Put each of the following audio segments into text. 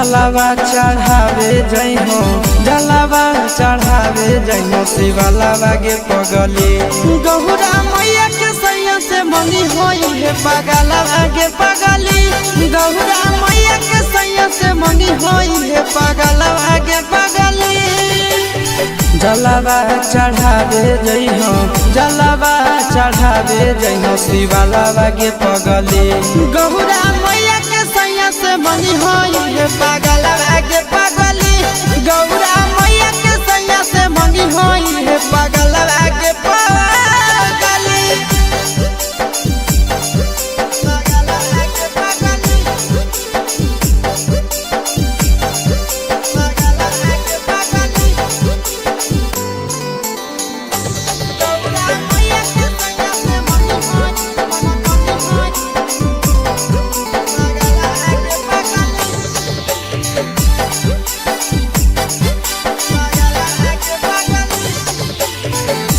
जलावा चढ़ावे जइहो जलावा चढ़ावे जइहो शिवलावा गे पगली गौरा मैया के सैया से मंगी होई हे पगलावा गे पगली गौरा मैया के सैया से मंगी होई हे पगलावा गे पगली जलावा चढ़ावे जइहो जलावा चढ़ावे जइहो शिवलावा गे पगली गौरा मैया के सैया से मंगी होई हे पगलावा गे पगली गौरा मैया के सैया से मंगी होई हे पगलावा गे पगली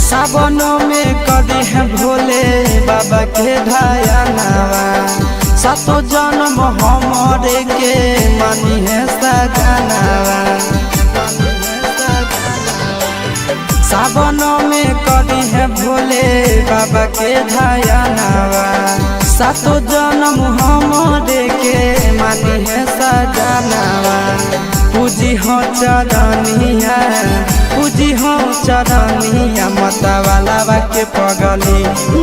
सावन में कदी है भोले बाबा के ढायानावा सातो जन्म हमरे के मानी है सजनावा सावन में कदी है भोले बाबा के ढायानावा सातो जन्म हमरे के मानी है सजनावा पूजी हो चरनिया पूजी हो चरनिया मतवाला के पगली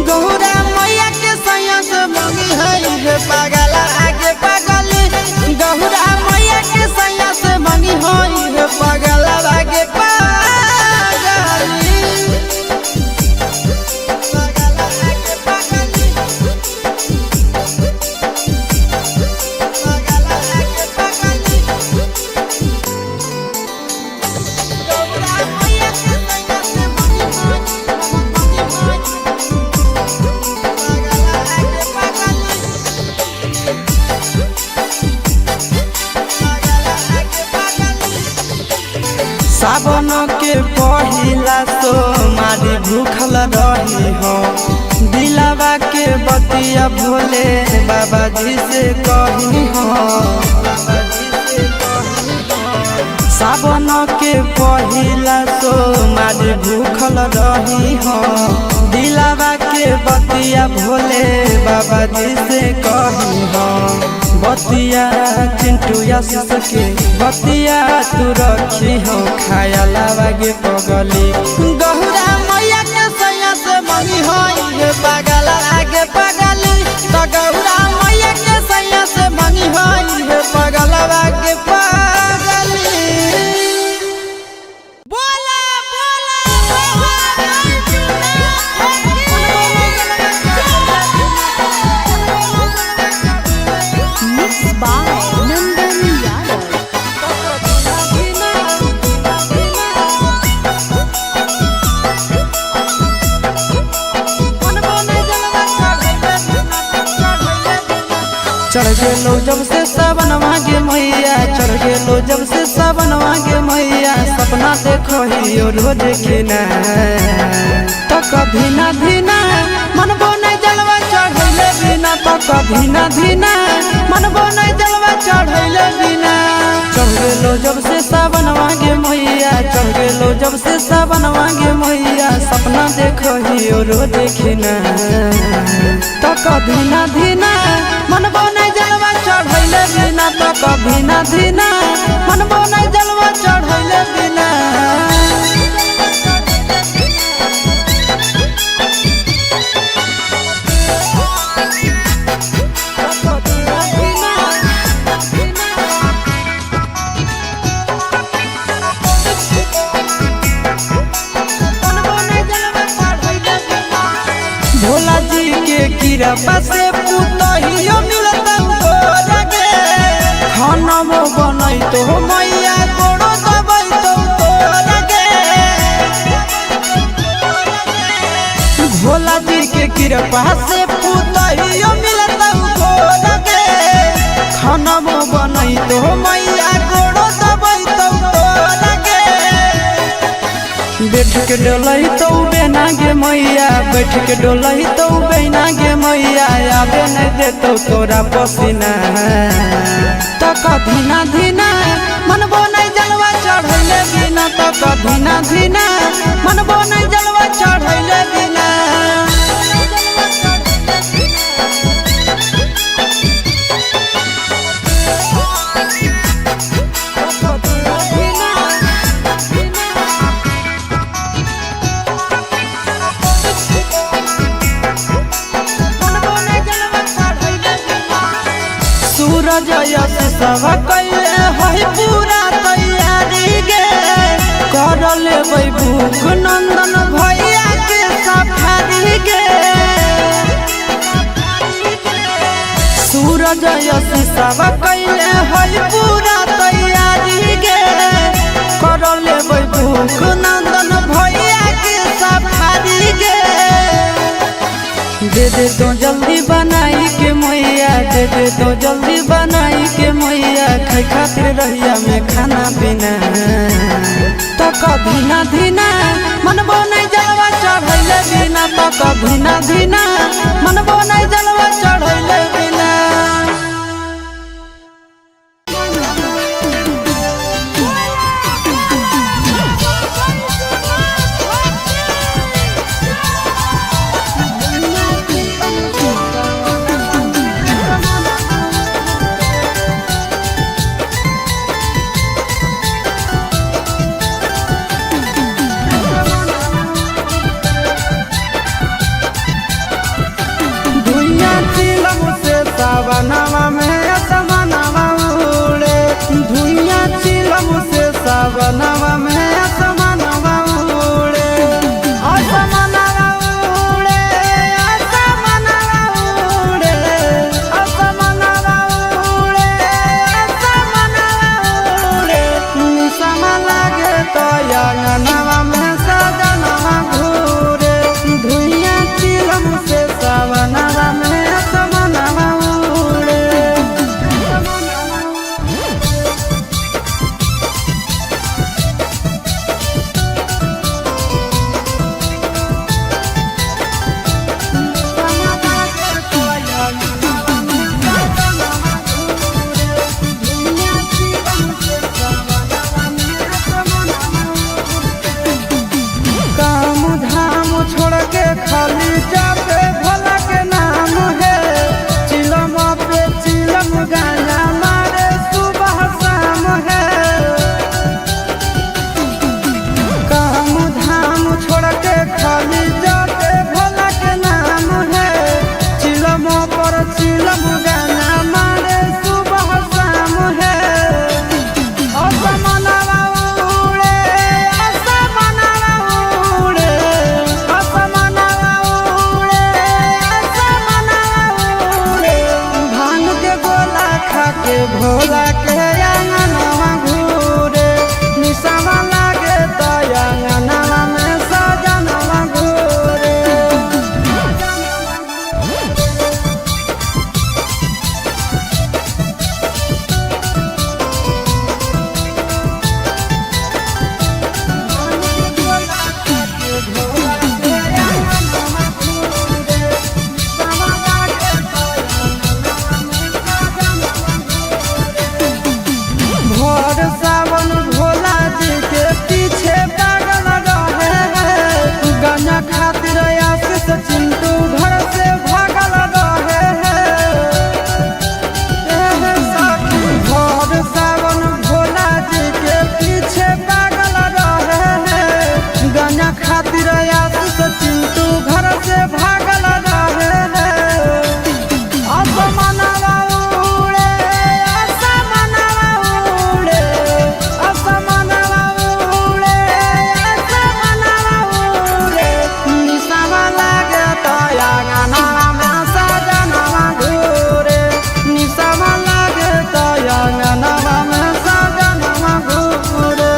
गौरा मैया के सैया से मंगी है हे पगला आगे पगली गौरा मैया के सैया से मंगी है हे पगला आगे पगली सावन के पहिला तो मारी भूखल रही हो दिलावा के बतिया भोले बाबा जी से कही हो सावन के पहिला तो मारी भूखल रही हो दिलावा के बतिया भोले बाबा जी से कही हो बतिया चिंटू आशीष के बतिया तू रखी हो खाया लावा गे पगली गौरा मैया के सैया से मंगी होई हे पगला आगे पगली तो गौरा मैया के सैया से मंगी होई हे पगला आगे पगली बोला चढ़ गेलो जब से सावन मांगे मैया चढ़ गेलो जब से सावन मांगे मैया सपना देखो ही रोज खिना तो कभी ना धीना मनबो नहीं जलवा चढ़ैले बिना तो कभी ना धीना मनबो नहीं जलवा चढ़ैले बिना चढ़ गेलो जब से सावन मांगे मैया चढ़ गेलो जब से सावन मांगे मैया सपना देखो ही रोज खिना तो कभी ना धीना मनबो नहीं जलवा चढ़ैले बिना तो कभी ना धीना मनबो नहीं जलवा चढ़ैले बिना भोला जी के कृपा से पुतहियो मिलता गे खाना बनई तो मैया गोड़ो दबई तो गे भोला जी के कृपा से पुतहियो मिलता गे खाना बनई तो मैया गोड़ो दबई तो गे बैठ के डोलही तो बेना गे मैया, बैठ के डोलही तो बेना गे मैया, आबे नहीं देतो तोरा पसीना। तक धीना धीना मनबो नहीं जलवा चढ़ैले बिना, तक धीना धीना मनबो नहीं जलवा चढ़ैले बिना। सूरज यश सब कैले है पूरा तैयारी गे, कर लेबै भूख नंदन भैया के सफारी गे। सूरज यश सब कैले है पूरा तैयारी गे, कर लेबै भूख नंदन भैया के सफारी गे। दे दे तो जल्दी बनाई के मैया, दे दे तो जल्दी बनाई के मैया, खाई खातिर रहिया में खाना पीना। तक धीना धीना मनबो नहीं जलवा चढ़ैले बिना, तक धीना धीना मनबो नहीं जलवा चढ़ैले बिना। सावनवा में असमनवा उड़े, धुइया चिलम से सावनवा में असमनवा उड़े। असमनवा उड़े, असमनवा उड़े, असमनवा उड़े, असमनवा उड़े। निसम लागे तो अंगनवा में सजनवा घूरे, धुइया चिलम से सावनवा में असमनवा। खाली जापे भोला के नाम है, चिलम पे चिलम गाना मारे सुबह शाम है। काम धाम छोड़ के खाली जापे भोला के नाम है, चिलम पर चिलम गाना मारे सुबह शाम है। असमनवा उड़े, असमनवा उड़े, के भोला के अंगनवा घूरे। निसवा लागे तो अंगनवा में सजनवा घूरे। सावन भोला जी के पीछे पागल रहे हैं, गाना खातिर आशीष चिंटू घर से भागल रहे हैं। भोर सावन भोला जी के पीछे पागल रहे हैं, गाना खातिर आशीष चिंटू घर से भागल रहे हैं। असमनवा उड़े, असमनवा उड़े, असमनवा उड़े, असमनवा उड़े। निसवा लागे तो अंगनवा में सजनवा घूरे, निसवा लागे तो अंगनवा में सजनवा घूरे।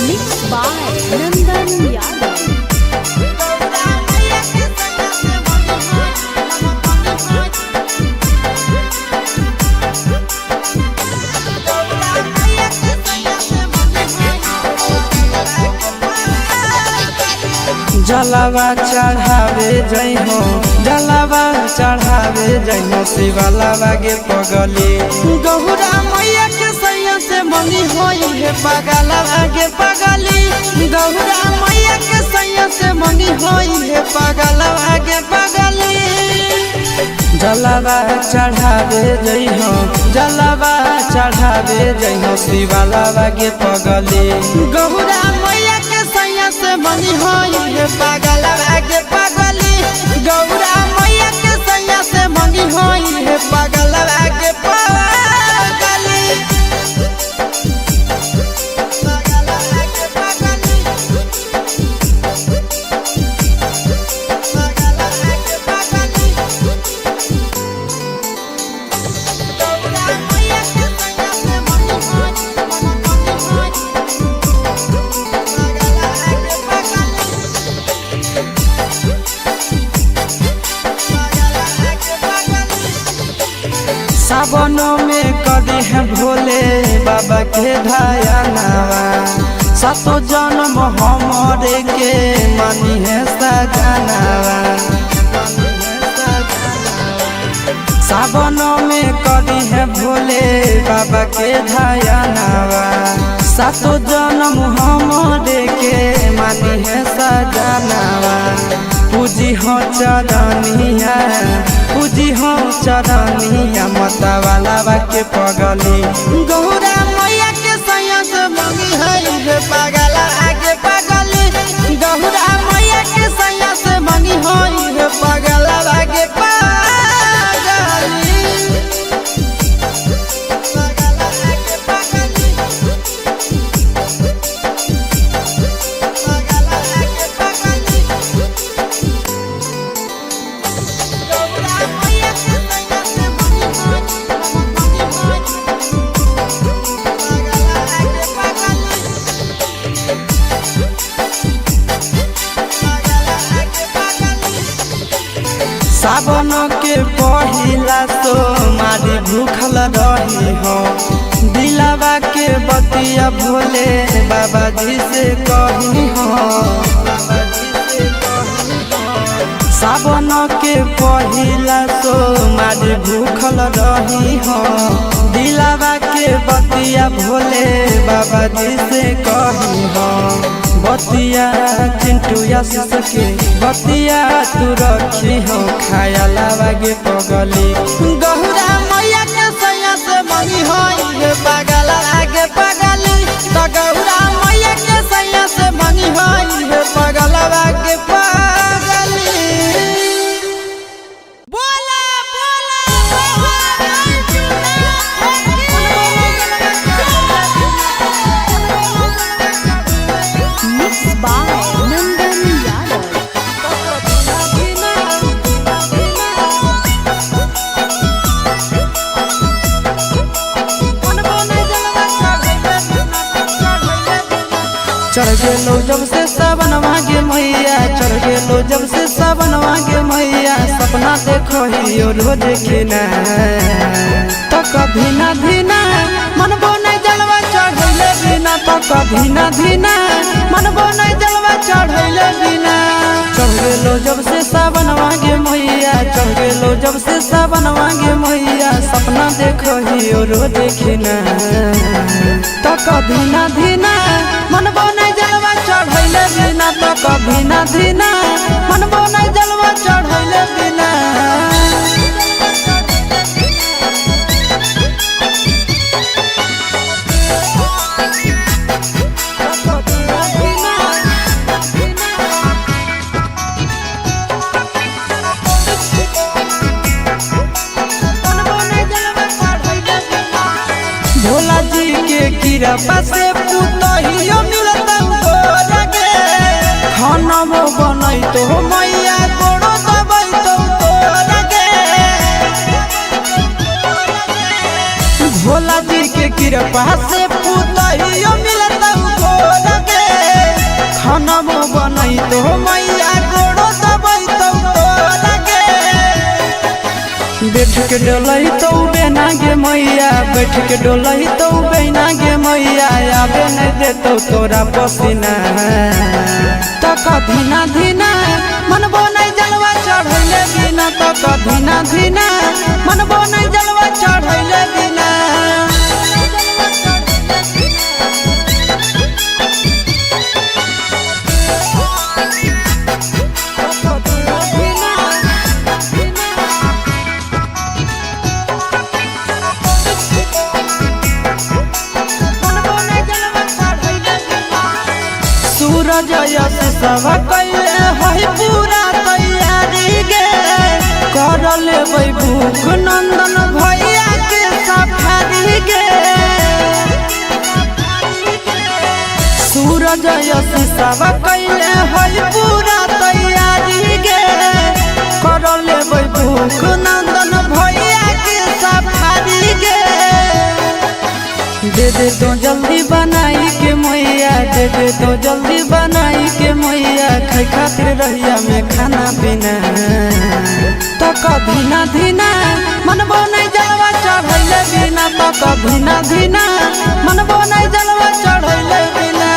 Mixed by Nandan Yadav. जलावा चढ़ावे जई हो, जलावा चढ़ावे जई हो, शिवलावा गे पगली गौरा मैया के सैया से मंगी होई है पगलावा गे पगली, गौरा मैया के सैया से मंगी होई है पगलावा गे पगली। जलावा चढ़ावे जई हो, जलावा चढ़ावे जई हो, शिवलावा गे पगली गौरा मैया के सैया से मंगी होई है पगलावा गे पगली, गौरा मैया के सैया से मंगी होई है पगलावा गे पगली। सावनों में कदी है भोले बाबा के धायनावा, सातो जन्म हमरे के मानी है सजनावा। सावनों में कदी है भोले बाबा के धायनावा, सातो जन्म हमरे के मानी है सजनावा। पूजी हो चरनिया, पूजी हो चरनिया, मतवाला के पगली गौरा मैया के सैया से मंगी है पगला आगे पगली, गौरा मैया के सैया से मंगी है पगला आगे पगली। सावन के पहिला तो मारी भूखल रही हो, दिलावा के बतिया भोले बाबा जी से कही हो। सावन के पहिला तो मारी भूखल रही हो, दिलावा के बतिया भोले बाबा जी से कही हो। बतिया चिंटू आशीष के बतिया तू रखी हो, खायलावा गे पगली गौरा मैया के सैया से मंगी होई है पगला आगे पगली, तो गौरा मैया के सैया से मंगी होई है पगला आगे पगली। बोला चढ़ गेलो जब से सावन मांगे मैया, चढ़ गेलो जब से सावन मांगे मैया, सपना देखो ही रोज खिना तो कभी ना धीना मनबो नहीं जलवा चढ़ैले बिना, तो कभी ना धीना मनबो नहीं जलवा चढ़ैले बिना। चढ़ गेलो जब से सावन मांगे मैया, चढ़ गेलो जब से सावन मांगे मैया, सपना देखो ही रोज खिना तो कभी ना धीना मनबो नहीं जलवा चढ़ैले बिना, तो कभी ना धीना मनबो नहीं जलवा चढ़ैले बिना। भोला जी के कृपा से पुतहियो मिलता लगे, खाना बनई तो मैया गोड़ो दबाई तो लगे। भोला जी के कृपा से पुतहियो मिलता लगे, खाना बनई तो मैया गोड़ो दबाई तो लगे। बैठ के डोलही तो बेना गे मैया, बैठ के डोलही तो बेना गे मैया, आबे नहीं देतो तोरा पसीना। तक धीना धीना मनबो नहीं जलवा चढ़ैले बिना, तक धीना धीना मनबो नहीं जलवा चढ़ैले बिना। सूरज यश सब कैले है पूरा तैयारी गे, कर लेबै भूख नंदन भैया के सफारी गे। सूरज यश सब कैले है पूरा तैयारी गे, कर लेबै भूख नंदन भैया के सफारी गे। दे दे तो जल्दी बनाई के मैया, दे दे तो जल्दी बनाई के मैया, खाई खातिर रहिया में खाना पीना। तक धीना धीना मनबो नहीं जलवा चढ़ैले बिना, तक धीना धीना मनबो नहीं जलवा चढ़ैले बिना।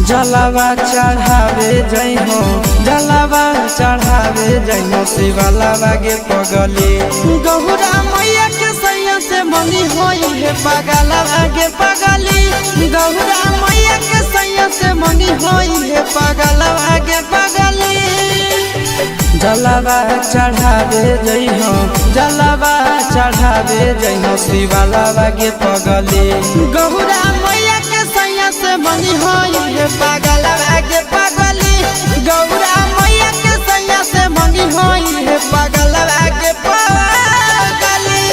जलावा चढ़ावे जई हो, जलावा चढ़ावे जई हो, शिवलावा गे पगली गौरा मैया के सैया से मंगी होई है पगलावा गे पगली, गौरा मैया के सैया से मंगी होई है पगलावा गे पगली। जलावा चढ़ावे जई हो, जलावा चढ़ावे जई हो, शिवलावा गे पगली गौरा मैया के सैया से मंगी होई है पगलावा गे पगली, गौरा मैया के सैया से मंगी होई है पगलावा गे पगली।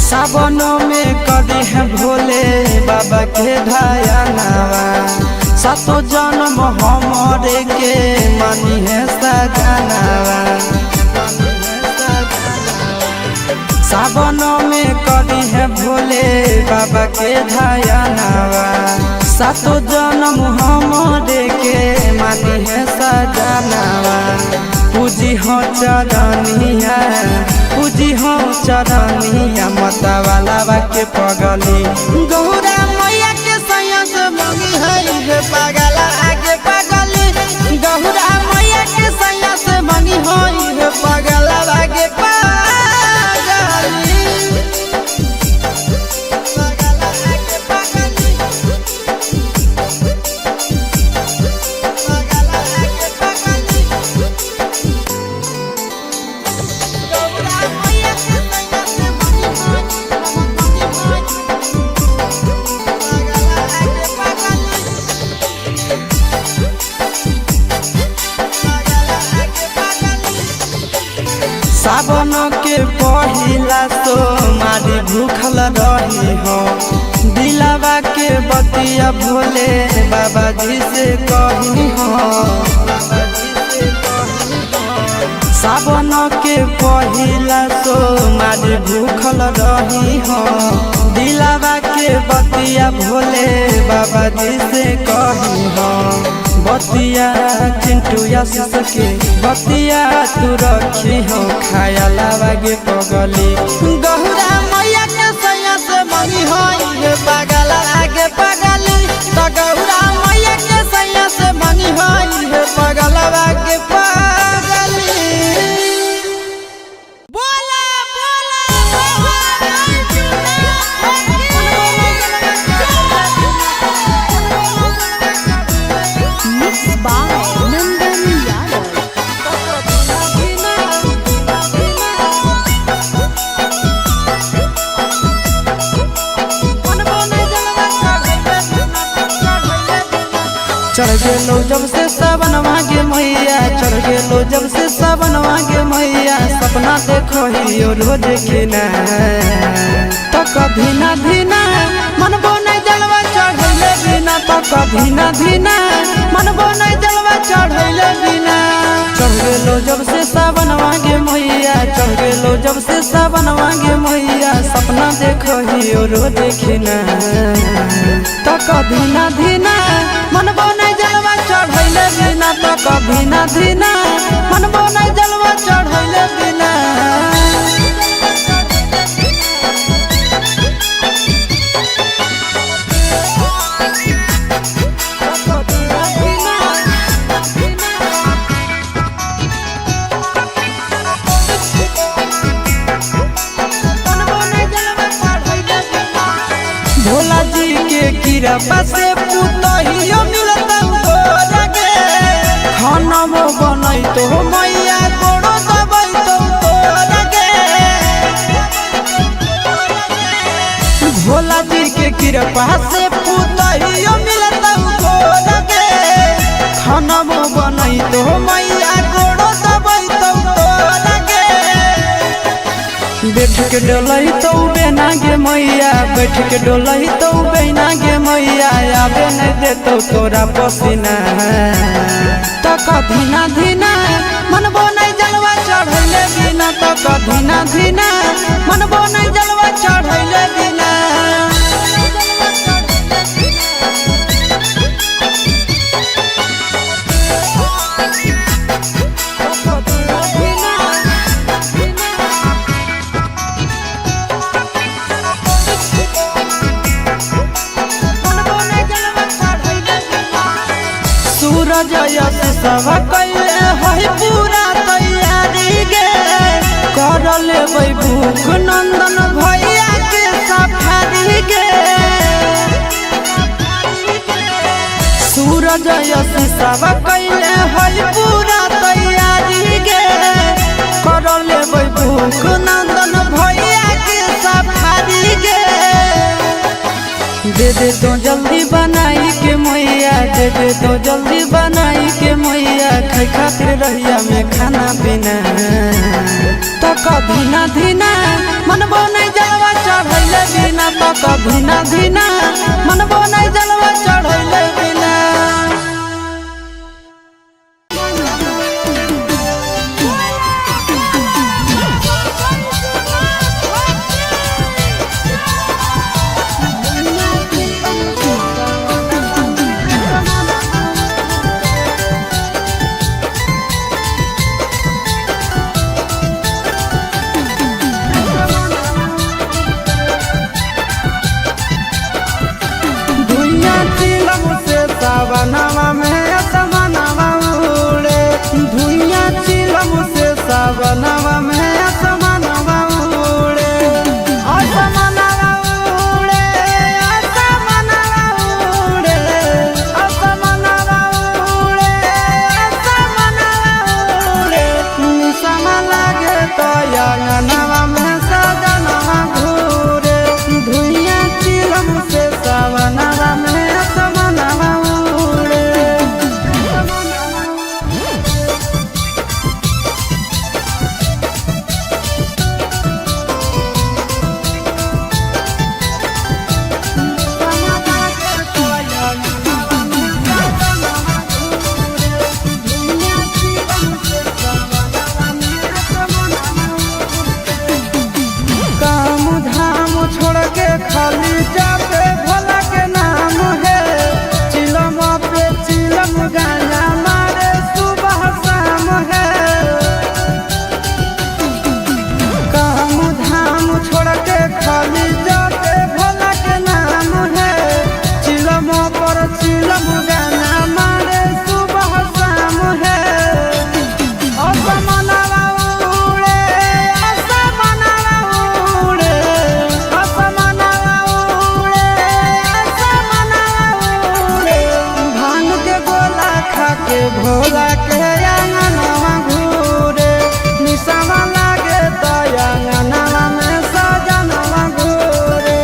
सावनों में कदी है भोले बाबा के ध्यानवा, सातो जन्म हमरे के मानी है सजनवा। सावनों में कदी है भोले बाबा के ध्यानवा, सातो जन्म हमरे के मानी है सजनवा। पूजी हो चरनिया, पूजी हो चरनिया, मतवालावा के पगली गौरा मैया के सैया से मंगी है पगला आगे पगली, गौरा मैया के सैया से मंगी है पगला आगे पगली। सावन के पहिला सोमारी भूखल रही हो, दिलावा के बतिया भोले बाबा जी से कही हो। सावन के पहिला सोमारी भूखल रही हो, दिलावा के बतिया भोले बाबा जी से कही हो। बतिया चिंटू आशीष के बतिया तू रखी हो, खायलावा गे पगली गौरा मैया के सैया से मंगी होई है पगला आगे पगली, तो गौरा मैया के सैया से मंगी होई है पगला आगे पगली। बोला चढ़ गेलो जब से सावनवा गे मैया, चढ़ गेलो जब से सावनवा गे मैया, सपना देखो ही रोज खिना तो कभी ना धीना मनबो नहीं जलवा चढ़ैले बिना, तो कभी ना धीना मनबो नहीं जलवा चढ़ैले बिना। चढ़ गेलो जब से सावनवा गे मैया, चढ़ गेलो जब से सावनवा गे मैया, सपना देखो ही रोज खिना तो कभी ना धीना मनबो नहीं जलवा चढ़ैले बिना, तो कभी ना धीना मनबो नहीं जलवा चढ़ैले बिना। भोला जी के कृपा से पुतहियो मिलता तोरा गे, खाना मो बनई तो मैया गोड़ो दबई तो तोरा गे। भोला जी के कृपा से पुतहियो मिलता तोरा गे, खाना मो बनई तो मैया गोड़ो दबई तो तोरा गे। बैठ के डलई तो बेना बहिना गे मैया बैठ के डोलही तो बहिना गे मैया आबे नहीं देतो तोरा पसीना तो कधीना धीना मनबो नहीं जलवा चढ़ैले बिना तो कधीना धीना मनबो नहीं जलवा चढ़ैले बिना सूरज यश सब कैले है पूरा तैयारी गे कर लेबै भूख नंदन भैया के सफारी गे सूरज यश सब कैले है पूरा तैयारी गे कर लेबै भूख नंदन भैया के सफारी गे दे दे तो जल्दी बनाई के मैया दे दे तो जल्दी बनाई के मैया खाई खातिर रहिया में खाना पीना तो कधीना धीना मनबो नहीं जलवा चढ़ैले बिना तो कधीना धीना मनबो नहीं जलवा चढ़ैले बिना सावनवा में असमनवा उड़े धुइया चिलम से सावनवा में असमनवा उड़े असमनवा उड़े असमनवा उड़े असमनवा उड़े असमनवा उड़े निसम लागे तो अंगनवा में सजनवा घूरे धुइया चिलम से सावनवा में असमनवा खाली जाते भोला के नाम है चिलम पे चिलम गाना मारे सुबह शाम है काम धाम छोड़ के खाली जाते भोला के नाम है चिलम पर चिलम गाना मारे सुबह शाम है असमनवा उड़े असमनवा उड़े के भोला के अंगनवा घूरे निसमा लागे तो अंगनवा में सजनवा घूरे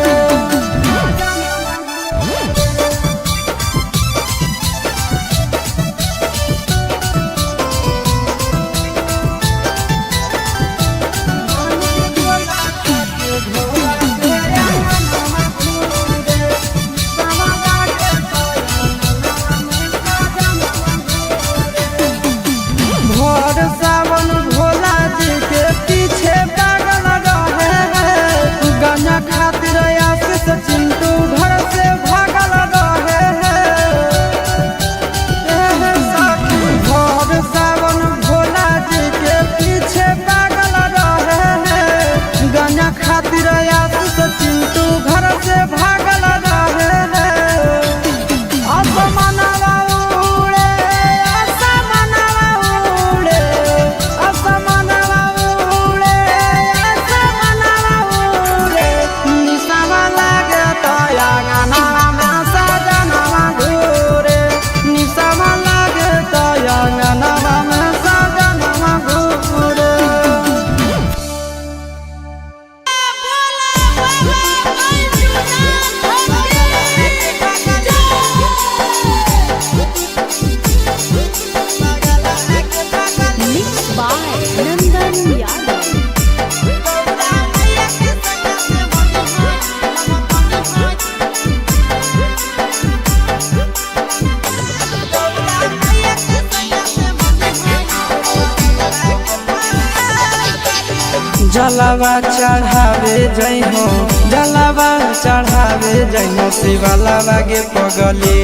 जलावा चढ़ावे जइहो जलावा चढ़ावे जइहो शिवालावा गे पगली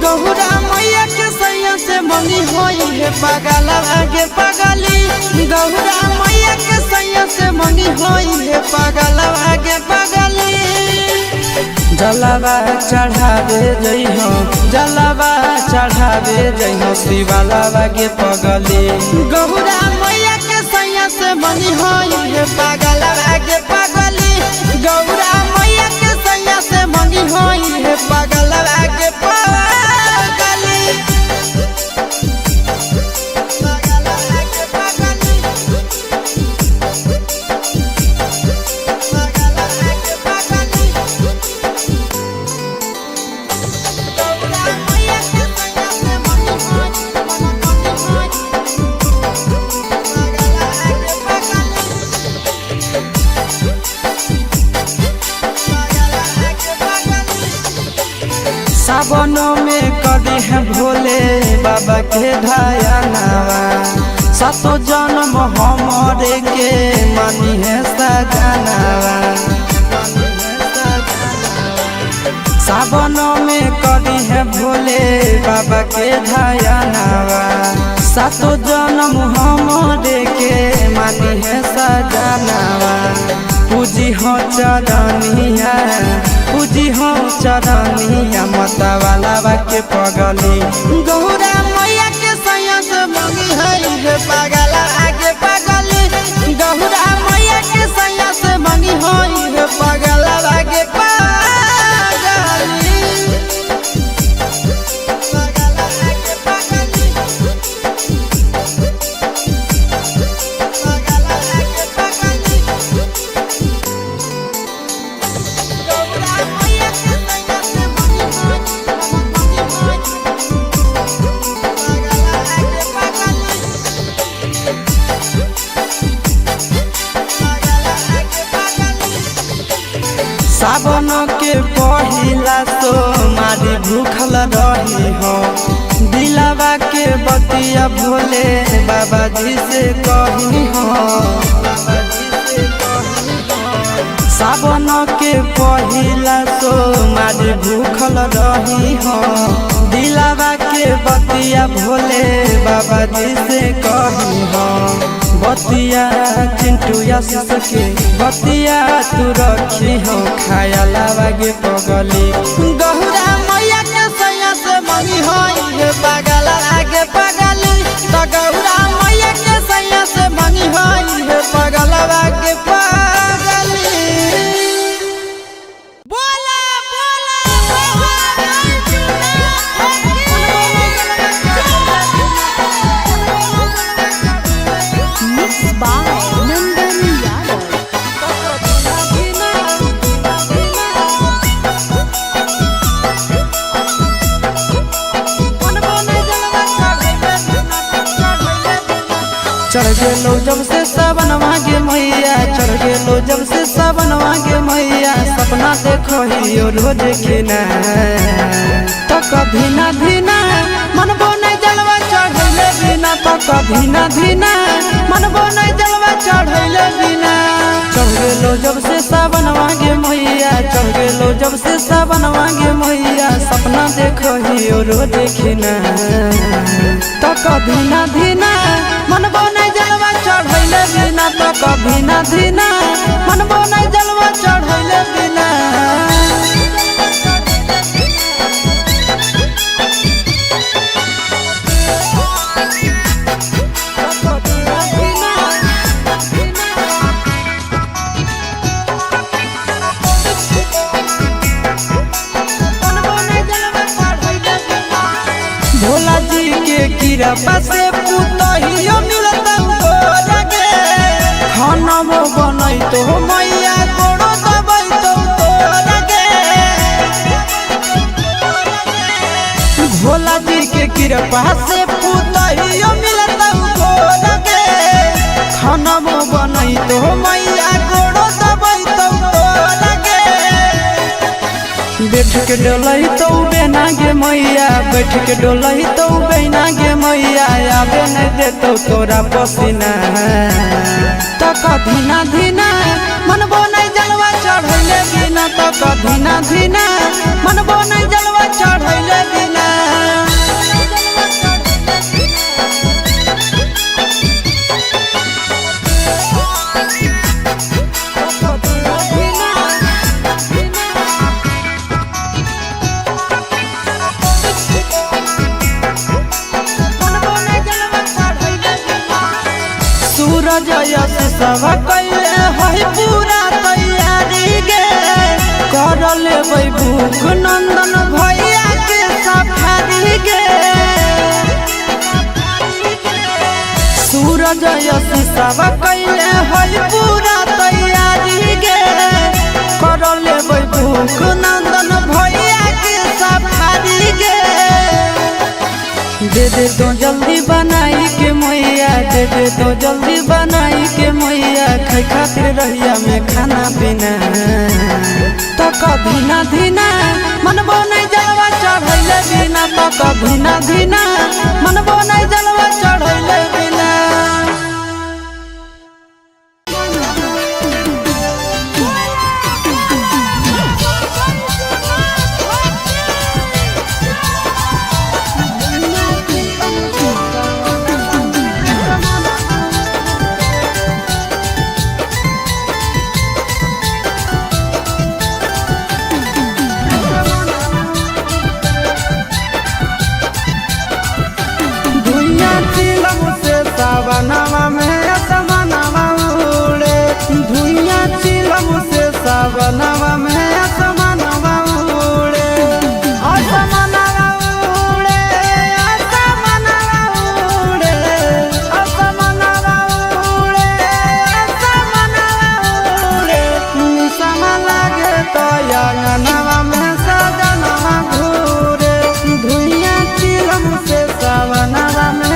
गौरा मैया के सैया से मंगी होई है पगलावा गे पगली गौरा मैया के सैया से मंगी होई है पगलावा गे पगली जलावा चढ़ावे जइहो जलावा चढ़ावे जइहो शिवालावा गे पगली गौरा मैया के सैया से मंगी होई है पगलावा गे पगली गौरा मैया के सैया से मंगी होई है पगलावा गे पगली सावनों में कदी है भोले बाबा के धायनावा सातो जन्म हमारे के मानी है सजनावा सावनों में कदी है भोले बाबा के धायनावा सातो जन्म हमारे के मानी है सजनावा पूजी हो चरनिया पूजी हो चरनिया मतवालावा के पगली गौरा मैया के सैया से मंगी है पगला आगे पगली गौरा मैया के सैया से मंगी है पगला आगे पगली सावन के पहिला तो मारी भूखल रही हो दिलावा के बतिया भोले बाबा जी से कही हो सावन के पहिला तो मारी भूखल रही हो दिलावा के बतिया भोले बाबा जी से कही हो बतिया चिंटू आशीष के बतिया तू रखी हो खायलावा गे पगली गौरा मैया के सैया से मंगी है पगला आगे पगली तो गौरा मैया के सैया से मंगी है पगला आगे पगली चढ़ गेलो जब से सावनवा गे मैया चढ़ गेलो जब से सावनवा गे मैया सपना देखो ही रोज खिना तो कभी ना धीना मनबो नहीं जलवा चढ़ैले बिना तो कभी ना धीना मनबो नहीं जलवा चढ़ैले बिना चढ़ गेलो जब से सावनवा गे मैया चढ़ गेलो जब से सावनवा गे मैया सपना देखो ही रोज खिना तो कभी ना धीना मनबो नहीं जलवा चढ़ैले बिना तो कभी ना धीना मनबो नहीं जलवा चढ़ैले बिना भोला जी के कृपा से पुतहियो मिलत तोरा गे खाना बनई तो मैया गोड़ो दबई तो तोरा गे भोला जी के कृपा से पुतहियो मिलत तोरा गे खाना बनई तो मैया गोड़ो दबई तो तोरा गे बैठ के डोलही तो बेना गे मैया बैठ के डोलही तो बेना गे मैया आबे नहीं देतो तोरा पसीना तो कभी ना धीना मनबो नहीं जलवा चढ़ैले बिना तो कधीना धीना मनबो नहीं जलवा चढ़ैले बिना सूरज यश सब कैले है पूरा तैयारी गे कर लेबै भूख नंदन भैया के सफारी गे सूरज यश सब कैले है पूरा तैयारी गे कर लेबै भूख नंदन भैया के सफारी गे दे दे तो जल्दी बनाई के मैया दे दे तो जल्दी बनाई के मैया खाई खातिर रहिया में खाना पीना तो कभी ना धीना मनबो नहीं जलवा चढ़ैले बिना तो कभी ना धीना मनबो नहीं जलवा चढ़ैले बिना सावनवा में असमनवा उड़े धुइया चिलम से सावनवा में असमनवा उड़े असमनवा उड़े असमनवा उड़े असमनवा उड़े असमनवा उड़े निशमा लागे तो अंगनवा में सजनवा घूरे धुइया चिलम से सावनवा में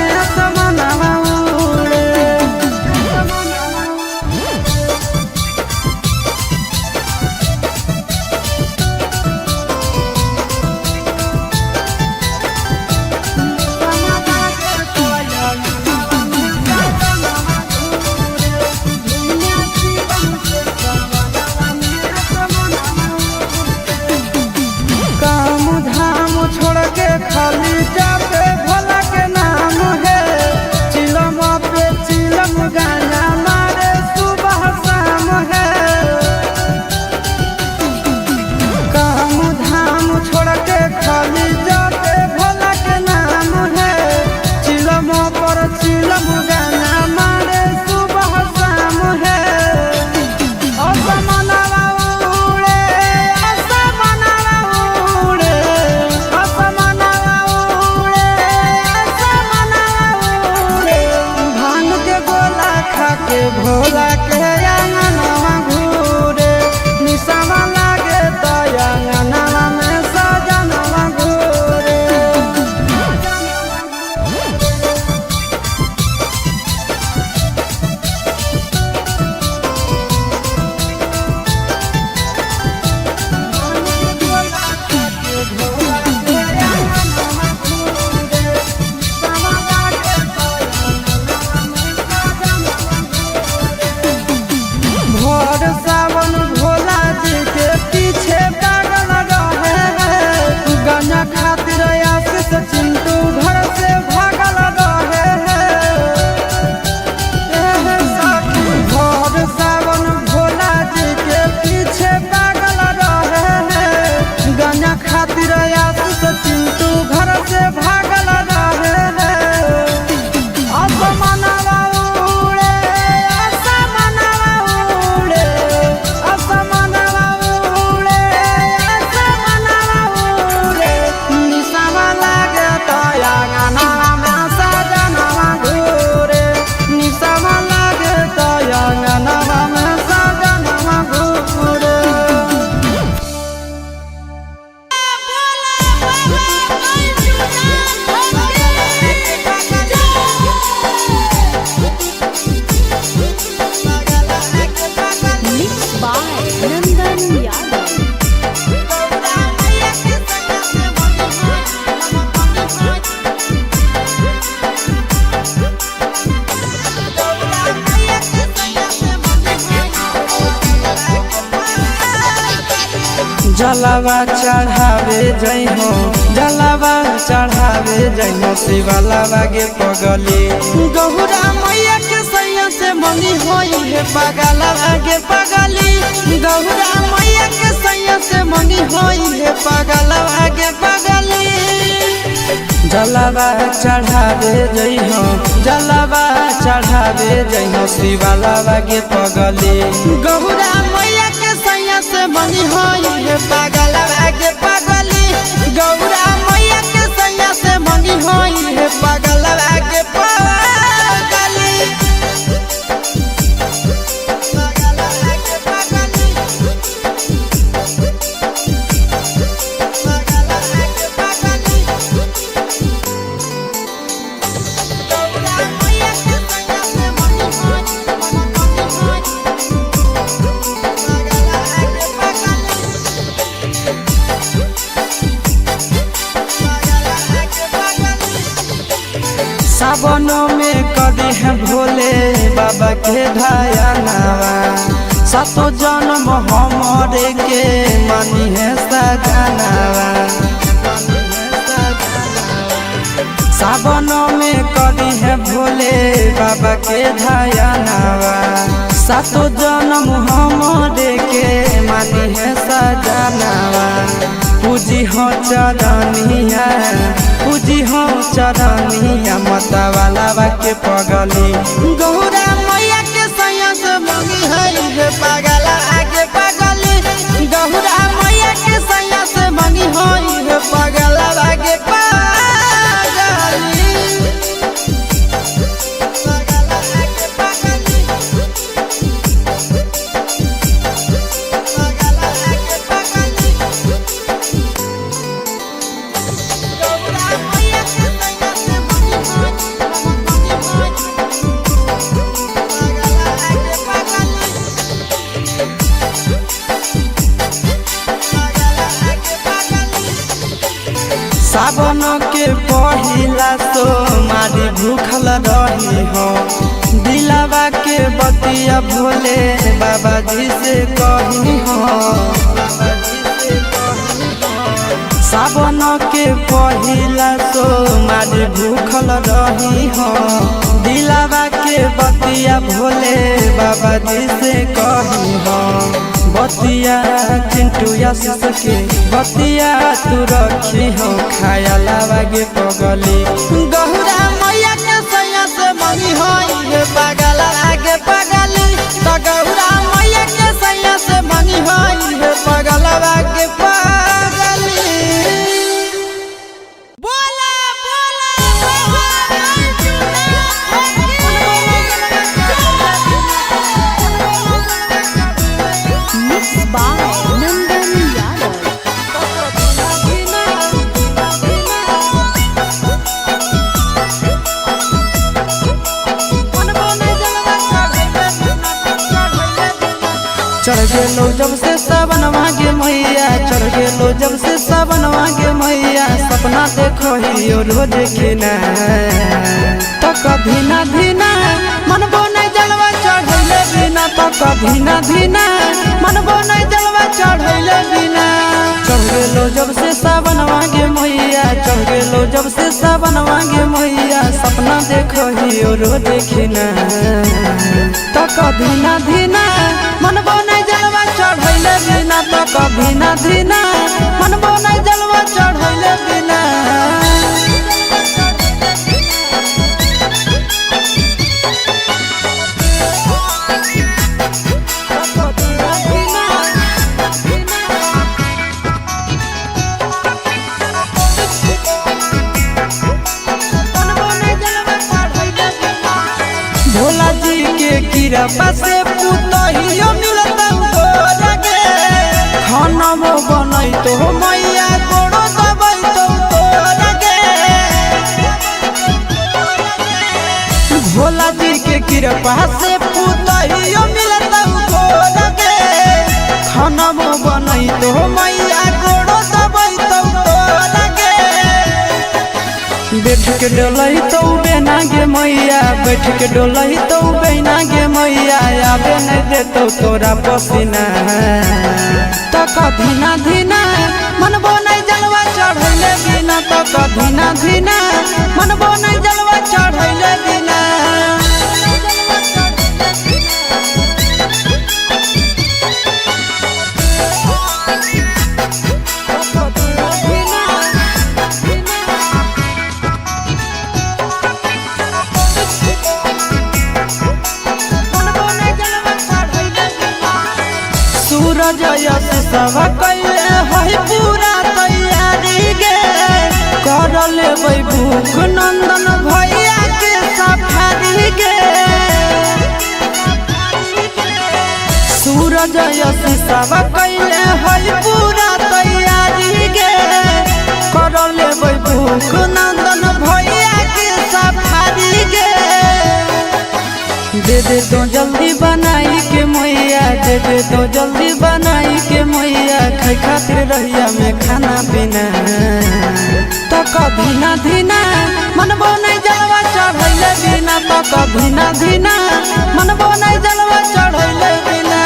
खाली जाते भोला के नाम है चिलम पे चिलम गाना मारे सुबह शाम है काम धाम छोड़ के खाली जाते भोला के नाम है चिलम पर चिलम गाना मारे सुबह शाम है असमनवा उड़े असमनवा उड़े के भोला के अंगनवा घूरे निशमा लागे तो अंगनवा में सजनवा घूरे जलावा चढ़ावे जइहो जलावा चढ़ावे जइहो शिवलावा के पगली गौरा मैया के सैया से मंगी होई है पगलावा के पगली गौरा मैया के सैया से मंगी होई है पगलावा के पगली जलावा चढ़ावे जइहो जलावा चढ़ावे जइहो शिवलावा के पगली गौरा मैया के सैया से मंगी होई है पगलावा के पगली गौरा मैया के सैया से मंगी होई है पगलावा के पगली सावनों में कदी है भोले बाबा के ढायानावा सातो जन्म हमारे के मानी है सजनावा सावनों में कदी है भोले बाबा के ढायानावा सातो जन्म हमारे के मानी है सजनावा पूजी हो चरनिया पूजी हो चरनिया मतवाला के पगली गौरा मैया के सैया से मंगी है पगला आगे पगली गौरा मैया के सैया से मंगी है पगला आगे पगली सावन के पहिला तो मारी भूखल रही हो दिलावा के बतिया भोले बाबा जी से कही हो सावन के पहिला तो मारी भूखल रही हो दिलावा के बतिया भोले बाबा जी से कही हो बतिया चिंटू आशीष के बतिया तू रखी हो खायलावा के पगली गौरा मैया के सैया से मंगी होई पगला आगे पगली तो गौरा मैया के सैया से मंगी होई पगला आगे पगली चढ़ गेलो जब से सावनवा के मैया चढ़ गेलो जब से सावनवा के मैया सपना देखो ही रोज खिना तो कभी ना धीना मनबो नहीं जलवा चढ़ैले बिना तो कभी ना धीना मनबो नहीं जलवा चढ़ैले बिना चढ़ गेलो जब से सावनवा के मैया चढ़ गेलो जब से सावनवा के मैया सपना देखो ही रोज खिना तो कभी ना धीना मनबो नहीं जलवा चढ़ैले बिना तो कभी ना धीना मनबो नहीं जलवा चढ़ैले बिना भोला जी के कीड़ा पासे पुतहियो मिलता लगे खाना वो बनई तो मैया गोड़ो दबई तो लगे भोला जी के कीड़ा पासे पुतहियो मिलता लगे खाना वो बनई तो मैया गोड़ो दबई तो लगे बैठ के डोलही तो बेना गे मैया, बैठ के डोलही तो बेना गे मैया, आबे नहीं देतो तोरा पसीना। तक धीना धीना मनबो नहीं जलवा चढ़ैले बिना, तक धीना धीना मनबो नहीं जलवा चढ़ैले बिना। सूरज यश सब कैले है पूरा तैयारी गे, कर लेबै भूख नंदन भैया के सफारी गे। सूरज यश सब कैले है पूरा तैयारी गे, कर लेबै भूख नंदन भैया के सफारी गे। दे दे तो जल्दी बनाई के मैया, दे दे तो जल्दी बनाई के मैया, खाई खातिर रहिया में खाना पीना। तक धीना धीना मनबो नहीं जलवा चढ़ैले बिना, तक धीना धीना मनबो नहीं जलवा चढ़ैले बिना।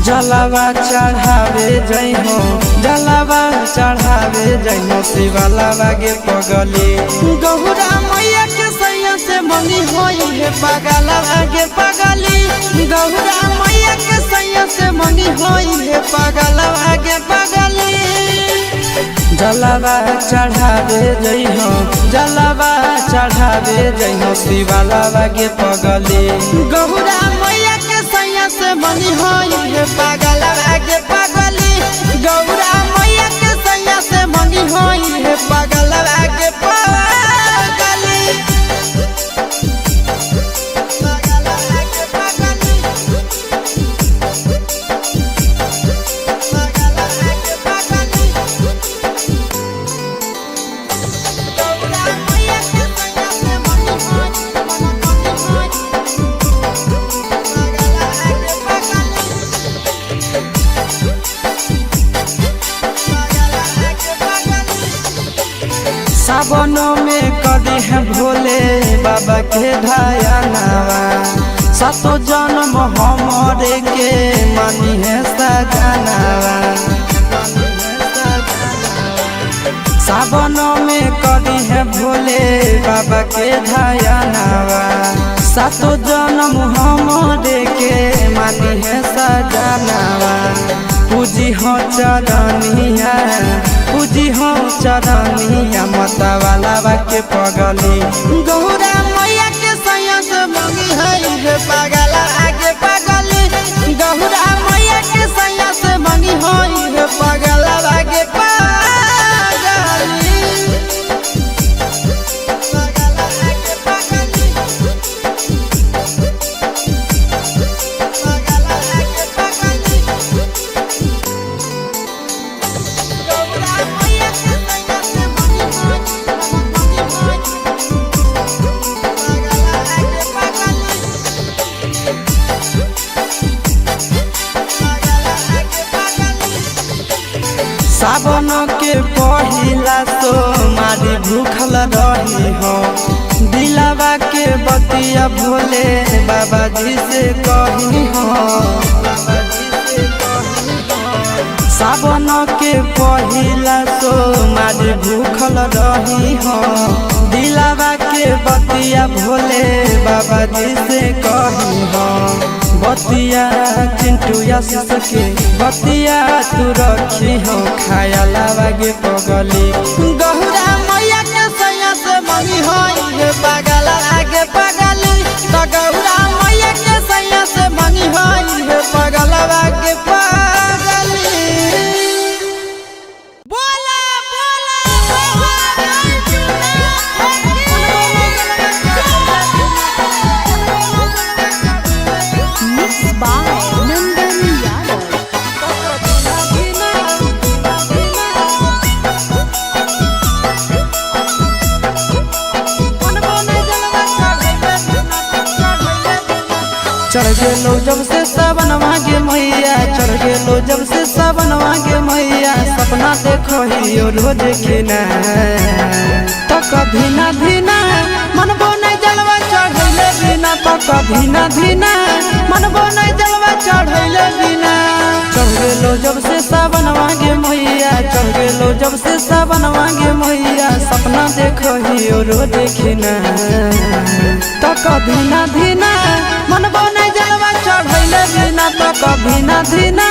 जलावा चढ़ावे जइहो जलावा चढ़ावे जइहो शिवालावा के पगली गौरा मैया के सैया से मंगी होई है पगलावा के पगली गौरा मैया के सैया से मंगी होई है पगलावा के पगली जलावा चढ़ावे जइहो जलावा चढ़ावे जइहो शिवालावा के पगली गौरा मैया के सैया से मंगी होई है पगलावा के पगली गौरा मैया के सैया से मंगी होई है पगलावा के पगली सावनों में कदी है भोले बाबा के ढायानावा सातो जन्म हमरे के मानी है सजनावा सावनों में कदी है भोले बाबा के ढायानावा सातो जन्म हमरे के मानी है सजनावा पूजी हो चरनिया पूजी हो चरनिया मतवालावा के पगली गौरा मैया के सैया से मंगी है पगला आगे पगली गौरा मैया के सैया से मंगी है पगला आगे पगली सावन के पहिला तो मारी भूखल रही हो दिलावा के बतिया भोले बाबा जी से कही हो सावन के पहिला तो मारी भूखल रही हो दिलावा के बतिया भोले बाबा जी से कही हो बतिया चिंटू आशीष के बतिया तू रखी हो खाया लागे पगली गौरा मैया के सैया से मंगी होई पगला आगे पगली तो गौरा मैया के सैया से मंगी होई पगला आगे पगली बोला चढ़ गेलो जब से सावन मांगे मैया चढ़ गेलो जब से सावन मांगे मैया सपना देखो ही रोज खिना तो कभी ना धीना मनबो नहीं जलवा चढ़ैले बिना तो कभी ना धीना मनबो नहीं जलवा चढ़ैले बिना चढ़ गेलो जब से सावन मांगे मैया चढ़ गेलो जब से सावन मांगे मैया सपना देखो ही रोज खिना तो कभी ना धीना मनबो नहीं जलवा चढ़ैले बिना तो कभी ना धीना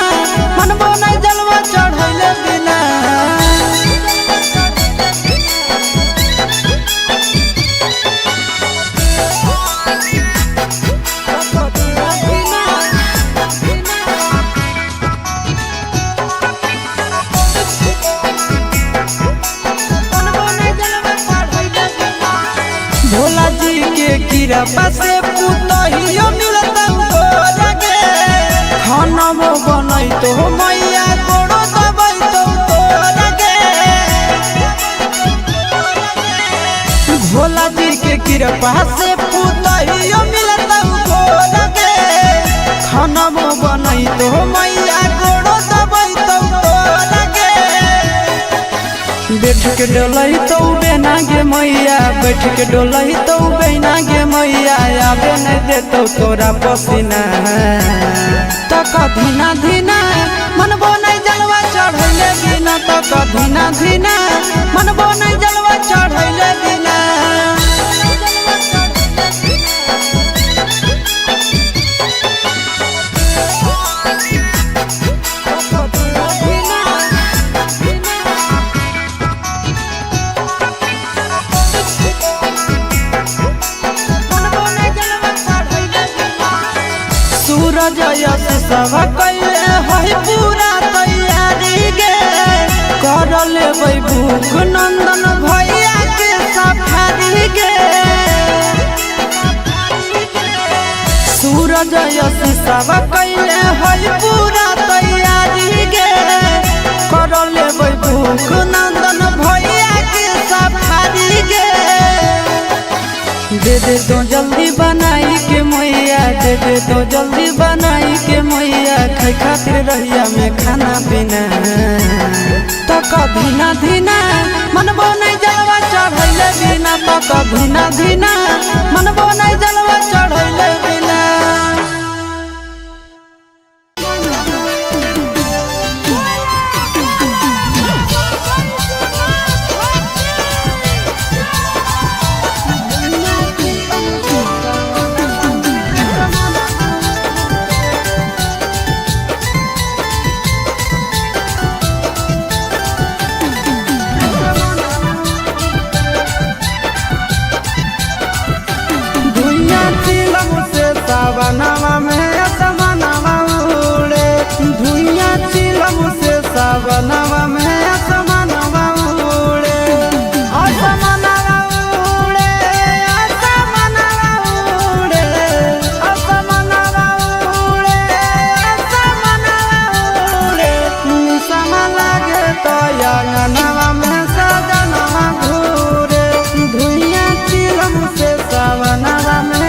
मनबो नहीं जलवा चढ़ैले बिना भोला जी के कृपा से पुतहियो मिलता लगे खाना वो बनई तो मैया कोड़ो दबई तो लगे भोला जी के कृपा से पुतहियो मिलता लगे खाना वो बनई तो मैया कोड़ो दबई तो लगे बैठ के डलई तो बेना गे मैया बैठ के डोलही तो बहना गे मैया आबे नहीं देतो तोरा पसीना तो कधीना धीना मनबो नहीं जलवा चढ़ैले बिना तो कधीना धीना मनबो नहीं जलवा चढ़ैले बिना सूरज यश सब कैले है पूरा तैयारी गे कर लेबै भूख नंदन भैया के सफारी गे सूरज यश सब कैले है पूरा तैयारी गे कर लेबै भूख नंदन भैया के सफारी गे दे दे तो जल्दी बनाई के मैया दे दे तो जल्दी बनाई के मैया खाई खातिर रहिया में खाना पीना तो कधीना धीना मनबो नहीं जलवा चढ़ैले बिना तो कधीना धीना मनबो नहीं जलवा चढ़ैले बिना सावनवा में असमनवा उड़े धुइया चिलम से सावनवा में असमनवा उड़े असमनवा उड़े असमनवा उड़े असमनवा उड़े असमनवा उड़े निसम लागे तो अंगनवा में सजनवा घूरे धुइया चिलम से सावनवा में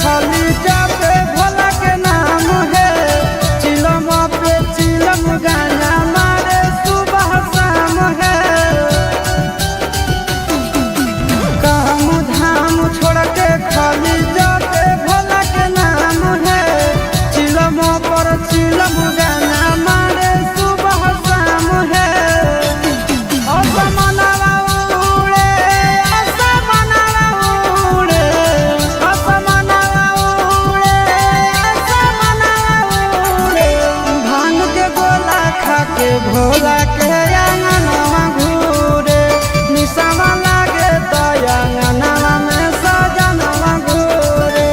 खाली जाते भोला के नाम है चिलम पे चिलम गाना मारे सुबह शाम है काम धाम छोड़ के खाली जाते भोला के नाम है चिलम पर चिलम गाना मारे सुबह शाम है असमनवा उड़े असमनवा उड़े के भोला के अंगनवा घूरे निसवा लागे तो अंगनवा में सजनवा घूरे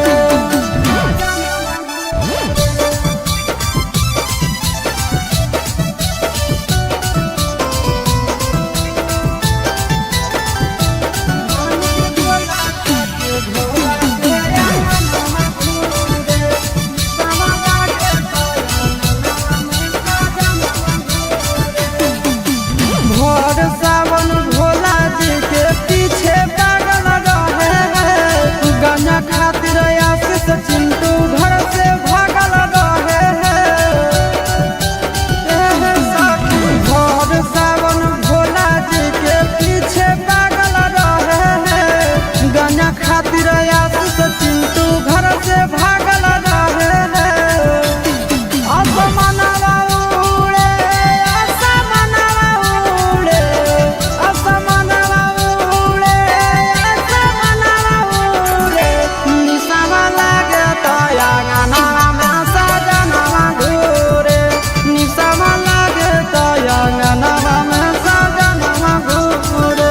सावन भोला जी के पीछे पागल रहे हैं गाना खातिर आशीष चिंटू घर से भागल रहे हैं भोर सावन भोला जी के पीछे पागल रहे हैं गाना खातिर आशीष चिंटू घर से भागल रहे हैं असमनवा उड़े असमनवा उड़े असमनवा उड़े असमनवा उड़े निसवा लागे तो अंगनवा में सजनवा घूरे निसवा लागे तो अंगनवा में सजनवा घूरे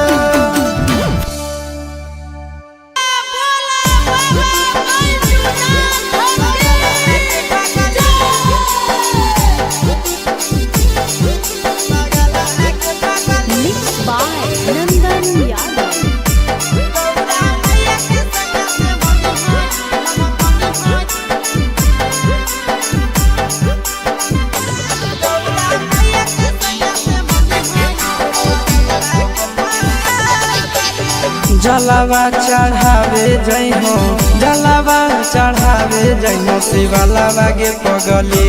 Nandon Yadav। जलावा चढ़ावे जइहो जलावा चढ़ावे जइहो शिवलावा गे पगली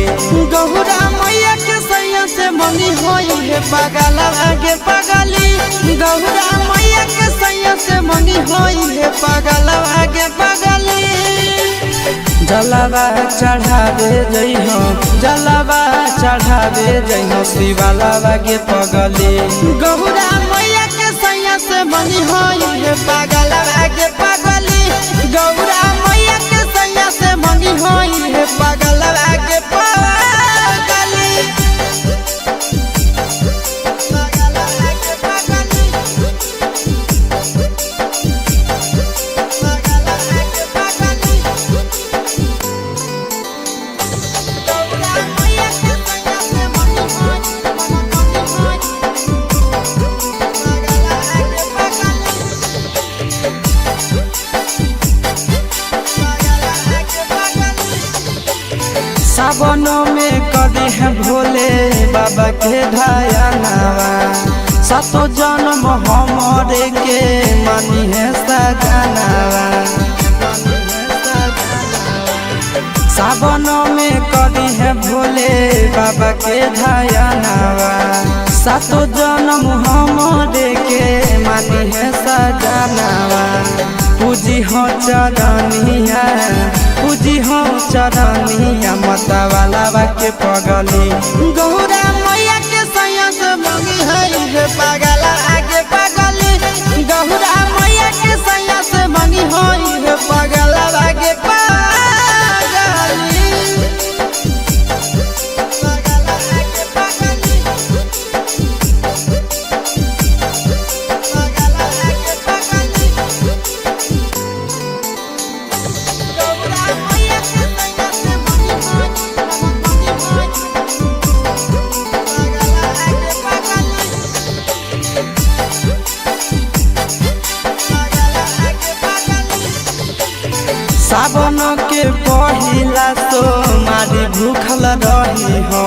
गौरा मैया के सैया से मंगी होई है पगलावा गे पगली गौरा मैया के सैया से मंगी होई है पगलावा गे पगली जलावा चढ़ावे जइहो जलावा चढ़ावे जइहो शिवलावा गे पगली गौरा मैया के सैया से मंगी होई है पगलावा गे पगली गौरा मैया के सैया से मंगी होई है पगलावा गे पगली सावनों में कदी है भोले बाबा के ढायानावा सातो जन्म हमारे के मानी है सजनावा सावनों में कदी है भोले बाबा के ढायानावा सातो जन्म हमारे के मानी है सजनावा पूजी हो चरनिया पूजी हो चरनिया मतवाला के पगली गौरा मैया के सैया से मंगी है पगला आगे पगली गौरा मैया के सैया से मंगी है पगला आगे पगली सावन के पहिला तो मारी भूखल रही हो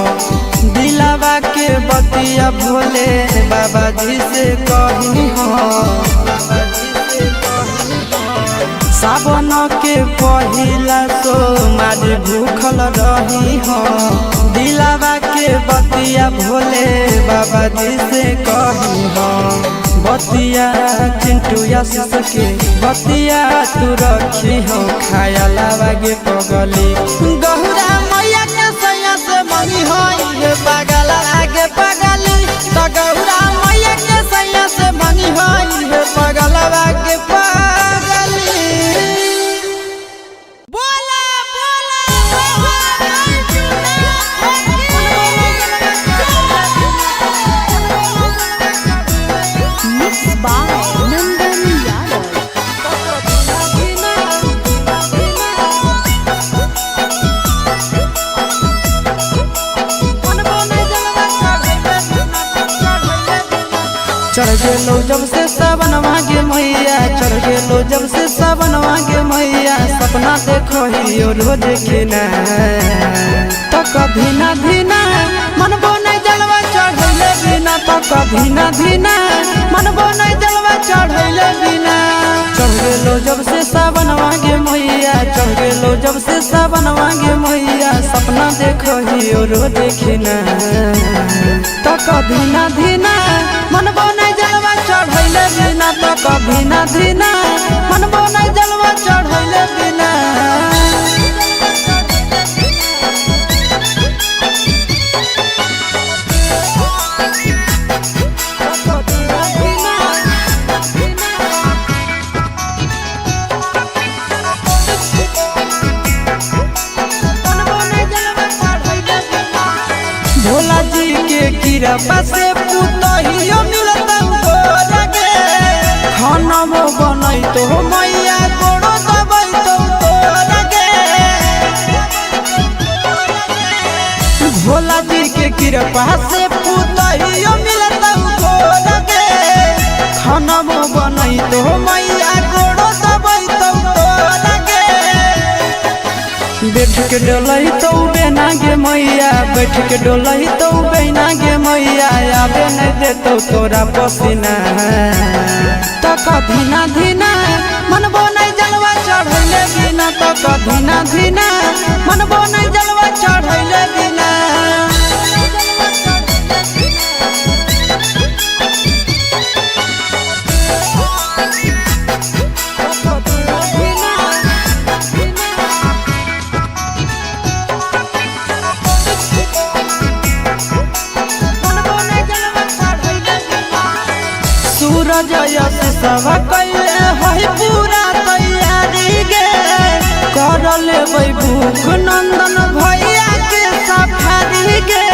दिलावा के बतिया भोले बाबा जी से कही हो सावन के पहिला तो मारी भूखल रही हो दिलावा के बतिया भोले बाबा जी से कही हो बतिया चिंटू यासिस के बतिया तू रखी हो खायलावा गे पगली गौरा मैया के सैया से मंगी होई है पगला आगे पगली तो गौरा मैया के सैया से मंगी होई है पगला आगे पगली बोला चढ़ गेलो जब से सावन मांगे मैया चढ़ गेलो जब से सावन मांगे मैया सपना देखो ही रोज खिना तो कभी ना धीना मनबो नहीं जलवा चढ़ैले बिना तो कभी ना धीना मनबो नहीं जलवा चढ़ैले बिना चढ़ गेलो जब से सावन मांगे मैया चढ़ गेलो जब से सावन मांगे मैया सपना देखो ही रोज खिना तो कभी ना धीना मनबो नहीं जलवा चढ़ैले बिना तो कभी ना धीना मनबो नहीं जलवा चढ़ैले बिना भोला जी के कृपा से पुतहियो मिलता लगे खाना बनई तो मैया गोड़ो दबई तो लगे भोला जी के कृपा से पुतहियो मिलता लगे खाना बनई तो मैया गोड़ो दबई तो लगे बैठ के डोलई तो बेना गे मैया बैठ के डोलई तो बेना गे मैया आबे नहीं देतो तोरा पसीना तो धीना धीना मनबो नहीं जलवा चढ़ैले बिना धीना धीना मनबो नहीं जलवा चढ़ैले बिना सूरज यश सब कैले है पूरा तैयारी गे कर लेबै भूख नंदन भैया के सफारी गे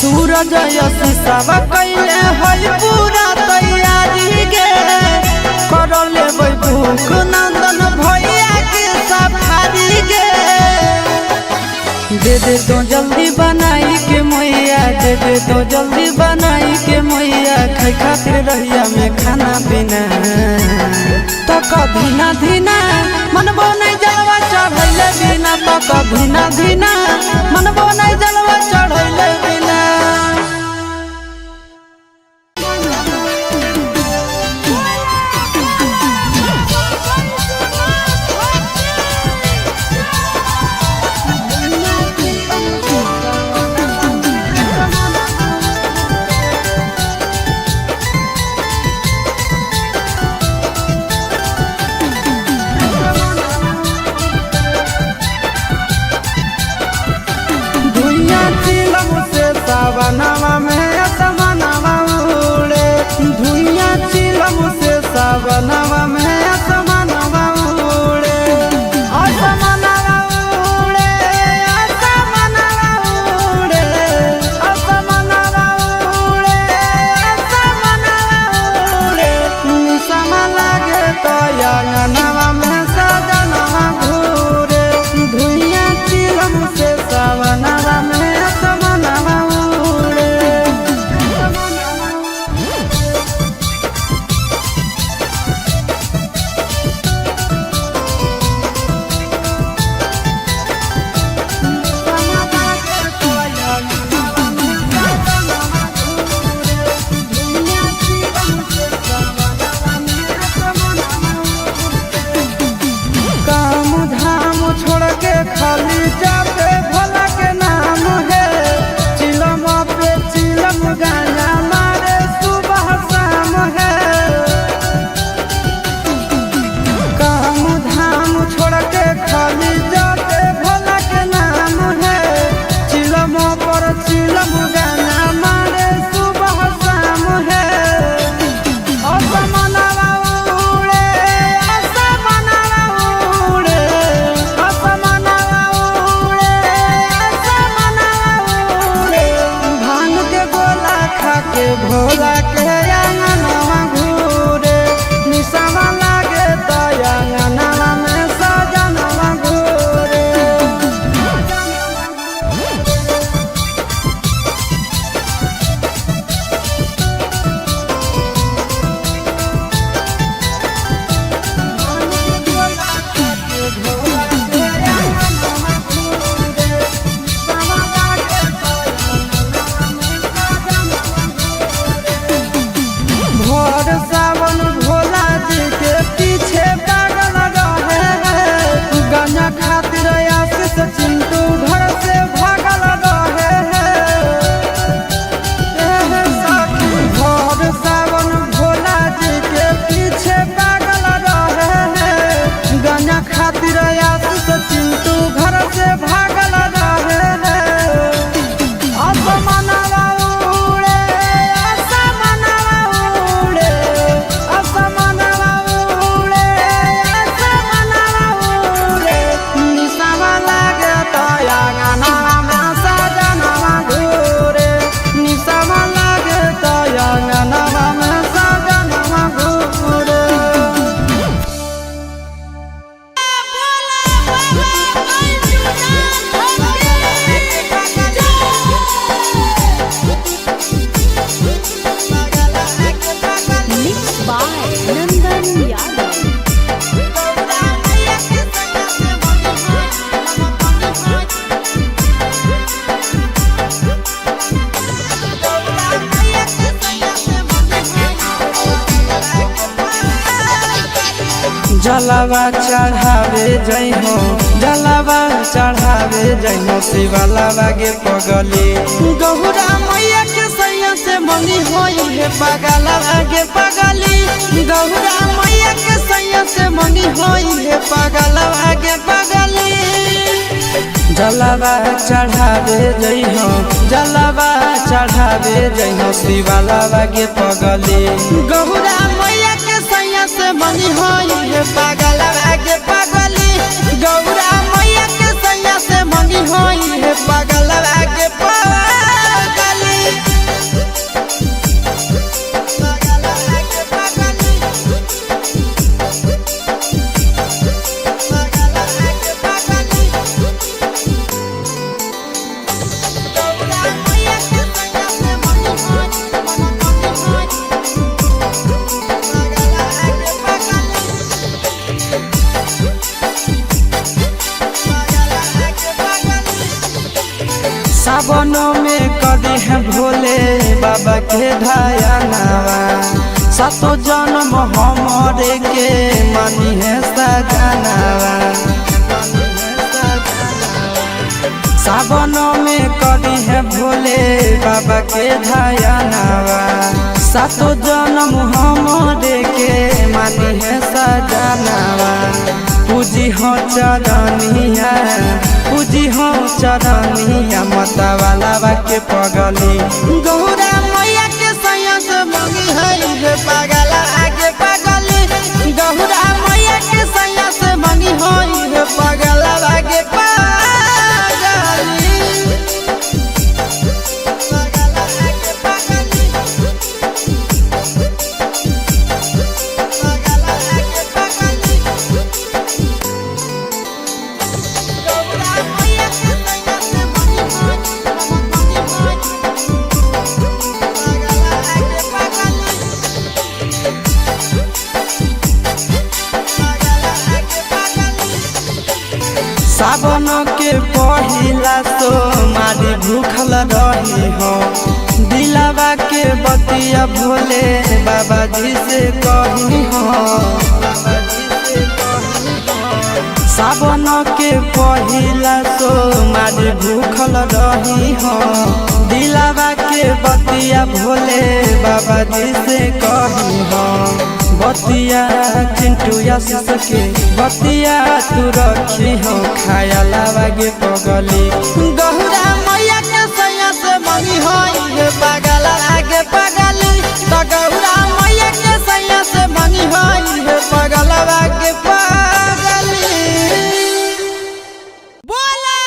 सूरज यश सब कैले है पूरा तैयारी गे कर लेबै भूख नंदन भैया के सफारी गे दे दे तो जल्दी बनाई के मैया दे दे तो जल्दी बनाई के मैया खाई खातिर रहिया में खाना पीना तो धीना धीना मनबो नहीं जलवा चढ़ैले बिना तो धीना धीना मनबो नहीं जलवा चढ़ैले बिना सावनवा में असमनवा उड़े धुइया चिलम से सावनवा में असमनवा उड़े असमनवा उड़े असमनवा उड़े असमनवा उड़े असमनवा उड़े निसम लागे तो अंगनवा में सजनवा घूरे धुइया चिलम से सावनवा में असमनवा खाली जाते भोला के नाम है चिलम पे चिलम गाना मारे सुबह शाम है काम धाम छोड़ के खाली जाते भोला के नाम है चिलम पर चिलम गाना मारे सुबह शाम है असमनवा उड़े असमनवा उड़े के भोला के अंगनवा घूरे निसवा लागे तो अंगनवा में सजनवा घूरे जलावा चढ़ावे जई हो, जलावा चढ़ावे जई हो शिवलावा गे पगली। गौरा मैया के सैया से मंगी होई है पगलावा गे पगली। गौरा मैया के सैया से मंगी होई है पगलावा गे पगली। जलावा चढ़ावे जई हो, जलावा चढ़ावे जई हो शिवलावा गे पगली। गौरा मैया के सैया से मंगी होई है पगलावा गे पगली। गौरा मैया के सैया से मंगी होई है पगलावा गे पगली। सावनों में कदी है भोले बाबा के ढायानावा। सातो जन्म हमरे के मानी है सजनावा। सावनों में कदी है भोले बाबा के ढायानावा। सातो जन्म हमरे के मानी है सजनावा। पूजी हो चरनिया, पूजी हो चरनिया मतवालावा के पगली। गौरा मैया के सैया से मंगी है पगला आगे पगली। गौरा मैया के सैया से मंगी है पगला आगे पगली। सावन के पहिला सोमारी भूखल रही हो। दिलावा के बतिया भोले बाबा जी से कही हो। सावन के पहिला सोमारी भूखल रही हो। दिलावा के बतिया भोले बाबा जी से कही हो। बतिया चिंटू आशीष के बतिया तू रखी हो खायलावा गे पगली। गौरा मैया के सैया से मंगी होई है पगला आगे पगली। तो गौरा मैया के सैया से मंगी होई है पगला आगे पगली। बोला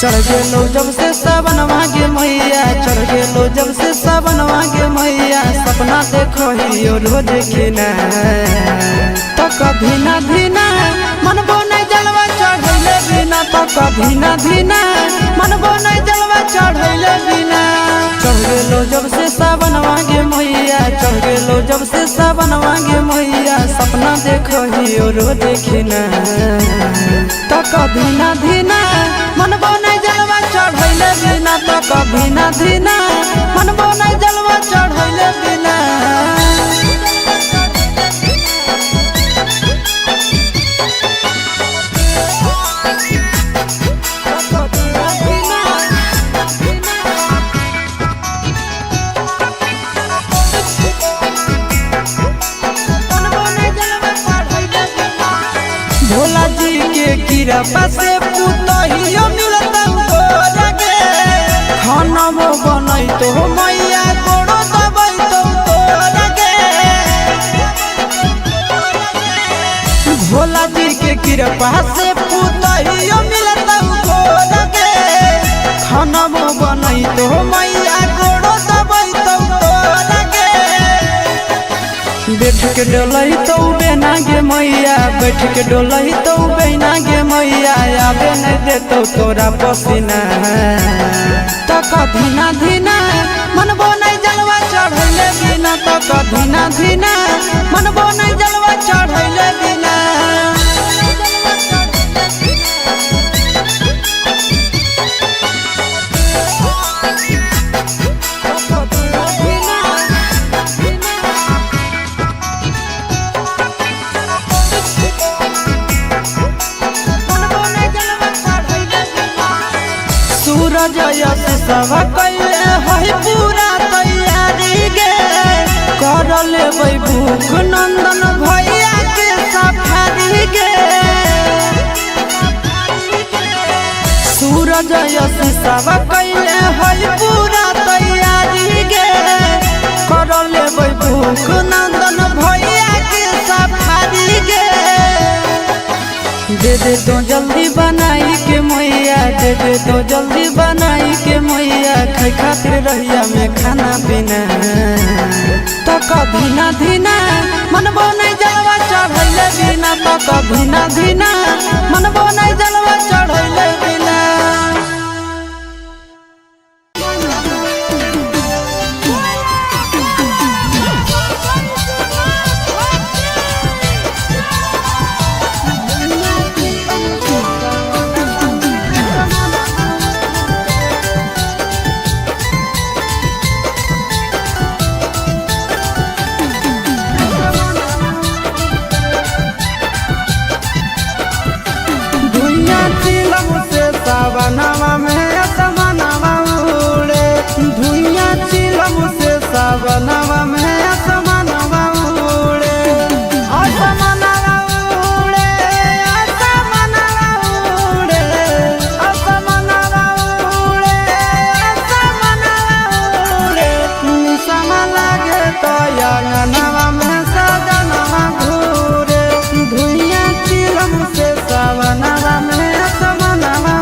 चढ़ गेलो जब से सावनवा गे मैया, चढ़ गेलो जब से सावनवा गे मैया। सपना देखो ही रोज खिना, तो कभी ना धीना मनबो नहीं जलवा चढ़ैले बिना। तो कभी ना धीना मनबो नहीं जलवा चढ़ैले बिना। चढ़ गेलो जब से सावनवा गे मैया, चढ़ गेलो जब से सावनवा गे मैया। सपना देखो ही रोज खिना, तो कभी ना धीना मनबो नहीं जलवा चढ़ैले बिना। तो कभी ना धीना मनबो नहीं जलवा चढ़ैले बिना। भोला जी के कृपा से पुतहियो मिलता गे। खाना बनई तो मैया गोड़ो दबाई तो गे। भोला जी के कृपा से पुतहियो मिलता गे। खाना बनई तो मैया गोड़ो दबाई तो गे। बैठ के डोलही तो बेना गे मैया, बैठ के डोलही तो बेना गे मैया। आबे नहीं जेतो तोरा पसीना तो कधीना धीना मनबो नहीं जलवा चढ़ैले बिना तो कधीना धीना मनबो नहीं जलवा चढ़ैले बिना सूरज यश सब कैले है पूरा तैयारी गे कर लेबै भूख नंदन भैया के सफारी गे सूरज यश सब कैले है पूरा तैयारी गे कर लेबै भूख नंदन भैया के सफारी गे दे दे तो जल्दी बनाई के मैया दे दे तो जल्दी बनाई के मैया खाई खातिर रहिया में खाना पीना तो कधीना धीना मनबो नहीं जलवा चढ़ैले बिना तो कधीना धीना मनबो नहीं जलवा चढ़ैले बिना सावनवा में असमनवा उड़े धुइया चिलम से सावनवा में असमनवा उड़े असमनवा उड़े असमनवा उड़े असमनवा उड़े असमनवा उड़े निसम लागे तो अंगनवा में सजनवा घूरे धुइया चिलम से सावनवा में असमनवा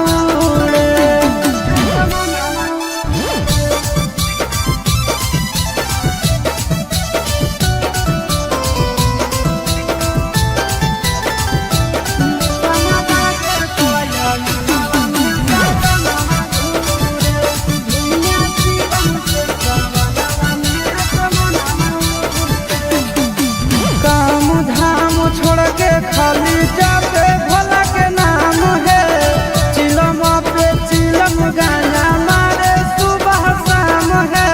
छोड़ के खाली जाते भोला के नाम है चिलम पे चिलम गाना मारे सुबह शाम है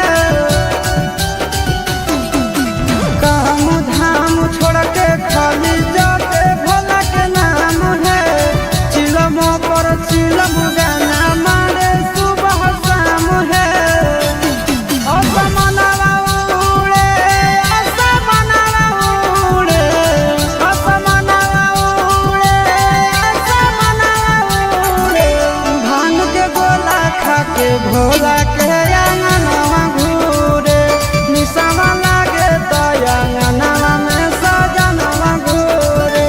काम धाम छोड़ के खाली जाते भोला के नाम है चिलम पर चिलम गाना मारे सुबह शाम है भोला के अंगनवा घूरे निसमा लागे तो अंगनवा में सजनवा घूरे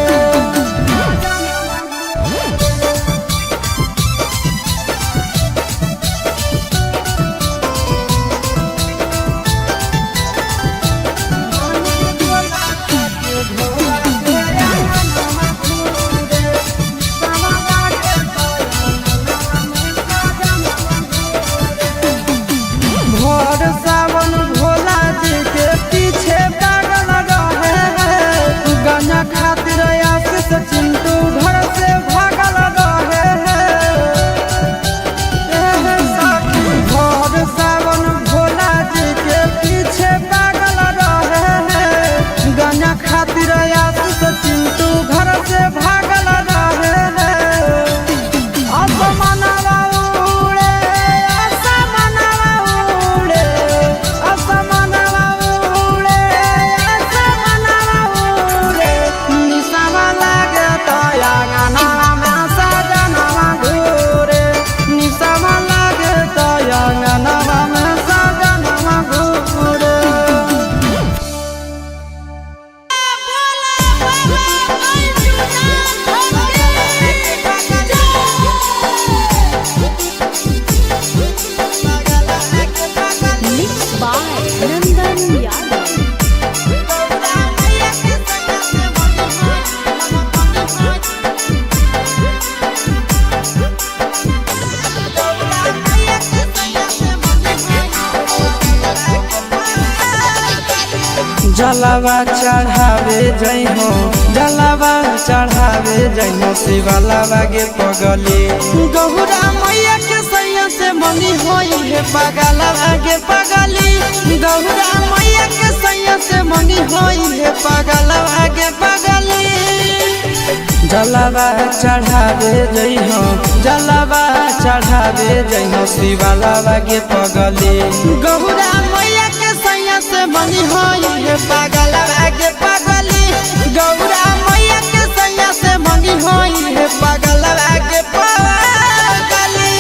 जलावा चढ़ावे जइहो जलावा चढ़ावे जइहो शिवलावा गे पगली गौरा मैया के सैया से मंगी होई है पगलवा गे पगली गौरा मैया के सैया से मंगी होई है पगलवा गे पगली जलावा चढ़ावे जइहो जलावा चढ़ावे जइहो शिवलावा गे पगली गौरा मैया के सैया से मंगी होई है पगलवा गे पगली गौरा मैया के सैया से मंगी होई है पगलवा गे पगली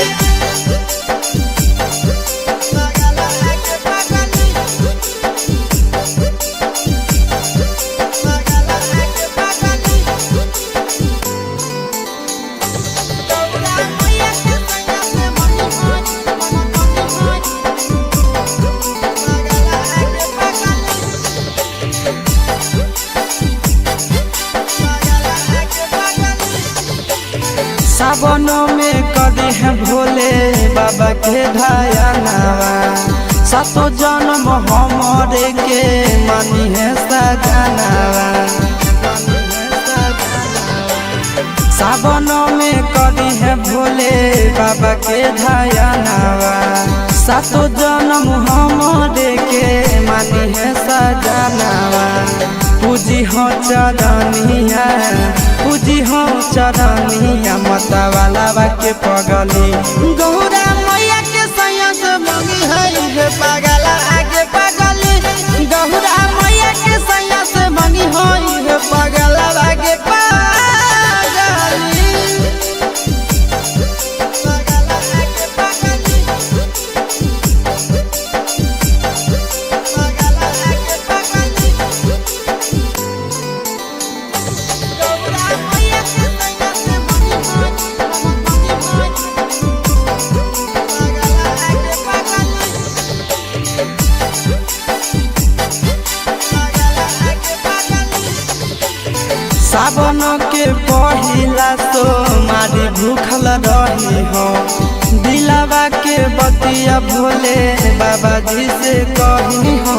सावन में कदी है भोले बाबा के धयानावा सातो जन्म हमरे के मानी है सजनावा सावन में कदी है भोले बाबा के धयानावा सातो जन्म हमरे के मानी है सजनावा पूजी हो चरनिया पूजी हो चरनिया मतवाला के पगली गौरा मैया के सैया से मंगी है पगला आगे पगली गौरा मैया के सैया से मंगी है पगला आगे पगली सावन के पहिला तो मारी भूखल रही हो दिलावा के बतिया भोले बाबा जी से कही हो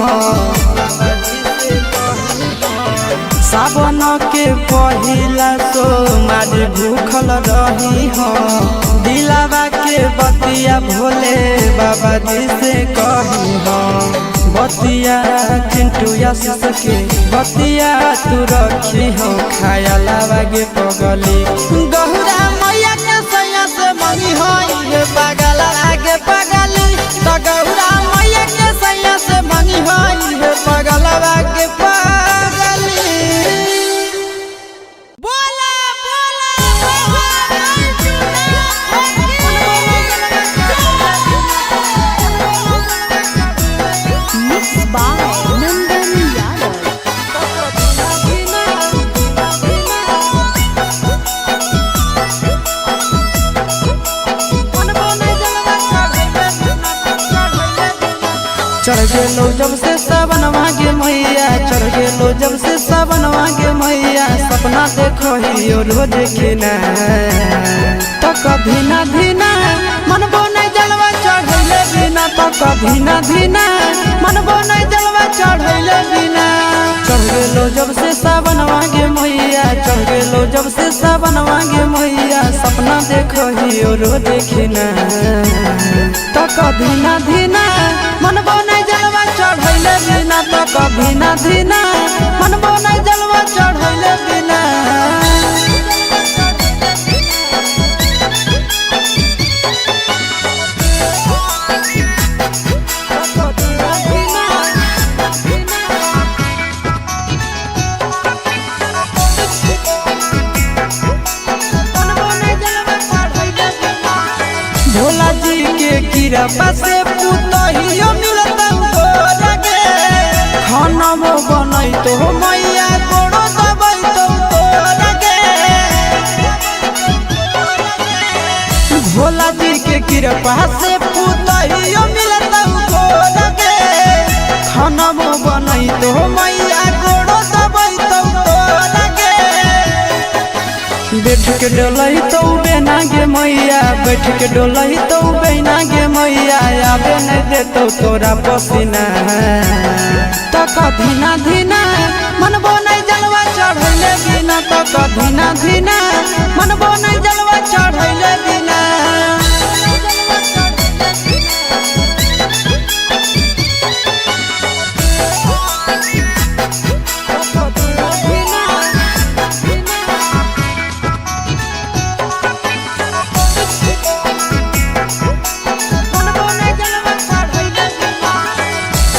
सावन के पहिला तो मारी भूखल रही हो दिलावा के बतिया भोले बाबा जी से कही हो बतिया चिंटू आशीष के बतिया तू रखी हो खायलावा गे पगली गौरा मैया के सैया से मंगी होई है पगला आगे पगली तो गौरा मैया के सैया से मंगी होई है पगला आगे पगली बोला चढ़ गेलो जब से सावनवा गे मैया चढ़ गेलो जब से सावनवा गे मैया सपना देखो ही रोज खिना तो कभी ना धीना मनबो नहीं जलवा चढ़ैले बिना तो कभी ना धीना मनबो नहीं जलवा चढ़ैले बिना चढ़ गेलो जब से सावनवा गे मैया चढ़ गेलो जब से सावनवा गे मैया सपना देखो ही रोज खिना तो कभी ना धीना मनबो चढ़ैले बिना तो कभी ना धीना मनबो नहीं जलवा चढ़ैले बिना भोला जी के कृपा से पुतहियो मिलता खाना बनाई तो मैया गोड़ो दबाई तो लगे भोला जी के कृपा से पुतहियो मिलता लगे खाना बनाई तो मैया गोड़ो दबाई तो लगे बैठ के डोलाई तो बेना गे मैया बैठ के डोलही तो बहना गे मैया आवे नहीं देतो तोरा पसीना तो कधीना धीना मनबो नहीं जलवा चढ़ैले बिना तो कधीना धीना मनबो नहीं जलवा चढ़ैले बिना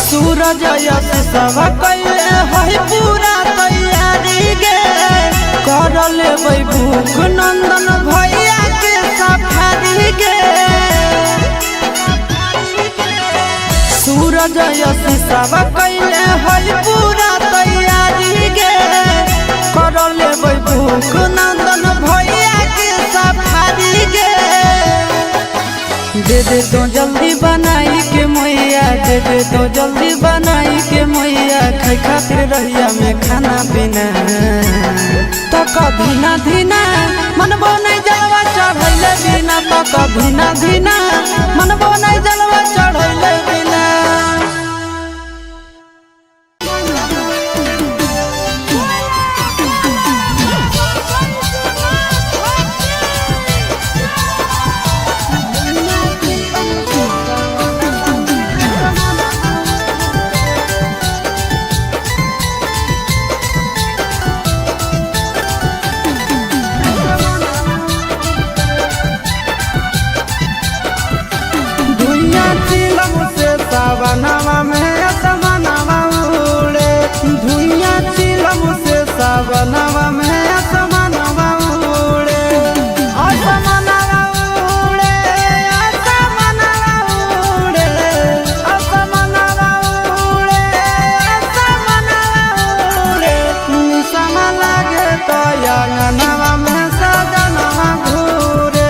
सूरज यश सब कैले है पूरा तैयारी गे कर लेबै भूख नंदन भैया के सफारी गे सूरज यश सब कैले है पूरा तैयारी गे कर लेबै भूख नंदन भैया के सफारी गे दे दे तो जल्दी बनाई के मैया दे दे तो जल्दी बनाई के मैया खाई खातिर रहिया में खाना पीना तो कधीना धीना मनबो नहीं जलवा चढ़ैले बिना तो कधीना धीना मनबो नहीं जलवा चढ़ैले बिना सावनवा में असमनवा उड़े धुइया चिलम से सावनवा में असमनवा उड़े असमनवा उड़े असमनवा उड़े असमनवा उड़े असमनवा उड़े निसम लागे तो अंगनवा में सजनवा घूरे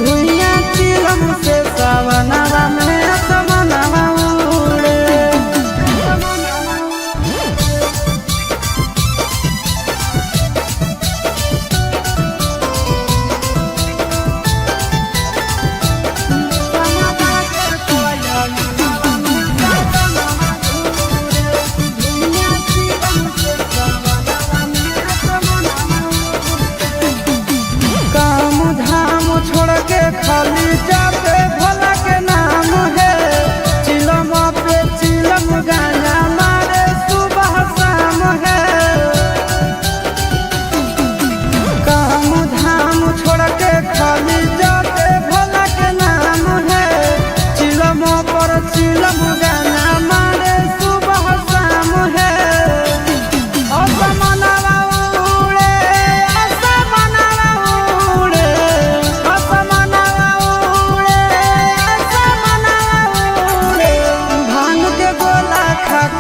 धुइया चिलम से सावनवा में असमनवा खाली जाते भोला के नाम है चिलम पे चिलम गाना मारे सुबह शाम है काम धाम छोड़ के खाली जाते भोला के नाम है चिलम पर चिलम गाना मारे सुबह शाम है असमनवा उड़े असमनवा उड़े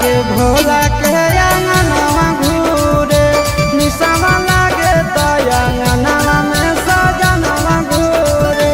के भोला के अंगनवा घूरे निसवा लागे तो अंगनवा में सजनवा घूरे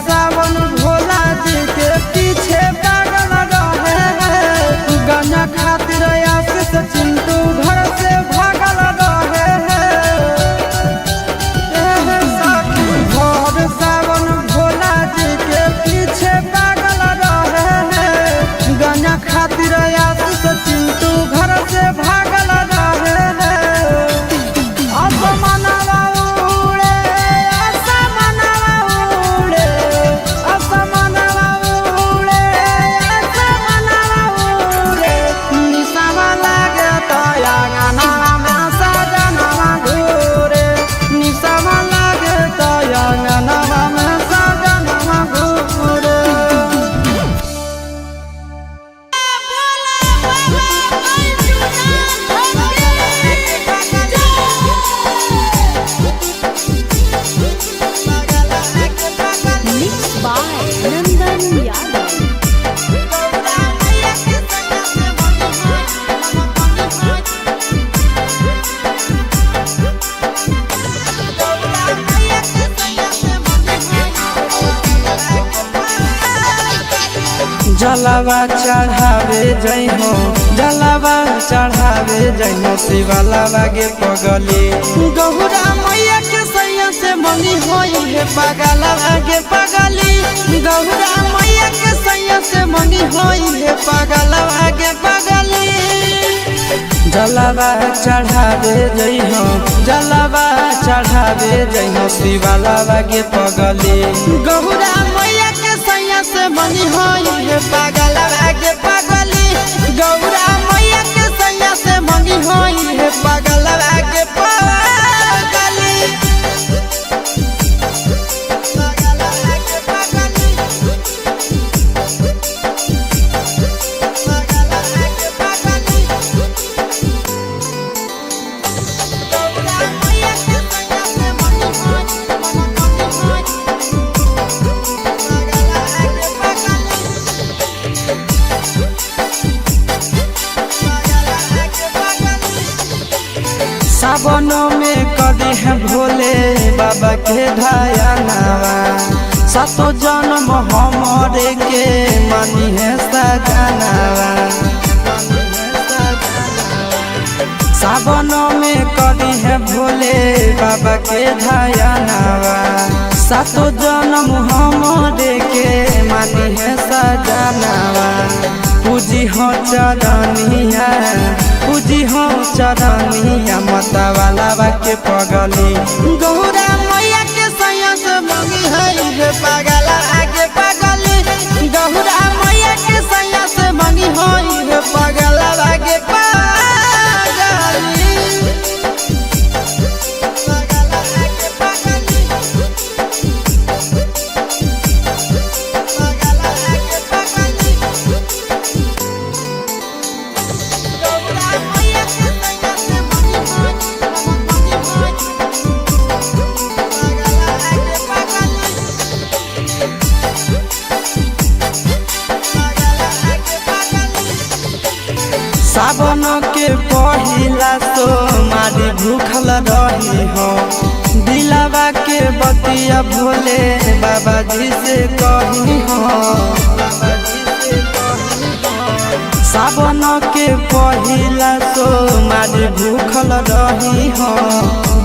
सावन भोला जी के पीछे पागल रहे हैं गाना खातिर आशीष चिंटू घर से भागल रहे हैं भोर सावन भोला जी के पीछे पागल रहे हैं गाना खातिर आशीष चिंटू घर से भागल रहे हैं असमनवा उड़े असमनवा उड़े असमनवा उड़े असमनवा उड़े निसवा लागे तो अंगनवा में सजनवा घूरे निसवा लागे तो अंगनवा में सजनवा घूरे जलावा चढ़ावे जई हो, जलावा चढ़ावे जई हो, शिवालावा गे पगली गौरा मैया के सैया से मंगी होई है पगलावा गे पगली, गौरा मैया के सैया से मंगी होई है पगलावा गे पगली। जलावा चढ़ावे जई हो, जलावा चढ़ावे जई हो, शिवालावा गे पगली गौरा मैया के सैया से मंगी होई है पगलावा गे पगली, गौरा मैया के सैया से मंगी होई है पगलावा गे पगली। सावनों में कदी है भोले बाबा के ध्यानवा, सातो जन्म हमरे के मानी है सजनवा। सावनों में कदी है भोले बाबा के ध्यानवा, सातो जन्म हमरे के मानी है सजनवा। पूजी हो चरनिया, पूजी हो चरनिया, मतवालावा के पगली गौरा मैया के सैया से मंगी है पगलावा के पगली, गौरा मैया के सैया से मंगी है पगलावा के पगली। सावन के पहिला सोमारी भूखल रही हो, दिलावा के बतिया भोले बाबा जी से कही हो। सावन के पहिला सोमारी भूखल रही हो,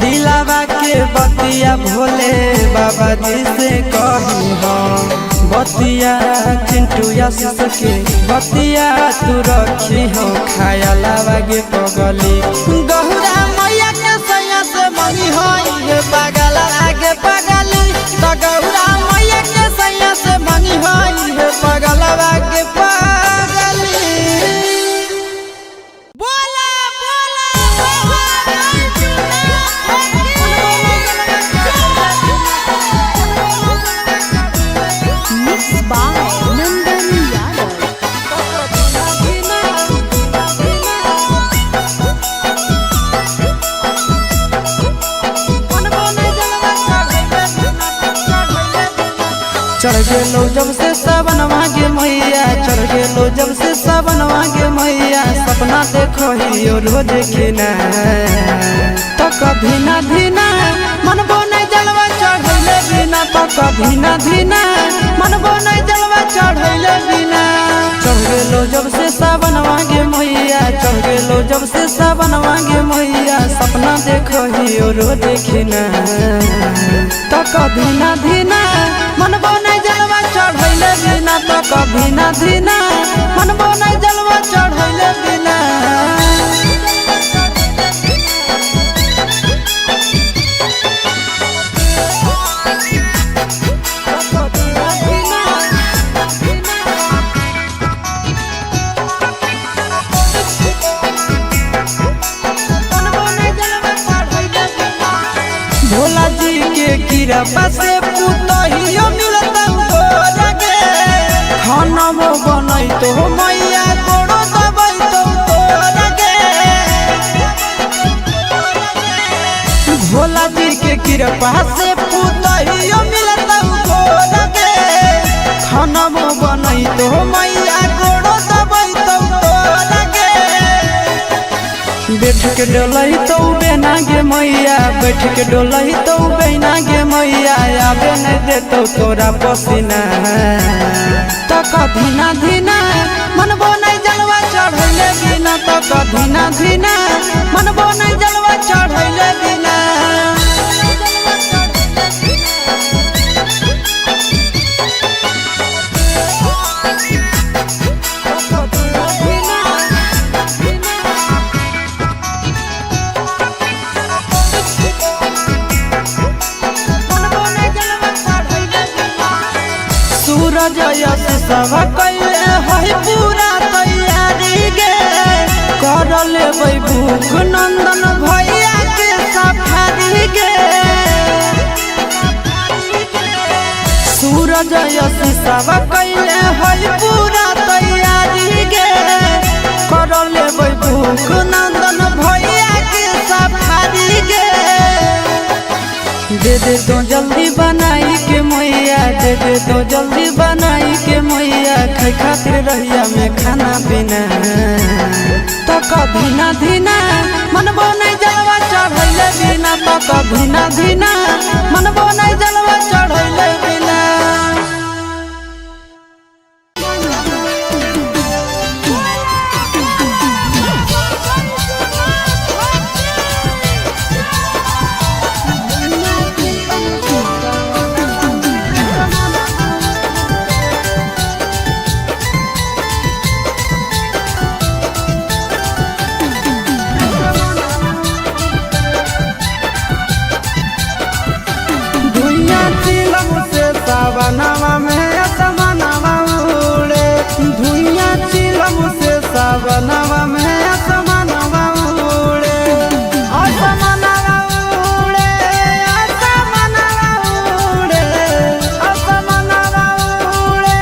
दिलावा के बतिया भोले बाबा जी से कही हो। बतिया चिंटू आशीष के बतिया तू रखी हो, खायलावा गे पगली गौरा मैया के सैया से मंगी होई है पगलावा गे पगली, तो गौरा मैया के सैया से मंगी होई है पगलावा गे पगली। बोला चढ़ गेलो जब से सावनवा गे मैया, चढ़ गेलो जब से सावनवा गे मैया, सपना देखो ही रोज खिना तो कभी ना धीना मनबो नहीं जलवा चढ़ैले बिना, तो कभी ना धीना मनबो नहीं जलवा चढ़ैले बिना। चढ़ गेलो जब से सावनवा गे मैया, चढ़ गेलो जब से सावनवा गे मैया, सपना देखो ही रोज खिना तो कभी ना धीना मनबो नहीं जलवा चढ़ैले बिना, तो कभी ना धीना मनबो नहीं जलवा चढ़ैले बिना। भोला जी के कृपा से पुतहियो मिलता गोरा गे, खाना वो बनई तो मैया गोड़ो दबई तो तोरा गे। भोला जी के कृपा से पुतहियो मिलता गोरा गे, खाना वो बनई तो मैया गोड़ो दबई तो तोरा गे। बैठ के डोलही तो बेना गे मैया, बैठ के डोलही तो बेना गे मैया, आबे नहीं देतो तोरा पसीना। तो कधीना धीना मनबो नहीं जलवा चढ़ैले बिना, तो कधीना धीना मनबो नहीं जलवा चढ़ैले बिना। सूरज यश सब कैले है पूरा तैयारी गे, कर लेबै भूख नंदन भैया के सफारी गे। सूरज यश सब कैले है पूरा तैयारी गे, कर लेबै भूख नंदन भैया के सफारी गे। दे दे तो जल्दी बनाई के मैया, दे दे तो जल्दी बनाई के मैया, खाई खातिर रहिया में खाना पीना। तो कधीना धीना मनबो नहीं जलवा चढ़ैले बिना, तो कधीना धीना मनबो नहीं जलवा चढ़ैले बिना। सावनवा में असमनवा उड़े, धुइया चिलम से सावनवा में असमनवा उड़े, असमनवा उड़े, असमनवा उड़े, असमनवा उड़े,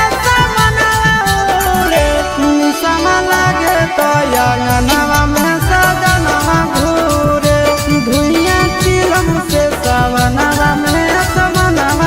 असमनवा उड़े। निशमा लागे तो अंगनवा में सजनवा घूरे, धुइया चिलम से सावनवा में असमनवा।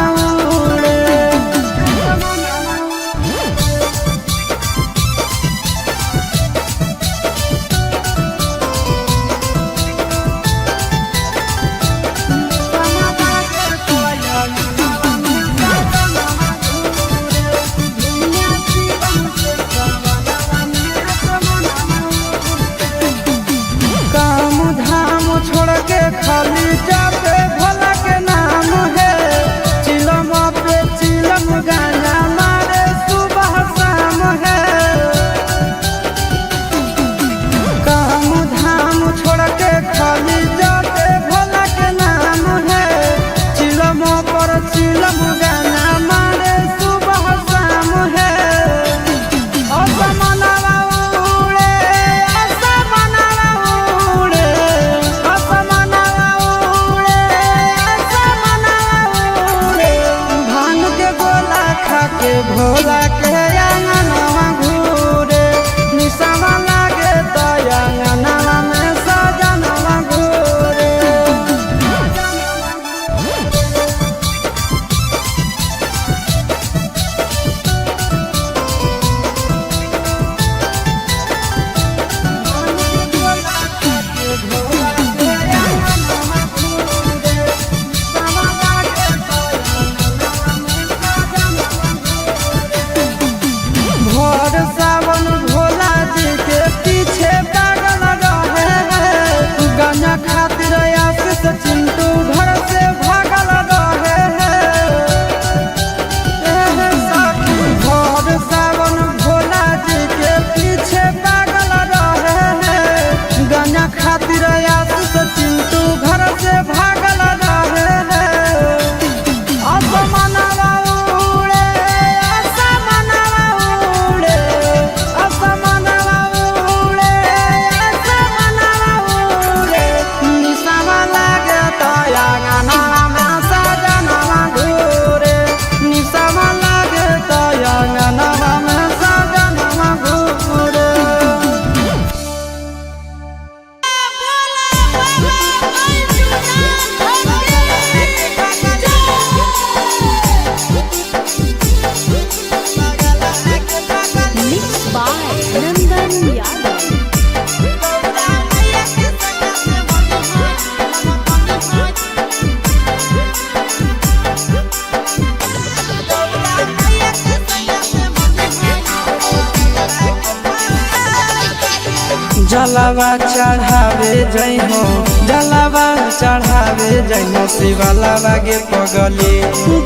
जलावा चढ़ावे जइहो जलावा चढ़ावे जइहो शिवलावा के पगली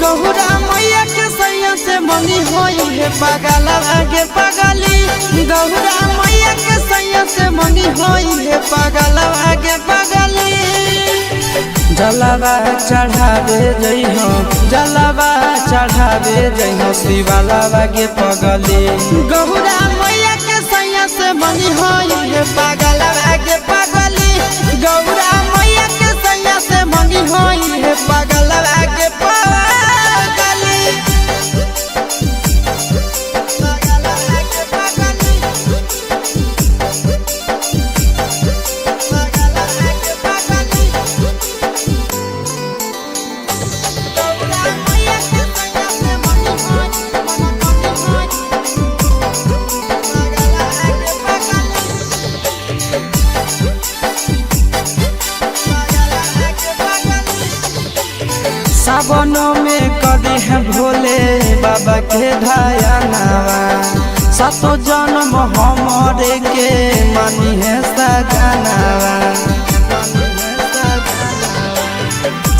गौरा मैया के सैया से मंगी होई है पगलावा के पगली गौरा मैया के सैया से मंगी होई है पगलावा के पगली जलावा चढ़ावे जइहो जलावा चढ़ावे जइहो शिवलावा के पगली गौरा मैया के सैया से मंगी होई है पगलावा के पगली गौरा मैया के सैया से मंगी होई है पगलावा के पगली सावनों में कदी है भोले बाबा के धायनावा सातो जन्म हमारे के मानी है सजनावा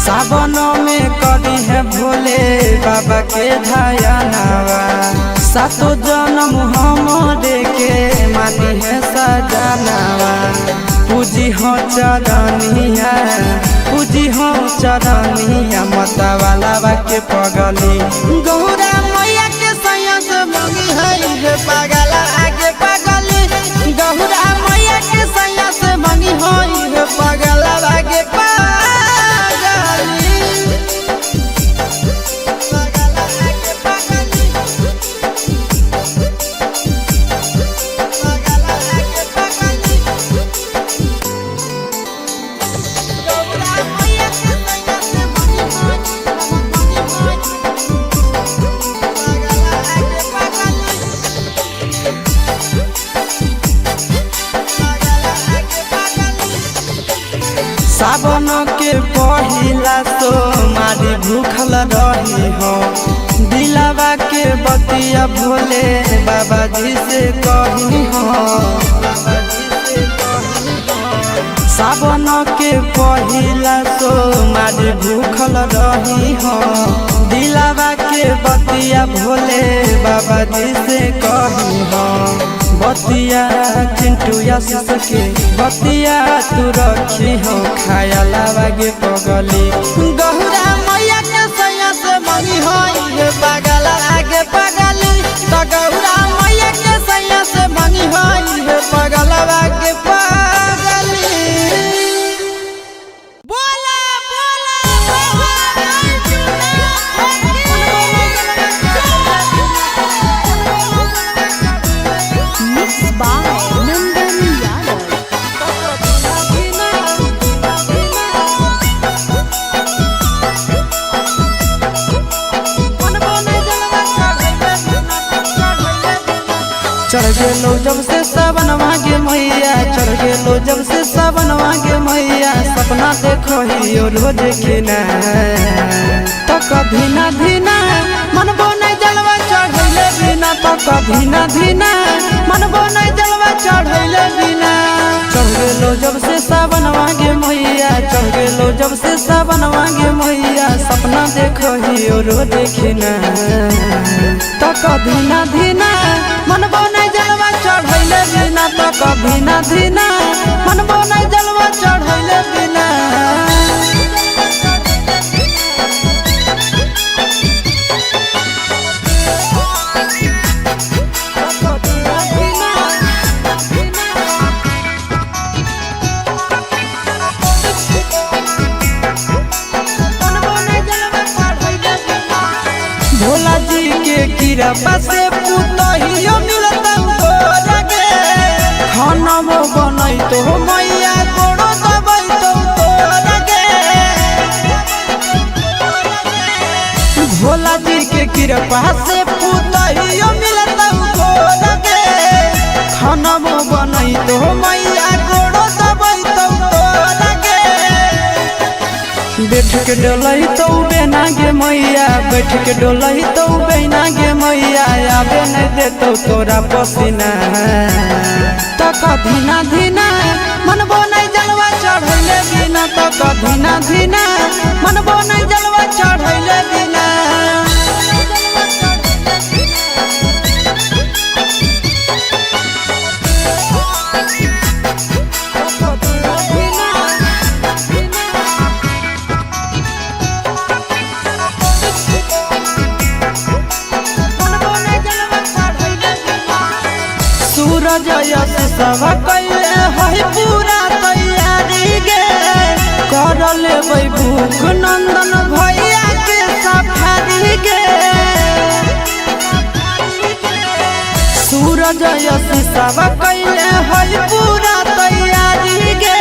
सावनों में कदी है भोले बाबा के धायनावा सातो जन्म हमारे के मानी है सजनावा पूजी हो चरनिया पूजी हो चरनिया मतवाला के पगली गौरा मैया के सैया से मंगी है पगला आगे पगली गौरा मैया के सैया से मंगी है पगला आगे पगली सावन के पहिला तो मारी भूखल रही हो दिलावा के बतिया भोले बाबा जी से कही हो सावन के पहिला तो मारी भूखल रही हो दिलावा के बतिया भोले बाबा जी से कही हो बतिया चिंटू आशीष के बतिया तू रखी हो खायलावा के पगली गौरा मैया के सैया से मंगी है पगला आगे पगली तो गौरा मैया के सैया से मंगी है पगला आगे पगली बोला चढ़ गेलो जब से सावनवा के मैया चढ़ गेलो जब से सावनवा के मैया सपना देखो ही रोज खिना तो कभी ना धीना मनबो नहीं जलवा चढ़ैले बिना तो कभी ना धीना मनबो नहीं जलवा चढ़ैले बिना चढ़ गेलो जब से सावनवा के मैया चढ़ गेलो जब से सावनवा के मैया सपना देखो ही रोज खिना तो कभी ना धीना मनबो नहीं जलवा चढ़ैले बिना तो कभी ना धीना मनबो नहीं जलवा चढ़ैले बिना भोला जी के कृपा से पुतहियो मिलता गे खाना बनई तो मैया गोड़ो दबई तो गे भोला जी के कृपा से पुतहियो मिलता गे खाना बनई तो मैया गोड़ो दबई तो गे बैठ के डोलही तो बेना गे मैया बैठ के डोलही तो बेना गे मैया आबे नहीं देतो तोरा पसीना तो धीना धीना मनबो नहीं जलवा चढ़ैले बिना धीना धीना मनबो नहीं जलवा चढ़ैले बिना सूरज यश सब कैले है पूरा तैयारी गे कर लेबै भूख नंदन भैया के सफारी गे सूरज यश सब कैले है पूरा तैयारी गे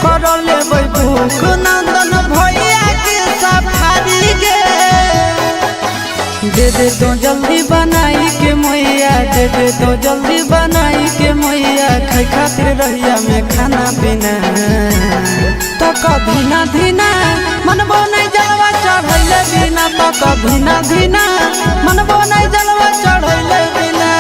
कर लेबै भूख नंदन भैया के सफारी गे दे दे तो जल्दी बनाई के मैया दे दे तो जल्दी बनाई के मैया खाई खातिर रहिया में खाना पीना तो धीना धीना मनबो नहीं जलवा चढ़ैले बिना तो धीना धीना मनबो नहीं जलवा चढ़ैले बिना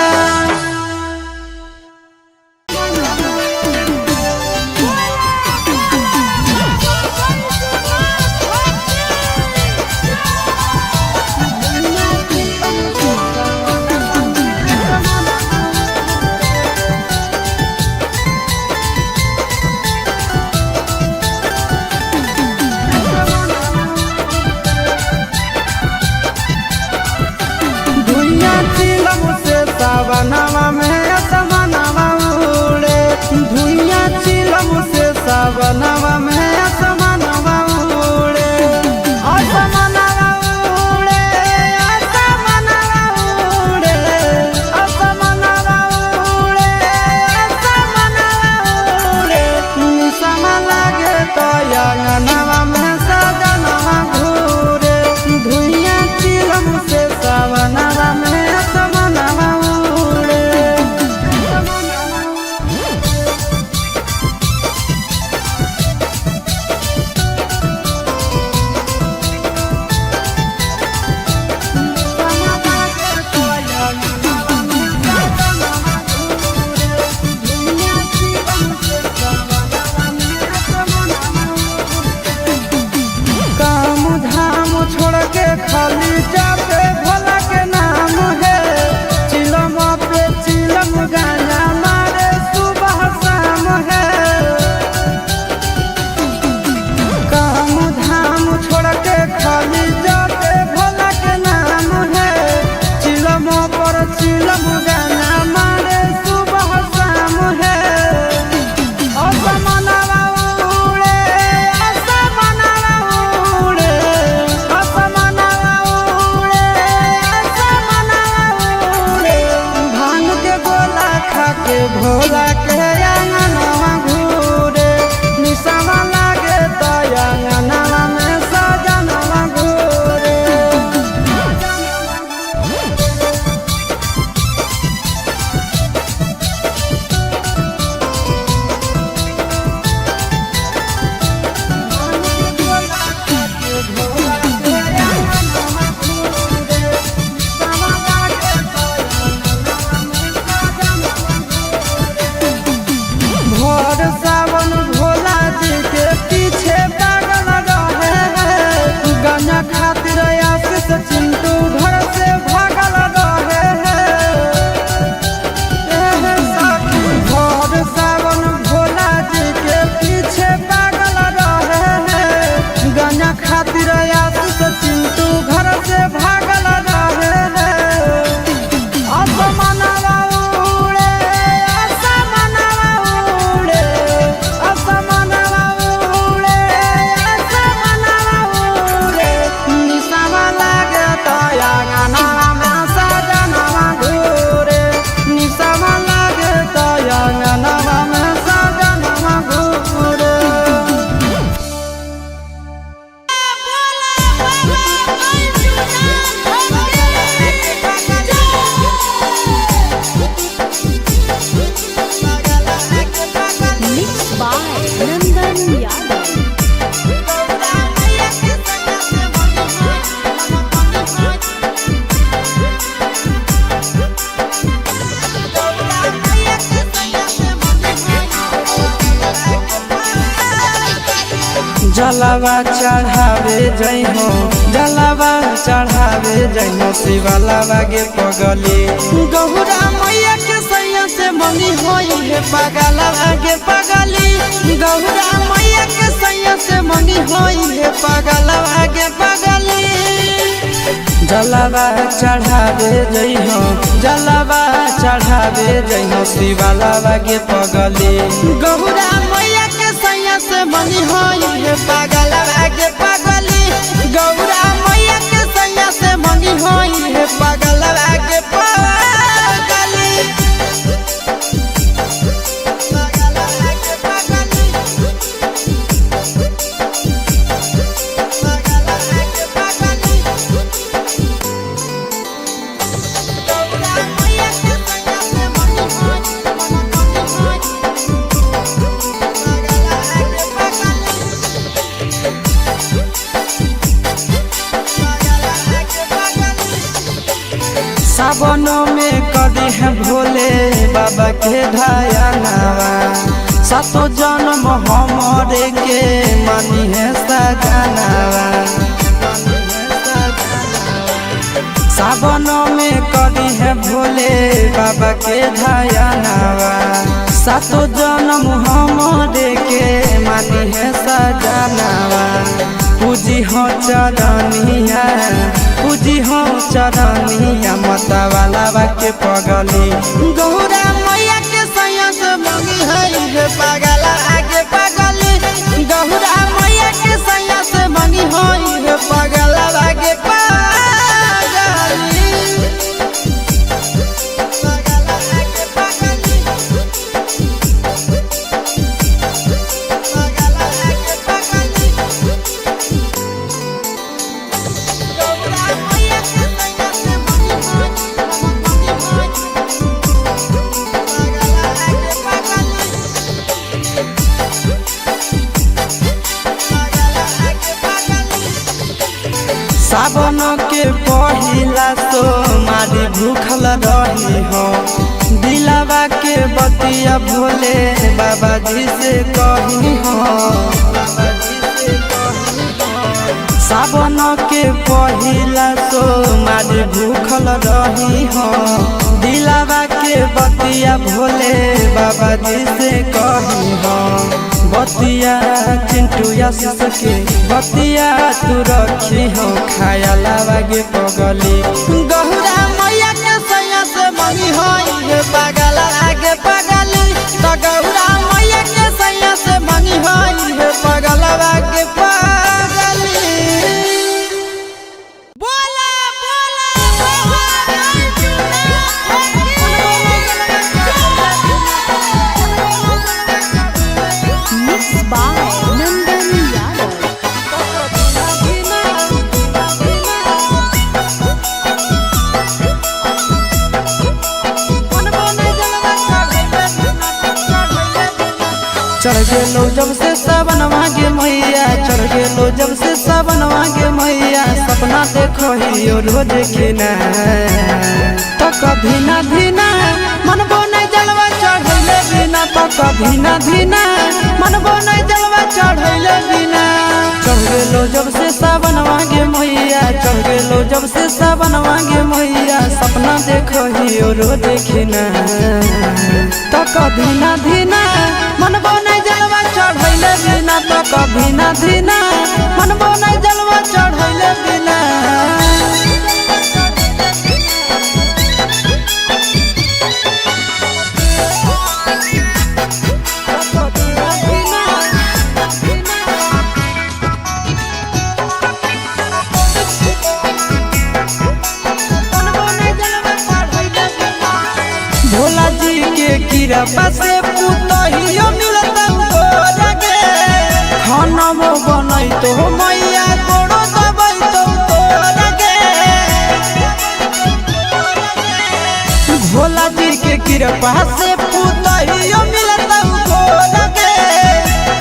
सावनवा में असमनवा उड़े धुइया चिलम से सावनवा में असमनवा उड़े असमनवा उड़े असमनवा उड़े असमनवा उड़े असमनवा उड़े निसम लागे तो अंगनवा में सजनवा घूरे धुइया चिलम से सावनवा में जलावा चढ़ावे जइहो जलावा चढ़ावे जइहो शिवलावा के पगली गौरा मैया के सैया से मंगी होई है पगलावा के पगली गौरा मैया के सैया से मंगी होई है पगलावा के पगली जलावा चढ़ावे जइहो जलावा चढ़ावे जइहो शिवलावा के पगली गौरा मैया के सैया से मंगी होई है पगलावा के पगली गौरा मैया के सैया से मंगी होई है पगलावा के पगली सावनों में कदी है भोले बाबा के ढायानावा सातो जन्म हमरे के मानी है सजनावा सावनों में कदी है भोले बाबा के ढायानावा सातो जन्म हमरे के मानी है सजनावा पूजी हो चरनिया पूजी हो चरनिया माता वाला के पगली गौरा मैया के सैया से मंगी है पगला आगे पगली गौरा मैया के सैया से मंगी है पगला आगे पगली सावन के पहिला तो मारी भूखल रही हो दिलावा के बतिया भोले बाबा जी से कही हो सावन के पहिला तो मारी भूखल रही हो दिलावा के बतिया भोले बाबा जी से कही हो बतिया चिंटू आशीष के बतिया तू रखी हो खाया लागे पगली गौरा मैया के सैया से मंगी होई पगला आगे पगली तो गौरा मैया के सैया से मंगी होई पगला आगे पगली बोला चढ़ गेलो जब से सावनवा के मैया चढ़ गेलो जब से सावनवा के मैया सपना देखो ही रोज खिना तो कभी ना धीना मनबो नहीं जलवा चढ़ैले बिना तो कभी ना धीना मनबो नहीं जलवा चढ़ैले बिना चढ़ गेलो जब से सावनवा के मैया चढ़ गेलो जब से सावनवा के मैया सपना देखो ही रोज खिना तो कभी ना धीना मनबो नहीं जलवा चढ़ैले बिना तो कभी ना धीना मनबो नहीं जलवा चढ़ैले बिना भोला जी के कृपा से पुतहियो मिलता लगे खाना बनई तो मैया कोड़ो दबई तो लगे भोला जी के कृपा से पुतहियो मिलता लगे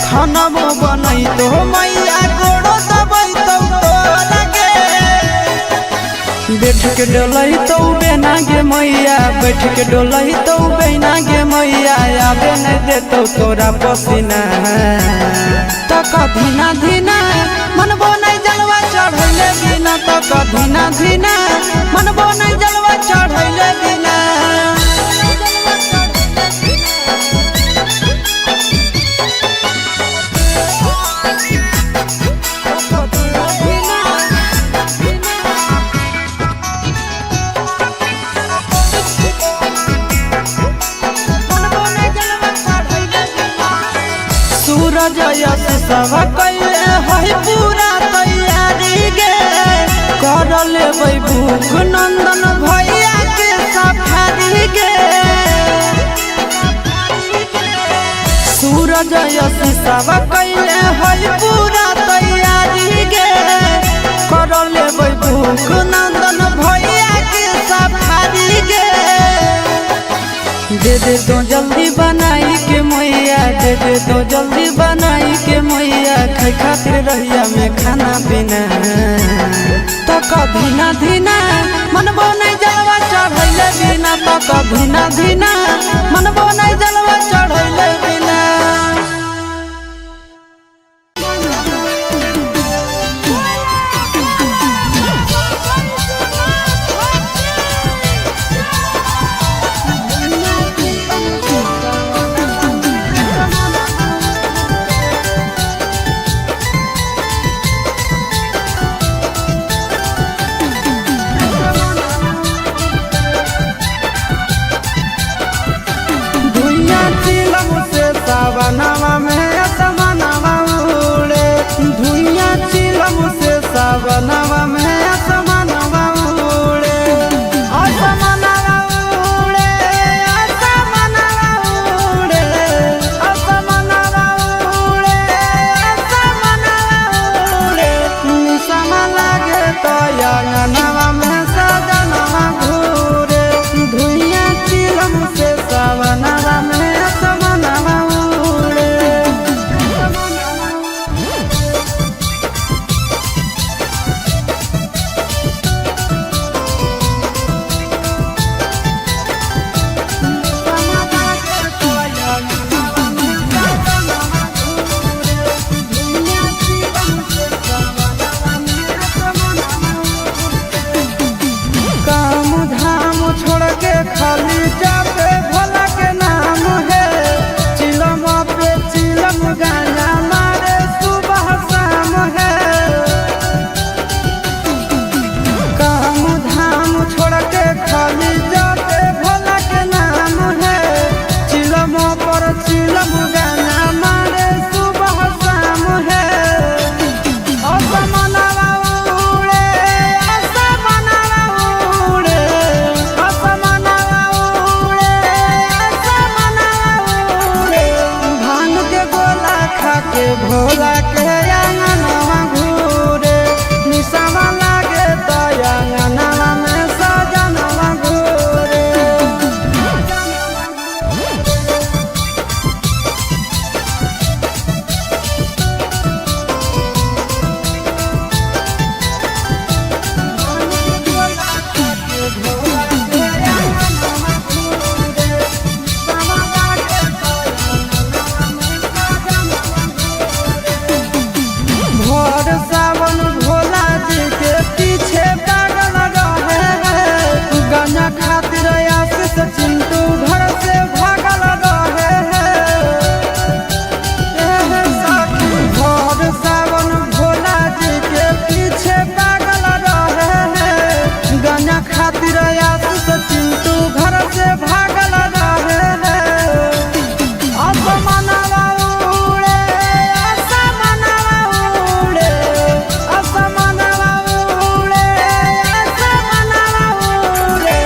खाना बनई तो मैया कोड़ो दबई तो लगे बैठ के डोलई तो बेना गे मैया बैठ के डोलही तो बहना गे मैया आगे नहीं देतो तोरा पसीना तो कधीना धीना मनबो नहीं जलवा चढ़ैले बिना तो कधीना धीना मनबो नहीं जलवा चढ़ैले बिना सूरज यश सब कैले है पूरा तैयारी गे कर लेबै भूख नंदन भैया के सफारी गे सूरज यश सब कैले है पूरा तैयारी गे कर लेबै भूख नंदन भैया के सफारी गे दे दे तो जल्दी बनाई के मैया दे दे तो जल्दी बनाई के मैया खाई खातिर रहिया में खाना पीना तो कधीना धीना मनबो नहीं जलवा चढ़ैले बिना तो कधीना धीना मनबो नहीं जलवा चढ़ैले बिना सावनवा में असमनवा उड़े धुइया चिलम से सावनवा में असमनवा उड़े असमनवा उड़े असमनवा उड़े असमनवा उड़े असमनवा उड़े निशम लागे तो अंगनवा में सजनवा घूरे धुइया चिलम से सावनवा में खाली जाते भोला के नाम है चिलम पे चिलम गाना मारे सुबह शाम है काम धाम छोड़ के खाली जाते भोला के नाम है चिलम पर चिलम गाना मारे सुबह शाम है असमनवा उड़े असमनवा उड़े के भोला के अंगनवा घूरे निशमा लागे तो अंगनवा में सजनवा घूरे सावन भोला जी के पीछे पागल रहे गाना खातिर आशीष चिंटू घर से भागल रहे भोर सावन भोला जी के पीछे पागल रहे गाना खातिर आशीष चिंटू घर से भागल रहे असमनवा उड़े असमनवा उड़े असमनवा उड़े असमनवा उड़े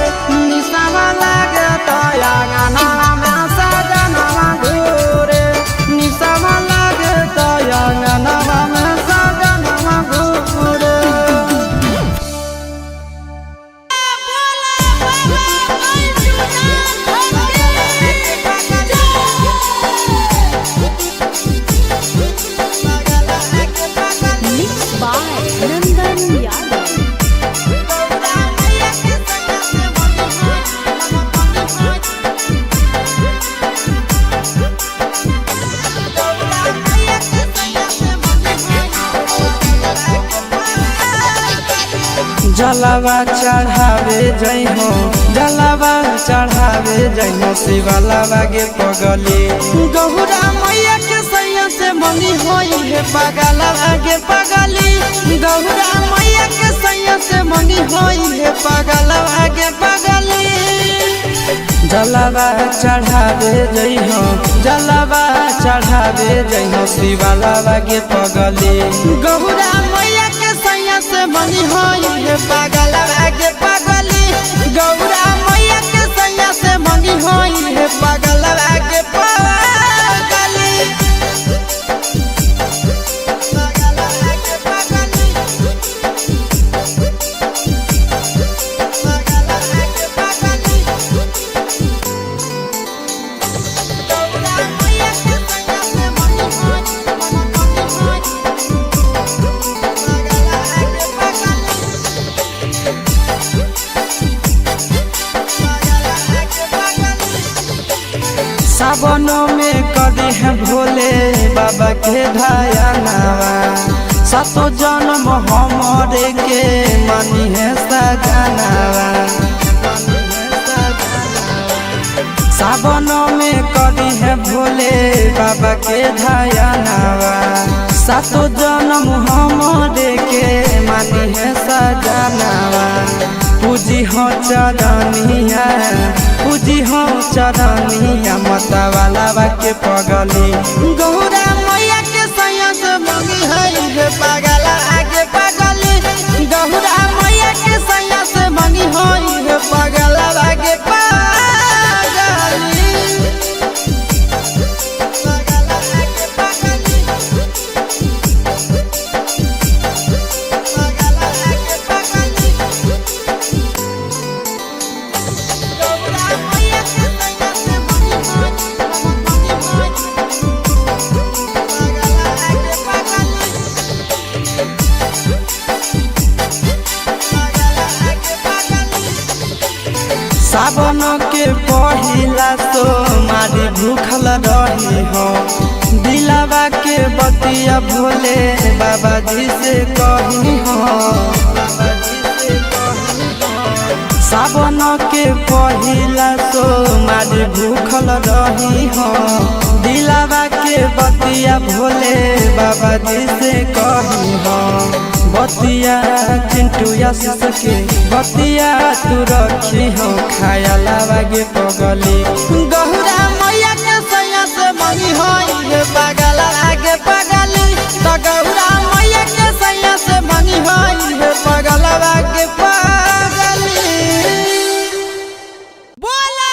निशमा लागे तो अंगनवा में सजनवा घूरे निशमा लागे तो अंगनवा में सजनवा घूरे Mixed by Nandan Yadav. जलावा चढ़ावे जइहो जलावा चढ़ावे जइहो शिवलावा के पगली गौरा मैया के सैया से मंगी होई है पगलावा के पगली गौरा मैया के सैया से मंगी होई है पगलावा के पगली जलावा चढ़ावे जइहो जलावा चढ़ावे जइहो शिवलावा के पगली गौरा मैया के सैया से मंगी होई है पगलावा के पगली गौरा मैया के सैया से मंगी होई है पगलावा के पगली सावनों में कदी है भोले बाबा के ढायानावा सातो जन्म हमरे के मानी है सजनावा सावनों में कदी है भोले बाबा के ढायानावा सातो जन्म हमरे के मानी है सजनावा पूजी हो चरनिया पूजी हो चरनिया मतवाला के पगली गौरा मैया के सैया से मंगी है पगला आगे पगली गौरा मैया के सैया से मंगी है पगला आगे सावन के पहिला तो मारी भूखल रही हो दिलावा के बतिया भोले बाबा जी से कही हो सावन के पहिला तो मारी भूखल रही हो दिलावा के बतिया भोले बाबा जी से कही हो बतिया चिंटू आशीष के बतिया तू रखी हो खायलावा के पगली गौरा मैया के सैया से मंगी होई पगला आगे पगली तो गौरा मैया के सैया से मंगी होई पगला आगे पगली बोला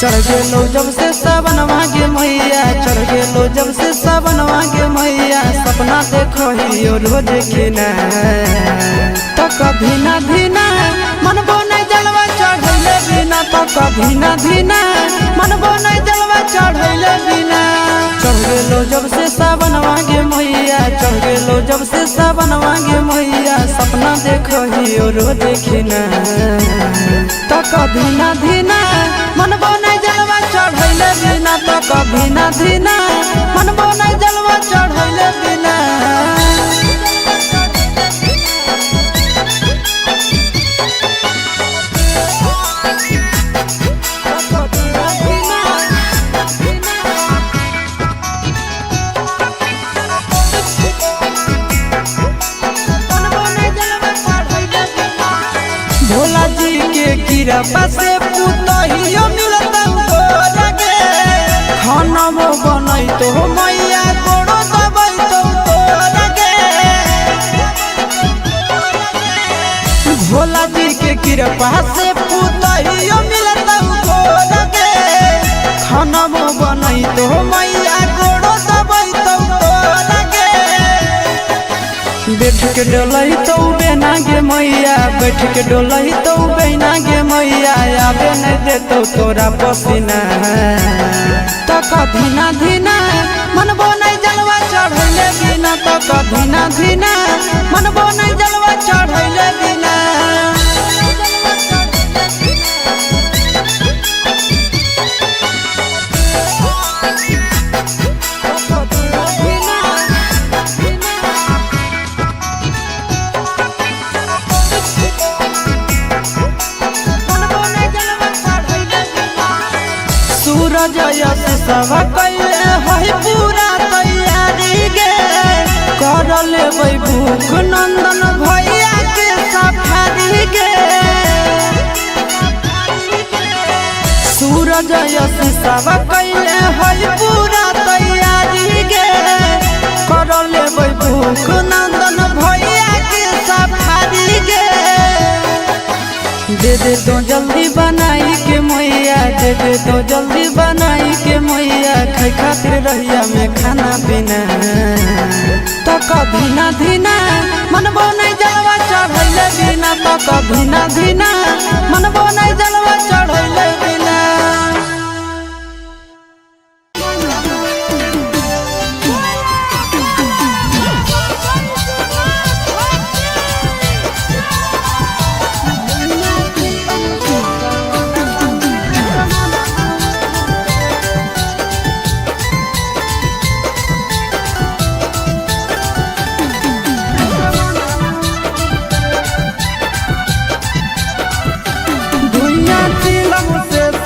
चढ़ गेलो जब से सावन मांगे मैया चढ़ गेलो जब से सावन मांगे मैया सपना देखो ही रोज खिना तो कभी ना धीना मन बोने जलवा चढ़ैले बिना तो कभी ना धीना मन बोने जलवा चढ़ैले बिना चढ़ गेलो जब से सावन मांगे मैया चढ़ गेलो जब से सावन मांगे मैया सपना देखो ही रोज खिना तो कभी ना धीना मन बोने जलवा चढ़ैले बिना तो कभी ना धीना मन बोने जलवा चढ़ैले बिना भोला जी के कृपा से पुतहियो मिलता लगे खाना बनई तो मैया गोड़ो दबई तो लगे भोला जी के कृपा से पुतहियो मिलता लगे खाना बनई तो मैया गोड़ो दबई तो लगे बैठ के डोलही तो बेना गे मैया, बैठ के डोलही तो बेना गे मैया, आबे नहीं देतो तोरा पसीना। तो कधीना धीना मनबो नहीं जलवा चढ़ैले बिना, तो कधीना धीना मनबो नहीं जलवा चढ़ैले बिना। सूरज यश सब कैले है पूरा तैयारी गे, कर लेबै भूख नंदन भैया के सफारी गे। सूरज यश सब कैले है पूरा तैयारी गे, कर लेबै भूख नंदन भैया के सफारी गे। दे दे तो जल्दी बनाई के मैया, दे दे तो जल्दी बनाई के मैया, खाई खातिर रहिया में खाना पीना। तो कधीना धीना मनबो नहीं जलवा चढ़ैले बिना, तो कधीना धीना मनबो नहीं जलवा चढ़ैले बिना।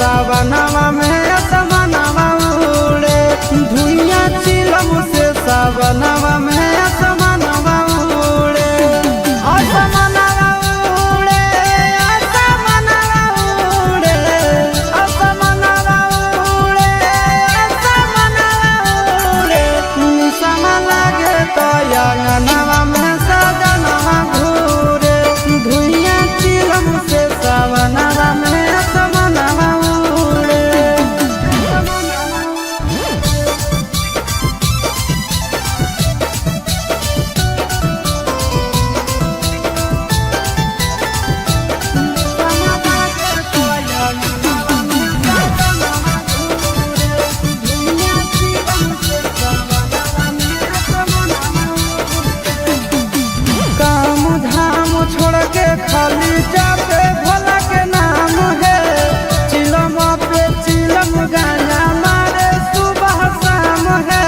सावनवा में असमनवा उड़े, धुइयां चिलम से सावनवा में असमनवा उड़े। असमनवा उड़े, असमनवा उड़े, असमनवा उड़े, असमनवा उड़े। निशान लागे तो अंगनवा में सजनवा घूरे, धुइयां चिलम से सावनवा में असमनवा। खाली जाते भोला के नाम है, चिलम पे चिलम गाना मारे सुबह शाम है।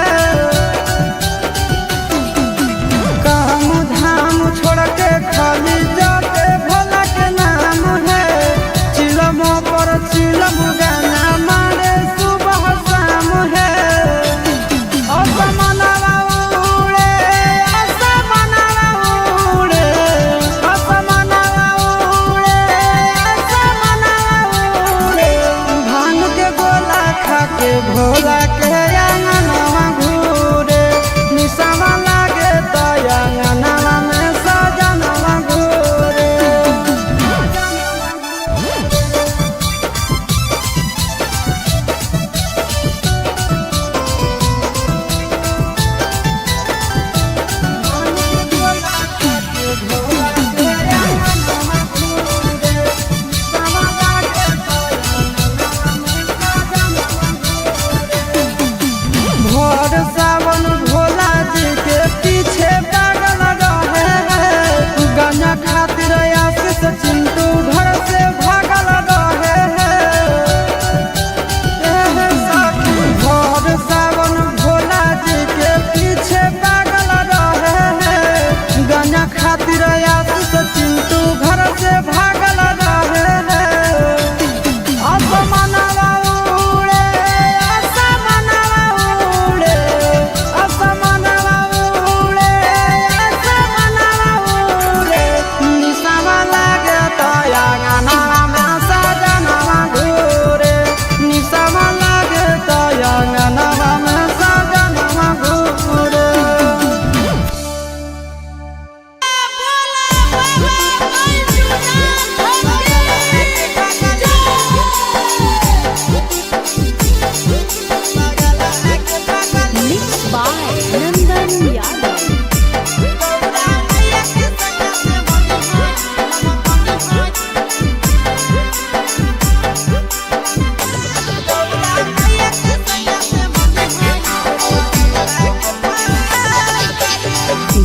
काम धाम छोड़ के खाली जाते भोला के नाम है, चिलम पर चिलम गाना मारे सुबह शाम है। असमनवा उड़े, असमनवा उड़े, असमनवा उड़े, असमनवा उड़े। भांग के गोला खा के भोला के अंगनवा घूरे, निशावा लागे तो अंगनवा में सजनवा घूरे।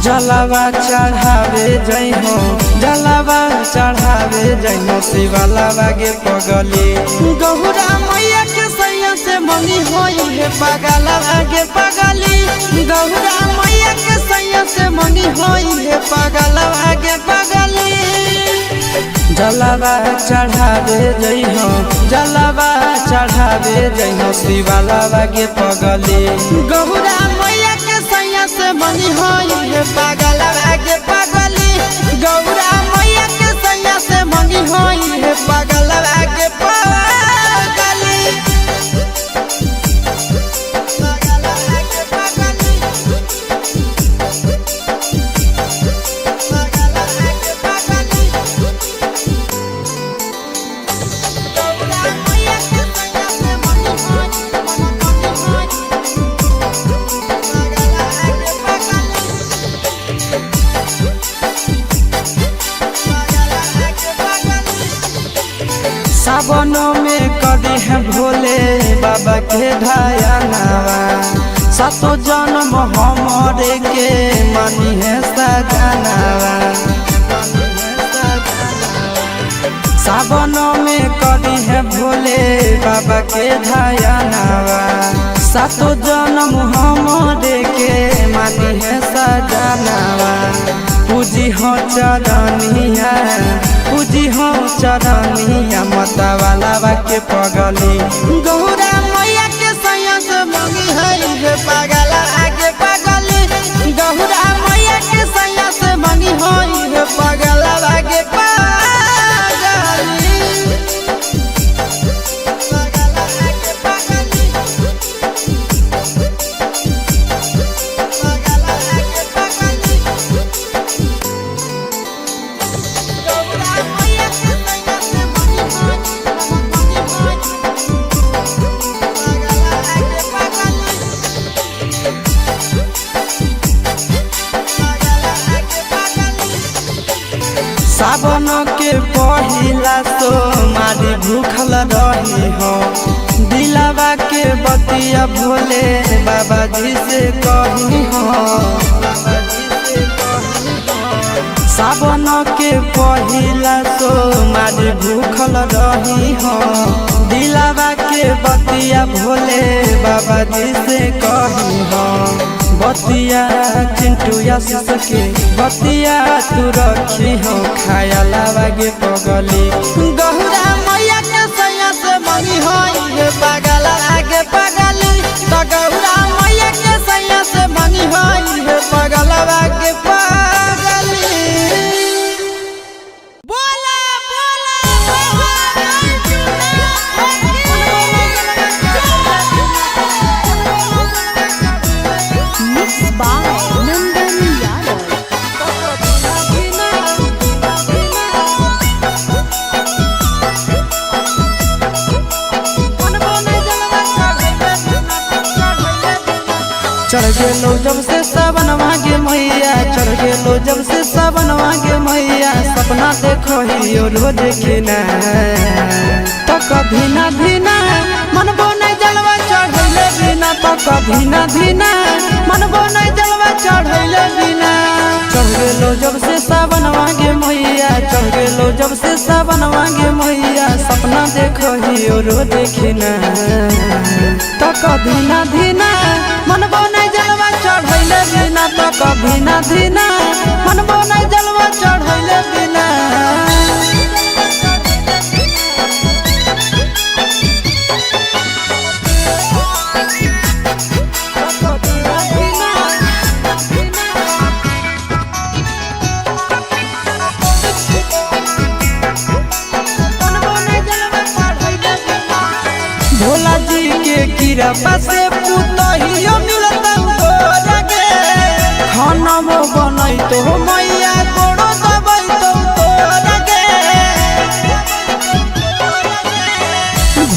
जलावा चढ़ावे जई हो, जलावा चढ़ावे जई हो शिवालावा गे पगली। गौरा मैया के सैया से मंगी होई है पगलावा गे पगली। गौरा मैया के सैया से मंगी होई है पगलावा गे पगली। जलावा चढ़ावे जई हो, जलावा चढ़ावे जई हो शिवालावा गे पगली। गौरा मैया के सैया से मंगी होई है पगलावा गे पगली। गौरा मैया के सैया से मंगी होई है पगलावा गे पगली। सावन में कदी है भोले बाबा के ढायानावा। सातो जन्म हमरे के मानी है सजनावा। सावन में कदी है भोले बाबा के ढायानावा। सातो जन्म हमरे के मानी है सजनावा। पूजी हो चरनिया, पूजी हो चरनिया मतवालावा के पगली। गौरा मैया के सैया से मंगी है पगला आगे पगली। गौरा मैया के सैया से मंगी है पगला आगे पगली। सावन के पहिला तो मारी भूखल रही हो। दिलावा के बतिया भोले बाबा जी से कही हो। सावन के पहिला तो मारी भूखल रही हो। दिलावा के बतिया भोले बाबा जी से कही हो। बतिया चिंटू आशीष के बतिया तू रखी हो खायालावा गे पगली। गौरा मैया के सैया से मंगी होई है पगला आगे पगली। तो गौरा मैया के सैया से मंगी होई है पगला आगे पगली। बोला चढ़ गेलो जब से सावन मांगे मैया, चढ़ गेलो जब से सावन मांगे मैया। सपना देखो ही रोज खिना तो कभी ना धीना मनबो नहीं जलवा चढ़ैले बिना। तो कभी ना धीना मनबो नहीं जलवा चढ़ैले बिना। चढ़ गेलो जब से सावन मांगे मैया, चढ़ गेलो जब से सावन मांगे मैया। सपना देखो ही रोज खिना तो कभी ना धीना मनबो नहीं जलवा चढ़ैले बिना। तो कभी ना धीना मनबो नहीं जलवा चढ़ैले बिना। भोला जी के कृपा से पुतहियो मिलता लगे। खाना बनई तो मैया गोड़ो दबाई तो लगे।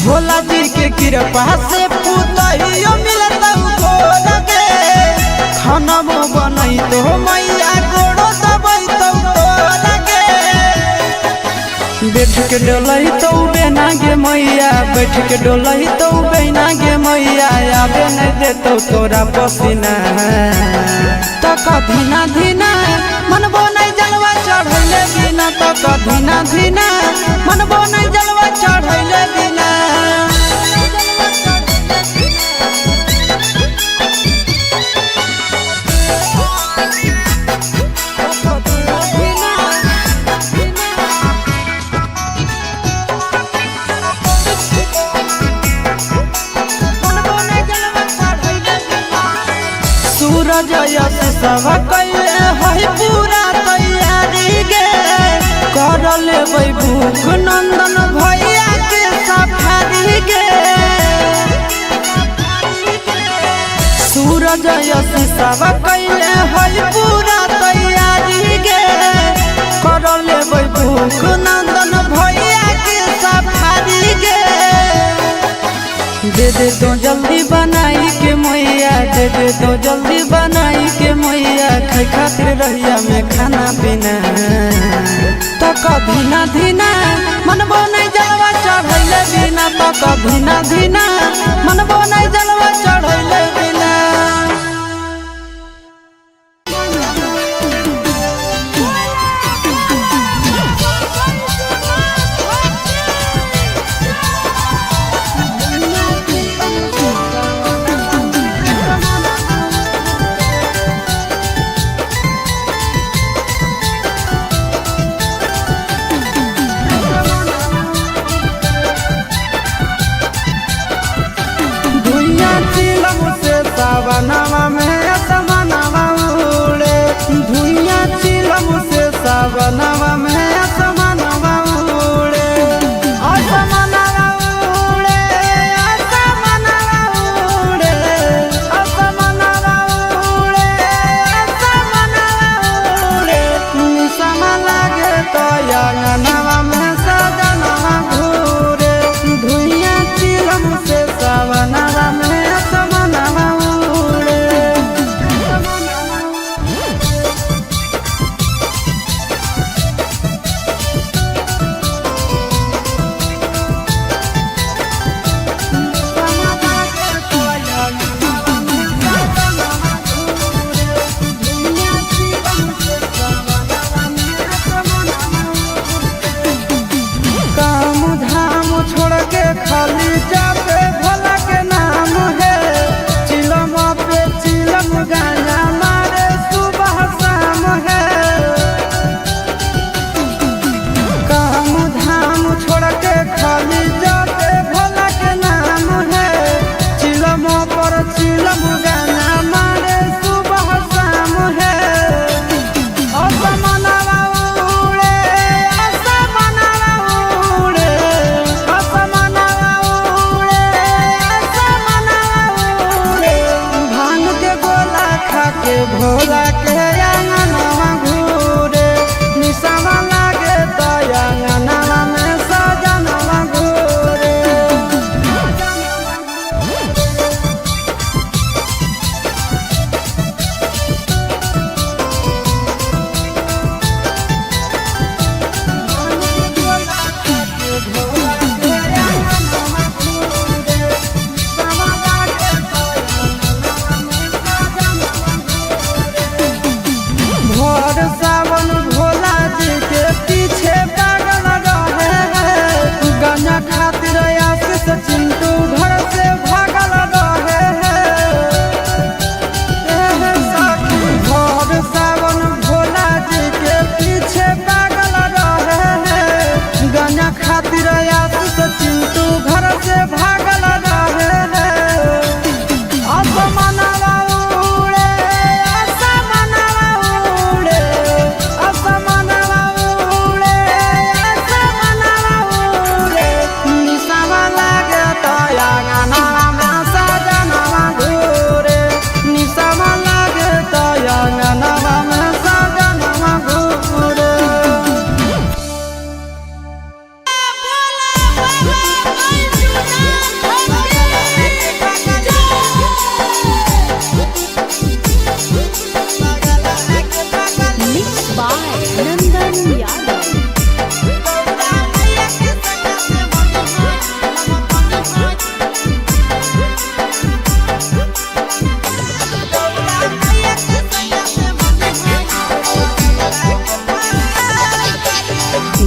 भोला जी के कृपा से पुतहियो मिलता लगे। खाना बनई तो मैया गोड़ो दबाई तो लगे। बैठ के डोलही तो बेना गे मैया, बैठ के डोलही तो बेना गे मैया, आबे नहीं देतो तोरा पसीना। तो कधीना धीना मनबो नहीं जलवा चढ़ैले बिना, तो कधीना धीना मनबो नहीं जलवा चढ़ैले बिना। सूरज यश सब कैले है पूरा तैयारी गे, कर लेबै भूख नंदन भैया के सफारी गे। सूरज यश सब कैले है पूरा तैयारी गे, कर लेबै भूख नंदन भैया के सफारी गे। दे दे तो जल्दी बनाई के मैया, दे दे तो जल्दी बनाई के मैया, खाई खातिर रहिया में खाना पीना। तो कधीना धीना मनबो नहीं जलवा चढ़ैले बिना, तो कधीना धीना मनबो नहीं जलवा चढ़ैले बिना। सावनवा में असमनवा उड़े, धुइया चिलम से सावनवा में असमनवा उड़े। असमनवा उड़े, असमनवा उड़े, असमनवा उड़े, असमनवा उड़े। निसम लागे तो अंगनवा में सजनवा घूरे, धुइया चिलम से सावनवा में असमनवा। खाली जाते भोला के नाम है, चिलम पे चिलम गाना मारे सुबह शाम है। काम धाम छोड़ के खाली जाते भोला के नाम है, चिलम पर चिलम गाना मारे सुबह शाम है। असमनवा उड़े, असमनवा उड़े, के भोला के अंगनवा घूरे। निसवा लागे तो अंगनवा में सजनवा घूरे। सावन भोला जी के पीछे पागल रहे हैं, गाना खातिर आशीष चिंटू घर से भागल रहे हैं। भोर सावन भोला जी के पीछे पागल रहे हैं, गाना खातिर आशीष चिंटू घर से भागल रहे हैं। असमनवा उड़े, असमनवा उड़े, असमनवा उड़े, असमनवा उड़े। निसवा लागे तो अंगनवा में सजनवा घूरे, निसवा लागे तो अंगनवा में सजनवा घूरे। Mixed by Nandan Yadav.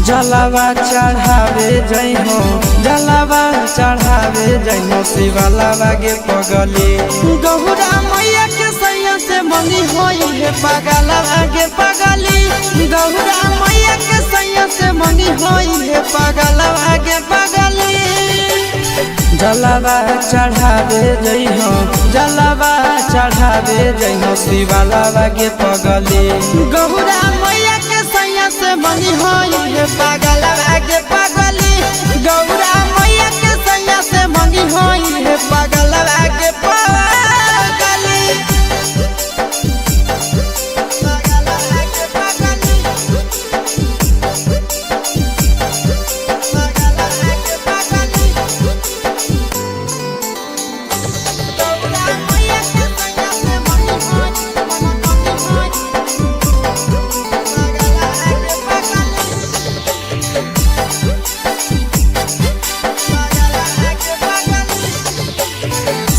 जलावा चढ़ावे जई हो, जलावा चढ़ावे जई हो, शिवलावा गे पगली गौरा मैया के सैया से मंगी होई है पगलवा गे पगली, गौरा मैया के सैया से मंगी होई है पगलवा गे पगली। जलावा चढ़ावे जई हो, जलावा चढ़ावे जई हो, शिवलावा गे पगली गौरा मैया के सैया से मंगी होई है पगलवा गे पगली, गौरा मैया के सैया से मंगी होई है पगलवा गे पगली।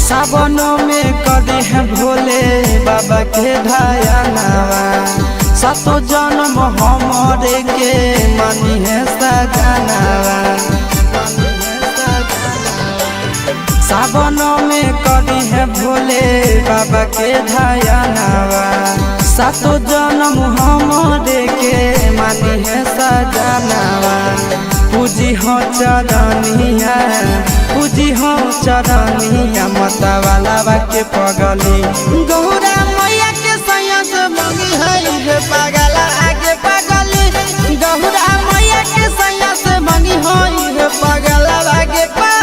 सावनों में कदी है भोले बाबा के ढायनावा, सातो जन्म हमारे के मानी है सजनावा। सावनों में कदी है भोले बाबा के ढायनावा, सातो जन्म हमारे के मानी है सजनावा। पूजी हो चरनिया, पूजी हो चरनिया, मतवालावा के पगली गौरा मैया के सैया से मंगी है पगला आगे पगली, गौरा मैया के सैया से मंगी है पगला आगे पगली।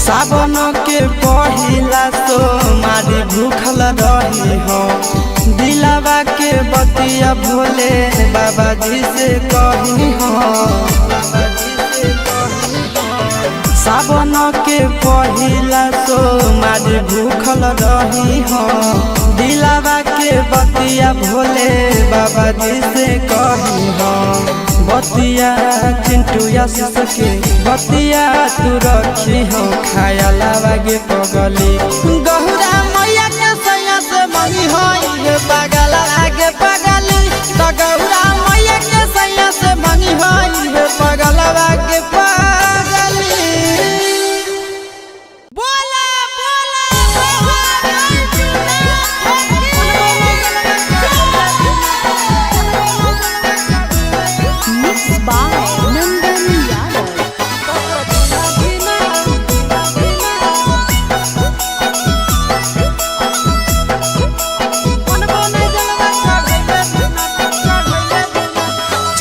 सावन के पहिला सोमारी भूखल रही हो, दिलावा के बतिया भोले बाबा जी से कही हो। सावन के पहिला सोमारी भूखल रही हो, दिलावा के बतिया भोले बाबा जी से कही हो। बतिया चिंटुया सके बतिया तू रखी हो, खायलावा गे पगली गौरा मैया के सैया से मंगी होई है पगला आगे पगली, तो गौरा मैया के सैया से मंगी होई है पगला आगे पगली। बोला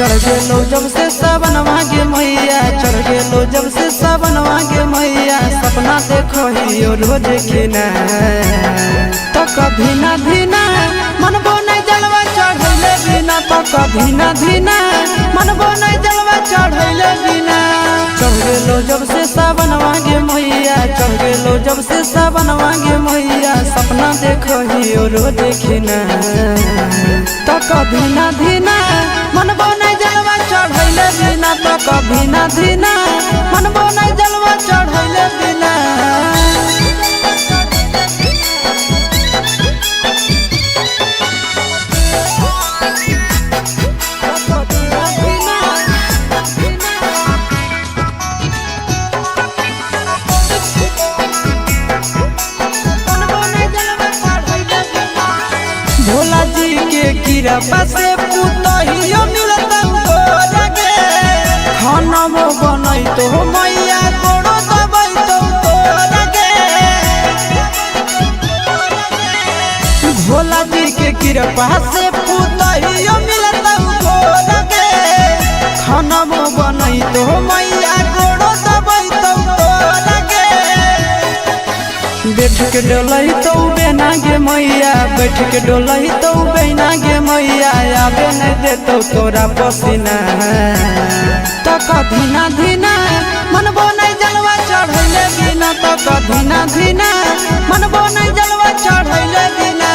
चढ़ गेलो जब से सावनवा गे मैया, चढ़ गेलो जब से सावनवा गे मैया, सपना देखो ही रोज खिना तो कभी ना धीना मनबो नहीं जलवा चढ़ैले बिना, तो कभी ना धीना मनबो नहीं जलवा चढ़ैले बिना। चढ़ गेलो जब से सावनवा गे मैया, चढ़ गेलो जब से सावनवा गे मैया, सपना देखो ही रोज खिना तो कभी ना धीना मनबो नहीं जलवा चढ़ैले बिना, तो कभी ना धीना मनबो नहीं जलवा चढ़ैले बिना। भोला जी के कृपा से पुतहियो मिलत गोरा गे, खाना मो बनई तो मैया गोड़ो दबई तो गोरा गे। भोला जी के कृपा से पुतहियो मिलत गोरा गे, खाना मो बनई तो मैया गोड़ो दबई तो गोरा गे। के डोलही तो बेना गे मैया, बैठ के डोलही तो बेना गे मैया, आबे नहीं देतो तोरा पसीना। तो कधीना धीना मनबो नहीं जलवा चढ़ैले बिना, तो कधीना धीना मनबो नहीं जलवा चढ़ैले बिना।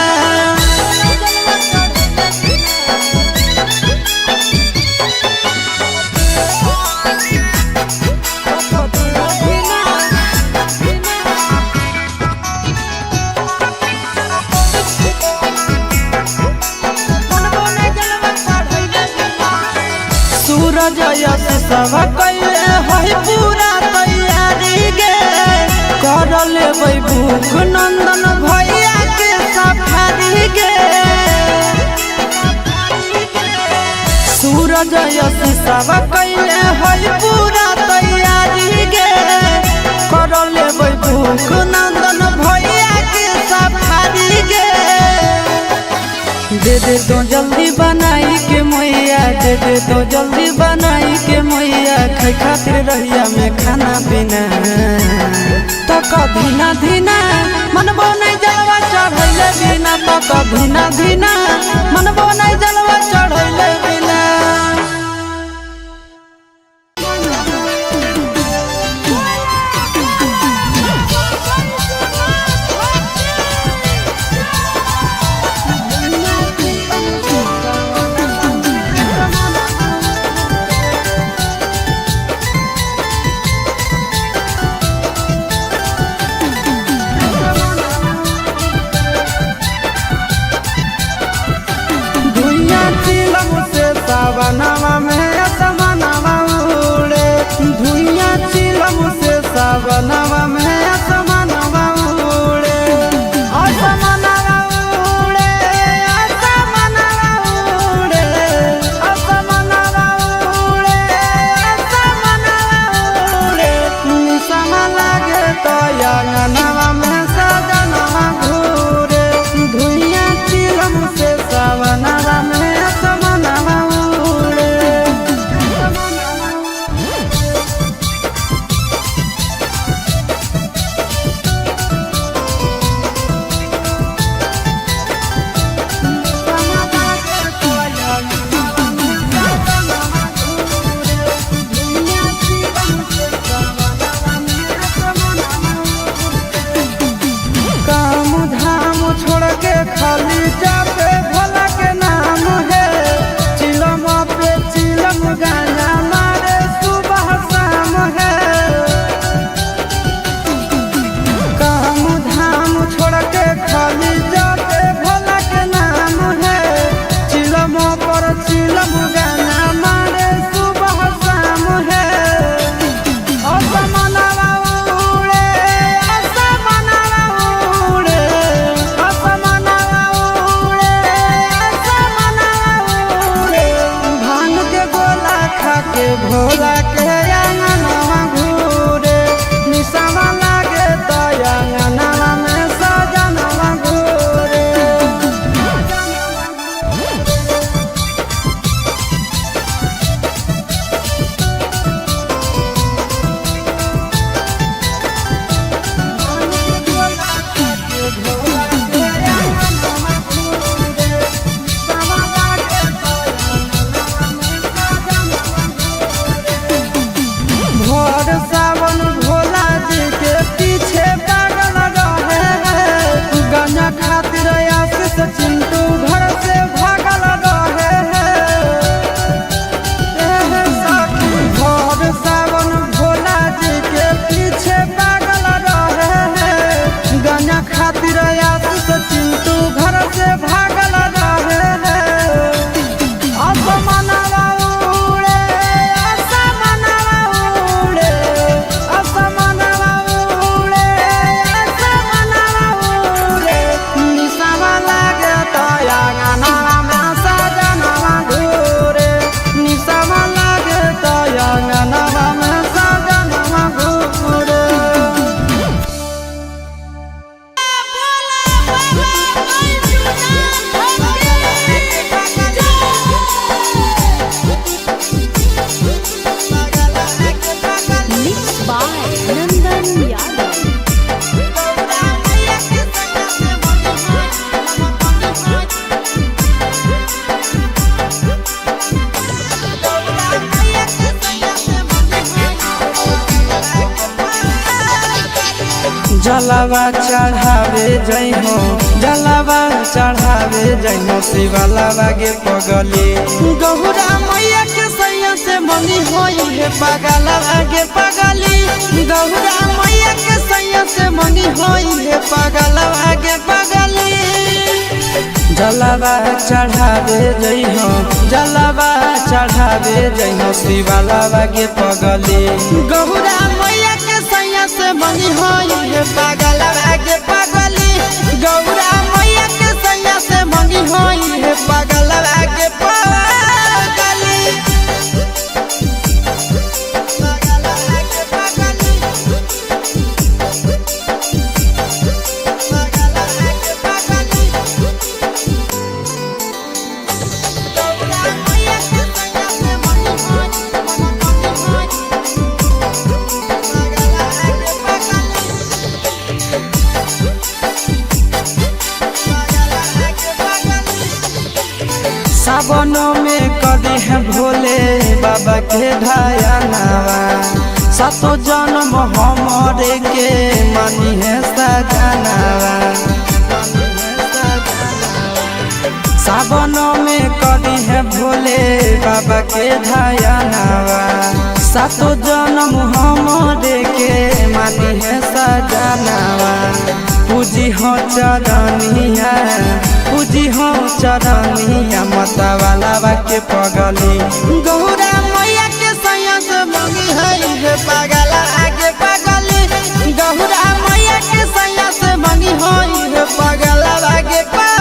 सूरज यश सब कैले है पूरा तैयारी गे, कर लेबै भूख नंदन भैया के सफारी गे। सूरज यश सब कैले है पूरा तैयारी गे, कर लेबै भूख नंदन भैया के सफारी गे। दे दे तो जल्दी बनाई के मैया, दे दे तो जल्दी बनाई के मैया, खाई खातिर रहिया में खाना पीना। तो कधीना धीना मनबो नहीं जलवा चढ़ैले बिना, तो कधीना धीना मनबो नहीं जलवा चढ़ैले बिना। सावनवा में असमनवा उड़े, धुइया चिलम से सावनवा में असमनवा उड़े, असमनवा उड़े, असमनवा उड़े, असमनवा उड़े, असमनवा उड़े। निशमा लागे तो अंगनवा में सजनवा घूरे, धुइया चिलम से सावनवा में असमनवा। खाली जाते भोला के नाम है, चिलम पे चिलम गाना मारे सुबह शाम है। काम धाम छोड़ के खाली जाते भोला के नाम है, चिलम पर चिलम गाना मारे सुबह शाम है। असमनवा उड़े, असमनवा उड़े, असमनवा भांग के गोला खा के भोला के अंगनवा घूरे, निशमा लागे तो अंगनवा में सजनवा घूरे। भोर सावन भोला जी के पीछे पागल रहे हैं, गाना खातिर आशीष चिंटू घर से भागल रहे हैं। भोर सावन भोला जी के पीछे पागल रहे हैं, गाना खातिर आशीष चिंटू घर से भागल रहे हैं। असमनवा उड़े, असमनवा उड़े, असमनवा उड़े, असमनवा उड़े। निशमा लागे तो अंगनवा में सजनवा घूरे, निशमा लागे तो अंगनवा में सजनवा घूरे। Mixed by Nandan Yadav. जलावा चढ़ावे जइहो जलावा चढ़ावे जइहो शिवलावा गे पगली गौरा मैया के सैया से मंगी होई है पगलवा गे पगली गौरा मैया के सैया से मंगी होई है पगलवा गे पगली जलावा चढ़ावे जइहो जलावा चढ़ावे जइहो शिवलावा गे पगली गौरा मैया के सैया से मंगी होई है पगलवा गे पगली गौरा मैया के सैया से मंगी होई है पगलवा गे पगली सावनों में कदी है भोले बाबा के ढायानावा सातो जन्म हमारे के मानी है सजनावा सावनों में कदी है भोले बाबा के ढायानावा सातो जन्म हमारे के मानी है सजनावा पूजी हो चरनिया पूजी हो चरनिया मतवाला के पगली गौरा मैया के सैया से मंगी है पगला आगे पगली गौरा मैया के सैया से मंगी है पगला आगे पगली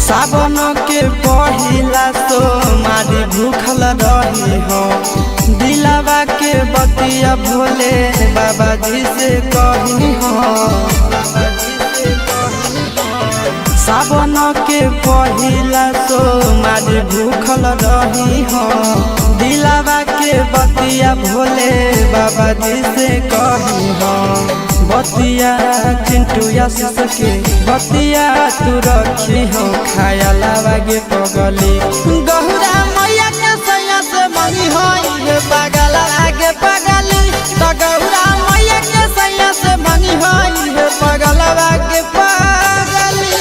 सावन के पहिला तो मारी भूखल रही हो दिलावा के बतिया भोले बाबा जी से कही हो सावन के पहिला तो मारी भूखल रही हो दिलावा के बतिया भोले बाबा जी से कही हो बतिया चिंटू आशीष के बतिया तू रखी हो खायलावा गे पगली गौरा मैया के सैया से मंगी है पगला आगे पगली तो गौरा मैया के सैया से मंगी है पगला आगे पगली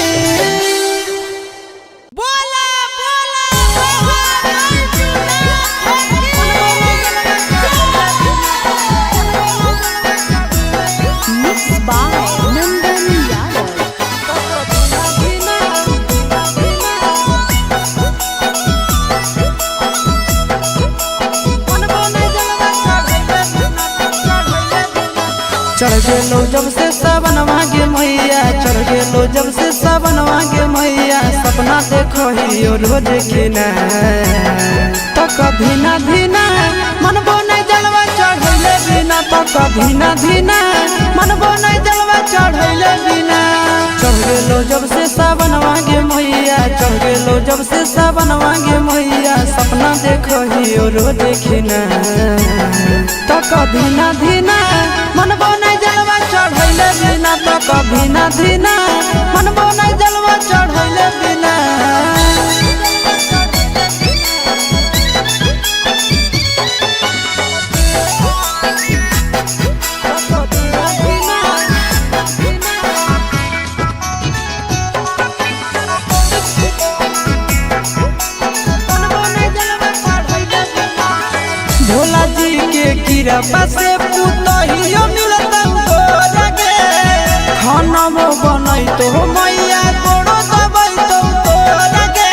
चढ़ गेलो जब से सावनवा गे मैया चढ़ गेलो जब से सावनवा गे मैया सपना देखो ही रोज खिना तो कभी ना धीना मनबो नहीं जलवा चढ़ैले बिना तो कभी ना धीना मनबो नहीं जलवा चढ़ैले बिना चढ़ गेलो जब से सावनवा गे मैया चढ़ गेलो जब से सावनवा गे मैया सपना देखो ही रोज खिना तो कभी ना धीना मनबो नहीं जलवा चढ़ैले बिना तो कभी ना धीना मनबो नहीं जलवा चढ़ैले बिना भोला जी के कृपा से पुतहियो मिलत गोरगे खाना मो बनई तो मैया गोड़ो दबई तो गोरगे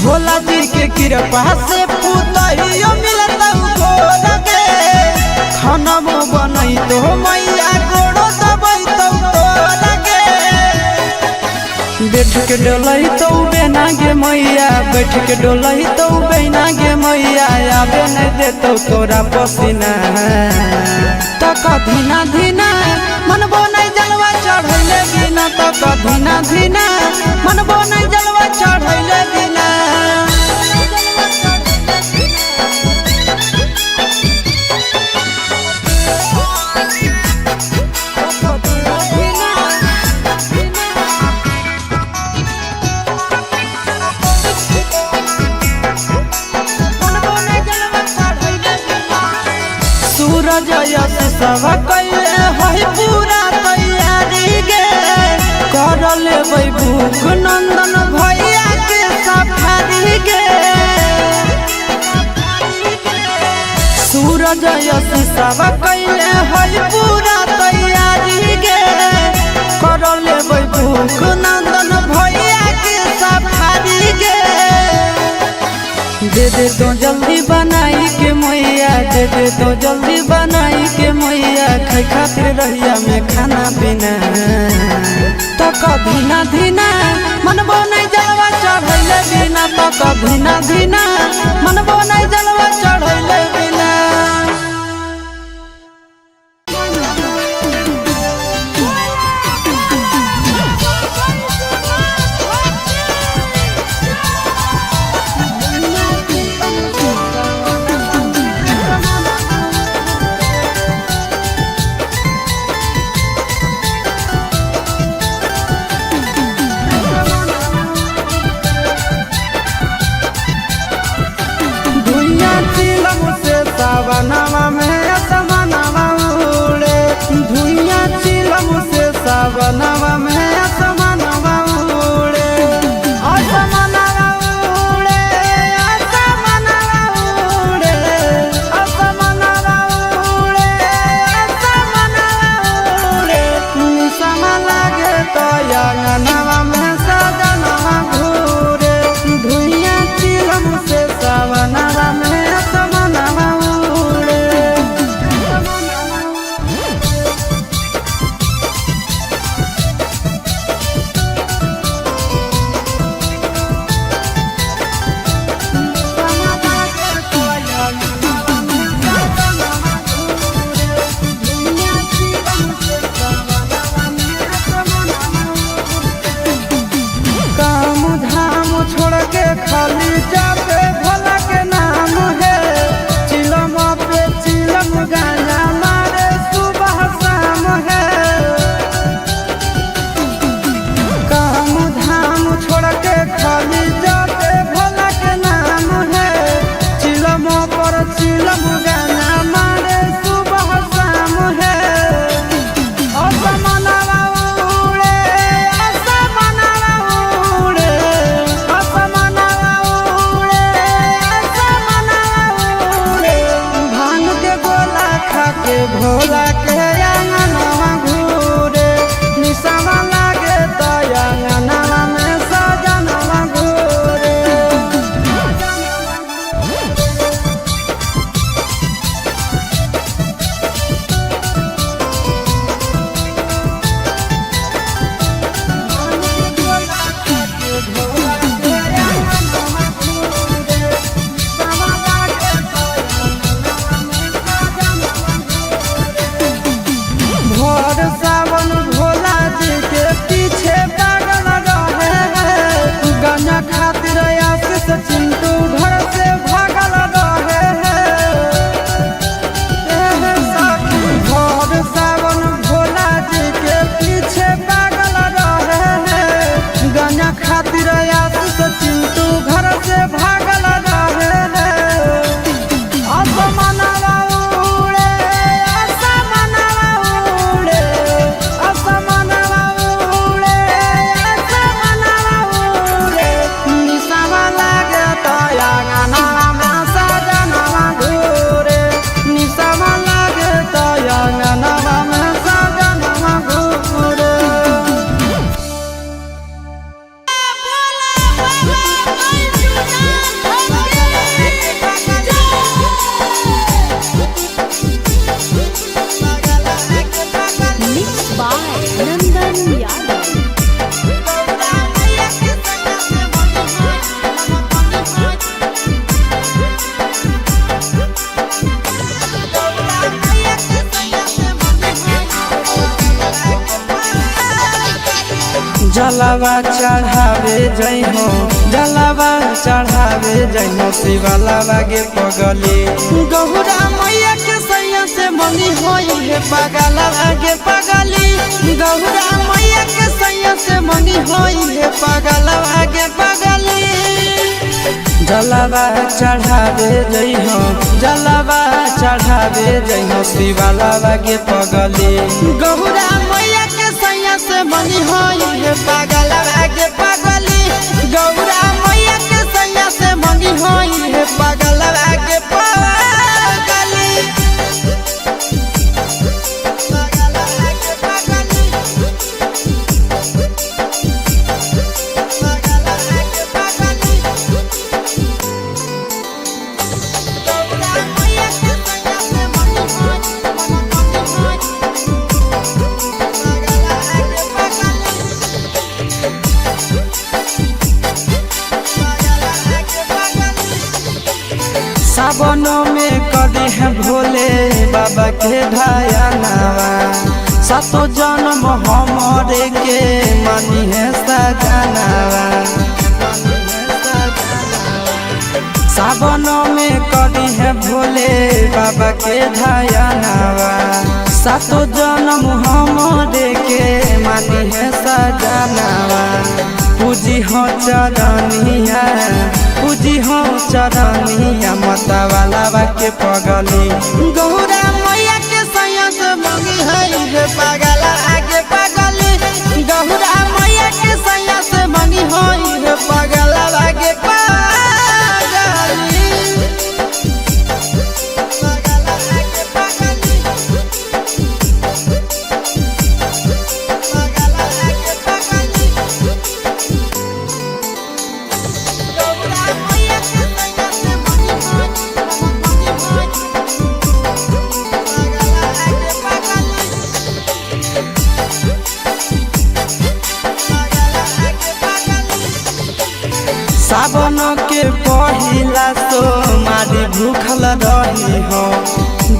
भोला जी के कृपा से पुतहियो मिलत गोरगे खाना मो बनई तो मैया गोड़ो दबई तो गोरगे बैठ के डोलही तो बेना गे मैया बैठ के डोलही तो बेना गे मैया आबे नहीं देतो तोरा पसीना तो कभी ना धीना चढ़ैले बिना तो कधीना धीना मनबो नहीं जलवा चढ़ैले बिना। सूरज यश सब कैले है पूरा तैयारी गे कर लेबै भूख नंदन भैया के सफारी गे। सूरज यश सब कैले है पूरा तैयारी गे कर लेबै भूख नंदन भैया के सफारी गे। दे दे तो जल्दी बनाई के मैया दे दे तो जल्दी बनाई के मैया खाई खातिर रहिया में खाना पीना तो कधीना धीना मनबो नहीं जलवा चढ़ैले बिना तो कधीना धीना मनबो नहीं जलवा चढ़ैले बिना। सावनवा में असमनवा उड़े धुइया चिलम से सावनवा में असमनवा उड़े असमनवा उड़े असमनवा उड़े असमनवा उड़े असमनवा उड़े निशमा लागे तो अंगनवा में सजनवा घूरे धुइया चिलम से सावनवा में खाली जाते भोला के नाम है चिलम पे चिलम गाना मारे सुबह शाम है। काम धाम छोड़ के खाली जाते भोला के नाम है चिलम पर चिलम गाना मारे सुबह शाम है। असमनवा उड़े असमनवा उड़े भोला के अंगनवा घूरे निशमा लागे तो अंगनवा में सजनवा घूरे। जलावा चढ़ावे जइहो जलावा चढ़ावे जइहो शिवलावा गे पगली गौरा मैया के सैया से मंगी होई हे पगलावा गे पगली गौरा मैया के सैया से मंगी होई हे पगलावा गे पगली जलावा चढ़ावे जइहो जलावा चढ़ावे जइहो शिवलावा गे पगली गौरा मैया के सैया से मंगी होई हे पगलावा गे पगली गौरा मैया के सैया से मंगी होई हे पगलावा गे पगली सावनों में कदी है भोले बाबा के ढायानावा सातो जन्म हमारे के मानी है सजनावा सावनों में कदी है भोले बाबा के ढायानावा सातो जन्म हमारे के मानी है सजनावा पूजी हो चरनिया पूजी हो चरनिया माता वाला के पगली गौरा मैया के सैया से मंगी है पगला आगे पगली गौरा मैया के सैया से मंगी है पगला आगे सावन के पहिला तो मारी भूखल रही हो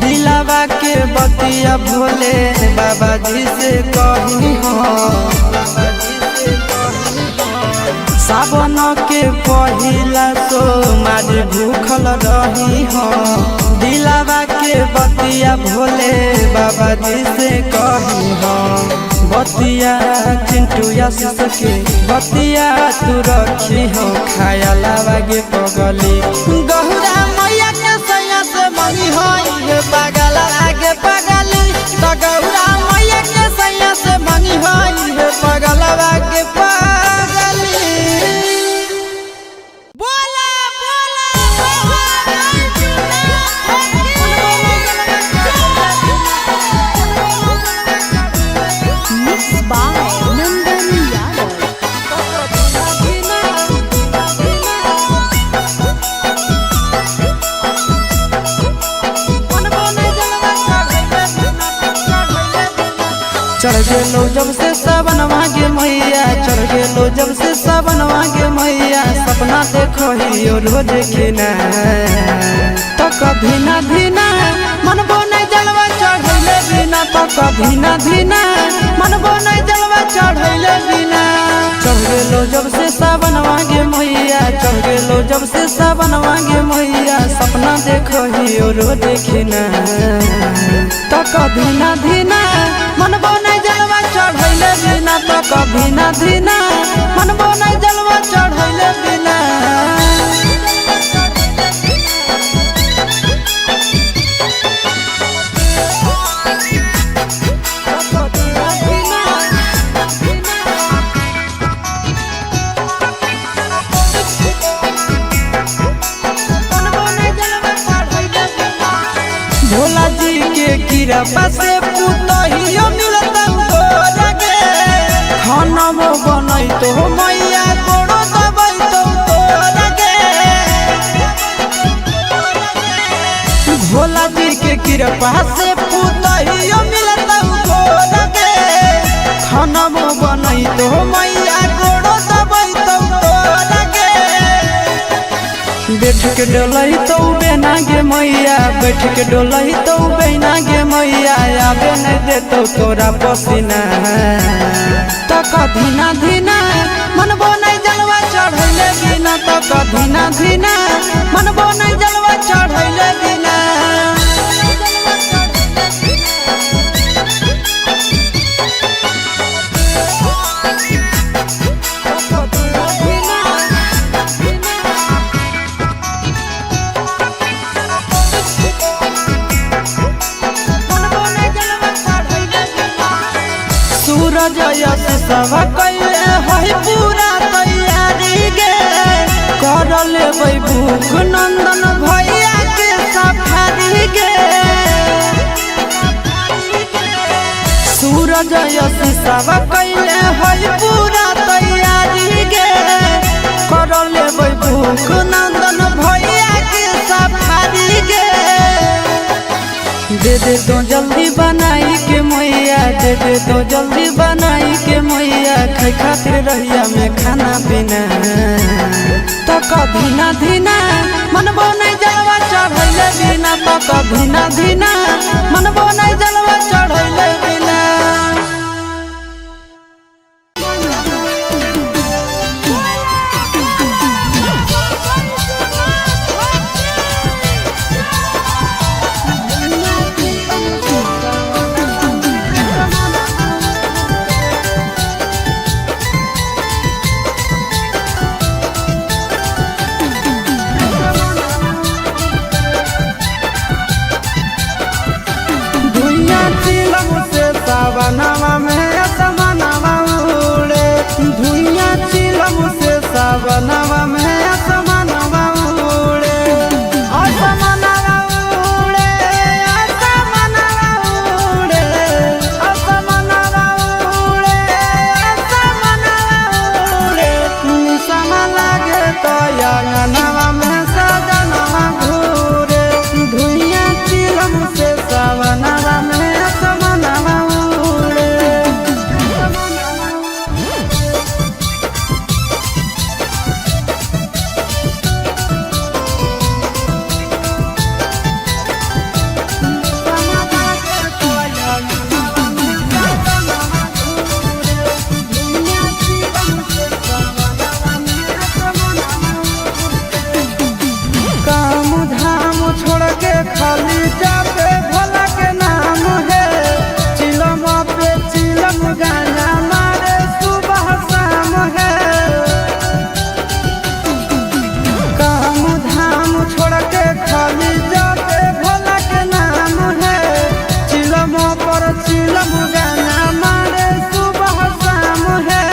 दिलावा के बतिया भोले बाबा जी से कही हो सावन के पहिला तो मारी भूखल रही हो दिलावा के बतिया भोले बाबा जी से कही हो बतिया चिंटू आशीष के बतिया तू रखी हो खाया लावा गे पगली गौरा मैया के सैया से मंगी होई पगला आगे पगली तो गौरा मैया के सैया से मंगी होई पगला आगे पगली बोला चढ़ गेलो जब से सावन मांगे मैया चढ़ गेलो जब से सावन मांगे मैया सपना देखो ही रोज खिना तो कभी ना धीना मनबो नहीं जलवा चढ़ैले बिना तो कभी ना धीना मनबो नहीं जलवा चढ़ैले बिना चढ़ गेलो जब से सावन मांगे मैया चढ़ गेलो जब से सावन मांगे मैया सपना देखो ही रोज खिना तो कभी ना धीना मनबो नहीं जलवा चढ़ैले बिना तो कभी ना धीना मनबो नहीं जलवा चढ़ैले बिना भोला जी के कृपा से पुतहियो मिलता लगे खाना वो बनई तो मैया कोड़ो दबई तो लगे भोला जी के कृपा से पुतहियो मिलता लगे खाना वो बनई तो मैया कोड़ो दबई तो लगे बैठ के डोलही तो बेना गे मैया बैठ के डोलही तो बेना गे मैया आबे नहीं दे तो तोरा पसीना तो कधीना धीना मनबो नहीं जलवा चढ़ैले बिना तो कधीना धीना मनबो नहीं जलवा चढ़ैले बिना सूरज यश सब कैले है पूरा तैयारी गे कर लेबै भूख नंदन भैया के सफारी गे सूरज यश सब कैले है पूरा तैयारी गे कर लेबै भूख नंदन भैया के सफारी गे दे दे तो जल्दी बनाई के मैया दे दे तो जल्दी बनाई के मैया खाई खातिर रहिया में खाना पीना तो कधीना धीना मनबो नहीं जलवा चढ़ैले बिना तो कधीना धीना मनबो नहीं जलवा चढ़ैले बिना सावनवा में असमनवा उड़े धुइया चिलम से सावनवा में असमनवा उड़े असमनवा उड़े असमनवा उड़े असमनवा उड़े असमनवा उड़े निसम लागे तो अंगनवा में सजनवा घूरे धुइया चिलम से सावनवा में खाली जाते भोला के नाम है चिलम पे चिलम गाना मारे सुबह शाम है काम धाम छोड़ के खाली जाते भोला के नाम है चिलम पर चिलम गाना मारे सुबह शाम है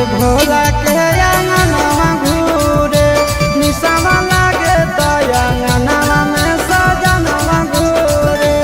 भोला के अंगनवा घूरे निसमा लागे तो अंगनवा में सजनवा घूरे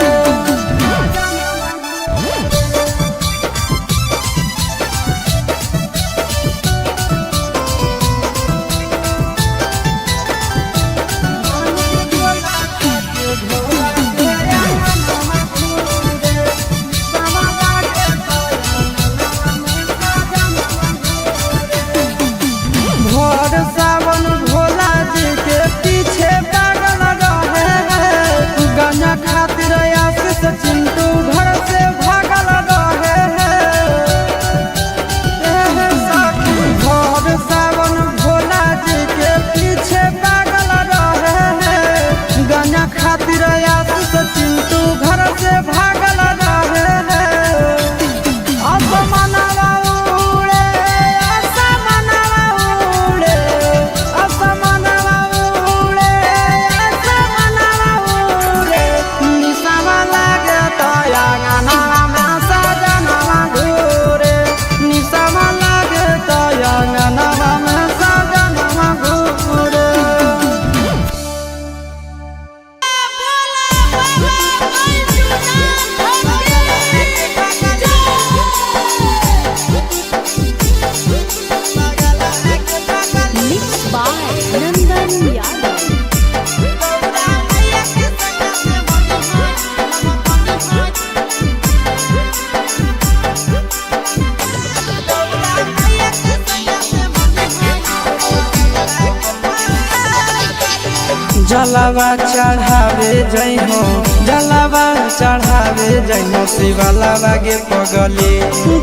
जलावा चढ़ावे जइहो जलावा चढ़ावे जइहो शिवलावा गे पगली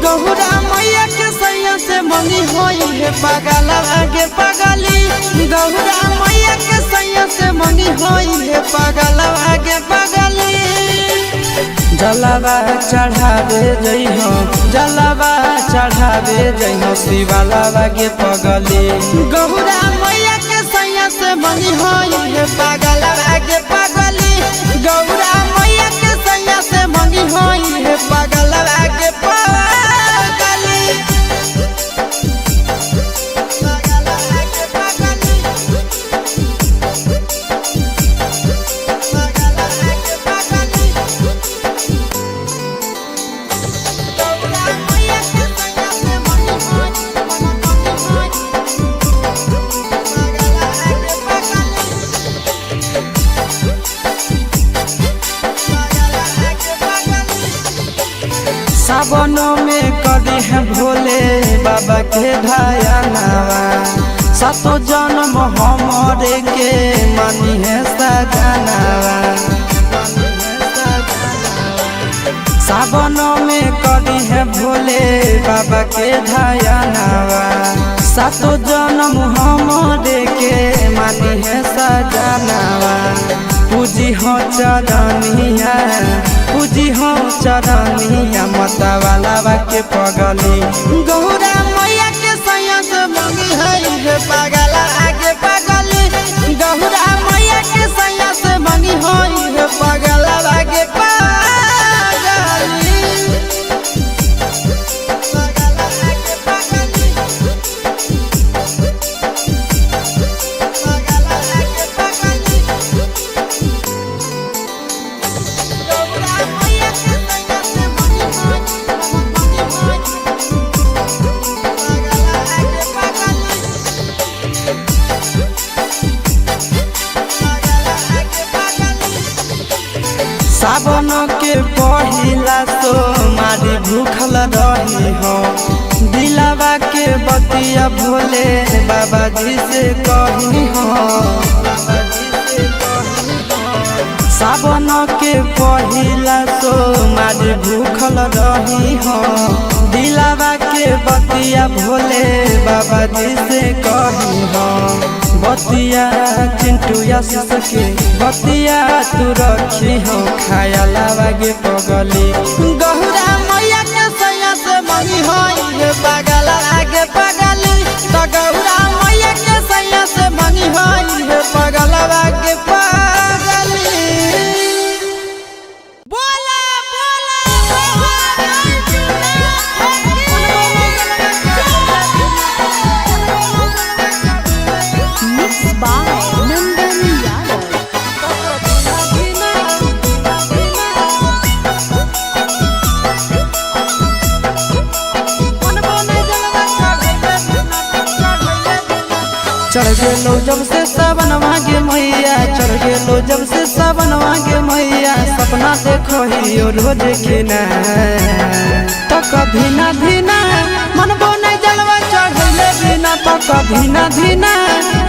गौरा मैया के सैया से मंगी होई है पगलावा गे पगली गौरा मैया के सैया से मंगी होई है पगलावा गे पगली जलावा चढ़ावे जइहो जलावा चढ़ावे जइहो शिवलावा गे पगली गौरा मैया के सैया से मंगी होई है पगलावा गे पगली गौरा मैया के सैया से मंगी होई है पगलावा गे पगली सावनों में कदी है भोले बाबा के ढायनावा सातो जन्म हमरे के मानी है सजनावा सावनों में कदी है भोले बाबा के ढायनावा सातो जन्म हमरे के मानी है सजनावा पूजी हो चरनिया पूजी हो चरनिया मतवाला के पगली गौरा मैया के सैया से मंगी है पगला आगे पगली गौरा मैया के सैया से मंगी है पगला आगे पगली सावन के पहिला तो मारी भूखल रही हो दिलावा के बतिया भोले बाबा जी से कही हो सावन के पहिला तो मारी भूखल रही हो दिलावा के बतिया भोले बाबा जी से कही हो बतिया चिंटू आशीष के बतिया तू रखी हो खायलावा गे पगली गौरा मैया के सैया से मंगी होई पगला आगे पगली तो गौरा मैया के सैया से मंगी होई पगला आगे पगली चढ़ गेलो जब से सावन मांगे मैया चढ़ गेलो जब से सावन मांगे मैया सपना देखो ही रोज खिना तो कभी ना धीना मनबो नहीं जलवा चढ़ैले बिना तो कभी ना धीना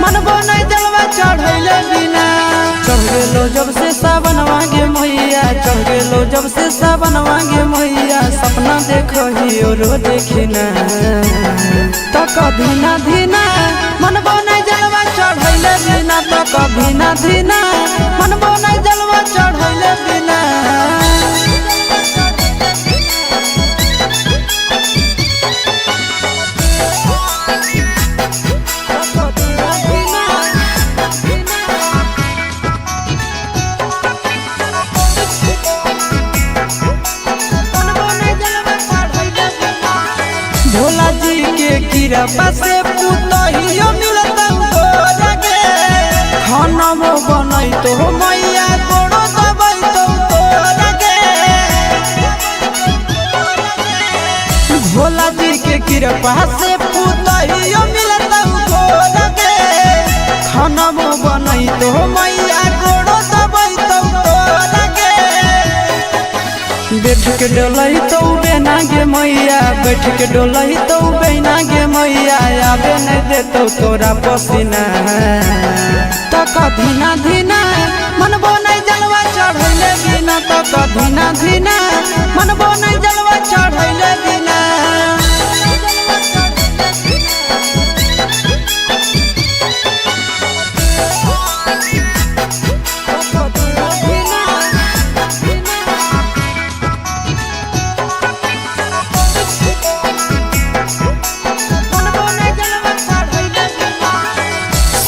मनबो नहीं जलवा चढ़ैले बिना चढ़ गेलो जब से सावन मांगे मैया चढ़ गेलो जब से सावन मांगे मैया सपना देखो ही रोज खिना तो कभी ना धीना मनबो नहीं जलवा चढ़ैले बिना तो कभी ना धीना मनबो नहीं जलवा चढ़ैले बिना भोला जी के कृपा से पुतहियो मिलता गे खाना बनई तो मैया गोड़ो दबई तो गे भोला जी के कृपा से पुतहियो मिलता गे खाना बनई तो मैया गोड़ो दबई तो गे बैठ के डोलई तो बेना गे मैया बैठ के डोलई तो बेना गे मैया आवे नहीं देतो तोरा पसीना। तो कधीना धीना मनबो नहीं जलवा चढ़ैले बिना, तो कधीना धीना मनबो नहीं जलवा चढ़ैले बिना।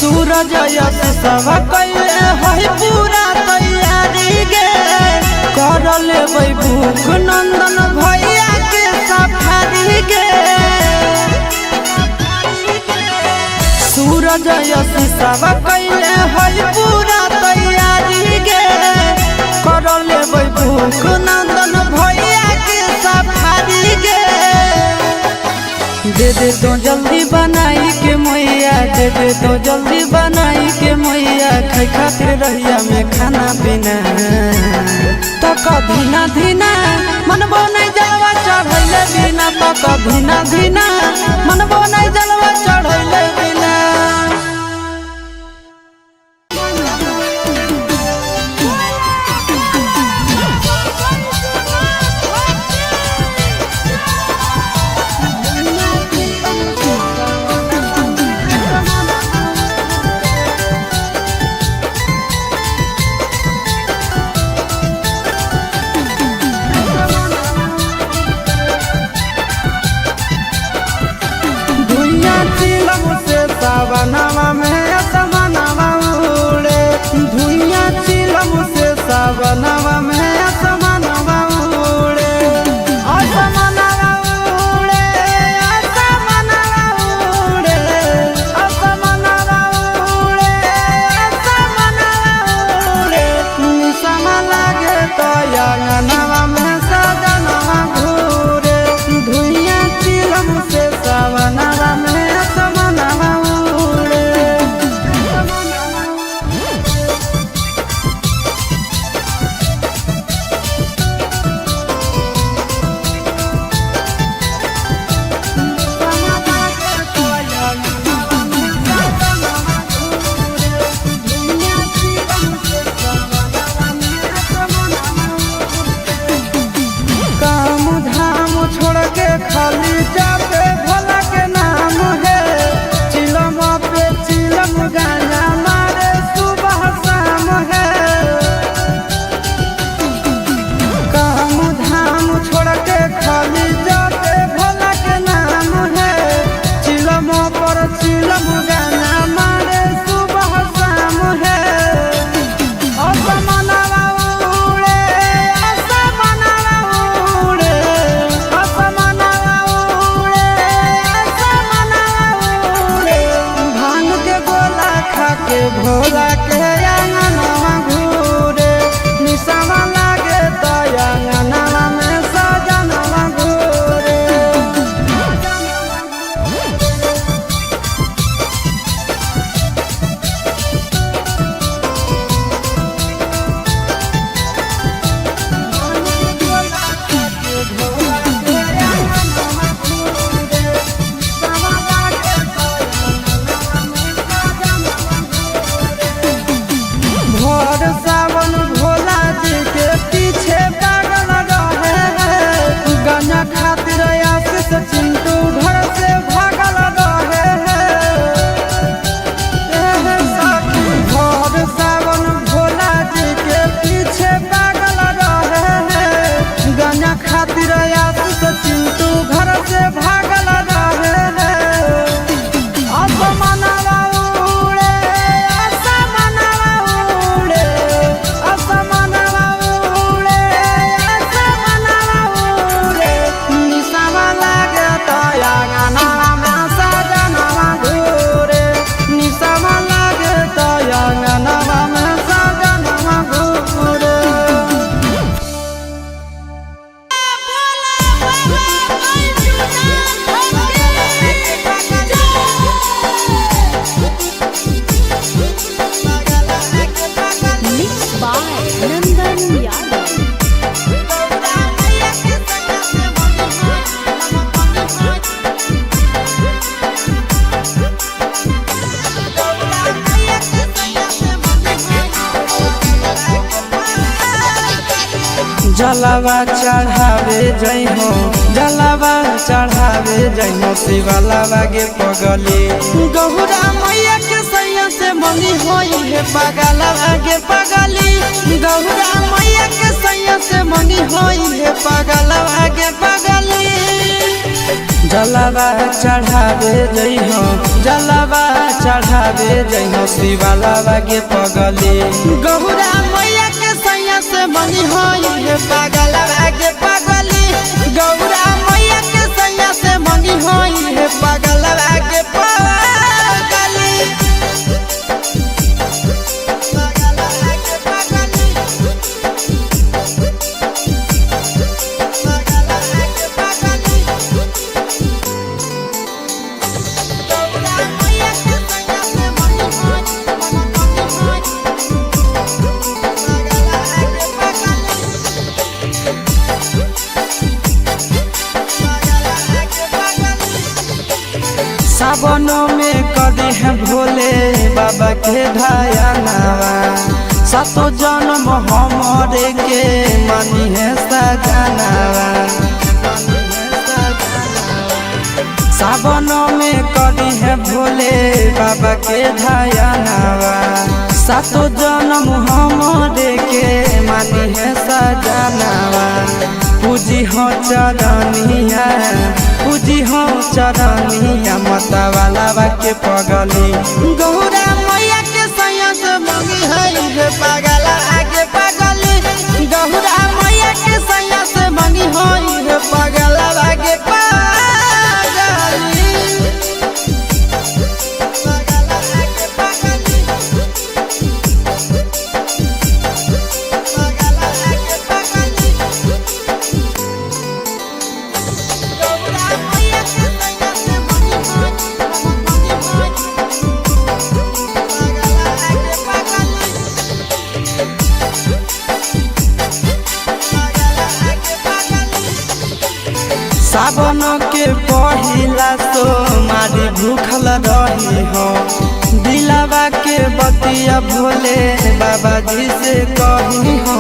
सूरज यश सब कैले है पूरा तैयारी गे, कर लेबै भूख नंदन भैया के सफारी गे। सूरज यश सब कैले है पूरा तैयारी गे, कर लेबै भूख नंदन भैया के सफारी गे। दे दे तो जल्दी बनाई के मैया, दे दे तो जल्दी बनाई के मैया, खाई खातिर रहिया में खाना पीना। तो कधीना धीना मनबो नहीं जलवा चढ़ैले बिना, तो कधीना धीना मनबो नहीं जलवा चढ़ैले बिना। सावनवा में असमनवा उड़े, धुइयां चिलम से सावनवा में असमनवा उड़े। असमनवा उड़े, असमनवा उड़े, असमनवा उड़े, असमनवा उड़े। निसम लागे तो अंगनवा में सजनवा घूरे, धुइयां चिलम से सावनवा में असमनवा। खाली जाते भोला के नाम है, चिलम पे चिलम गाना मारे सुबह शाम है। काम धाम छोड़ के खाली जाते भोला के नाम है, चिलम पर चिलम गाना मारे सुबह शाम है। असमनवा उड़े, असमनवा उड़े, असमनवा भांग के गोला खा के भोला के अंगनवा घूरे। निशावा लागे तो अंगनवा में सजनवा घूरे। भोर सावन भोला जी के पीछे पागल रहे हैं, गाना खातिर आशीष चिंटू घर से भागल रहे हैं। भोर सावन भोला जी के पीछे पागल रहे हैं, गाना खातिर आशीष चिंटू घर से भागल रहे हैं। असमनवा उड़े, असमनवा उड़े, असमनवा उड़े, असमनवा उड़े। निशावा लागे तो अंगनवा में सजनवा घूरे, निशावा लागे तो अंगनवा में सजनवा घूरे। Mixed by Nandan Yadav. जलावा चढ़ावे जई हो, जलावा चढ़ावे जई हो शिवलावा गे पगली। गौरा मैया के सैया से मंगी होई है पगलावा गे पगली। गौरा मैया के सैया से मंगी होई है पगलावा गे पगली। जलावा चढ़ावे जई हो, जलावा चढ़ावे जई हो शिवलावा गे पगली। गौरा मैया के सैया से मंगी होई है पगलावा गे पगली। गौरा मैया के सैया से मंगी होई है पगलावा गे पगली। सावनों में कदी है भोले बाबा के ढायानावा। सातो जन्म हमारे के मानी है सजनावा। सावनों में कदी है भोले बाबा के ढायानावा। सातो जन्म हमारे के मानी है सजनावा। पूजी हो चरनिया, पूजी हो चरनिया मतवालावा के पगली। गौरा मैया के सैया से मंगी है पगला आगे पगली। गौरा मैया के सैया से मंगी है पगला आगे पगली। सावन के पहिला तो मारी भूखल रही हो। दिलावा के बतिया भोले बाबा जी से कही हो।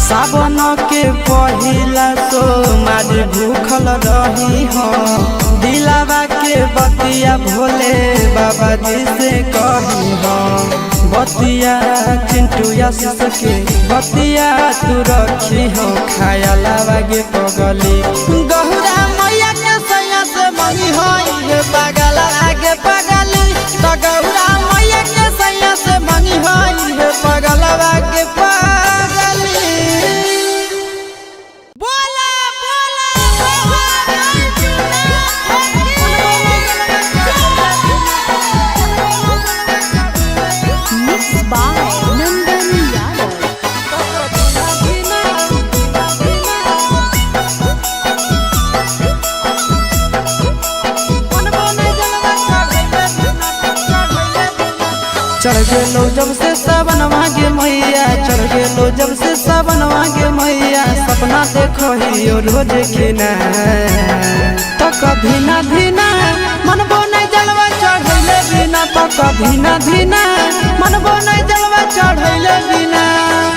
सावन के पहिला तो मारी भूखल रही हो। दिलावा के बतिया भोले बाबा जी से कही हो। बतिया चिंटू यासिस के बतिया तू रखी हो खायलावा गे पगली। गौरा मैया के सैया से मंगी होई है पगला आगे पगली। तो गौरा मैया के सैया से मंगी होई है पगला आगे पगली। बोला Mixed by Nandan Yadav. चढ़ गेलो जब से सावन मांगे मैया, चढ़ गेलो जब से सावन मांगे मैया। सपना देखो ही रोज खिना तो कभी ना धीना मनबो नहीं जलवा चढ़ैले बिना। तो कभी ना धीना मनबो नहीं जलवा चढ़ैले बिना।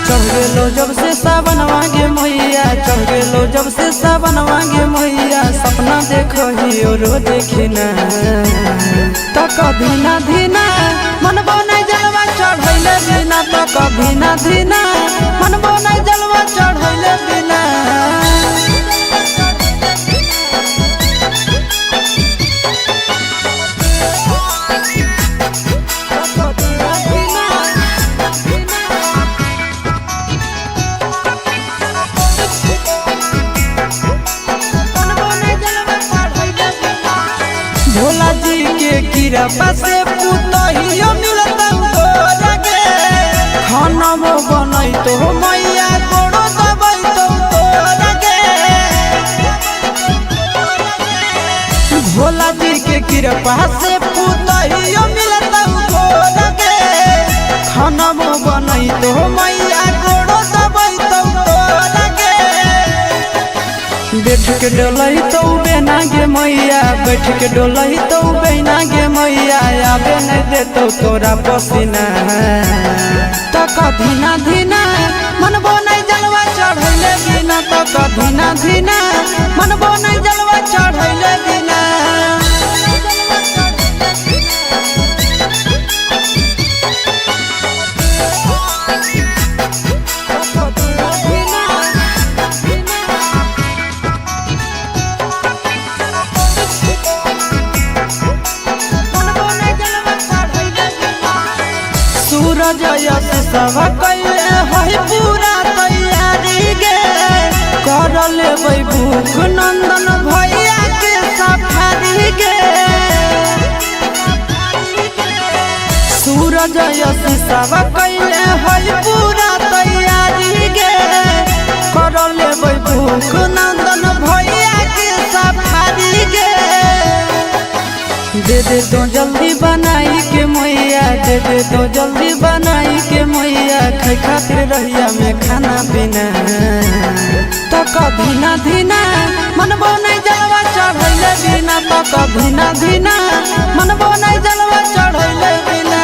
चढ़ गेलो जब से सावन मांगे मैया, चढ़ गेलो जब से सावन मांगे मैया। सपना देखो ही रोज खिना तो कभी ना धीना मनबो नहीं जलवा चढ़ैले बिना। तो कभी ना धीना मनबो नहीं जलवा चढ़ैले बिना। भोला जी के कृपा से पुतहियो मिलता गे। खाना बनई तो मैया गोड़ो दबाई तो गे। भोला जी के कृपा से पुतहियो मिलता गे। खाना बनई तो मैया गोड़ो दबाई तो गे। बैठ के डोलही तो बेना गे मैया, बैठ के डोलही तो बेना गे मैया, आबे नहीं देतो तोरा पसीना। तक धीना धीना मनबो नहीं जलवा चढ़ैले बिना, तक धीना धीना मनबो नहीं जलवा चढ़ैले बिना। सूरज यश सब कैले है पूरा तैयारी गे, कर लेबै भूख नंदन भैया के सफारी गे। सूरज यश सब कैले है पूरा तैयारी गे, कर लेबै भूख नंदन भैया के सफारी गे। दे दे तो जल्दी बनाई के मैया, दे दे तो जल्दी बनाई के मैया, खाई खातिर रहिया में खाना पीना। तक धीना धीना मनबो नहीं जलवा चढ़ैले बिना, तक धीना धीना मनबो नहीं जलवा चढ़ैले बिना।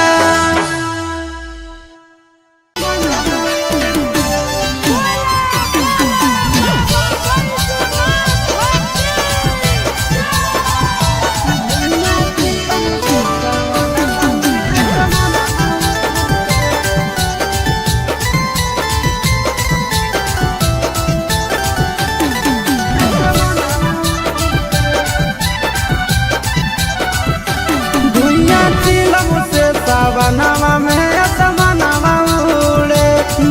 सावनवा में असमनवा उड़े,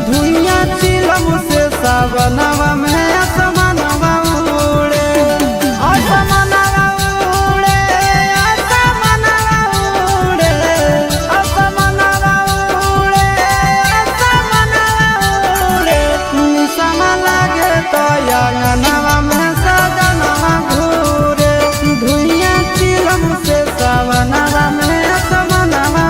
धुइया चिलम से सावनवा में असमनवा उड़े। असमनवा उड़े, असमनवा उड़े, असमनवा उड़े, असमनवा उड़े। निसम लागे तो अंगनवा में सजनवा घूरे, धुइया चिलम से सावनवा में असमनवा।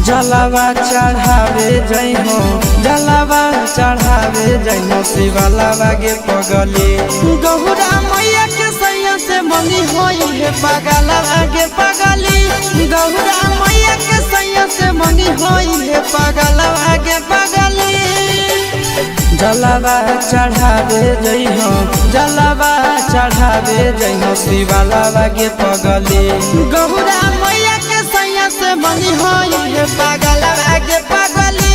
जलावा चढ़ावे जई हो, जलावा चढ़ावे जई हो, शिवलावा गे पगली गौरा मैया के सैया से मंगी होई है पगलवा गे पगली, गौरा मैया के सैया से मंगी होई है पगलवा गे पगली। जलावा चढ़ावे जई हो, जलावा चढ़ावे जई हो, शिवलावा गे पगली गौरा मैया के सैया से मंगी होई है पगलवा गे पगली,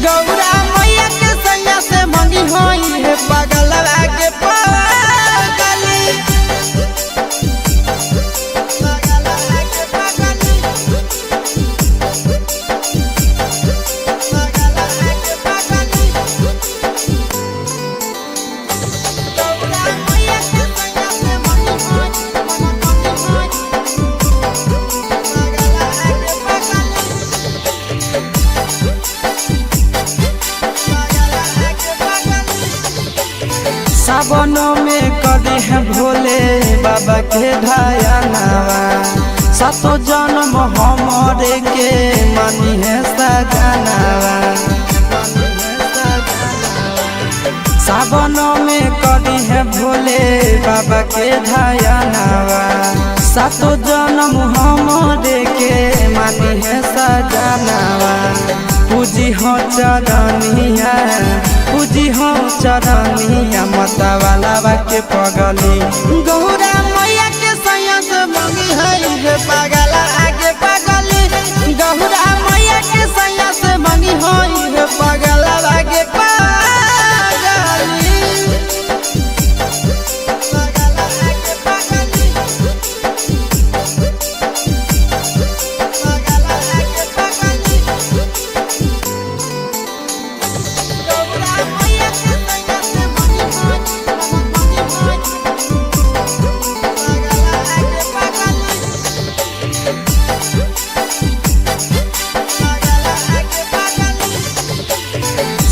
गौरा मैया के सैया से मंगी होई है पगलवा गे पगली। सावनों में कदी है भोले बाबा के ढायानावा, सातो जन्म हमरे के मानी है सजनावा। सावनों में कदी है भोले बाबा के ढायानावा, सातो जन्म हमरे के मानी है सजनावा। पूजी हो चरनिया, पूजी हो चरनिया, मतवाला के पगली गौरा मैया के सैया से मंगी है पगला आगे पगली, गौरा मैया के सैया से मंगी है पगला आगे पगली।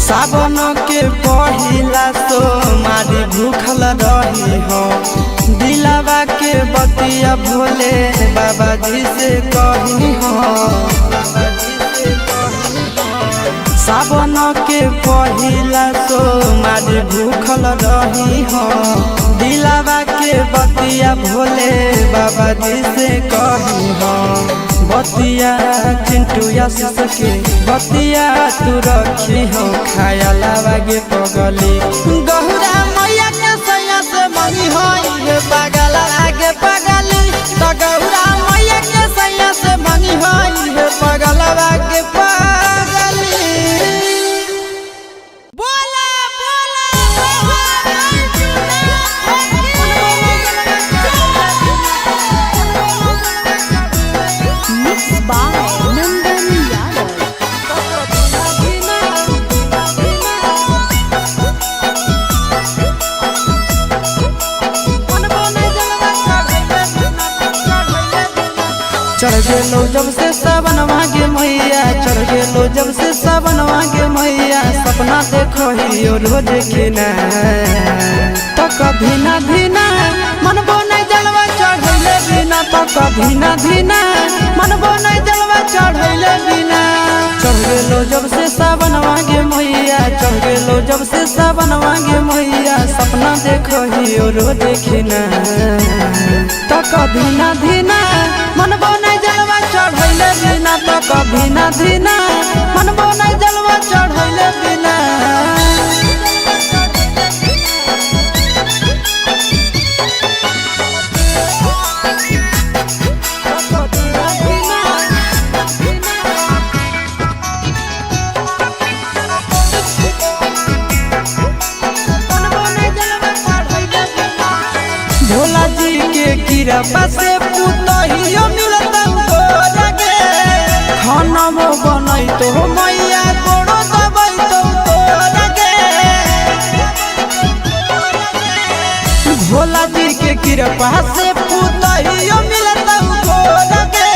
सावन के पहिला सोमारी भूखल रही हो, दिलावा के बतिया भोले बाबा जी से कही हो। सावन के पहिला सोमारी भूखल रही हो, दिलावा के बतिया भोले बाबा जी से कही हो। बतिया चिंटू आशीष के बतिया तू रखी हो, खायलावा गे पगली गौरा मैया के सैया से मंगी होई है पगला आगे पगली, तो गौरा मैया के सैया से मंगी होई है पगला आगे पगली। बोला Mixed by Nandan Yadav. चढ़ गेलो जब से सावनवा गे मैया, चढ़ गेलो जब से सावनवा गे मैया, सपना देखो ही रोज खिना तो कभी ना धीना मनबो नहीं जलवा चढ़ैले बिना, तो कभी ना धीना मनबो नहीं जलवा चढ़ैले बिना। चढ़ गेलो जब से सावनवा गे मैया, चढ़ गेलो जब से सावनवा गे मैया, सपना देखो ही रोज खिना तो कभी ना धीना मनबो नहीं जलवा चढ़ैले बिना, तो कभी ना धीना मनबो नहीं जलवा चढ़ैले बिना। भोला जी के कृपा से पुतहियो मिलता तोरा गे, खाना बनई तो मैया गोड़ो दबाई तो तोरा गे। भोला जी के कृपा से पुतहियो मिलता तोरा गे,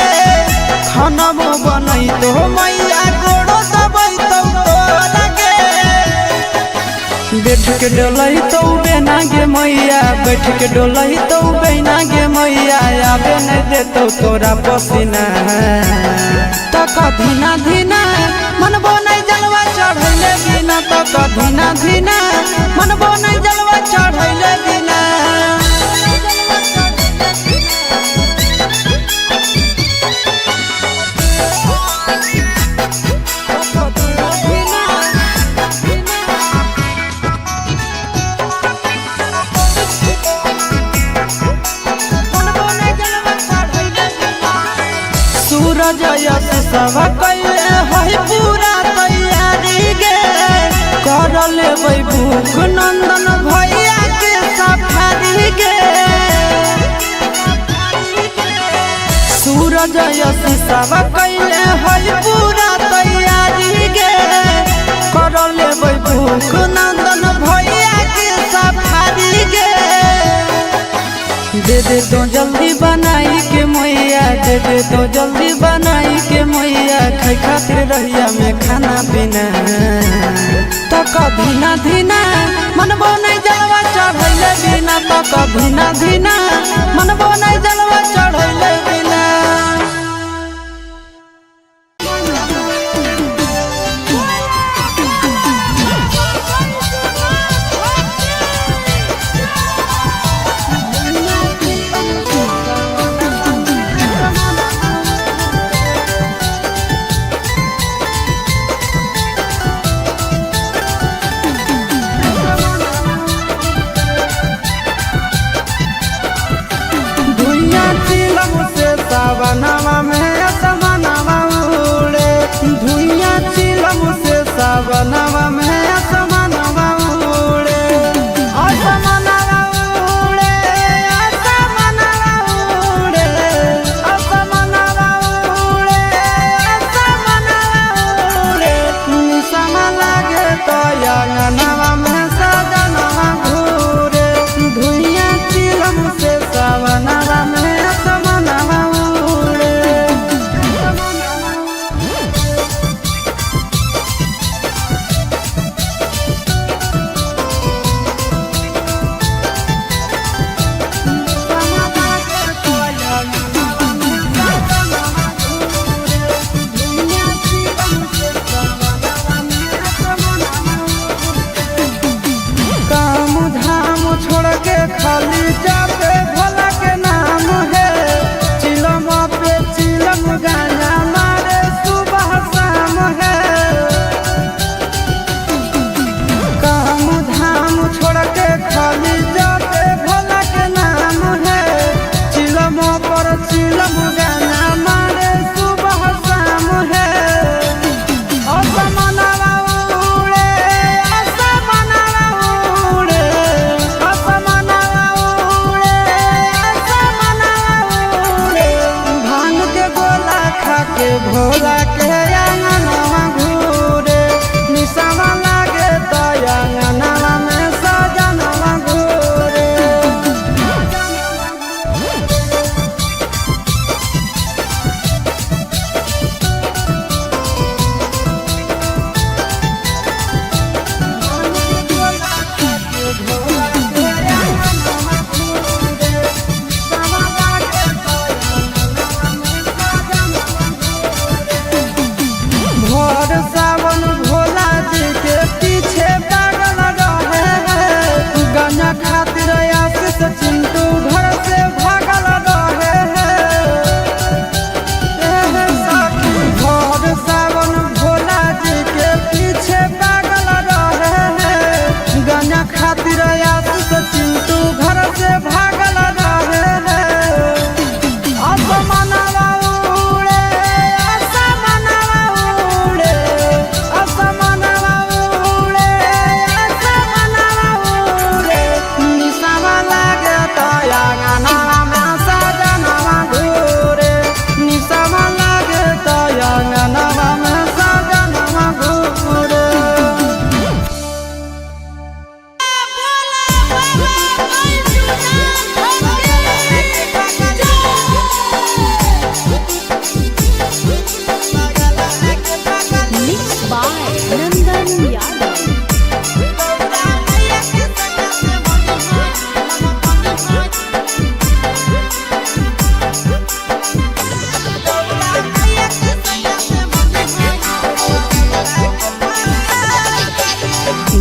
खाना बनई तो मैया गोड़ो दबाई तो तोरा गे। बैठ के डोलही तो बेना गे मैया, बैठ के डोलही तो बेना गे मैया, आबे नहीं देतो तोरा पसीना। तक धीना धीना मनबो नहीं जलवा चढ़ैले बिना, तक धीना धीना मनबो नहीं जलवा चढ़ैले बिना। सूरज यश सब कैले है पूरा तैयारी गे, कर लेबै भूख नंदन भैया के सफारी गे। सूरज यश सब कैले है पूरा तैयारी गे, कर लेबै भूख नंदन भैया के सफारी गे। दे दे तो जल्दी बनाई के मैया, दे दे तो जल्दी बनाई के मैया, खाई खातिर रहिया में खाना पीना। तक धीना धीना मनबो नहीं जलवा चढ़ैले बिना, तक धीना धीना मनबो नहीं जलवा चढ़ैले बिना।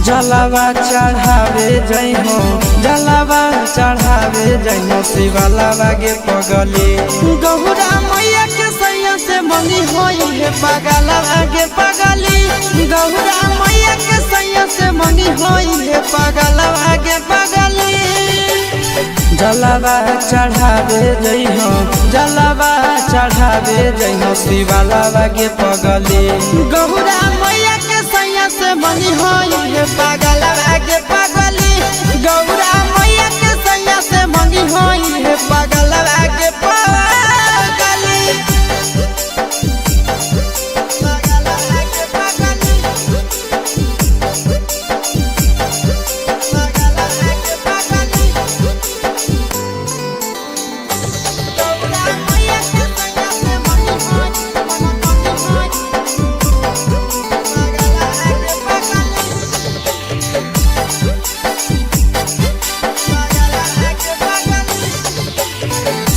जलावा चढ़ावे जई हो, जलावा चढ़ावे जई हो, शिवलावा गे पगली गौरा मैया के सैया से मंगी होई है पगलवा गे पगली, गौरा मैया के सैया से मंगी होई है पगलवा गे पगली। जलावा चढ़ावे जई हो, जलावा चढ़ावे जई हो, शिवलावा गे पगली गौरा मैया के सैया से मंगी होई है पगलवा गे पगली, गौरा मैया के सैया से मंगी होई है पगलवा गे पगली।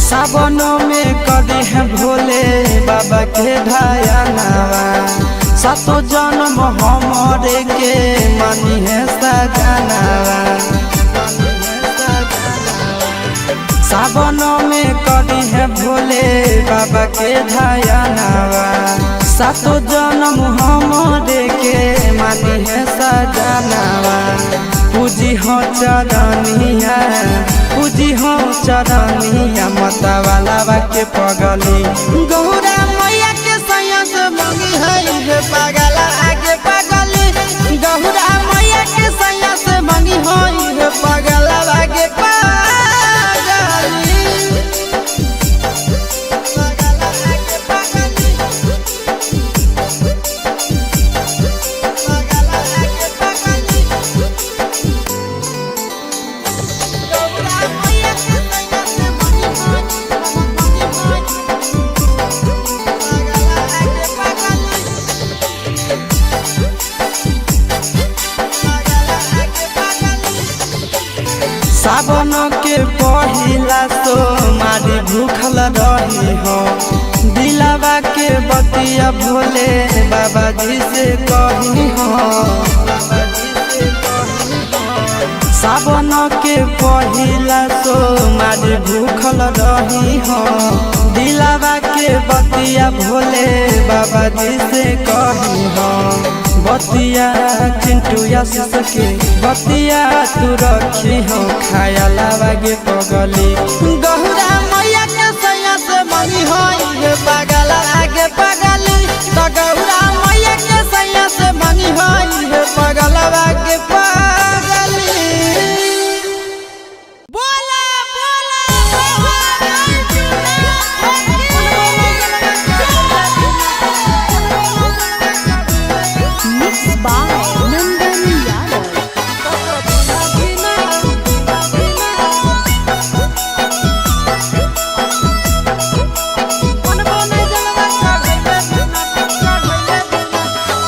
सावनों में कदी है भोले बाबा के ढायानावा, सातो जन्म हमरे के मानी है सजनावा। सावनों में कदी है भोले बाबा के ढायानावा, सातो जन्म हमरे के मानी है सजनावा। पूजी हो चरनिया, पूजी हो चरनिया, मतवाला के पगली गौरा मैया के सैया से मंगी है पगला आगे पगली, गौरा मैया के सैया से मंगी है पगला आगे पगली। सावन के पहिला सोमारी भूखल रही हो, दिलावा के बतिया भोले बाबा जी से कही हो। सावन के पहिला सोमारी भूखल रही हो, दिलावा के बतिया भोले बाबा जी से कही हो। बतिया चिंटू आशीष के बतिया तू रखी हो, खायलावा गे पगली गौरा मैया के सैया से मंगी होई है पगला आगे पगली, तो गौरा मैया के सैया से मंगी होई है पगला आगे पगली। बोला Mixed by Nandan Yadav.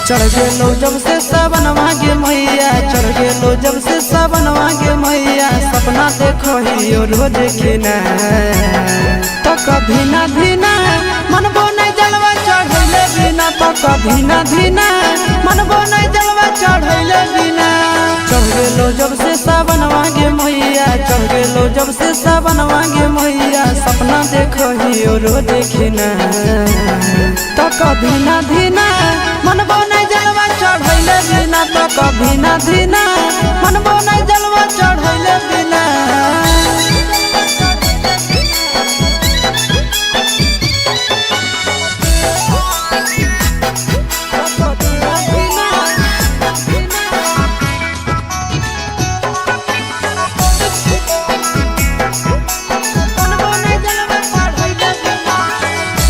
चढ़ गेलो जब से सावन मांगे मैया, चढ़ गेलो जब से सावन मांगे मैया, सपना देखो ही रोज खिना तो कभी ना धीना मनबो नहीं जलवा चढ़ैले बिना, तो कभी ना धीना मनबो नहीं जलवा चढ़ैले बिना। चढ़ गेलो जब से सावन मांगे मैया, चढ़ गेलो जब से सावन मांगे मैया, सपना देखो ही रोज खिना तो कभी ना धीना मनबो नहीं जलवा चढ़ैले बिना, तो कभी ना धीना मनबो नहीं जलवा चढ़ैले बिना।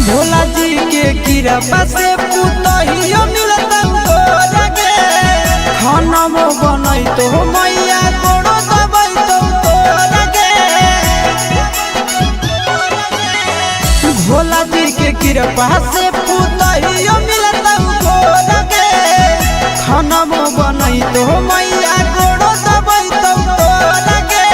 भोला जी के कृपा से पुतहियो मिलता लगे, खाना मो बनई तो मैया गोड़ो दबाई तो लगे। भोला जी के कृपा से पुतहियो मिलता लगे, खाना मो बनई तो मैया गोड़ो दबाई तो लगे।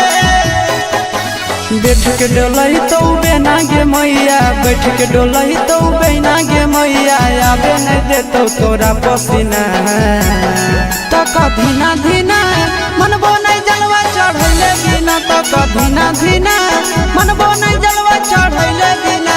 के डोलही तो बेना गे मैया, बैठ के डोलही तो बेना गे मैया, आबे नहीं देतो तोरा पसीना। तो कधीना धीना मनबो नहीं जलवा चढ़ैले बिना, तो कधीना धीना मनबो नहीं जलवा चढ़ैले बिना।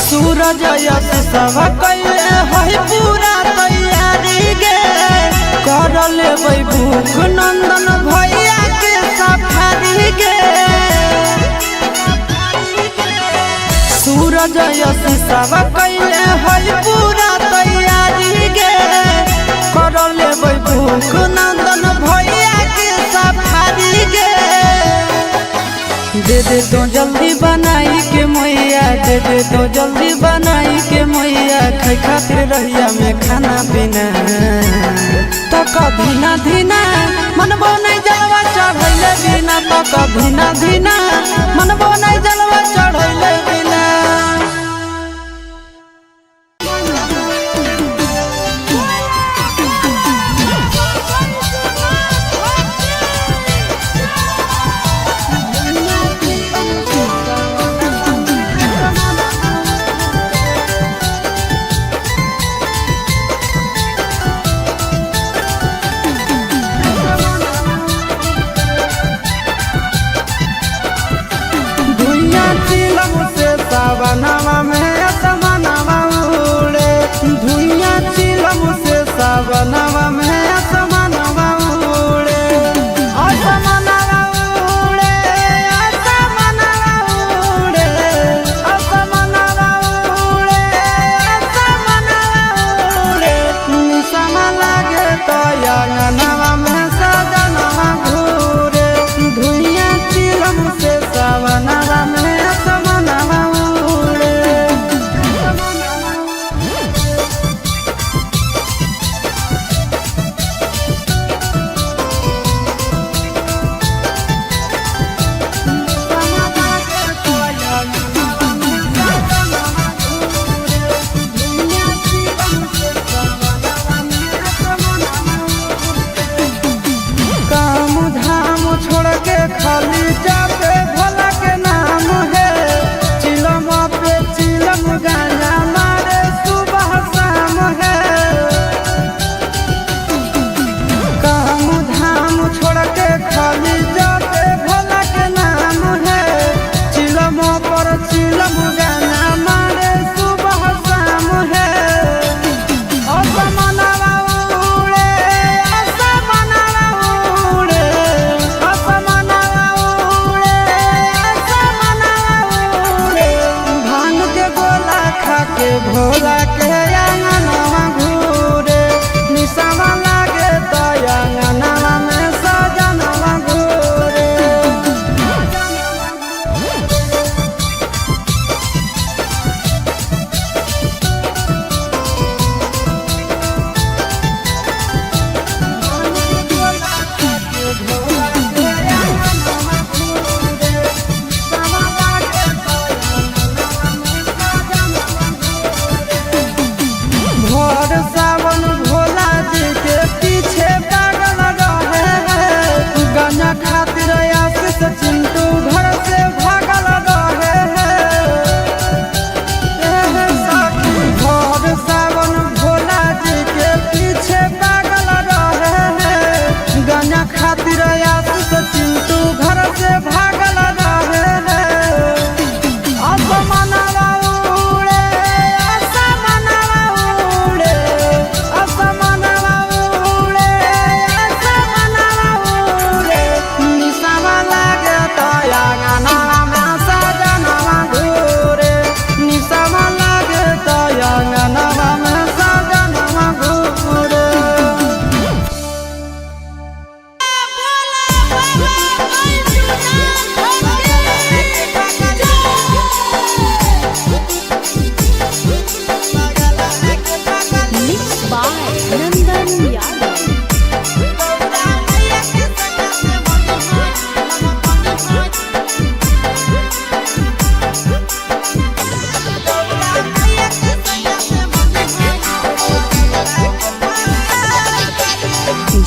सूरज यश सब कैले है पूरा तैयारी गे, कर लेबै भूख नंदन भैया के सफारी गे। सूरज यश सब कैले है पूरा तैयारी गे, कर लेबै भूख नंदन भैया के सफारी गे। दे दे तो जल्दी बनाई के मैया, दे दे तो जल्दी बनाई के मैया, खाई खातिर रहिया में खाना पीना। तो कधीना धीना मनबो नहीं जलवा चढ़ैले बिना, तो कधीना धीना मनबो नहीं जलवा चढ़ैले बिना। सावनवा में असमनवा उड़े, धुइया चिलम से सावनवा में असमनवा उड़े। असमनवा उड़े, असमनवा उड़े, असमनवा उड़े, असमनवा उड़े। निसमा लागे तो अंगनवा में सजनवा घूरे, धुइया चिलम से सावनवा में असमनवा। खाली जाते भोला के नाम है, चिलम पे चिलम गाना मारे सुबह शाम है। काम धाम छोड़ के खाली जाते भोला के नाम है, चिलम पर चिलम गाना मारे सुबह शाम है। असमनवा उड़े, असमनवा उड़े, के भोला के अंगनवा घूरे, निसवा लागे तो अंगनवा में सजनवा घूरे।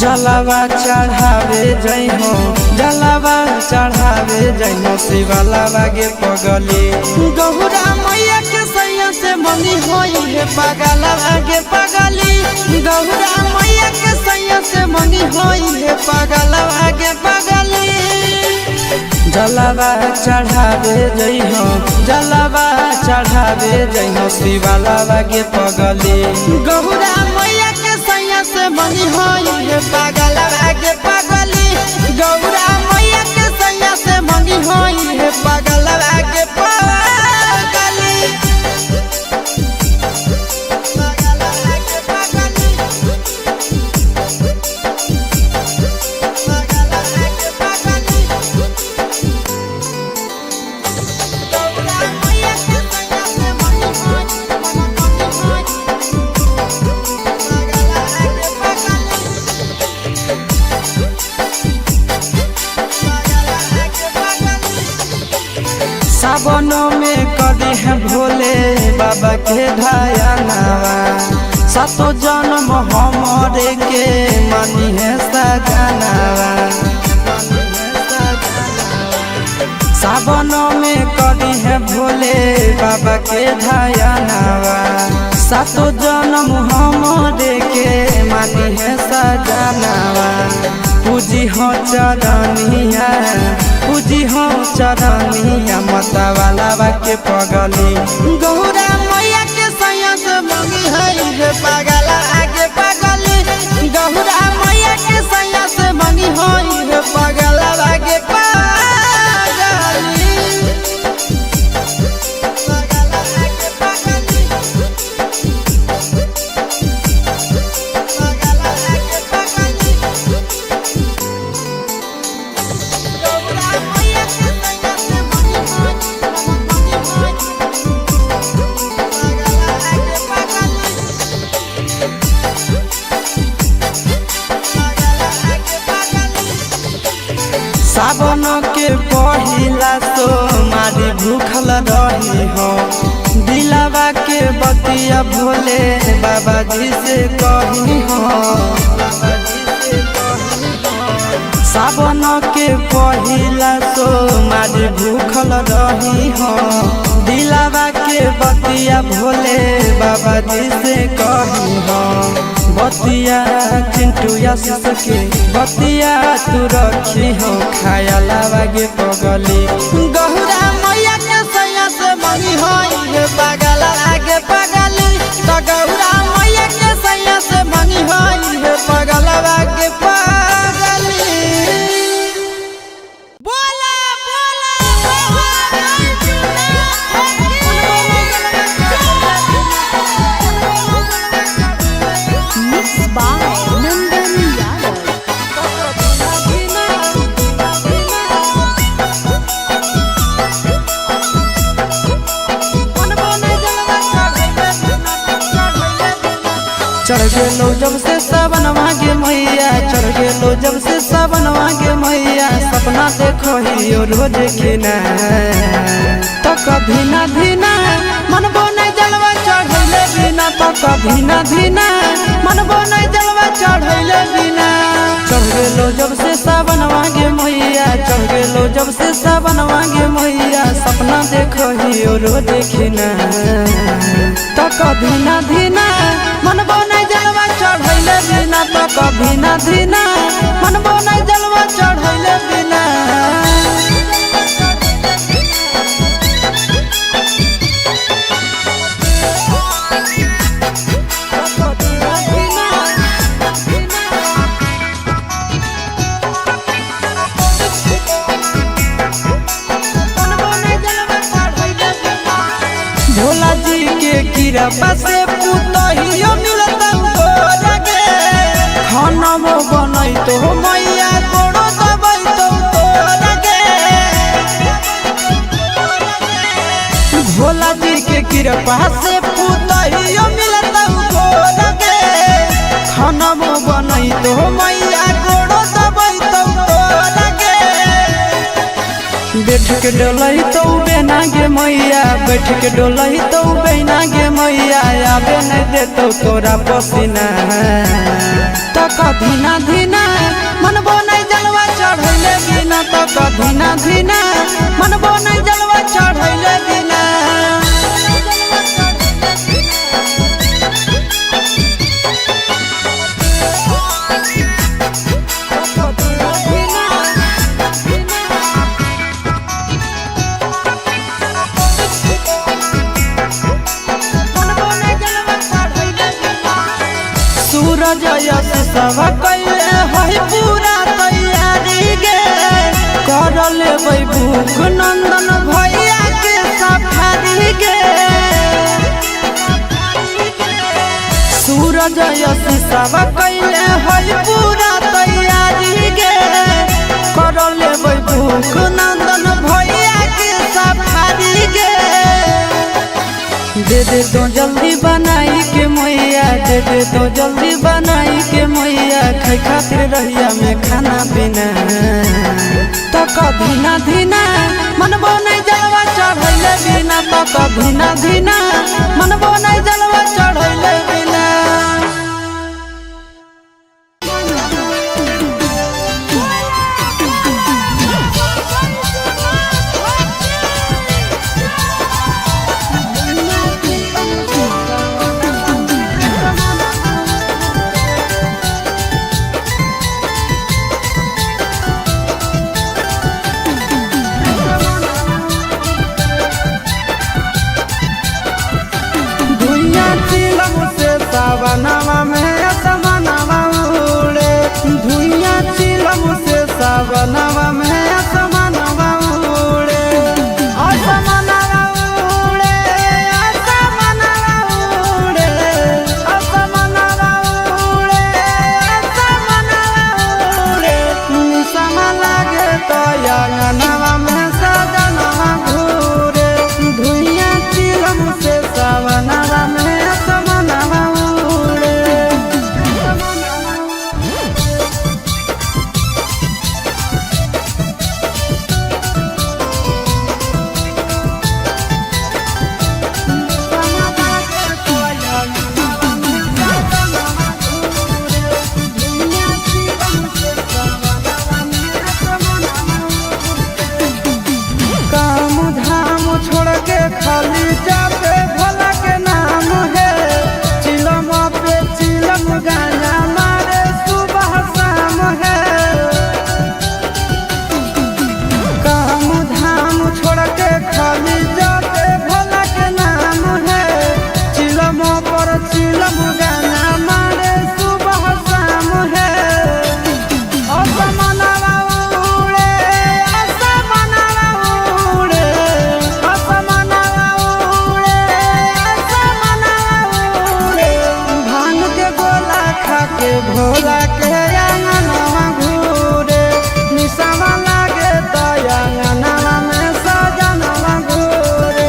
जलावा चढ़ावे जई हो जलावा चढ़ावे जई हो शिवलावा गे पगली गौरा मैया के सैया से मंगी होई है पगलावा गे पगली गौरा मैया के सैया से मंगी होई है पगलावा गे पगली जलावा चढ़ावे जई हो जलावा चढ़ावे जई हो शिवलावा गे पगली गौरा मैया के सैया से मंगी होई है पगलावा गे पगली गौरा मैया के सैया से मंगी होई है पगलावा गे पगली सावनों में कदी है भोले बाबा के ढायनावा सातो जन्म हमारे के मानी है सजनावा सावनों में कदी है भोले बाबा के ढायनावा सातो जन्म हमारे के मानी है सजनावा पूजी हो चरनिया पूजी हो चरनिया मतवालावा के पगली गौरा मैया के सैया से मंगी है पगला आगे पगली गौरा मैया के सैया से मंगी है पगला आगे पगली सावन के पहिला तो मारी भूखल रही हो दिलावा के बतिया भोले बाबा जी से कही हो सावन के पहिला तो मारी भूखल रही हो दिलावा के बतिया भोले बाबा जी से कही हो बतिया चिंटू आशीष के बतिया तू रखी हो खायलावा गे पगली गौरा मैया के सैया से मंगी होई है पगला आगे पगली तो गौरा मैया के सैया से मंगी होई है पगला आगे पगली बोला Mixed by Nandan Yadav. चढ़ गेलो जब से सावनवा गे मैया चढ़ गेलो जब से सावनवा गे मैया सपना देखो ही रोज खिना तो कभी ना धीना मनबो नहीं जलवा चढ़ैले बिना तो कभी ना धीना मनबो नहीं जलवा चढ़ैले बिना चढ़ गेलो जब से सावनवा गे मैया चढ़ गेलो जब से सावनवा गे मैया सपना देखो ही रोज खिना तो कभी ना धीना मनबो नहीं जलवा चढ़ैले बिना तो कभी ना धीना मनबो नहीं जलवा चढ़ैले बिना भोला जी के कृपा से पुतहियो मिलता लगे खाना में बनई तो मैया कोड़ो दबई तो लगे भोला जी के कृपा से पुतहियो मिलता लगे खाना में बनई तो मैया कोड़ो दबई तो लगे बैठ के डोलही तो बेना गे मैया बैठ के डोलही तो बेना गे मैया आबे नहीं देतो तोरा पसीना तो धीना धीना मनबो नहीं जलवा चढ़ैले बिना, तो धीना धीना मनबो नहीं जलवा चढ़ैले बिना। सूरज यश सब कैले है पूरा तैयारी गे, कर लेबै भूख नंदन भैया के सफारी गे। सूरज यश सब कैले है पूरा तैयारी गे, कर लेबै भूख नंदन भैया के सफारी गे। दे दे तो जल्दी बनाई के मैया, दे दे तो जल्दी बनाई के मैया, खाई खातिर रहिया में खाना पीना। तो धीना धीना मनबो नहीं जलवा चढ़ैले बिना, तो धीना धीना मनबो नहीं जलवा चढ़ैले बिना। सावनवा में असमनवा उड़े, धुइया चिलम से सावनवा में असमनवा उड़े, असमनवा उड़े, असमनवा उड़े, असमनवा उड़े, असमनवा उड़े। निशमा लागे तो अंगनवा में सजनवा घूरे, धुइया चिलम से सावनवा में असमनवा। छोड़ के खाली जाते भोला के नाम है, चिलम पे चिलम गाना मारे सुबह शाम है। काम धाम छोड़ के खाली जाते भोला के नाम है, चिलम पर चिलम गाना मारे सुबह शाम है। असमनवा उड़े, असमनवा उड़े, असमनवा उड़े, असमनवा उड़े। भांग के गोला खा के भोला के अंगनवा घूरे, निशमा लागे तो अंगनवा में सजनवा घूरे।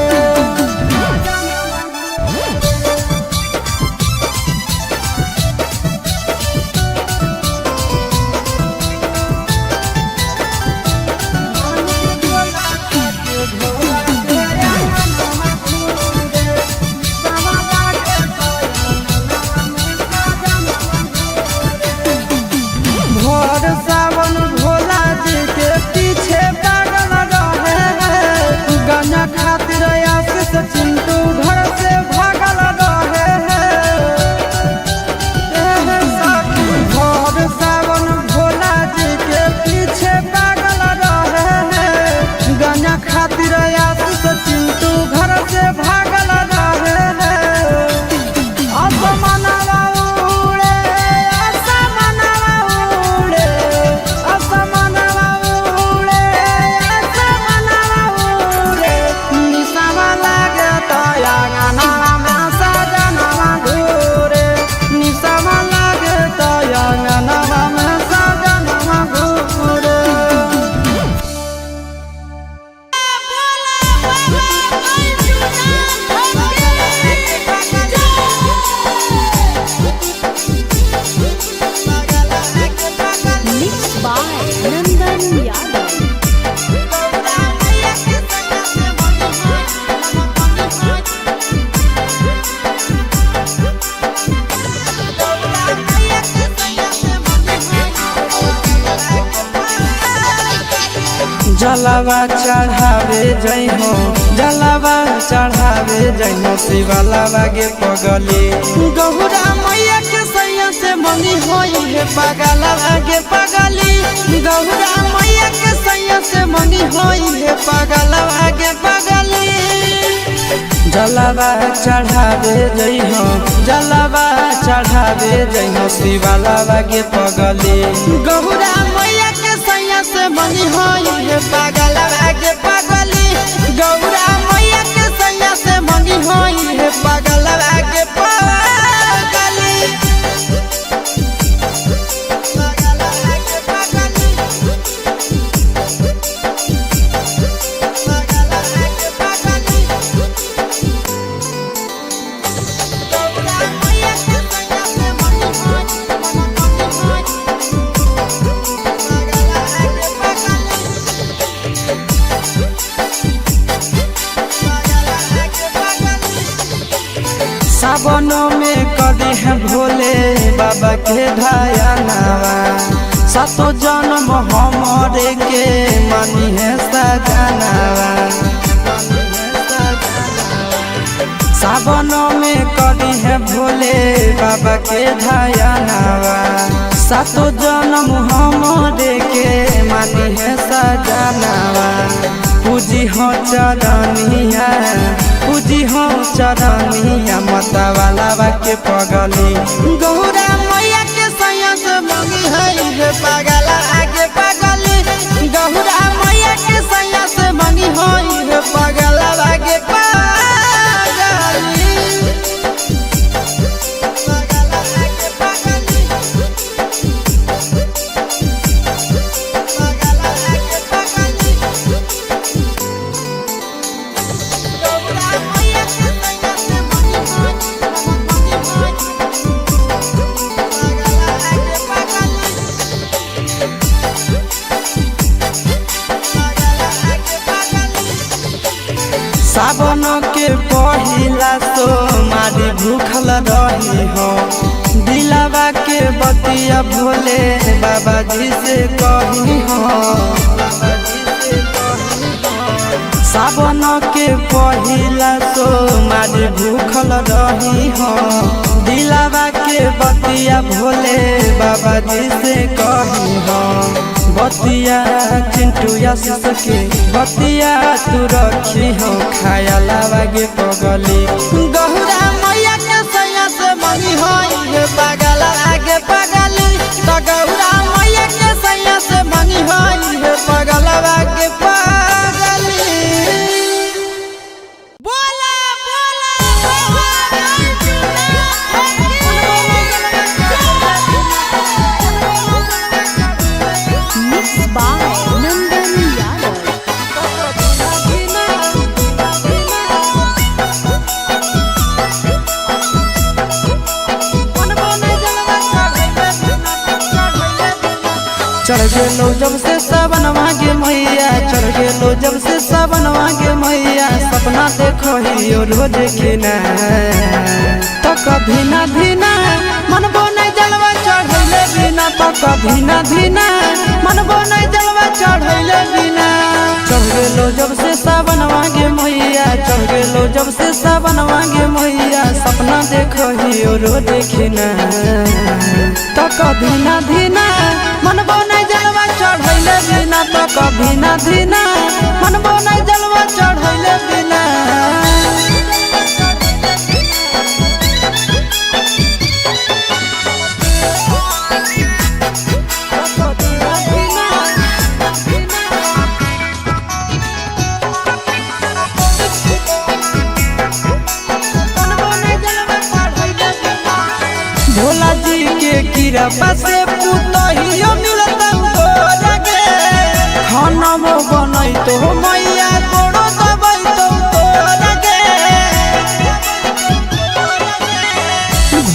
जलावा चढ़ावे जइहो जलावा चढ़ावे जइहो शिवलावा गे पगली गौरा मैया के सैया से मंगी होई है पगलावा गे पगली गौरा मैया के सैया से मंगी होई है पगलावा गे पगली जलावा चढ़ावे जइहो जलावा चढ़ावे जइहो शिवलावा गे पगली गौरा मैया के सैया से मंगी होई है पगलावा गे पगली गौरा मैया के सैया से मंगी होई है पगलावा गे पगली सावनों में कदी है भोले बाबा के ढायानावा सातो जन्म हमारे के मानी है सजनावा सावनों में कदी है भोले बाबा के ढायानावा सातो जन्म हमारे के मानी है सजनावा पूजी हो चरनिया पूजी हो चरनिया मतवाला के पगली गौरा मैया के सैया से मंगी है पगला आगे पगली गौरा मैया के सैया से मंगी है पगला आगे पगली सावन के पहिला तो मारी भूखल रही हो दिलावा के बतिया भोले बाबा जी से कही हो सावन के पहिला तो मारी भूखल रही हो दिलावा के बतिया भोले बाबा जी से कही हो बतिया चिंटू सके बतिया तू रखी हो खाया लावा गे पगली गौरा मैया के सैया से मंगी होई पगला आगे पगली तो गौरा मैया के सैया से मंगी होई पगला आगे पगली बोला Mixed by Nandan Yadav. चढ़ गेलो जब से सावनवा गे मैया चढ़ गेलो जब से सावनवा गे मैया सपना देखो ही रोज खिना तो कभी ना धीना मन बोने जलवा चढ़ैले बिना तो कभी ना धीना मन बोने जलवा चढ़ैले बिना चढ़ गेलो जब से सावनवा गे मैया चढ़ गेलो जब से सावनवा गे मैया सपना देखो ही रोज खिना तो कभी ना धीना मन बोने जलवा चढ़ैले बिना तो कभी ना धीना मन बोने जलवा चढ़ैले बिना भोला जी के कृपा से पुतहियो मिलता लगे खाना में बनई तो मैया तोड़ो दबई तो लगे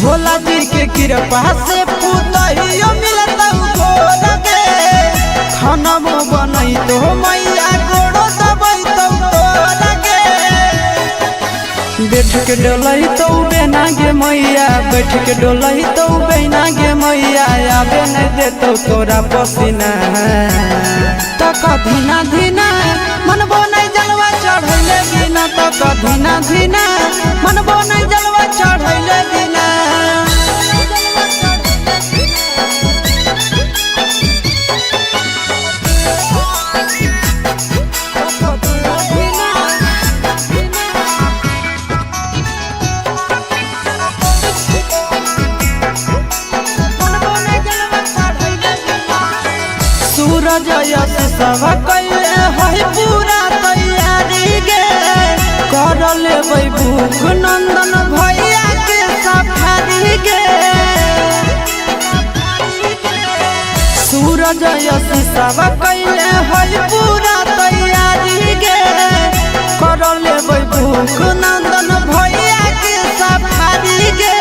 भोला जी के कृपा से पुतहियो मिलता लगे खाना में बनई तो मैया तोड़ो दबई तो लगे बैठ के डोलही तो बेना गे मैया, बैठ के डोलही तो बेना गे मैया, आबे नहीं देतो तोरा पसीना। तक धीना धीना मनबो नहीं जलवा चढ़ैले बिना, तक धीना धीना मनबो नहीं जलवा चढ़ैले बिना। सूरज यश सब कैले है पूरा तैयारी गे, कर लेबै भूख नंदन भैया के सफारी गे। सूरज यश सब कैले है पूरा तैयारी गे, कर लेबै भूख नंदन भैया के सफारी गे।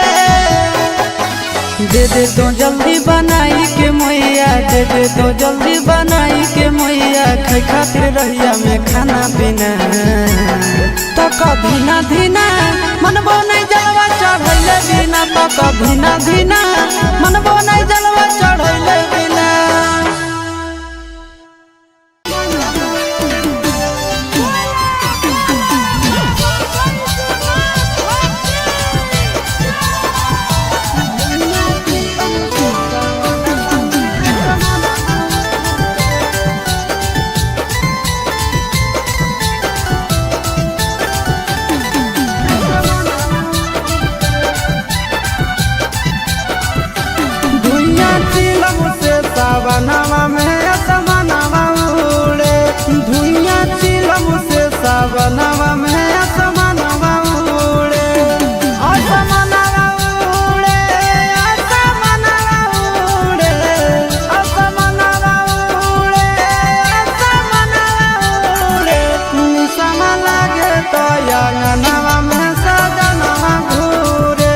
दे दे तो जल्दी बनाई के मैया, दे दे तो जल्दी बनाई के मैया, खाए खातिर रहिया में खाना पीना। तक धीना धीना मनबो नहीं जलवा चढ़ैले बिना, तक धीना धीना मनबो नहीं जलवा चढ़ैले बिना। सावनवा में असमनवा उड़े, धुइया चिलम से सावनवा में असमनवा उड़े। असमनवा उड़े, असमनवा उड़े, असमनवा उड़े, असमनवा उड़े। निशमा लागे तो अंगनवा में सजनवा घूरे,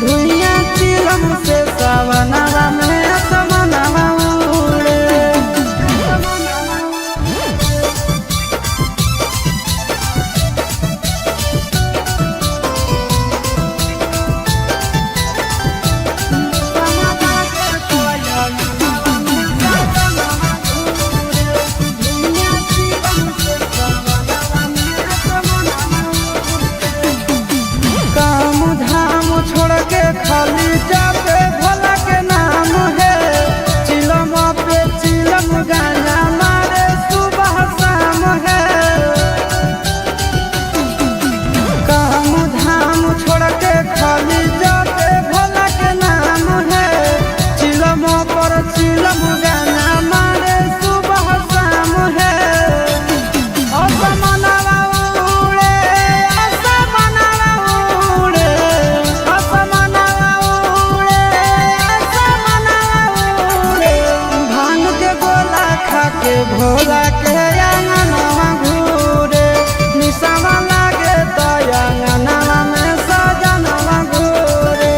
धुइया चिलम से सावनवा में खाली जाते भोला के नाम है, चिलम पे चिलम गाना मारे सुबह शाम है। काम धाम छोड़ के खाली जाते भोला के नाम है, चिलम पर चिलम गाना मारे सुबह शाम है। असमनवा उड़े, असमनवा उड़े, असमनवा भांग के गोला खा के भोला के अंगनवा घूरे। निशमा लागे तो अंगनवा में सजनवा घूरे।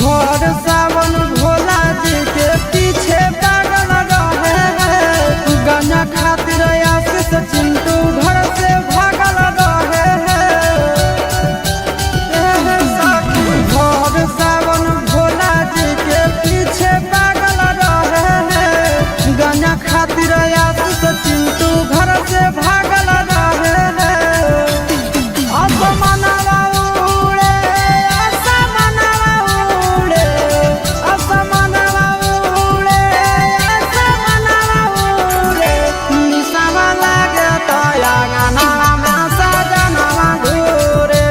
भोर सावन भोला जी के पीछे पागल रहे हैं, गाना खातिर आशीष चिंटू घर से भागल रहे हैं। भोर सावन भोला जी के पीछे पागल रहे हैं, गाना खातिर आशीष चिंटू घर से भागल रहे हैं। असमनवा उड़े, असमनवा उड़े, असमनवा उड़े, असमनवा उड़े। निशमा लागे तो अंगनवा में सजनवा घूरे,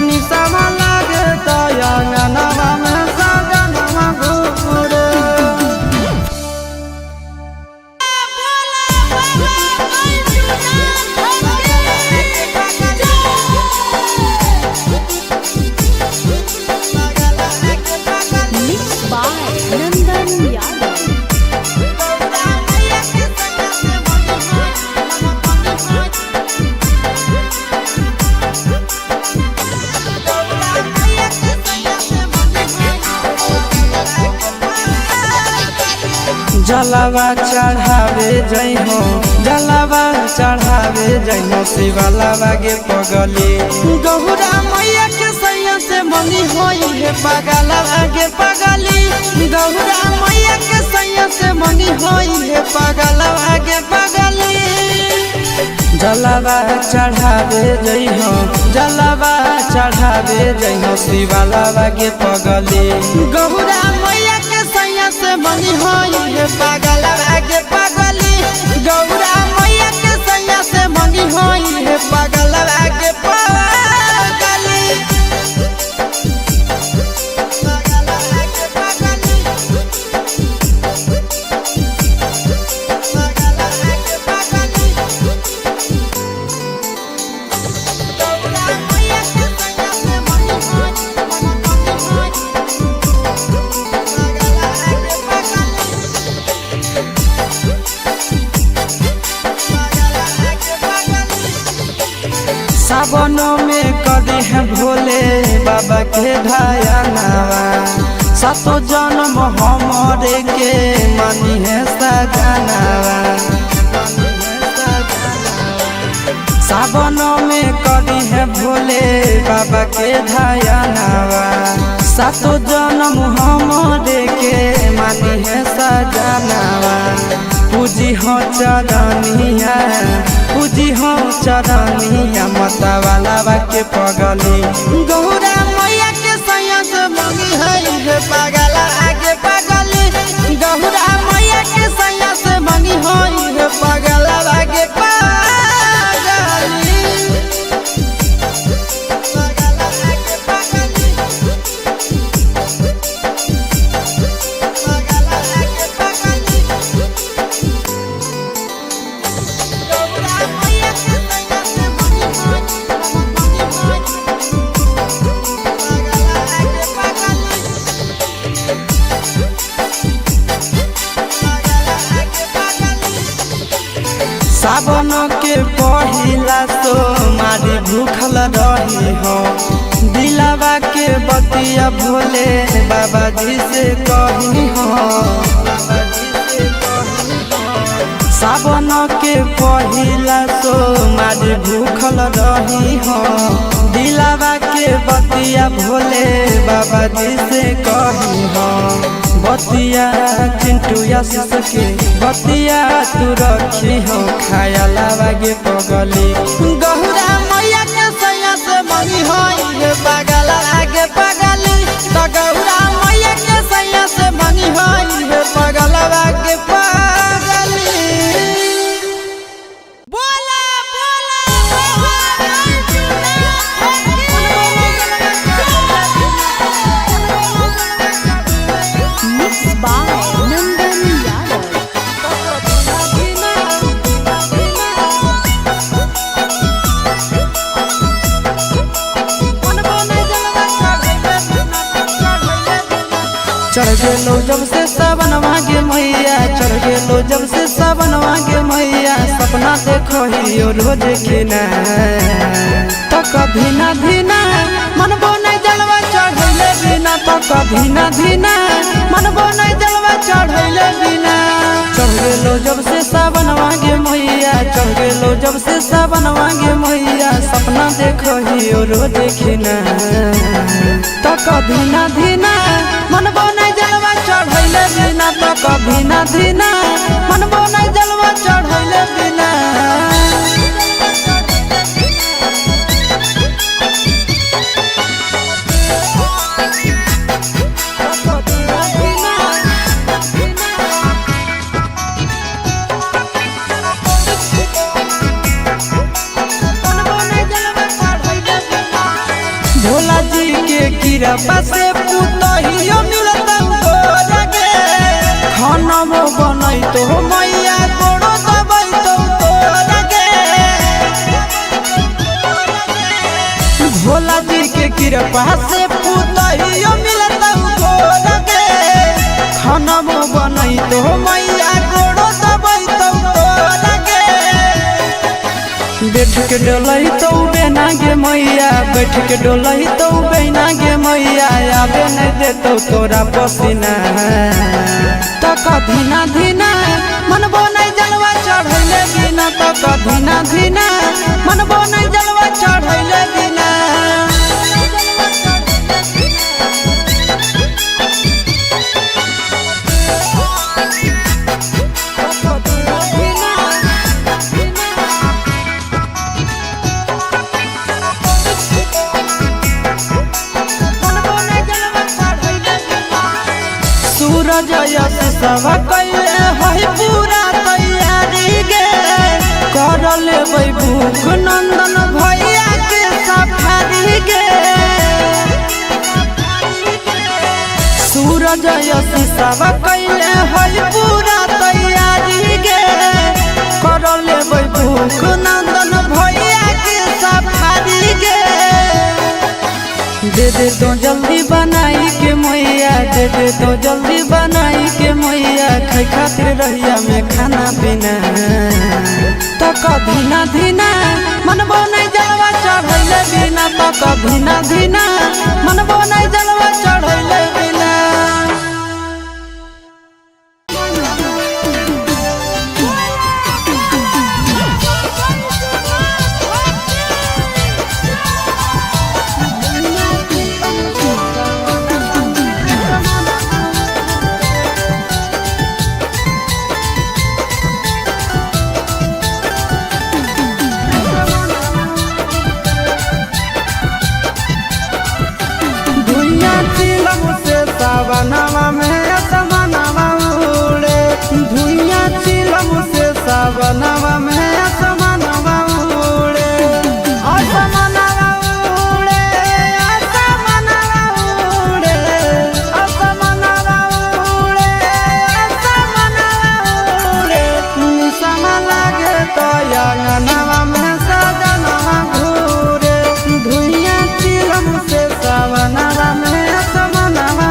निशमा लागे तो अंगनवा में सजनवा घूरे। Mixed by Nandan Yadav. जलावा चढ़ावे जइहो जलावा चढ़ावे जइहो शिवलावा के पगली गौरा मैया के सैया से मंगी होई है पगलावा के पगली गौरा मैया के सैया से मंगी होई है पगलावा के पगली जलावा चढ़ावे जइहो जलावा चढ़ावे जइहो शिवलावा के पगली गौरा मैया के सैया से मंगी होई है पगलावा के पगली गौरा मैया के सैया से मंगी होई है पगलावा के पगली सावनों में कदी है भोले बाबा के ढायनावा सातो जन्म हमारे के मानी है सजनावा सावनों में कदी है भोले बाबा के ढायनावा सातो जन्म हमारे के मानी है सजनावा पूजी हो चरनिया पूजी हो चरनिया माता वाला के पगली गौरा मैया के सैया से मंगी है पगला आगे पगली गौरा मैया के सैया से मंगी है पगला आगे पगली सावन के पहिला तो मारी भूखल रही हो दिलावा के बतिया भोले बाबा जी से कही हो सावन के पहिला तो मारी भूखल रही हो दिलावा के बतिया भोले बाबा जी से कही हो बतिया चिंटू आशीष के बतिया तू रखी हो खाया लागे पगली गौरा मैया के सैया से मंगी होई पगला आगे पगली तो गौरा मैया के सैया से मंगी होई पगला आगे पगली चढ़ गेलो जब से सावन मांगे मैया चढ़ गेलो जब से सावन मांगे मैया सपना देखो ही रोज खिना तो कभी ना धीना मनबो नहीं जलवा चढ़ैले बिना तो कभी ना धीना मनबो नहीं जलवा चढ़ैले बिना चढ़ गेलो जब से सावन मांगे मैया चढ़ गेलो जब से सावन मांगे मैया सपना देखो ही रोज खिना तो कभी ना धीना मनबो नहीं जलवा चढ़ैले बिना तो कभी ना धीना मनबो नहीं जलवा चढ़ैले बिना भोला जी के कृपा से पुतहियो मिलता लगे खाना में बनई तो मैया कोड़ो दबई तो लगे भोला जी के कृपा से पुतहियो मिलता लगे खाना में बनई तो मैया कोड़ो दबई तो लगे बैठ के डोलही तो बेना गे मैया, बैठ के डोलही तो बेना गे मैया, आबे नहीं देतो तोरा पसीना। तक धीना धीना मनबो नहीं जलवा चढ़ैले बिना, तक धीना धीना मनबो नहीं जलवा चढ़ैले बिना। सूरज यश सब कैले है पूरा तैयारी गे, कर लेबै भूख नंदन भैया के सफारी गे। सूरज यश सब कैले है पूरा तैयारी गे, कर लेबै भूख नंदन भैया के सफारी गे। दे दे तो जल्दी बनाई के मैया, दे दे तो जल्दी बनाई के मैया, खाई खातिर रहिया में खाना पीना। तक धीना धीना मनबो नहीं जलवा चढ़ैले बिना, तक धीना धीना मनबो नहीं जलवा चढ़ैले बिना। सावनवा में असमनवा उड़े, धुइया चिलम से सावनवा में असमनवा उड़े। असमनवा उड़े, असमनवा उड़े, असमनवा उड़े, असमनवा उड़े। निसम लागे तो अंगनवा में सजनवा घूरे, धुइया चिलम से सावनवा में असमनवा।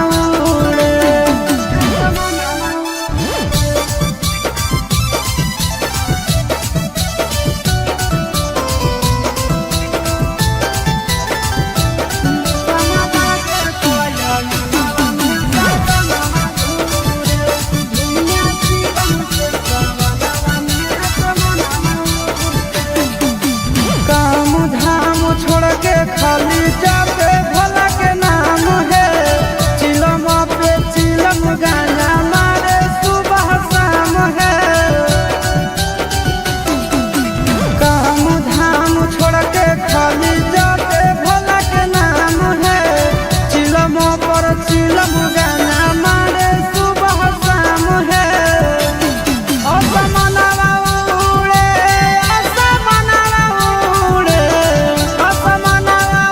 खाली जाते भोला के नाम है, चिलम पे चिलम गाना मारे सुबह शाम है। काम धाम छोड़ के खाली जाते भोला के नाम है, चिलम पर चिलम गाना मारे सुबह शाम है। असमनवा उड़े, असमनवा उड़े, असमनवा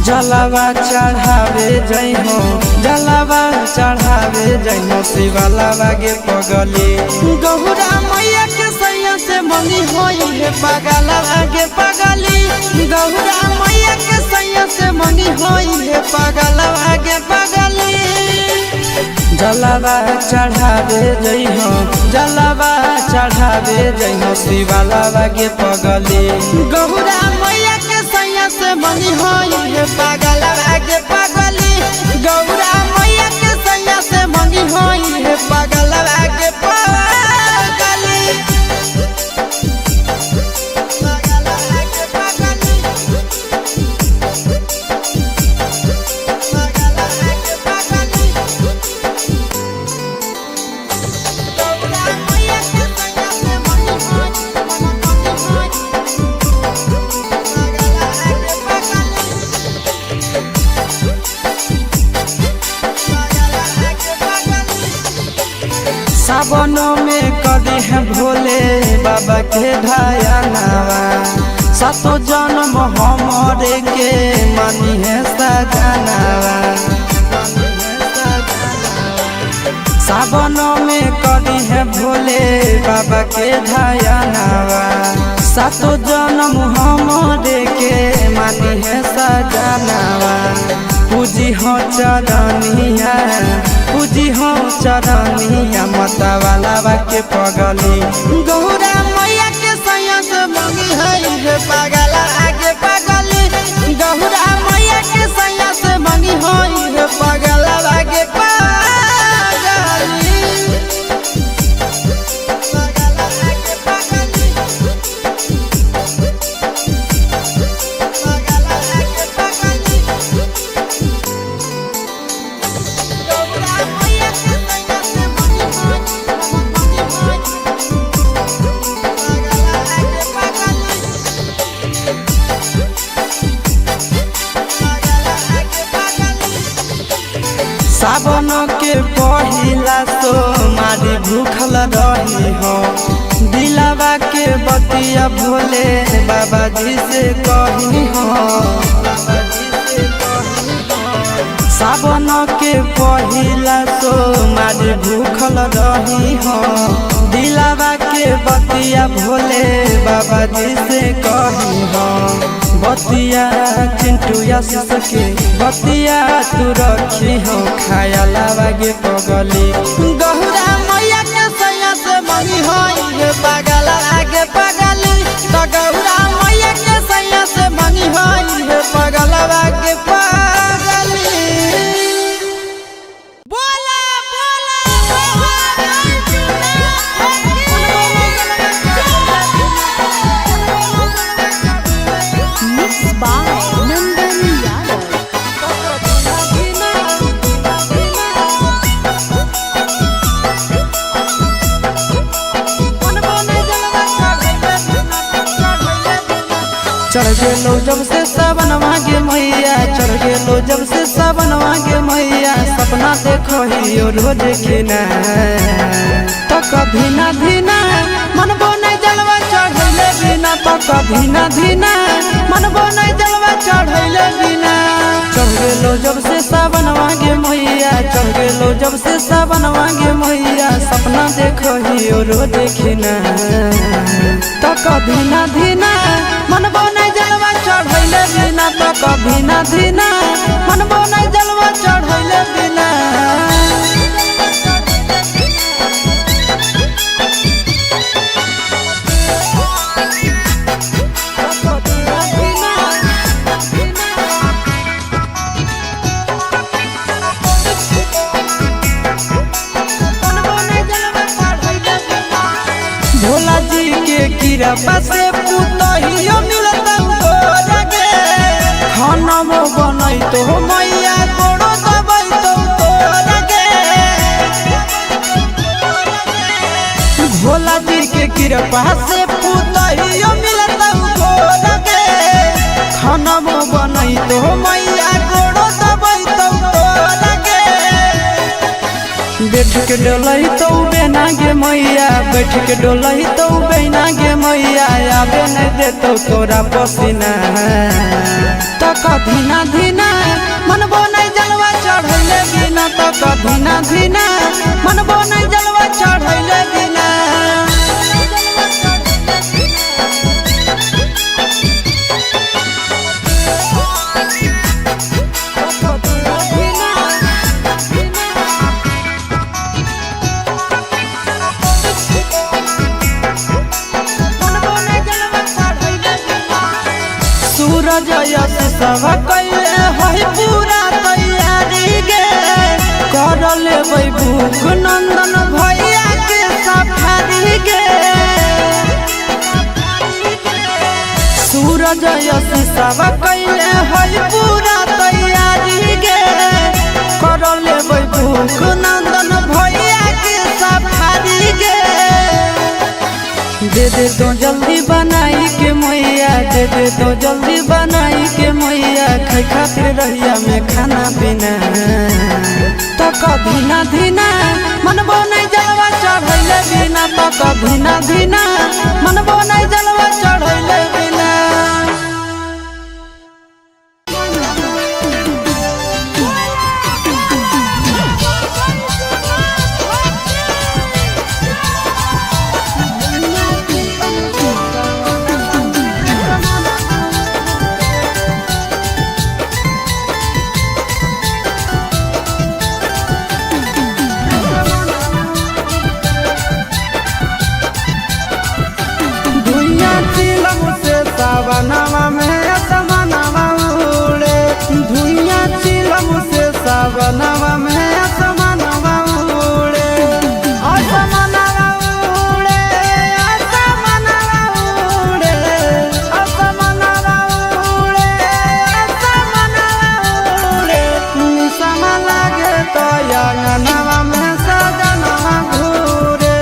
जलावा चढ़ावे जई हो, जलावा चढ़ावे जई हो, शिवालावा गे पगली गौरा मैया के सैया से मंगी होई है पगलावा गे पगली गौरा मैया के सैया से मंगी होई है पगलावा गे पगली जलावा चढ़ावे जई हो, जलावा चढ़ावे जई हो, शिवालावा गे पगली गौरा मैया के सैया से मंगी होई है पगलावा गे पगली गौरा मैया के सैया से मंगी होई है पगलावा गे पगली सावनों में कदी है भोले बाबा के ढायानावा सातो जन्म हमरे के मानी है सजनावा सावनों में कदी है भोले बाबा के ढायानावा सातो जन्म हमरे के मानी है सजनावा पूजी हो चरनिया पूजी हो चरनिया मतवालावा के पगली गौरा मैया के सैया से मंगी है पगला आगे पगली गौरा मैया के सैया से मंगी है पगला आगे सावन के पहिला तो मारी भूखल रही हो दिलावा के बतिया भोले बाबा जी से कही हो सावन के पहिला तो मारी भूखल रही हो दिलावा के बतिया भोले बाबा जी से कही हो बतिया चिंटू या सके बतिया तू रखी हो खाया लावा गे पगली गौरा मैया के सैया से मंगी होई पगला आगे पगली तो गौरा मैया के सैया से मंगी होई पगला आगे पगली बोला Mixed by Nandan Yadav. चढ़ गेलो जब से सावन मांगे मैया चढ़ गेलो जब से सावन मांगे मैया सपना देखो ही रोज खिना तो कभी ना धीना मन बोने जलवा चढ़ैले बिना तो कभी ना धीना मन बोने जलवा चढ़ैले बिना चढ़ गेलो जब से सावन मांगे मैया चढ़ गेलो जब से सावन मांगे मैया सपना देखो ही रोज खिना तो कभी ना धीना मन बोने जलवा चढ़ैले बिना तो कभी ना धीना मन बोने जलवा चढ़ैले बिना भोला जी के कृपा से पुतहियो मिलता गे खाना में बनई तो मैया गोड़ो दबई तो गे भोला जी के कृपा से पुतहियो मिलता गे खाना में बनई तो मैया गोड़ो दबई तो गे बैठ के डोलही तो बेना गे मैया बैठ के डोलही तो बेना गे मैया आबे नहीं देतो तोरा पसीना तो कभी ना धीना धीना धीना मनबो नहीं जलवा चढ़ैले बिना सूरज यश सब कैले है पूरा तैयारी गे कर लेबै भूख नंदन भैया के सफारी गे सूरज यश सब कैले है पूरा तैयारी गे कर लेबै भूख नंदन भैया के सफारी गे दे दे तो जल्दी बनाई के मैया दे दे तो जल्दी बनाई के मैया खाई खातिर रहिया में खाना पीना तो धीना धीना मनबो नहीं जलवा चढ़ैले बिना तो धीना धीना मनबो नहीं जलवा चढ़ैले बिना सावनवा में असमनवा उड़े धुइया चिलम से सावनवा में असमनवा उड़े असमनवा उड़े असमनवा उड़े असमनवा उड़े असमनवा उड़े निसम लागे तो अंगनवा में सजनवा घूरे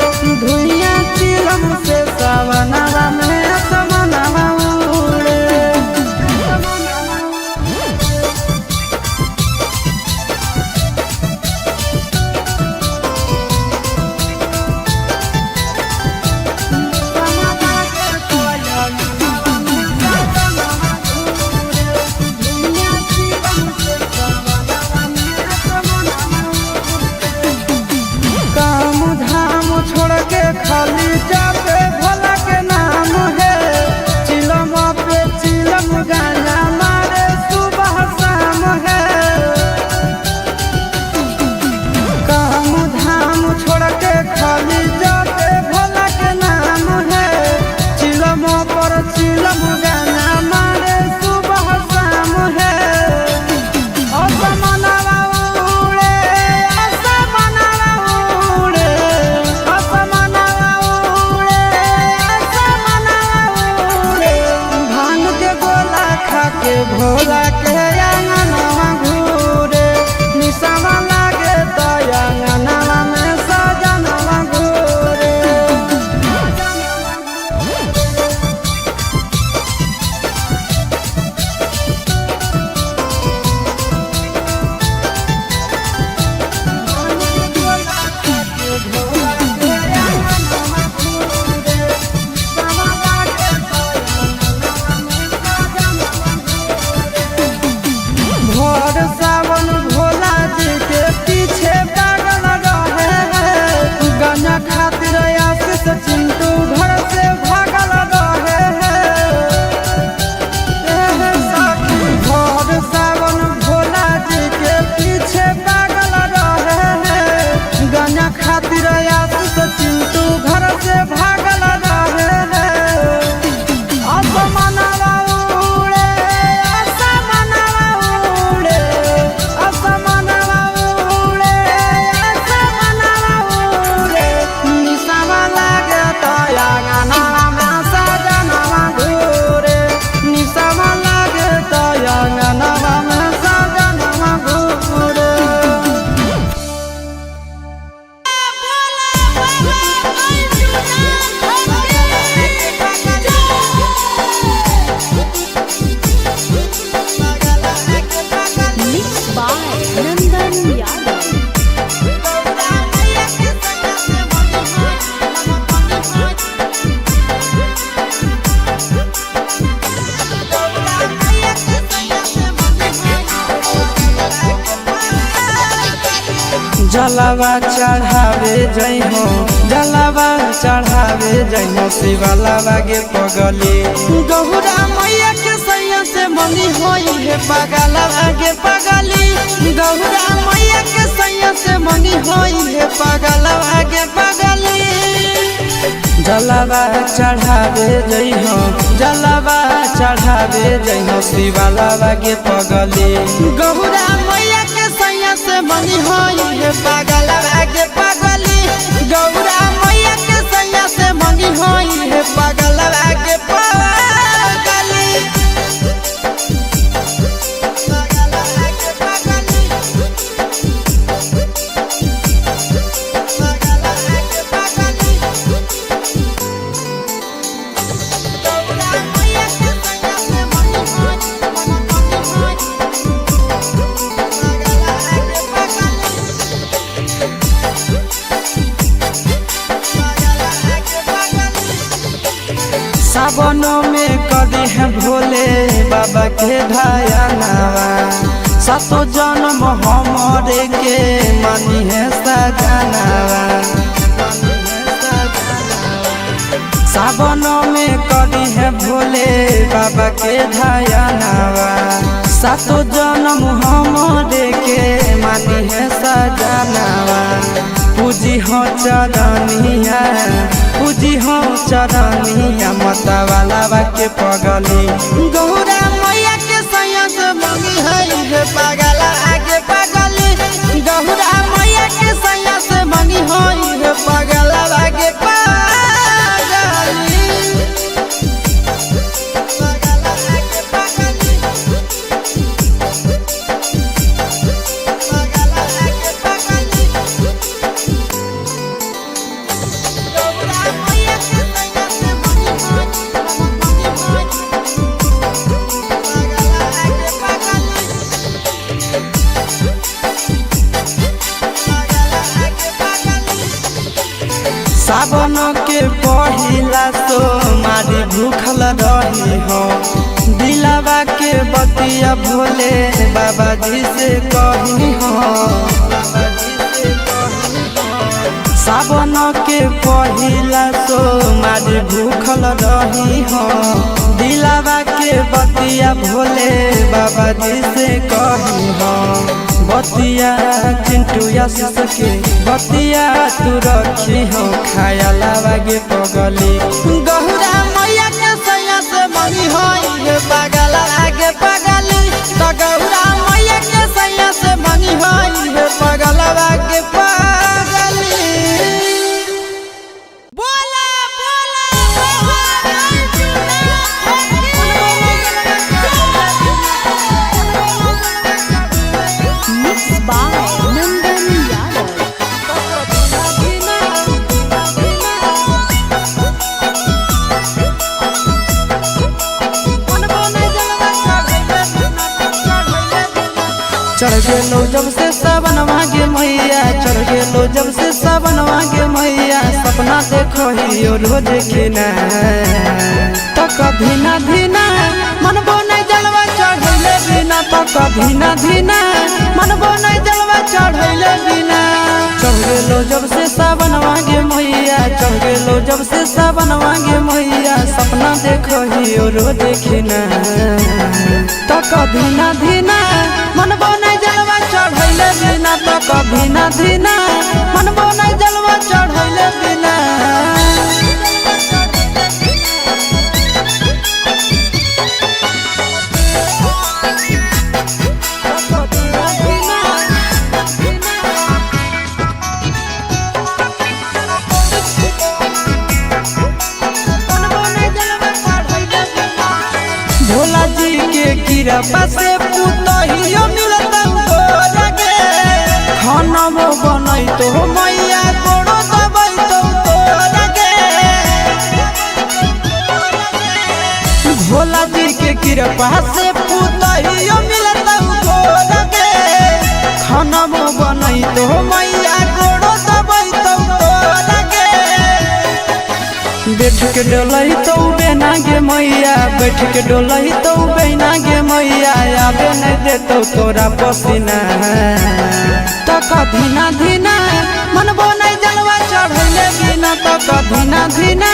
धुइया चिलम से सावनवा में खाली जापे भोला के नाम है चिलम पे चिलम गाना मारे सुबह शाम है काम धाम छोड़ के खाली जापे भोला के नाम है चिलम पर चिलम गाना मारे सुबह शाम है असमनवा उड़े असमनवा उड़े के भोला के अंगनवा घूरे निसवा लागे तो अंगनवा में सजनवा घूरे भोर सावन भोला जी के जलावा चढ़ावे जई हो, जलावा चढ़ावे जई हो शिवलावा गे पगली। गौरा मैया के सैया से मंगी होई है पगलावा गे पगली। गौरा मैया के सैया से मंगी होई है पगलावा गे पगली। जलावा चढ़ावे जई हो, जलावा चढ़ावे जई हो शिवलावा गे पगली। गौरा मैया के सैया से मंगी होई है पगलावा गे पगली। गौरा मैया के सैया से मंगी होई है पगलावा गे पगली। सावनों में कदी है भोले बाबा के ढायनावा। सातो जन्म हमारे के मानी है सजनावा। सावनों में कदी है भोले बाबा के ढायनावा। सातो जन्म हमारे के मानी है सजनावा। पूजी हो चरनिया, पूजी हो चरनिया मतवालावा के पगली। गौरा मैया के सैया से मंगी है पगला आगे पगली। गौरा मैया के सैया से मंगी है पगला आगे पगली। सावन के पहिला तो मारी भूखल रही हो। दिलावा के बतिया भोले बाबा जी से कही हो। सावन के पहिला तो मारी भूखल रही हो। दिलावा के बतिया भोले बाबा जी से कही हो। बतिया चिंटू आशीष के बतिया तू रखी हो खायलावा गे पगली। गौरा मैया के सैया से मंगी होई है पगला आगे पगली। तो गौरा मैया के सैया से मंगी होई है पगला आगे पगली। बोला Mixed by Nandan Yadav. चढ़ गेलो जब से सावनवा गे मैया, चढ़ गेलो जब से सावनवा गे मैया। सपना देखो ही रोज खिना, तो कभी ना धीना मनबो नहीं जलवा चढ़ैले बिना। तो कभी ना धीना मनबो नहीं जलवा चढ़ैले बिना। चढ़ गेलो जब से सावनवा गे मैया, चढ़ गेलो जब से सावनवा गे मैया। सपना देखो ही रोज खिना, तो कभी ना धीना मनबो नहीं जलवा चढ़ैले बिना। तो कभी ना धीना मनबो नहीं जलवा चढ़ैले बिना। भोला जी के कृपा से पुतहियो मिलता गोरगे। खाना बनई तो मैया गोड़ो दबई तो तोरगे। भोला जी के कृपा से पुतहियो मिलता गोरगे। खाना बनई तो मैया गोड़ो दबई तो तोरगे। बैठ के डोलही तो बेना गे मैया, बैठ के डोलही तो बेना गे मैया, आबे नहीं देतो तोरा पसीना। तक धीना धीना मनबो नहीं जलवा चढ़ैले बिना, तक धीना धीना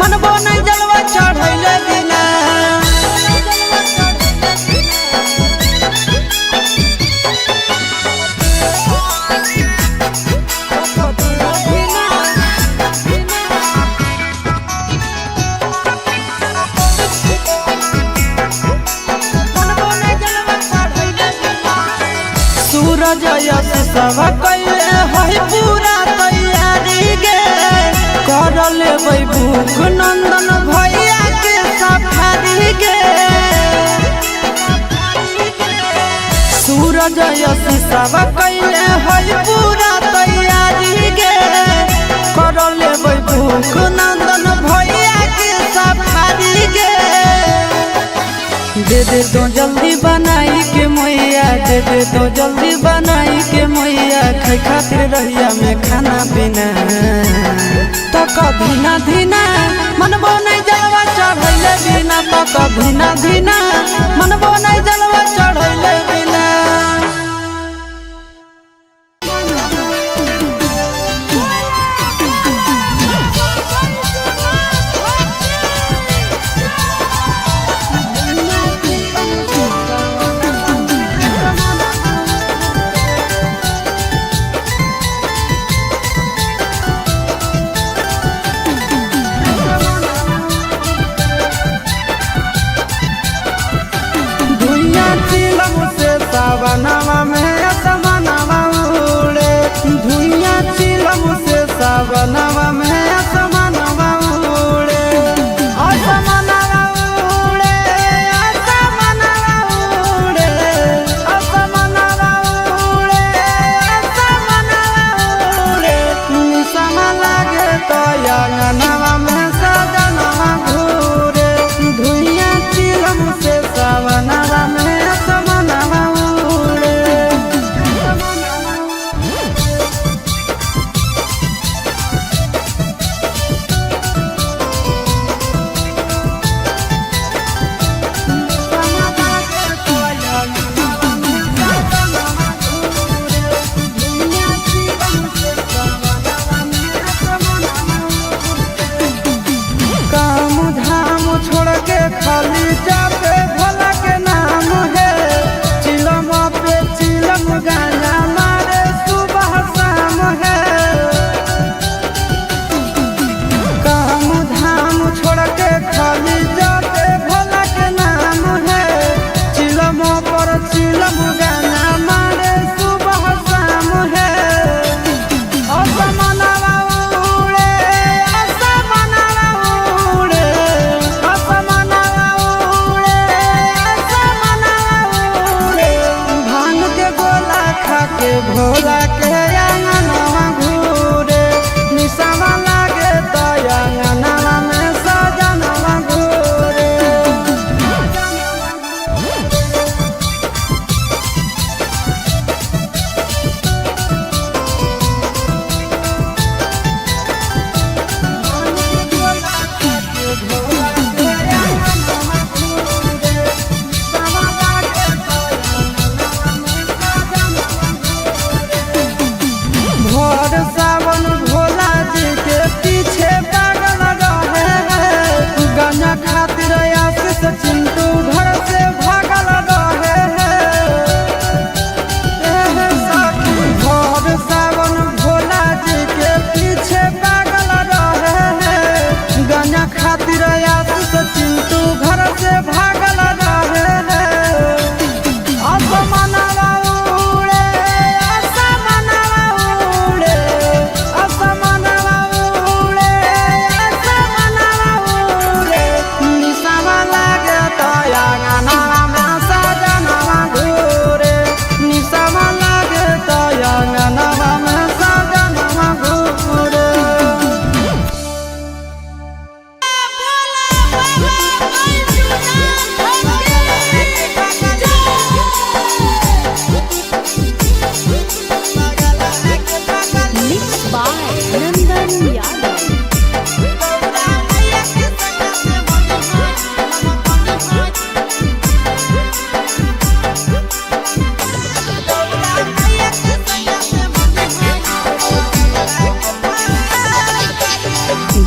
मनबो नहीं जलवा चढ़ैले बिना। सूरज यश सब कैले है पूरा तैयारी गे, कर लेबै भूख नंदन भैया के सफारी गे। सूरज यश सब कैले है पूरा तैयारी गे, कर लेबै भूख नंदन भैया के सफारी गे। दे दे तो जल्दी बनाई के मैया, दे दे तो जल्दी बनाई के मैया, खाई खातिर रहिया में खाना पीना। तक धीना धीना मनबो नहीं जलवा चढ़ैले बिना, तक धीना धीना मनबो नहीं जलवा चढ़ैले बिना। सावनवा में असमनवा उड़े, धुइया चिलम से सावनवा में असमनवा उड़े। असमनवा उड़े, असमनवा उड़े, असमनवा उड़े, असमनवा उड़े। निसम लागे तो अंगनवा में सजनवा घूरे, धुइया चिलम से सावनवा में असमनवा। खाली जापे भोला के नाम है, चिलम पे चिलम गाना मारे सुबह शाम है। काम धाम छोड़ के खाली जापे भोला के नाम है, चिलम पर चिलम गाना मारे सुबह शाम है। असमनवा उड़े, असमनवा उड़े, के भोला के अंगनवा घूरे, निसवा लागे तो अंगनवा में सजनवा घूरे।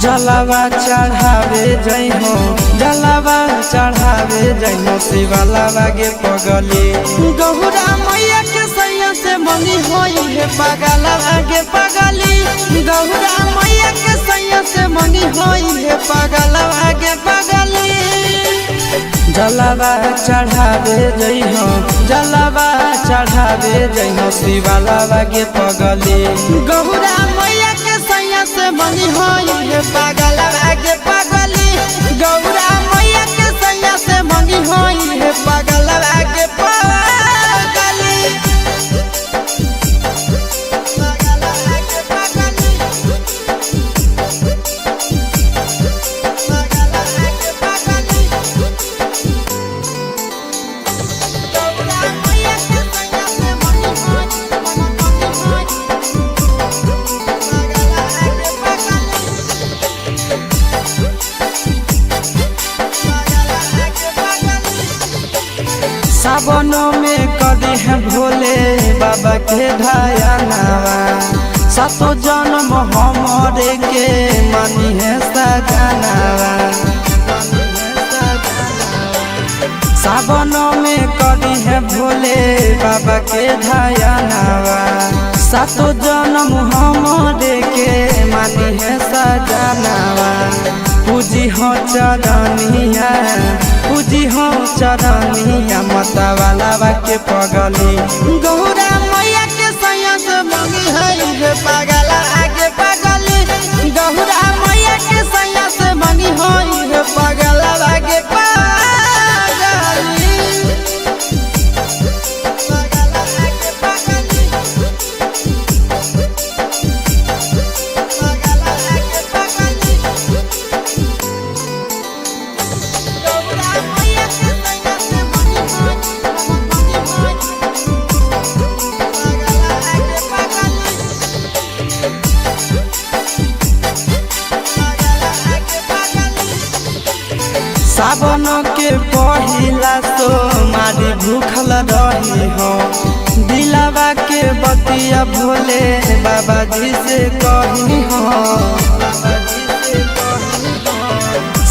जलावा चढ़ावे जई हो, जलावा चढ़ावे जई हो, शिवालावा गे पगली गौरा मैया के सैया से मंगी होई है पगलावा गे पगली, गौरा मैया के सैया से मंगी होई है पगलावा गे पगली। जलावा चढ़ावे जई हो, जलावा चढ़ावे जई हो, शिवालावा गे पगली गौरा मैया के सैया से मंगी होई है पगलावा गे पगली, गौरा मैया के सैया से मंगी होई है पगलावा गे पगली। सावनों में कदी है भोले बाबा के ढायानावा, सातो जन्म हमरे के मनी है सजनावा। सावनों में कदी है भोले बाबा के ढायानावा, सातो जन्म हमरे के मनी है सजनावा। पूजी हो चरनिया, पूजी हो चरनिया, मतवालावा के पगली गौरा मैया के सैया से मंगी है पगला आगे पगली, गौरा मैया के सैया से मंगी है पगला आगे पगली। सावन के पहिला तो मारी भूखल रही हो, दिलावा के बतिया भोले बाबा जी से कही हो।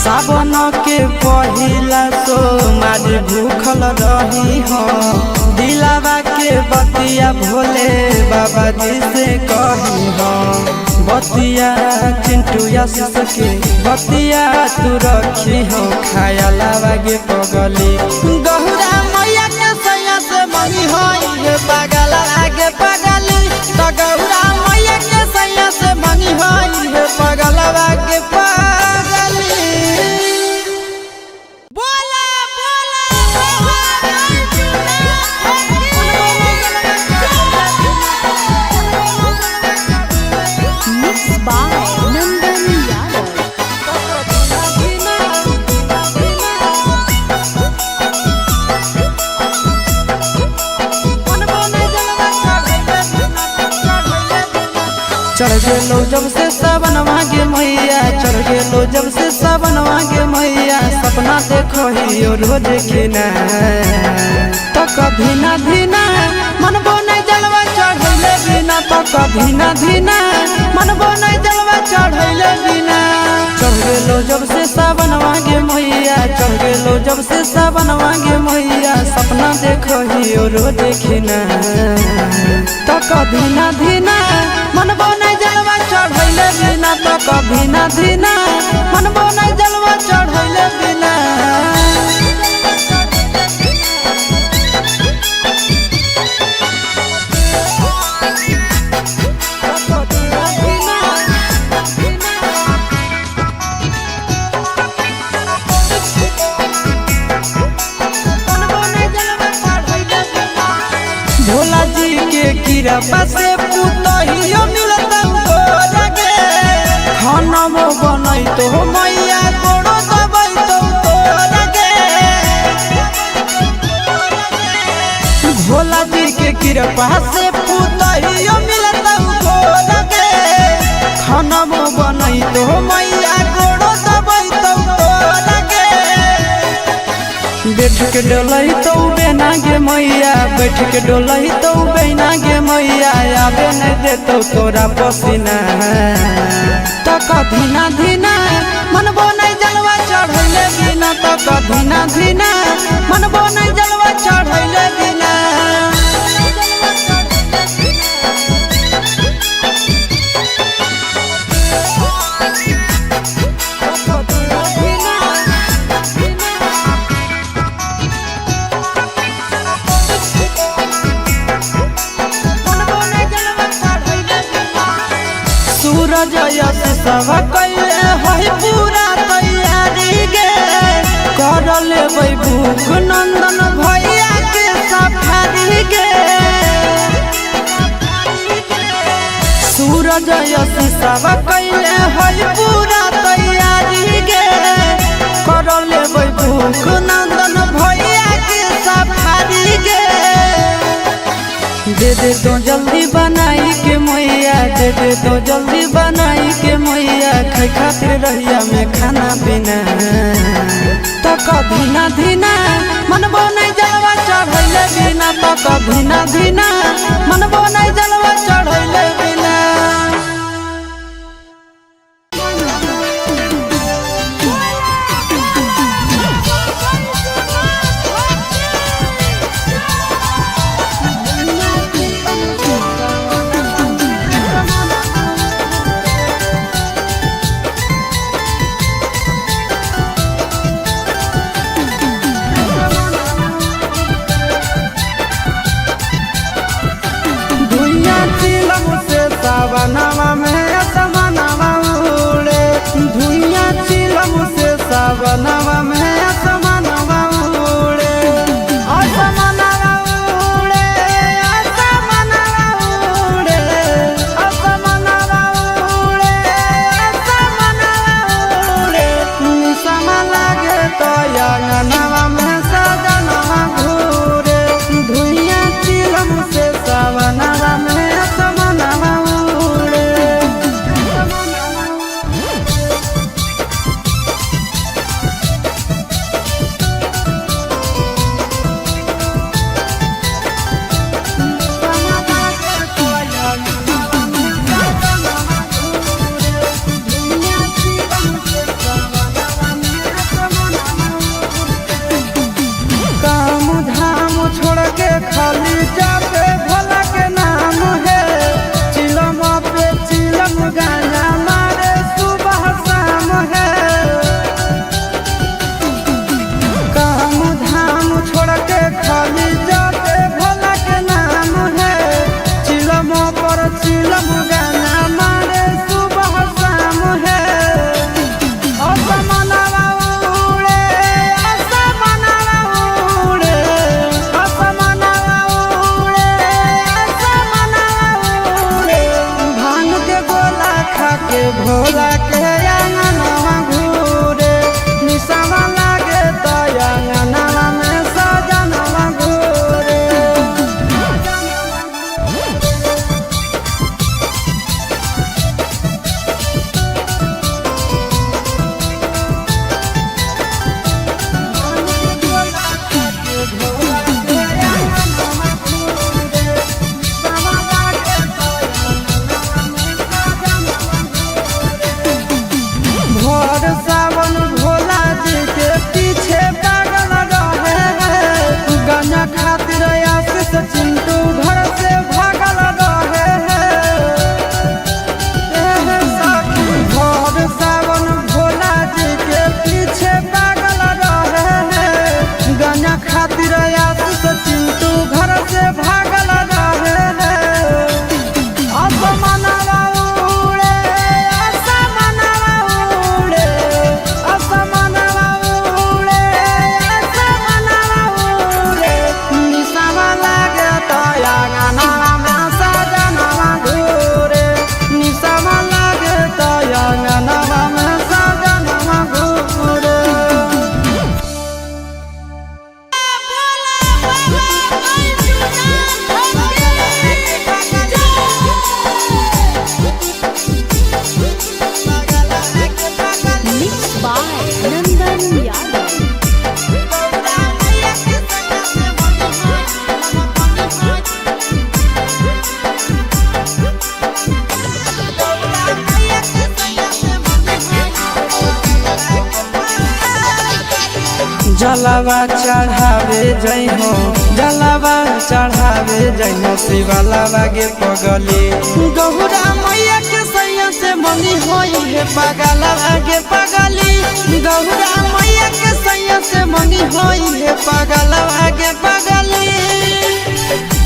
सावन के पहिला तो मारी भूखल रही हो, दिलावा के बतिया भोले बाबा जी से कही हो। बतिया चिंटू आशीष के बतिया तू रखी हो, खायलावा गे पगली गौरा मैया के सैया से मंगी होई है पगला आगे पगली, तो गौरा मैया के सैया से मंगी होई है पगला आगे पगली। बोला Mixed by Nandan Yadav. चढ़ गेलो जब से सावनवा गे मैया, चढ़ गेलो जब से सावनवा गे मैया, सपना देखो ही रोज खिना तो कभी ना धीना मनबो नहीं जलवा चढ़ैले बिना, तो कभी ना धीना मनबो नहीं जलवा चढ़ैले बिना। चढ़ गेलो जब से सावनवा गे मैया, चढ़ गेलो जब से सावनवा गे मैया, सपना देखो ही रोज खिना तो कभी ना धीना मनबो नहीं जलवा चढ़ैले बिना, तो कभी ना धीना मनबो नहीं जलवा चढ़ैले बिना। भोला जी के कृपा से पुतहियो मिलता तोरा गे, खाना बनई तो मैया गोड़ो दबाई तो तोरा गे। भोला जी के कृपा से पुतहियो मिलता तोरा गे, खाना बनई तो मैया गोड़ो दबाई तो तोरा गे। बैठ के डोलही तो बेना गे मैया, बैठ के डोलही तो बेना गे मैया, आबे नहीं देतो तोरा पसीना तक धीना धीना मनबो नहीं जलवा चढ़ैले बिना तक धीना धीना मनबो नहीं जलवा चढ़ैले बिना सूरज यश सब कैले है पूरा तैयारी गे कर लेबै भूख नंदन भैया के सफारी गे सूरज यश सब कैले है पूरा तैयारी गे कर लेबै भूख नंदन भैया के सफारी गे दे दे तो जल्दी बनाई के मैया दे दे तो जल्दी बनाई के मैया खाई खातिर रहिया में खाना पीना तक धीना धीना मनबो नहीं जलवा चढ़ैले बिना तक धीना धीना मनबो नहीं जलवा चढ़ैले बिना सावनवा में असमनवा उड़े धुइया चिलम से सावनवा में असमनवा उड़े असमनवा उड़े असमनवा उड़े असमनवा उड़े असमनवा उड़े निसम लागे तो अंगनवा में सजनवा घूरे धुइया चिलम से सावनवा में असमनवा खाली जाते भोला के नाम है चिलम पे चिलम गाना मारे सुबह शाम है काम धाम छोड़ के खाली जाते भोला के नाम है चिलम पर चिलम गाना मारे सुबह शाम है असमनवा उड़े असमनवा उड़े असमनवा जलावा चढ़ावे जई हो, जलावा चढ़ावे जई हो, शिवालावा गे पगली गौरा मैया के सैया से मंगी होई है पगलावा गे पगली, गौरा मैया के सैया से मंगी होई है पगलावा गे पगली।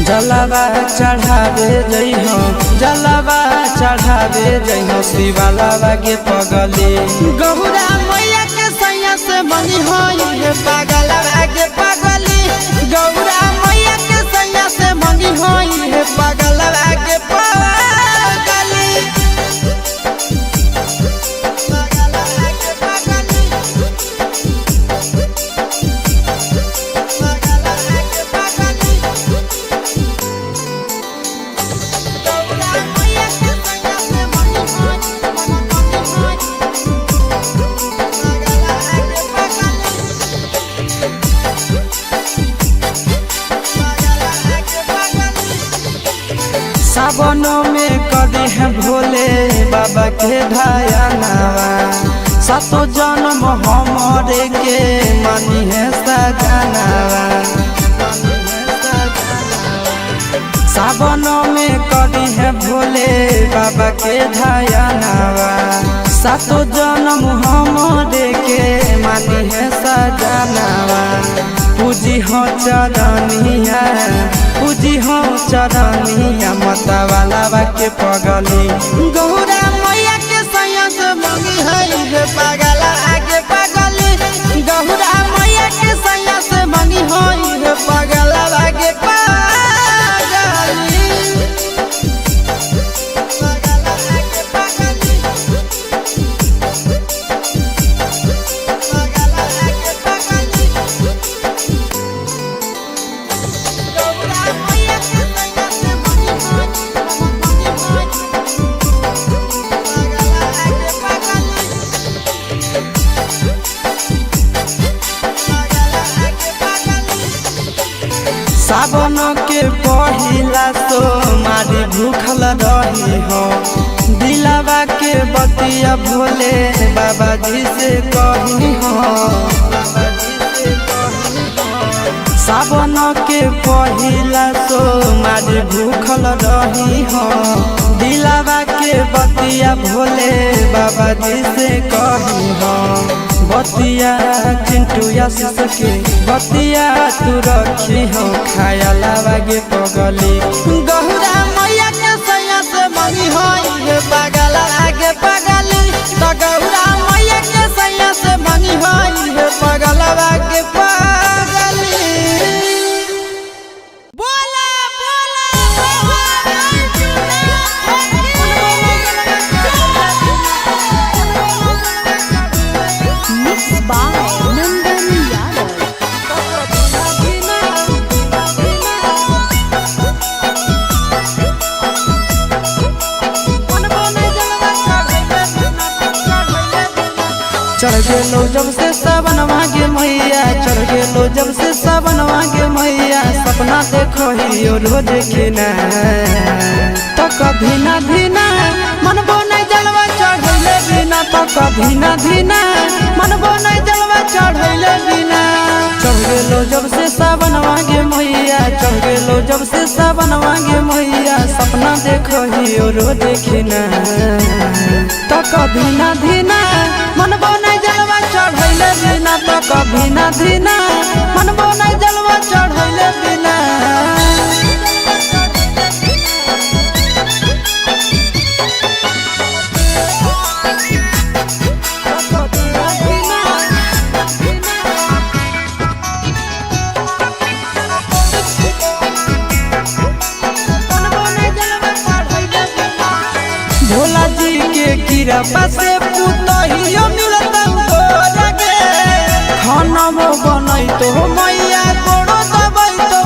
जलावा चढ़ावे जई हो, जलावा चढ़ावे जई हो, शिवालावा गे पगली गौरा मैया के सैया से मंगी होई है पगलावा गे पगली, गौरा मैया के सैया से मंगी होई है पगलावा गे पगली। सावनों में कदी है भोले बाबा के ढायानावा, सातो जन्म हमरे के मानी है सजनावा। सावनों में कदी है भोले बाबा के ढायानावा, सातो जन्म हमरे के मानी है सजनावा। पूजी हो चरनिया, पूजी हो चरनिया, मतवालावा के पगली गौरा मैया के सैया से मंगी है पगला आगे पगली, गौरा मैया के सैया से मंगी है पगला आगे पगली। सावन के पहिला सोमारी भूखल रही हो, दिलावा के बतिया भोले बाबा जी से कही हो। सावन के पहिला सोमारी भूखल रही हो, दिलावा के बतिया भोले बाबा जी से कही हो। बतिया चिंटू आशीष के बतिया तू रखी हो, खायालावा गे पगली गौरा मैया के सैया से मंगी होई है पगला आगे पगली, तो गौरा मैया के सैया से मंगी होई है पगला आगे पगली। बोला Mixed by Nandan Yadav. चढ़ गेलो जब से सावन मांगे मैया, चढ़ गेलो जब से सावन मांगे मैया, सपना देखो ही रोज खिना तो कभी ना धीना मनबो नहीं जलवा चढ़ैले बिना, तो कभी ना धीना मनबो नहीं जलवा चढ़ैले बिना। चढ़ गेलो जब से सावन मांगे मैया, चढ़ गेलो जब से सावन मांगे मैया, सपना देखो ही रोज खिना तो कभी ना धीना मनबो नहीं जलवा चढ़ैले बिना, तो कभी ना धीना मनबो नहीं जलवा चढ़ैले बिना। भोला जी के कृपा से पुतहियो मिलता लगे, खाना में बनई तो मैया गोड़ो दबाई तो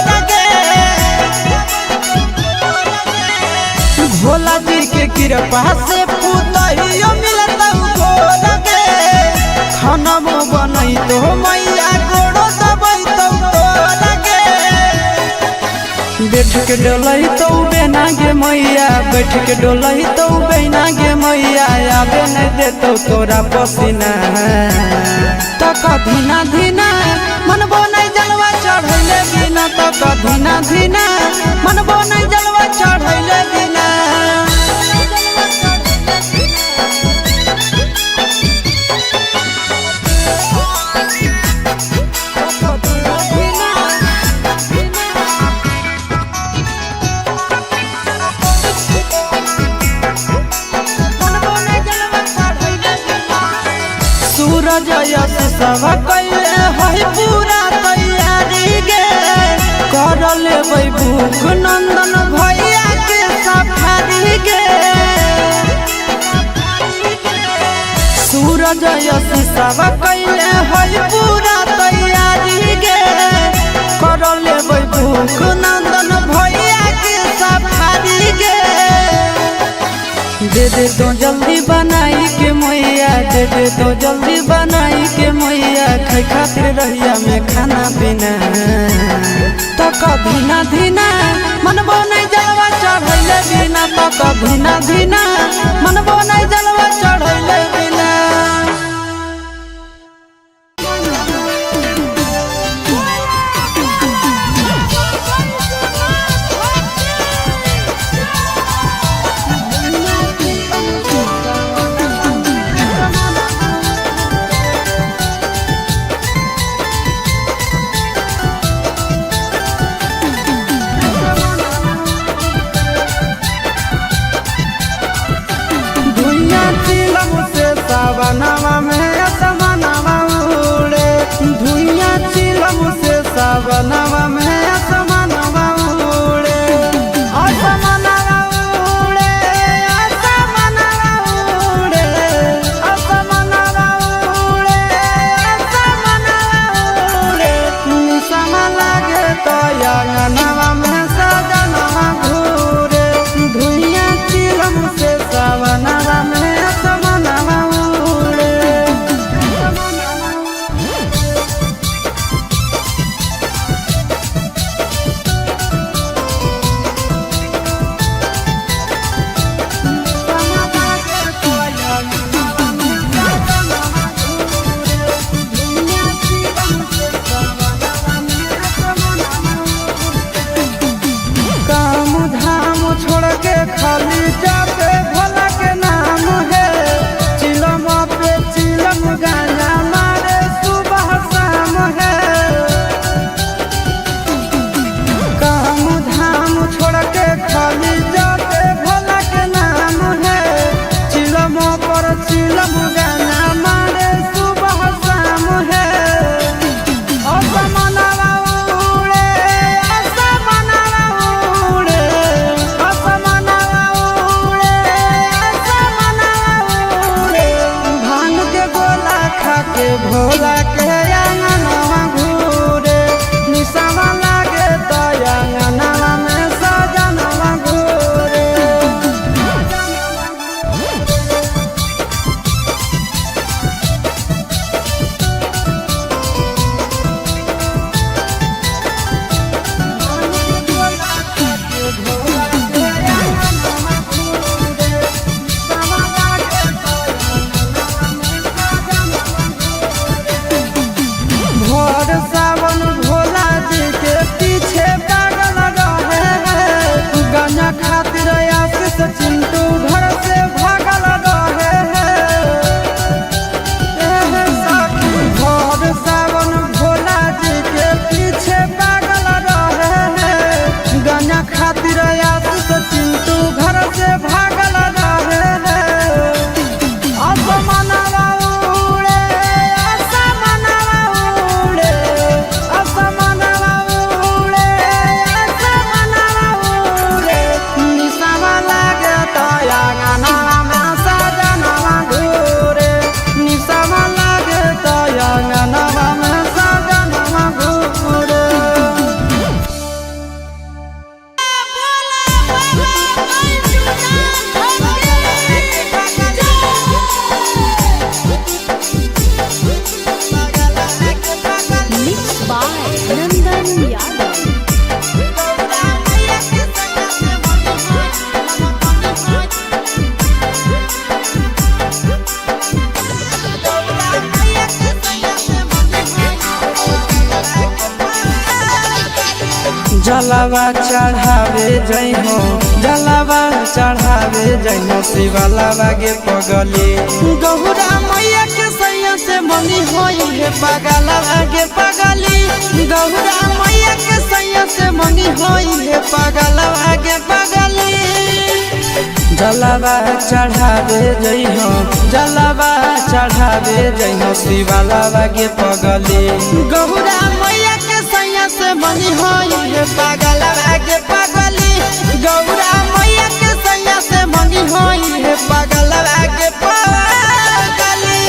लगे। भोला जी के कृपा से पुतहियो मिलता लगे, खाना में बनई तो मैया गोड़ो दबाई तो लगे। बैठ के डोलही तो बेना गे मैया, बैठ के डोलही तो बेना गे मैया, आबे नहीं देतो तोरा पसीना। तो कधीना धीना मनबो नहीं जलवा चढ़ैले बिना, तो कधीना धीना मनबो नहीं जलवा चढ़ैले बिना। सूरज यश सब कैले है पूरा तैयारी गे, कर लेबै भूख नंदन भैया के सफारी गे। सूरज यश सब कैले है पूरा तैयारी गे, कर लेबै भूख नंदन भैया के सफारी गे। दे दे तो जल्दी बनाई के मैया, दे दे तो जल्दी बनाई के मैया, खाई खातिर रहिया में खाना पीना। तो कधीना धीना मनबो नहीं जलवा चढ़ैले बिना, तो कधीना धीना मनबो नहीं जलवा चढ़ैले बिना। जलावा चढ़ावे जई हो, जलावा चढ़ावे जई हो, शिवलावा गे पगली गौरा मैया के सैया से मंगी होई है पगलावा गे पगली, गौरा मैया के सैया से मंगी होई है पगलावा गे पगली। जलावा चढ़ावे जई हो, जलावा चढ़ावे जई हो, शिवलावा गे पगली गौरा मैया के सैया से मंगी होई है पगलावा गे पगली, गौरा मैया के सैया से मंगी होई है पगलावा गे पगली।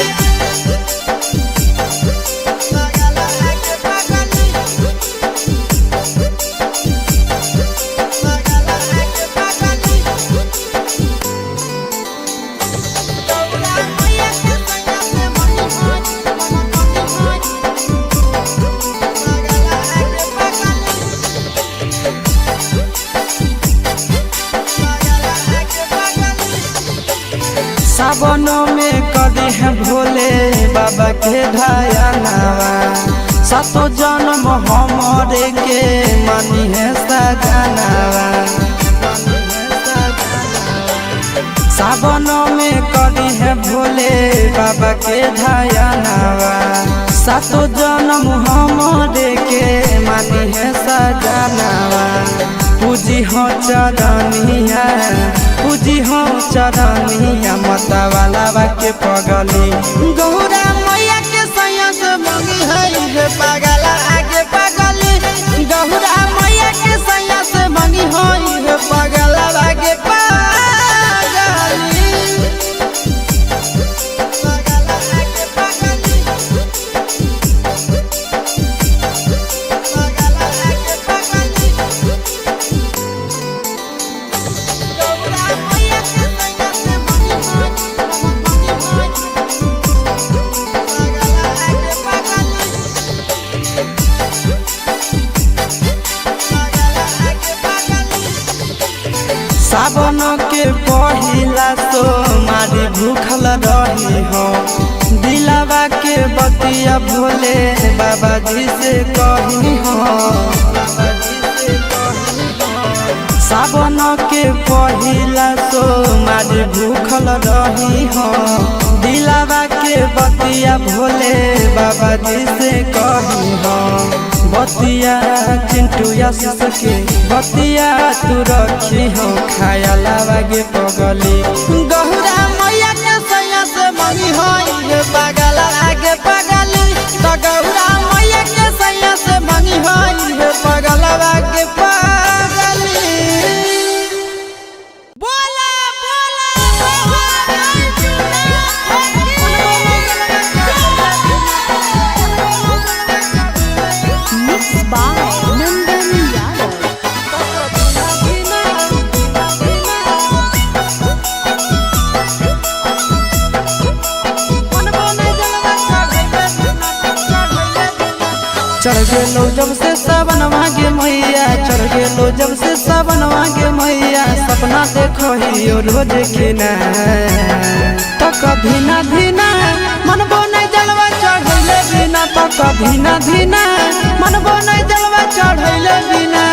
सावनों में कदी है भोले बाबा के ढायनावा, सातो जन्म हमरे के मानी है सजनावा। सावनों में कदी है भोले बाबा के ढायनावा, सातो जन्म हमरे के मानी है सजनावा। पूजी हो चरनिया, पूजी हो चरनिया, मतवालावा के पगली गौरा मैया के सैया से मंगी है पगला आगे पगली, गौरा मैया के सैया से मंगी है पगला आगे पगली। सावन के पहिला सोमारी भूखल रही हो, दिलावा के बतिया भोले बाबा जी से कही हो। सावन के पहिला सोमारी भूखल रही हो, दिलावा के बतिया भोले बाबा जी से कही हो। बतिया चिंटू आशीष के बतिया तू रखी हो, खायलावा गे पगली गौरा मैया के सैया से मंगी होई है पगला आगे पगली, तो गौरा मैया के सैया से मंगी होई है पगला आगे पगली। बोला Mixed by Nandan Yadav. चढ़ गेलो जब से सावन मांगे मैया, चढ़ गेलो जब से सावन मांगे मैया, सपना देखो ही रोज खिना तो कभी ना धीना मनबो नहीं जलवा चढ़ैले बिना, तो कभी ना धीना मनबो नहीं जलवा चढ़ैले बिना।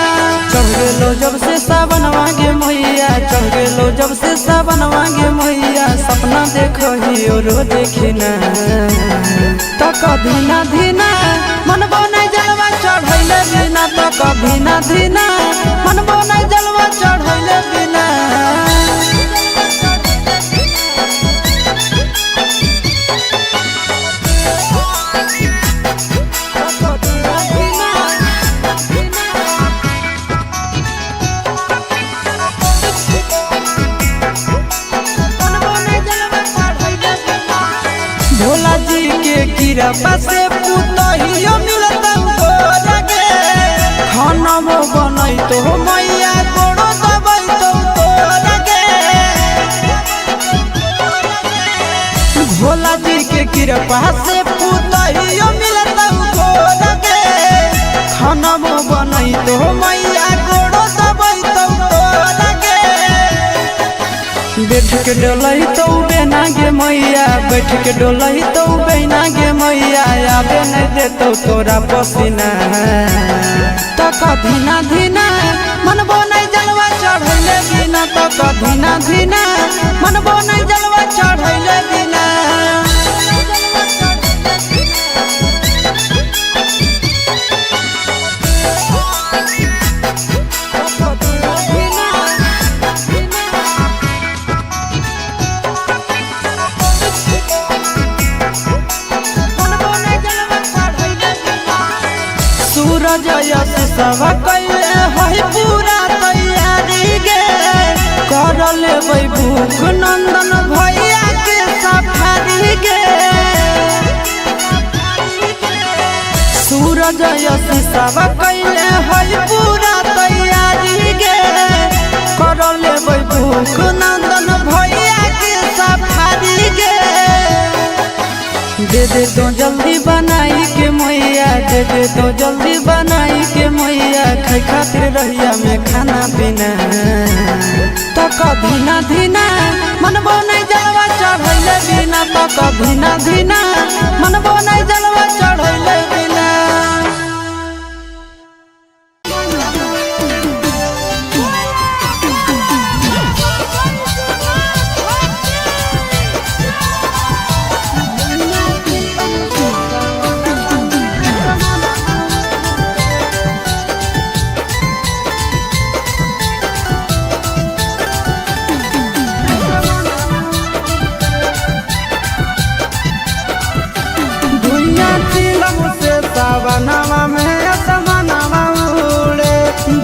चढ़ गेलो जब से सावन मांगे मैया, चढ़ गेलो जब से सावन मांगे मैया, सपना देखो ही रोज खिना तो कभी ना धीना मनबो नहीं जलवा चढ़ैले बिना, तो कभी ना धीना मनबो नहीं जलवा चढ़ैले बिना। भोला जी के कृपा से पुतहियो मिलता लगे, खाना वो बनई तो मैया गोड़ो दबाई तो लगे। भोला जी के कृपा से पुतहियो मिलता लगे, खाना वो बनई तो मैया गोड़ो दबाई तो लगे। के डोलही तो बेना गे मैया, बैठ के डोलही तो बेना गे मैया, आबे नहीं देतो तोरा पसीना। तो कधीना धीना मनबो नहीं जलवा चढ़ैले बिना, तो कधीना धीना मनबो नहीं जलवा चढ़ैले बिना। सूरज यश सब कैले है पूरा तैयारी गे, कर लेबै भूख नंदन भैया के सफारी गे। सूरज यश सब कैले है पूरा तैयारी गे, कर लेबै भूख नंदन भैया के सफारी गे। दे दे तो जल्दी बनाई के मैया, दे दे तो जल्दी बनाई के मैया, खाई खातिर रहिया में खाना पीना। तो कधीना धीना मनबो नहीं जलवा चढ़ैले बिना, तो कधीना धीना मनबो नहीं जलवा चढ़ैले बिना। सावनवा में असमनवा उड़े,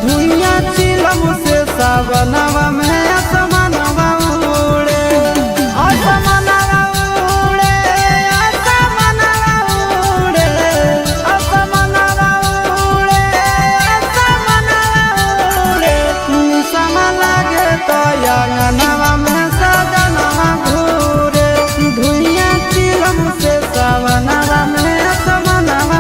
धुइया चिलम से सावनवा में असमनवा उड़े। असमनवा उड़े, असमनवा उड़े, असमनवा उड़े, असमनवा उड़े। निसम लागे तो अंगनवा में सजनवा घूरे, धुइया चिलम से सावनवा में असमनवा।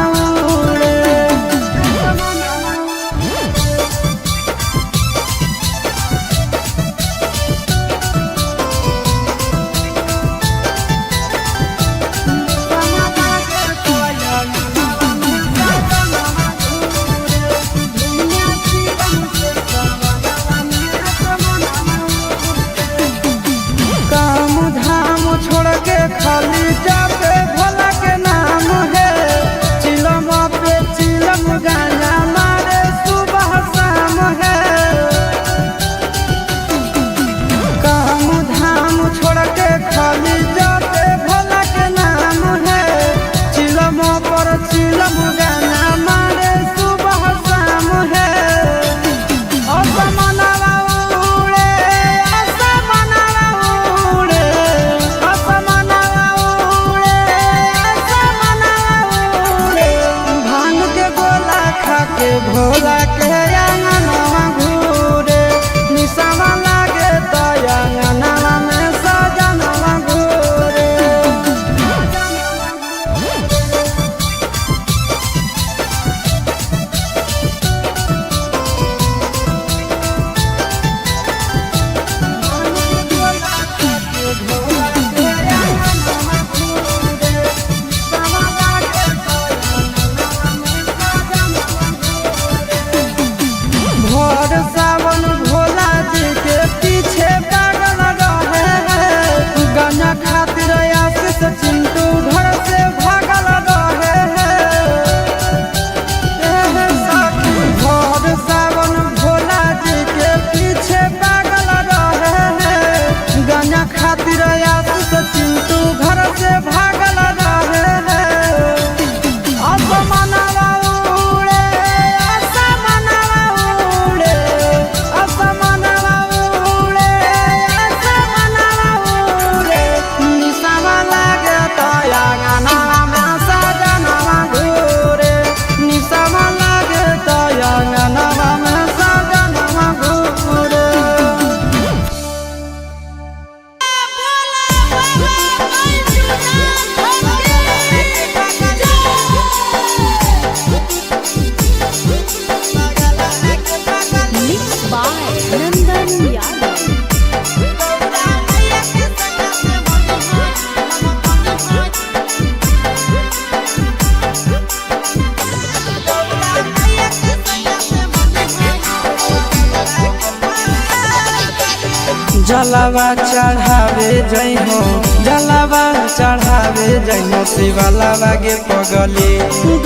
जलावा चढ़ावे जइहो जलावा चढ़ावे जइहो शिवलावा गे पगली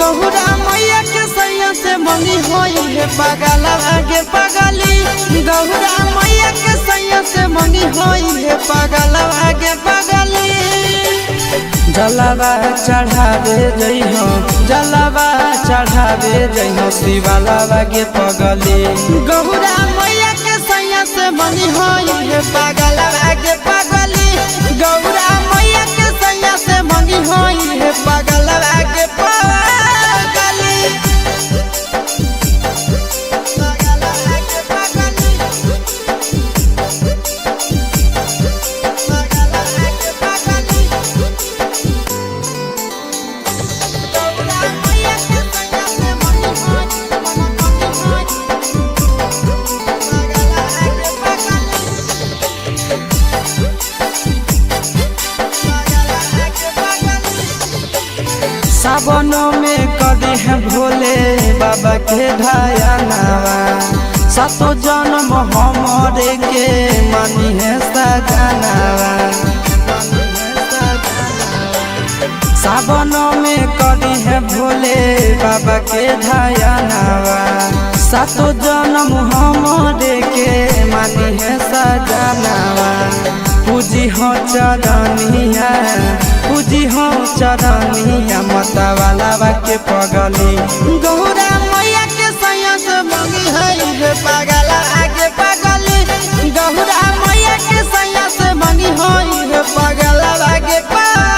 गौरा मैया के सैया से मंगी होई हे पगलावा गे पगली गौरा मैया के सैया से मंगी होई हे पगलावा गे पगली जलावा चढ़ावे जइहो जलावा चढ़ावे जइहो शिवलावा गे पगली गौरा मैया के सैया से मंगी होई हे पगलावा गे पगली गौरा मैया के सैया से मंगी होई हे पगलावा गे पगली सावनों में कदी है भोले बाबा के ढायानावा सातो जन्म हमारे के मानी है सजनावा सावनों में कदी है भोले बाबा के ढायानावा सातो जन्म हमारे के मानी है सजनावा पूजी हो चरनिया पूजी हो चरनिया मतवाला के पगली गौरा मैया के सैया से मंगी है पगला आगे पगली गौरा मैया के सैया से मंगी है पगला आगे पगली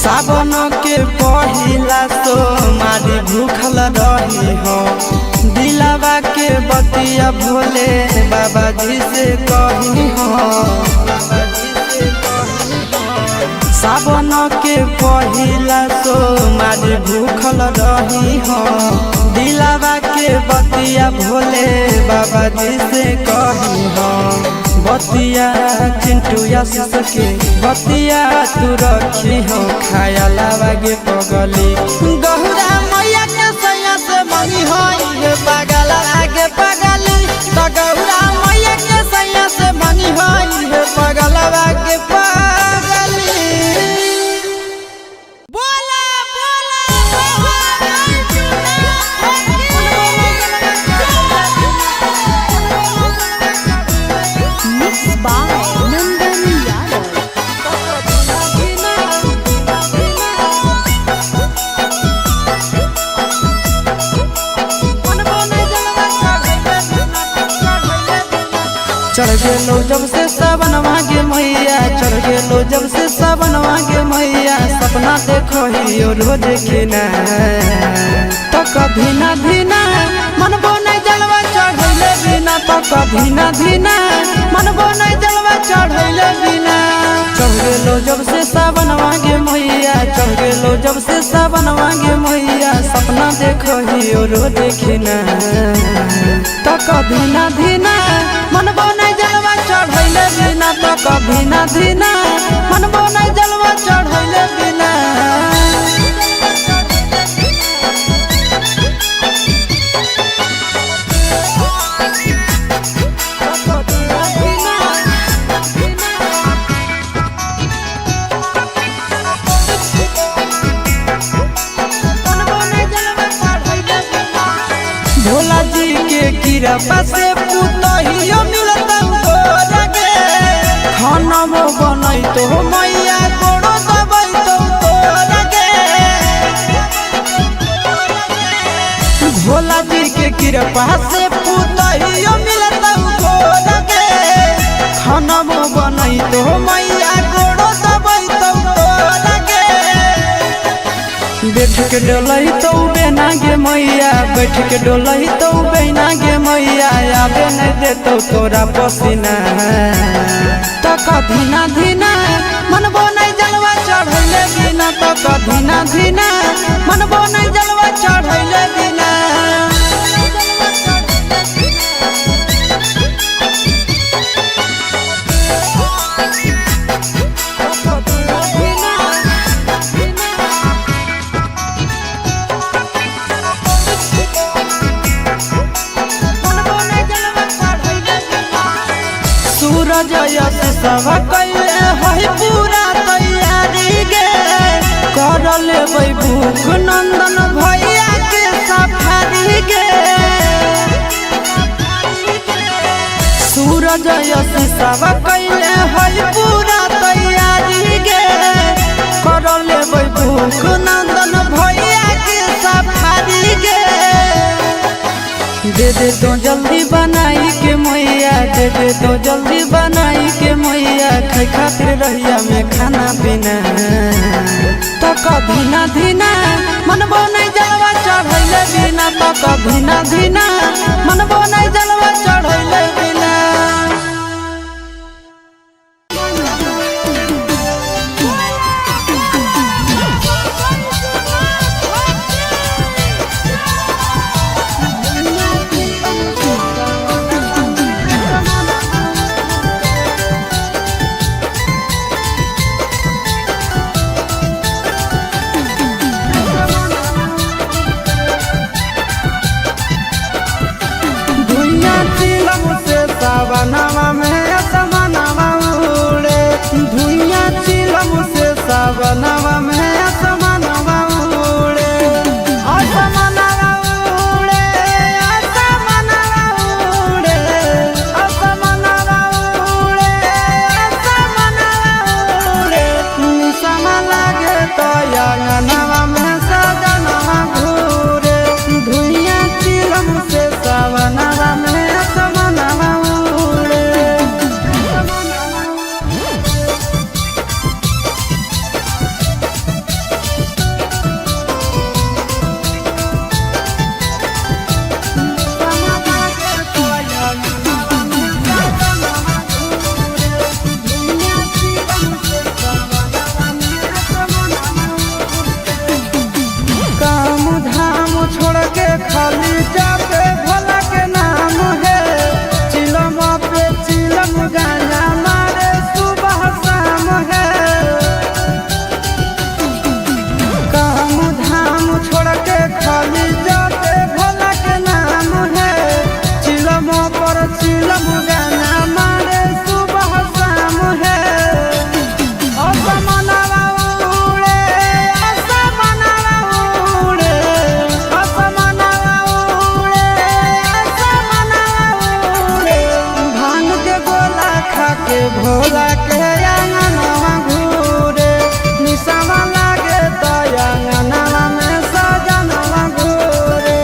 सावन के पहिला तो मारी भूखल रही हो दिलावा के बतिया भोले बाबा जी से कही हो सावन के पहिला तो मारी भूखल रही हो दिलावा के बतिया भोले बाबा जी से कही हो बतिया चिंटू आशीष के बतिया तू रखी हो खाया लावा गे पगली गौरा मैया के सैया से मंगी होई हे पगला आगे पगली तो गौरा मैया के सैया से मंगी होई हे पगला आगे पगली बोला Mixed by Nandan Yadav. चढ़ गेलो जब से सावनवा गे मैया चढ़ गेलो जब से सावनवा गे मैया सपना देखो ही रोज खिना तो कभी ना धीना मनबो नहीं जलवा चढ़ैले बिना तो कभी ना धीना मनबो नहीं जलवा चढ़ैले बिना चढ़ गेलो जब से सावनवा गे मैया चढ़ गेलो जब से सावनवा गे मैया सपना देखो ही रोज खिना तो कभी ना धीना मनबो नहीं जलवा चढ़ैले बिना तो कभी ना धीना मनबो नहीं जलवा चढ़ैले बिना भोला जी के कृपा से पुतहियो मिलत तोरा गे खाना मो बनई तो मैया गोड़ो दबई तो तोरा गे भोला जी के कृपा से पुतहियो मिलत तोरा गे खाना मो बनई तो मैया गोड़ो दबई तो तोरा गे बैठ के डोलही तो बेना गे मैया बैठ के डोलही तो बेना गे मैया आबे नहीं देतो तोरा पसीना तो धीना धीना मनबो नहीं जलवा चढ़ैले बिना धीना धीना मनबो नहीं जलवा चढ़ैले बिना सूरज यश सब कैले है पूरा तैयारी गे कर लेबै भूख नंदन भैया के सफारी गे सूरज यश सब कैले है पूरा तैयारी गे कर लेबै भूख नंदन भैया के सफारी गे दे दे तो जल्दी बनाई के मैया दे दे तो जल्दी बनाई के मैया खाए खातिर रहिया में खाना पीना तो धीना धीना मनबो नहीं जलवा चढ़ैले बिना तो धीना धीना मनबो नहीं जलवा चढ़ैले बिना सावनवा में असमनवा उड़े धुइया चिलम से सावनवा में असमनवा उड़े असमनवा उड़े असमनवा उड़े असमनवा उड़े असमनवा उड़े निशमा लागे तो अंगनवा में सजनवा घूरे धुइया चिलम से सावनवा में छोड़ के खाली जाते भोला के नाम है चिलम पे चिलम गाना मारे सुबह शाम है काम धाम छोड़ के खाली जाते भोला के नाम है चिलम पर चिलम गाना मारे सुबह शाम है असमनवा उड़े असमनवा उड़े के भोला के अंगनवा घूरे निशमा लागे तो अंगनवा में सजनवा घूरे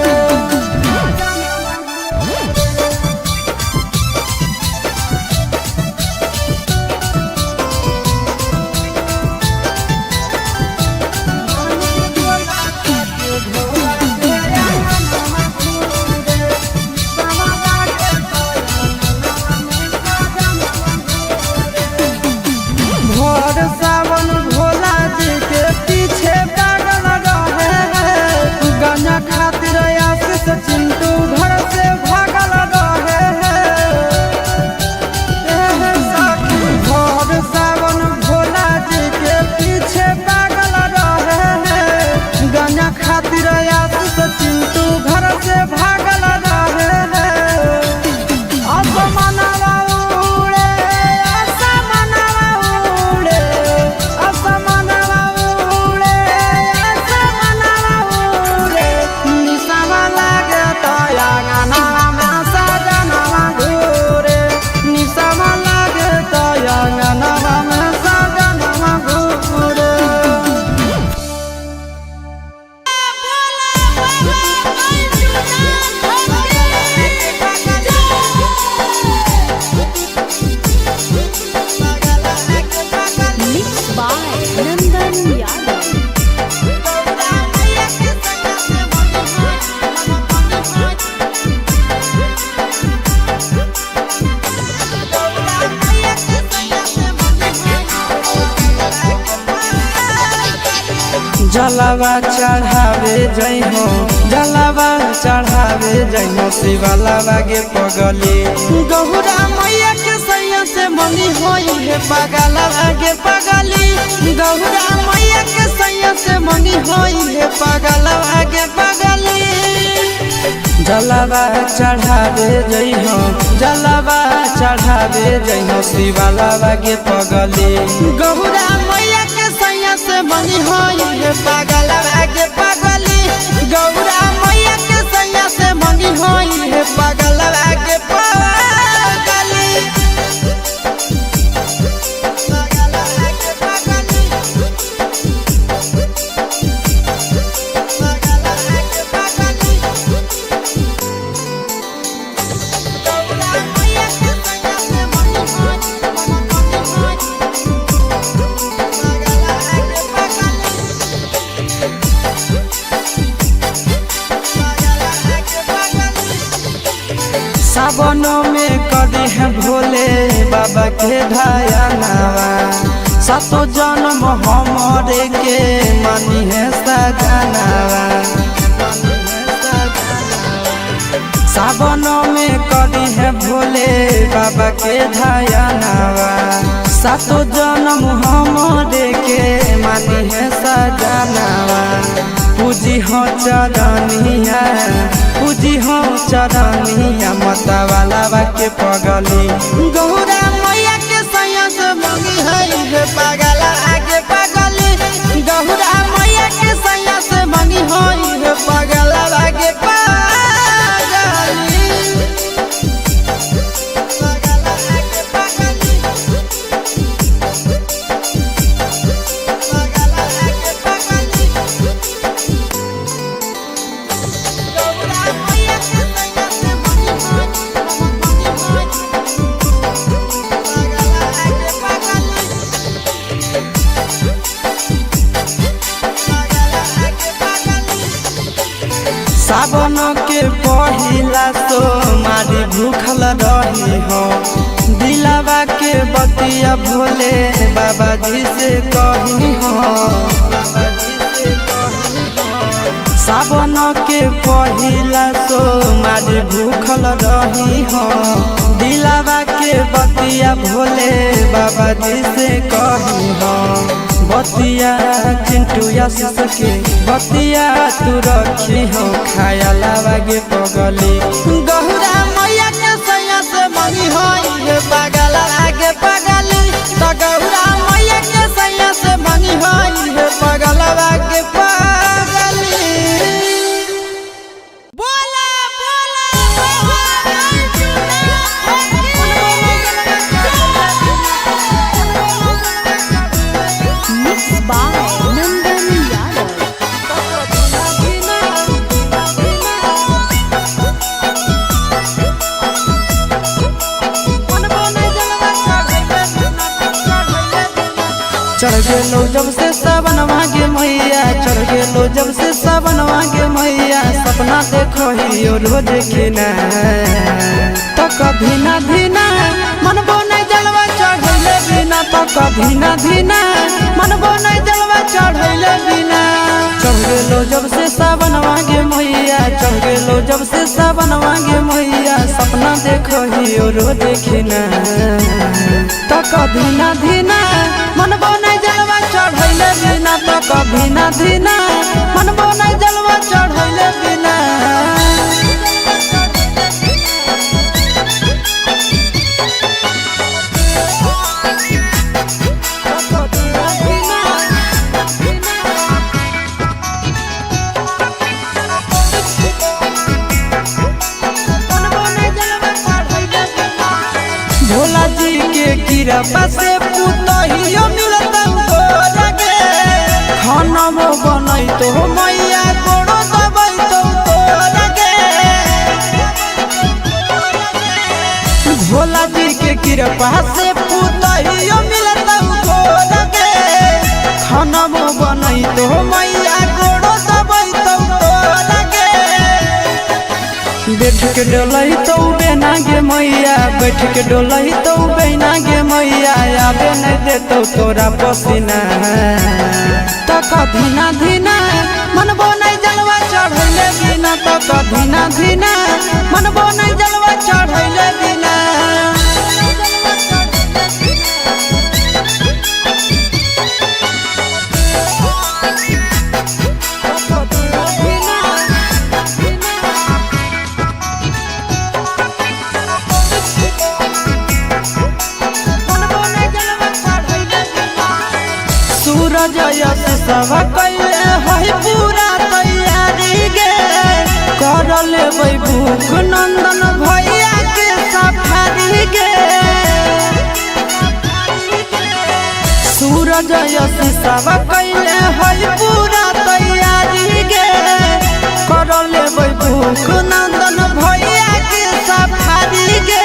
जलावा चढ़ावे जइहो जलावा चढ़ावे जइहो शिवालावा गे पगली गौरा मैया के सैया से मंगी होई है पगलावा गे पगली गौरा मैया के सैया से मंगी होई है पगलावा गे पगली जलावा चढ़ावे जइहो जलावा चढ़ावे जइहो शिवालावा गे पगली गौरा मैया के सैया से मंगी होई है पगलावा गे पगली गौरा मैया के सैया से मंगी होई है पगलावा गे पगली सावनों में करी है भोले बाबा के ढायानावा सातो जन्म हमारे के मानी है सजनावा सावनों में करी है भोले बाबा के ढायानावा सातो जन्म हमारे के मानी है सजनावा पूजी हो चरनिया पूजी हो चरनिया मतवालावा के पगली गौरा मैया के सैया से मंगी है पगला आगे पगली गौरा मैया के सैया से मंगी है पगला आगे पगली सावन के पहिला तो मारी भूखल रही हो दिलावा के बतिया भोले बाबा जी से कही हो सावन के पहिला तो मारी भूखल रही हो दिलावा के बतिया भोले बाबा जी से कही हो बतिया चिंटू यश के बतिया तू रखी हो खायालावा गे पगली गौरा मैया के सैया से मंगी होई पगला आगे पगली तो गौरा मैया के सैया से मंगी होई पगला आगे पगली बोला Mixed by Nandan Yadav. चढ़ गेलो जब से सावनवा गे मैया चढ़ गेलो जब से सावनवा गे मैया सपना देखो ही रोज खिना तो कभी ना धीना मन बोने जलवा चढ़ैले बिना तो कभी ना धीना मन बोने जलवा चढ़ैले बिना चढ़ गेलो जब से सावनवा गे मैया चढ़ गेलो जब से सावनवा गे मैया सपना देखो ही रोज खिना तो कभी ना धीना मन बोने जलवा चढ़ैले बिना तो कभी ना धीना मन बोने जलवा चढ़ैले बिना भोला जी के कृपा से पुतहियो मिलता लगे खाना बनई तो मैया कोड़ो दबई तो लगे भोला जी के कृपा से पुतहियो मिलता लगे खाना बनई तो मैया कोड़ो दबई तो लगे बैठ के डोलही तो बेना गे मैया, बैठ के डोलही तो बेना गे मैया, आबे नहीं देतो तोरा पसीना। तक धीना धीना मनबो नहीं जलवा चढ़ैले बिना, तक धीना धीना मनबो नहीं जलवा चढ़ैले बिना। सूरज यश सब कैले है पूरा तैयारी गे, कर लेबै भूख नंदन भैया के सफारी गे। सूरज यश सब कैले है पूरा तैयारी गे, कर लेबै भूख नंदन भैया के सफारी गे।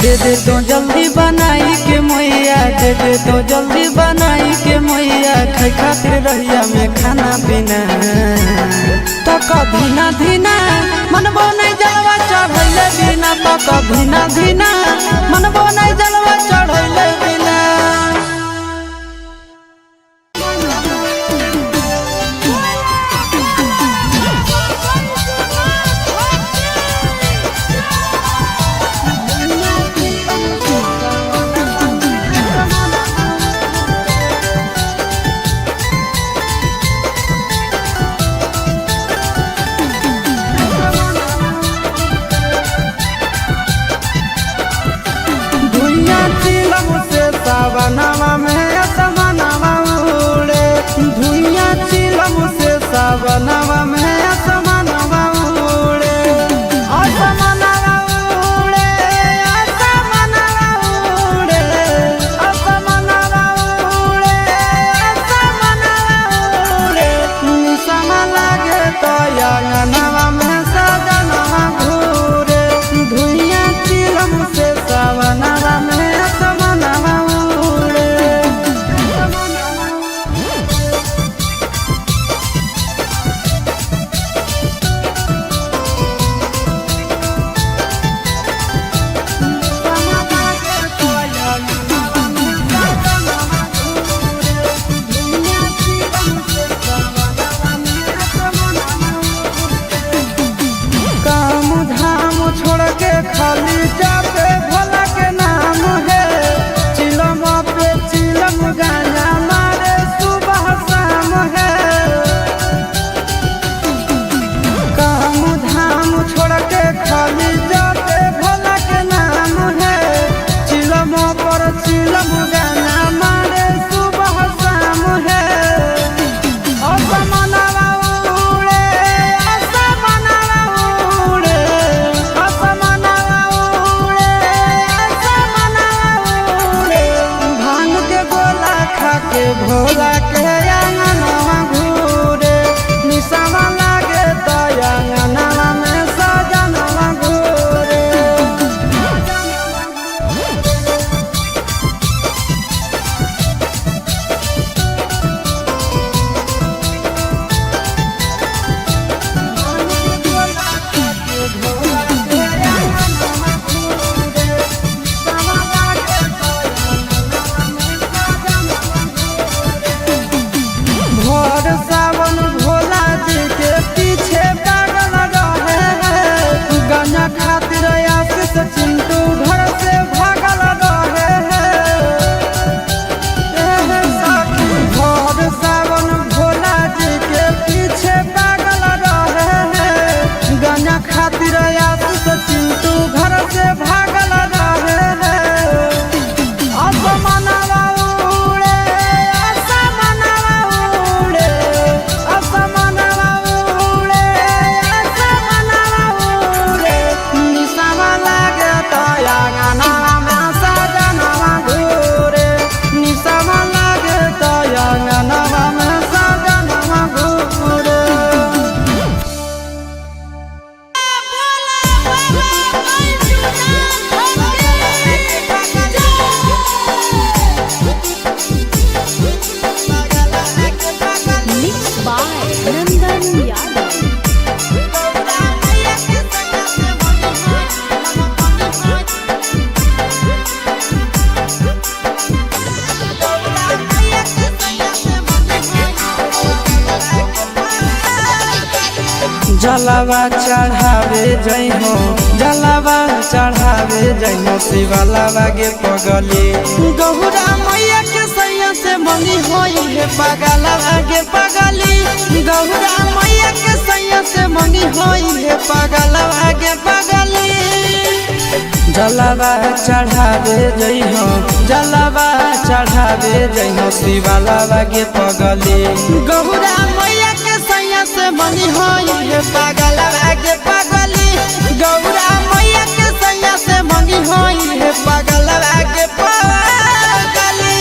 दे दे तो जल्दी बनाई के मैया, दे दे तो जल्दी बनाई के मैया, खाई खातिर रहिया में खाना पीना। तक धीना धीना मनबो नहीं जलवा चढ़ैले बिना, तक धीना धीना मनबो नहीं जलवा चढ़ैले बिना। सावनवा में असमनवा उड़े, धुइया चिलम से सावनवा में असमनवा उड़े, असमनवा उड़े, असमनवा उड़े, असमनवा उड़े, असमनवा उड़े। निशाना लागे तो अंगनवा में सजनवा घूरे, धुइया चिलम से सावनवा में खाली जाते भोला के नाम है, चिलम पे चिलम गाना मारे सुबह शाम है। काम धाम छोड़ के खाली जाते भोला के नाम है, चिलम पर चिलम गाना मारे सुबह शाम है। असमनवा उड़े, असमनवा उड़े, असमनवा उड़े, असमनवा उड़े। भांग के गोला खा के भोला के अंगनवा घूरे, निशावा लागे तो अंगनवा में सजनवा घूरे। जलावा चढ़ावे जइहो जलावा चढ़ावे जइहो शिवलावा के पगली गौरा मैया के सैया से मंगी होई है पगलावा के पगली गौरा मैया के सैया से मंगी होई है पगलावा के पगली जलावा चढ़ावे जइहो जलावा चढ़ावे जइहो शिवलावा के पगली गौरा मैया के सैया से मंगी होई है पगलावा के पगली गौरा मैया के सैया से मंगी होई है पगलावा के पगली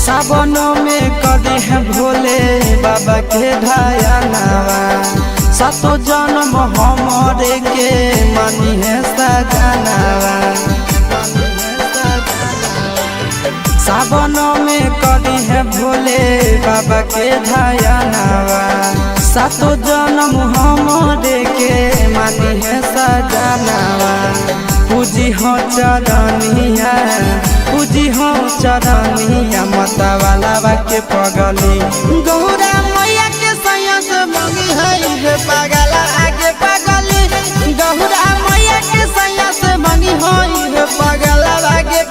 सावनों में कदी है भोले बाबा के ढायानावा सातो जन्म हमरे के मानी है सजनावा सावनों में कदी है भोले बाबा के ढायानावा सातो जन्म हमरे के मानी है सजनावा पूजी हो चरनिया पूजी हो चरनिया माता वाला के पगली गौरा मैया के सैया से मंगी है पगला आगे पगली गौरा मैया के सैया से मंगी है पगला आगे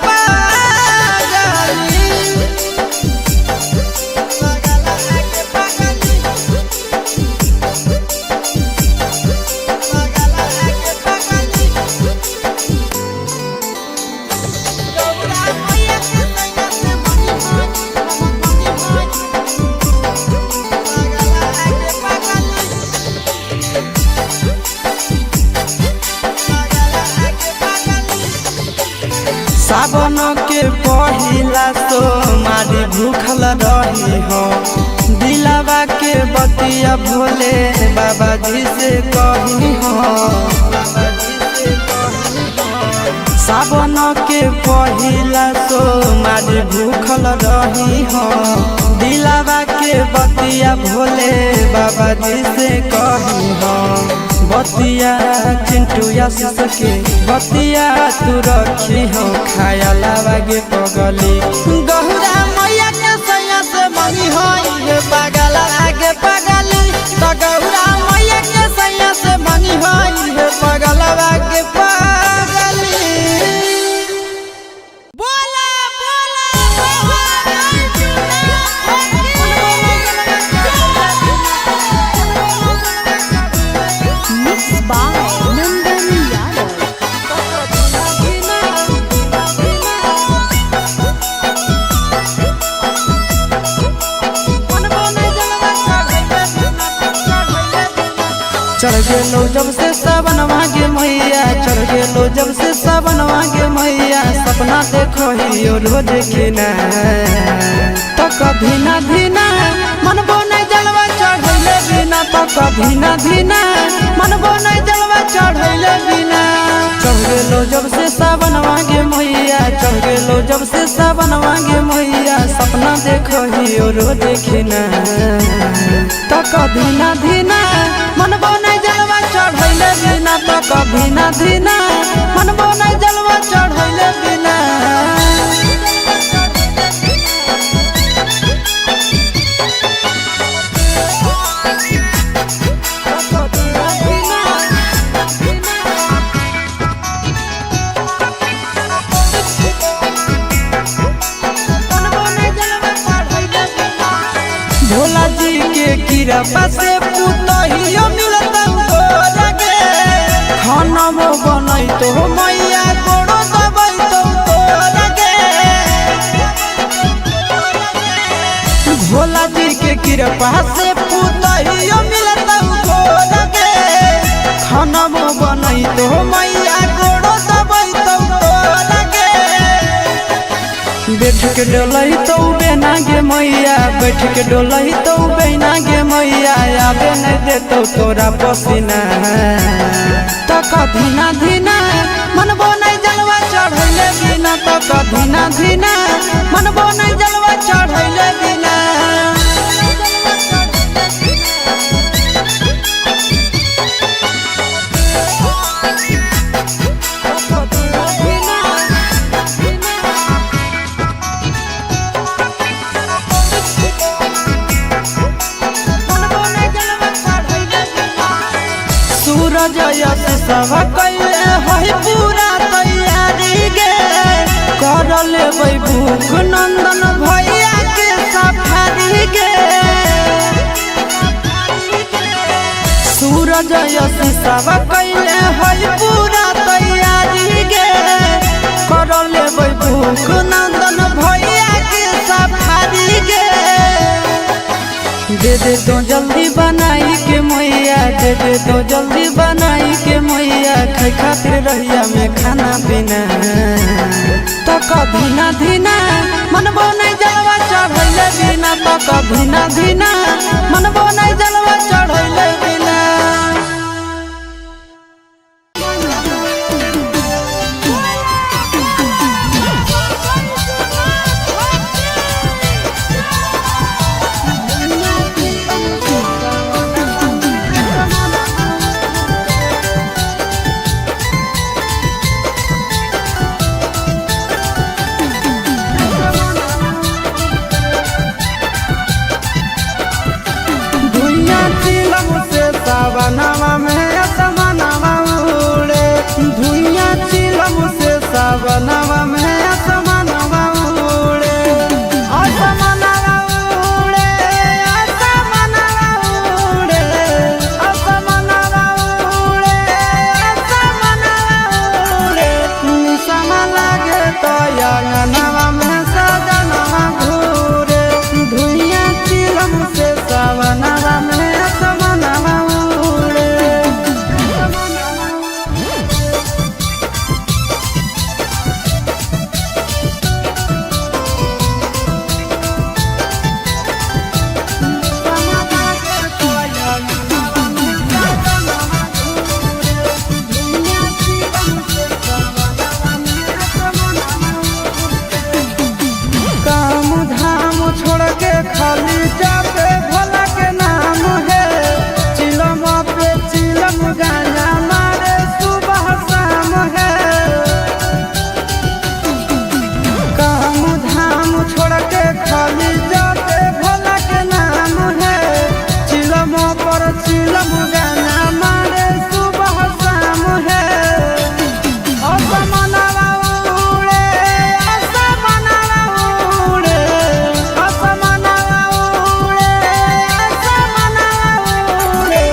सावन के पहिला तो मारी भूखल रही हो दिलावा के बतिया भोले बाबा जी से कही हो सावन के पहिला तो मारी भूखल रही हो दिलावा के बतिया भोले बाबा जी से कही हो बतिया चिंटू आशीष के बतिया तू रखी हो खाया लागे पगली गौरा मैया के सैया से मंगी होई पगला आगे पगली तो गौरा मैया के सैया से मंगी होई पगला आगे पगली बोला Mixed by Nandan Yadav. चढ़ गेलो जब से सावन मांगे मैया चढ़ गेलो जब से सावन मांगे मैया सपना देखो ही रोज खिना तो कभी ना धीना मन बोने जलवा चढ़ैले बिना तो कभी ना धीना मन बोने जलवा चढ़ैले बिना चढ़ गेलो जब से सावन मांगे मैया चढ़ गेलो जब से सावन मांगे मैया सपना देखो ही रोज खिना तो कभी ना धीना मन बोने जलवा चढ़ैले बिना तो कभी ना धीना मन बोने जलवा चढ़ैले बिना भोला जी के कृपा से पुतहियो मिलता हो लगे खाना वो बनई तो मैया कोड़ो दबई तो लगे भोला जी के कृपा से पुतहियो मिलता हो लगे खाना वो बनई तो मैया कोड़ो दबई तो लगे बैठ के डोलही तो बेना गे मैया, बैठ के डोलही तो बेना गे मैया, आबे नहीं देतो तोरा पसीना। तो कधीना धीना मनबो नहीं जलवा चढ़ैले बिना, तो कधीना धीना मनबो नहीं जलवा चढ़ैले बिना। सूरज यश सब कैले है पूरा तैयारी गे, कर लेबै भूख नंदन भैया के सफारी गे। सूरज यश सब कैले है पूरा तैयारी गे, कर लेबै भूख नंदन भैया के सफारी गे। दे दे तो जल्दी बनाई के मैया, दे दे तो जल्दी बनाई के मैया, खाई खातिर रहिया में खाना पीना। तो कधीना धीना मनबो नहीं जलवा चढ़ैले बिना, तो कधीना धीना मनबो नहीं जलवा चढ़ैले बिना। सावनवा में असमनवा उड़े, धुइयां चिलम से सावनवा में असमनवा उड़े। असमनवा उड़े, असमनवा उड़े, असमनवा उड़े, असमनवा उड़े। निसम लागे तो अंगनवा में सजनवा घूरे, धुइयां चिलम से सावनवा में असमनवा। खाली जाते भोला के नाम है, चिलम पे चिलम गाना मारे सुबह शाम है। काम धाम छोड़ के खाली जाते भोला के नाम है, चिलम पर चिलम गाना मारे सुबह शाम है। असमनवा उड़े, असमनवा उड़े, असमनवा उड़े, असमनवा उड़े।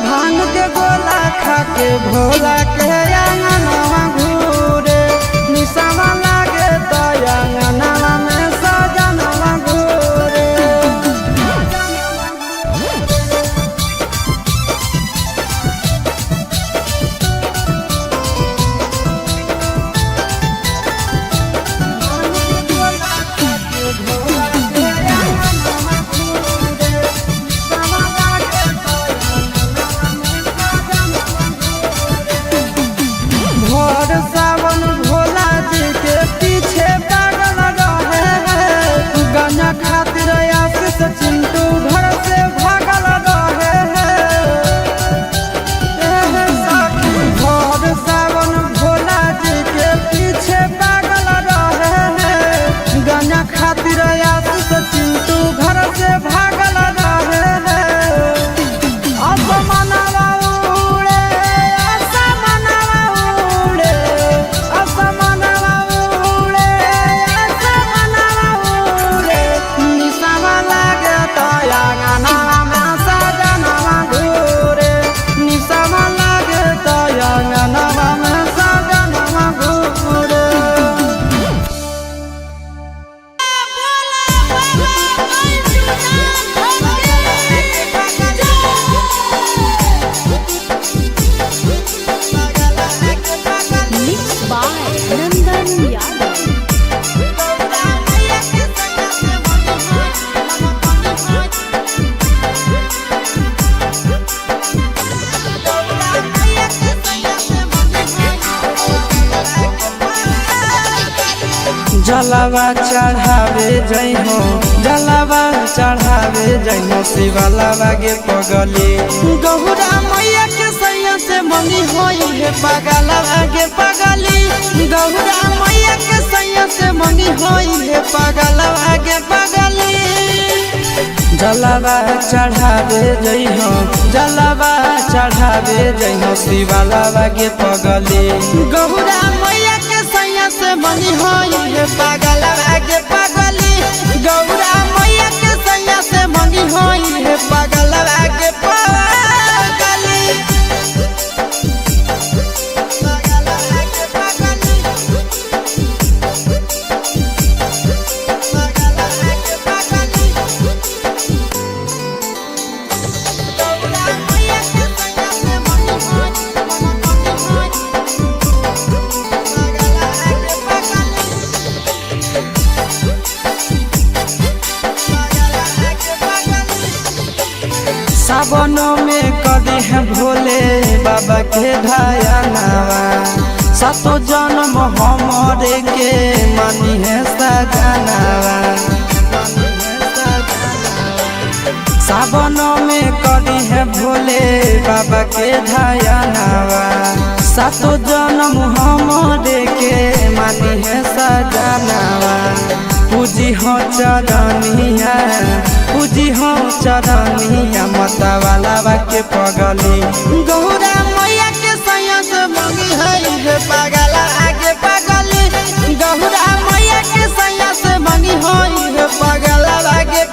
भांग के गोला खा के भोला के अंगनवा घूरे, निशावा लागे तो अंगनवा में सजनवा घूरे। भोर सावन भोला जी के पीछे पागल रहे हैं, गाना खातिर आशीष चिंटू घर से भागल रहे हैं। भोर सावन भोला जी के पीछे पागल रहे हैं, गाना खातिर आशीष चिंटू घर से भागल रहे हैं। असमनवा उड़े, असमनवा उड़े, असमनवा उड़े, असमनवा उड़े। निशावा लागे तो अंगनवा में सजनवा घूरे, निशावा लागे तो अंगनवा में सजनवा घूरे। Mixed by Nandan Yadav. जलावा चढ़ावे जइहो जलावा चढ़ावे जइहो शिवलावा गे पगली गौरा मैया के सैया से मनी होई हे पगलावा गे पगली गौरा मैया के सैया से मनी होई हे पगलावा गे पगली जलावा चढ़ावे जइहो जलावा चढ़ावे जइहो शिवलावा गे पगली गौरा मैया के सैया से मनी होई हे पगलावा गे पगली गौरा मैया के सैया से मनी होई हे पगलावा गे पगली सावन में कदी है भोले बाबा के ढायनावा सातो जन्म हमरे के मानी है सजनावा सावन में कदी है भोले बाबा के ढायनावा सातो जन्म हमरे के मानी है सजनावा पूजी हो चरनिया पूजी हो चरनिया मतवाला के पगली गौरा मैया के सैया से मंगी है पगला आगे पगली गौरा मैया के सैया से मंगी है पगला आगे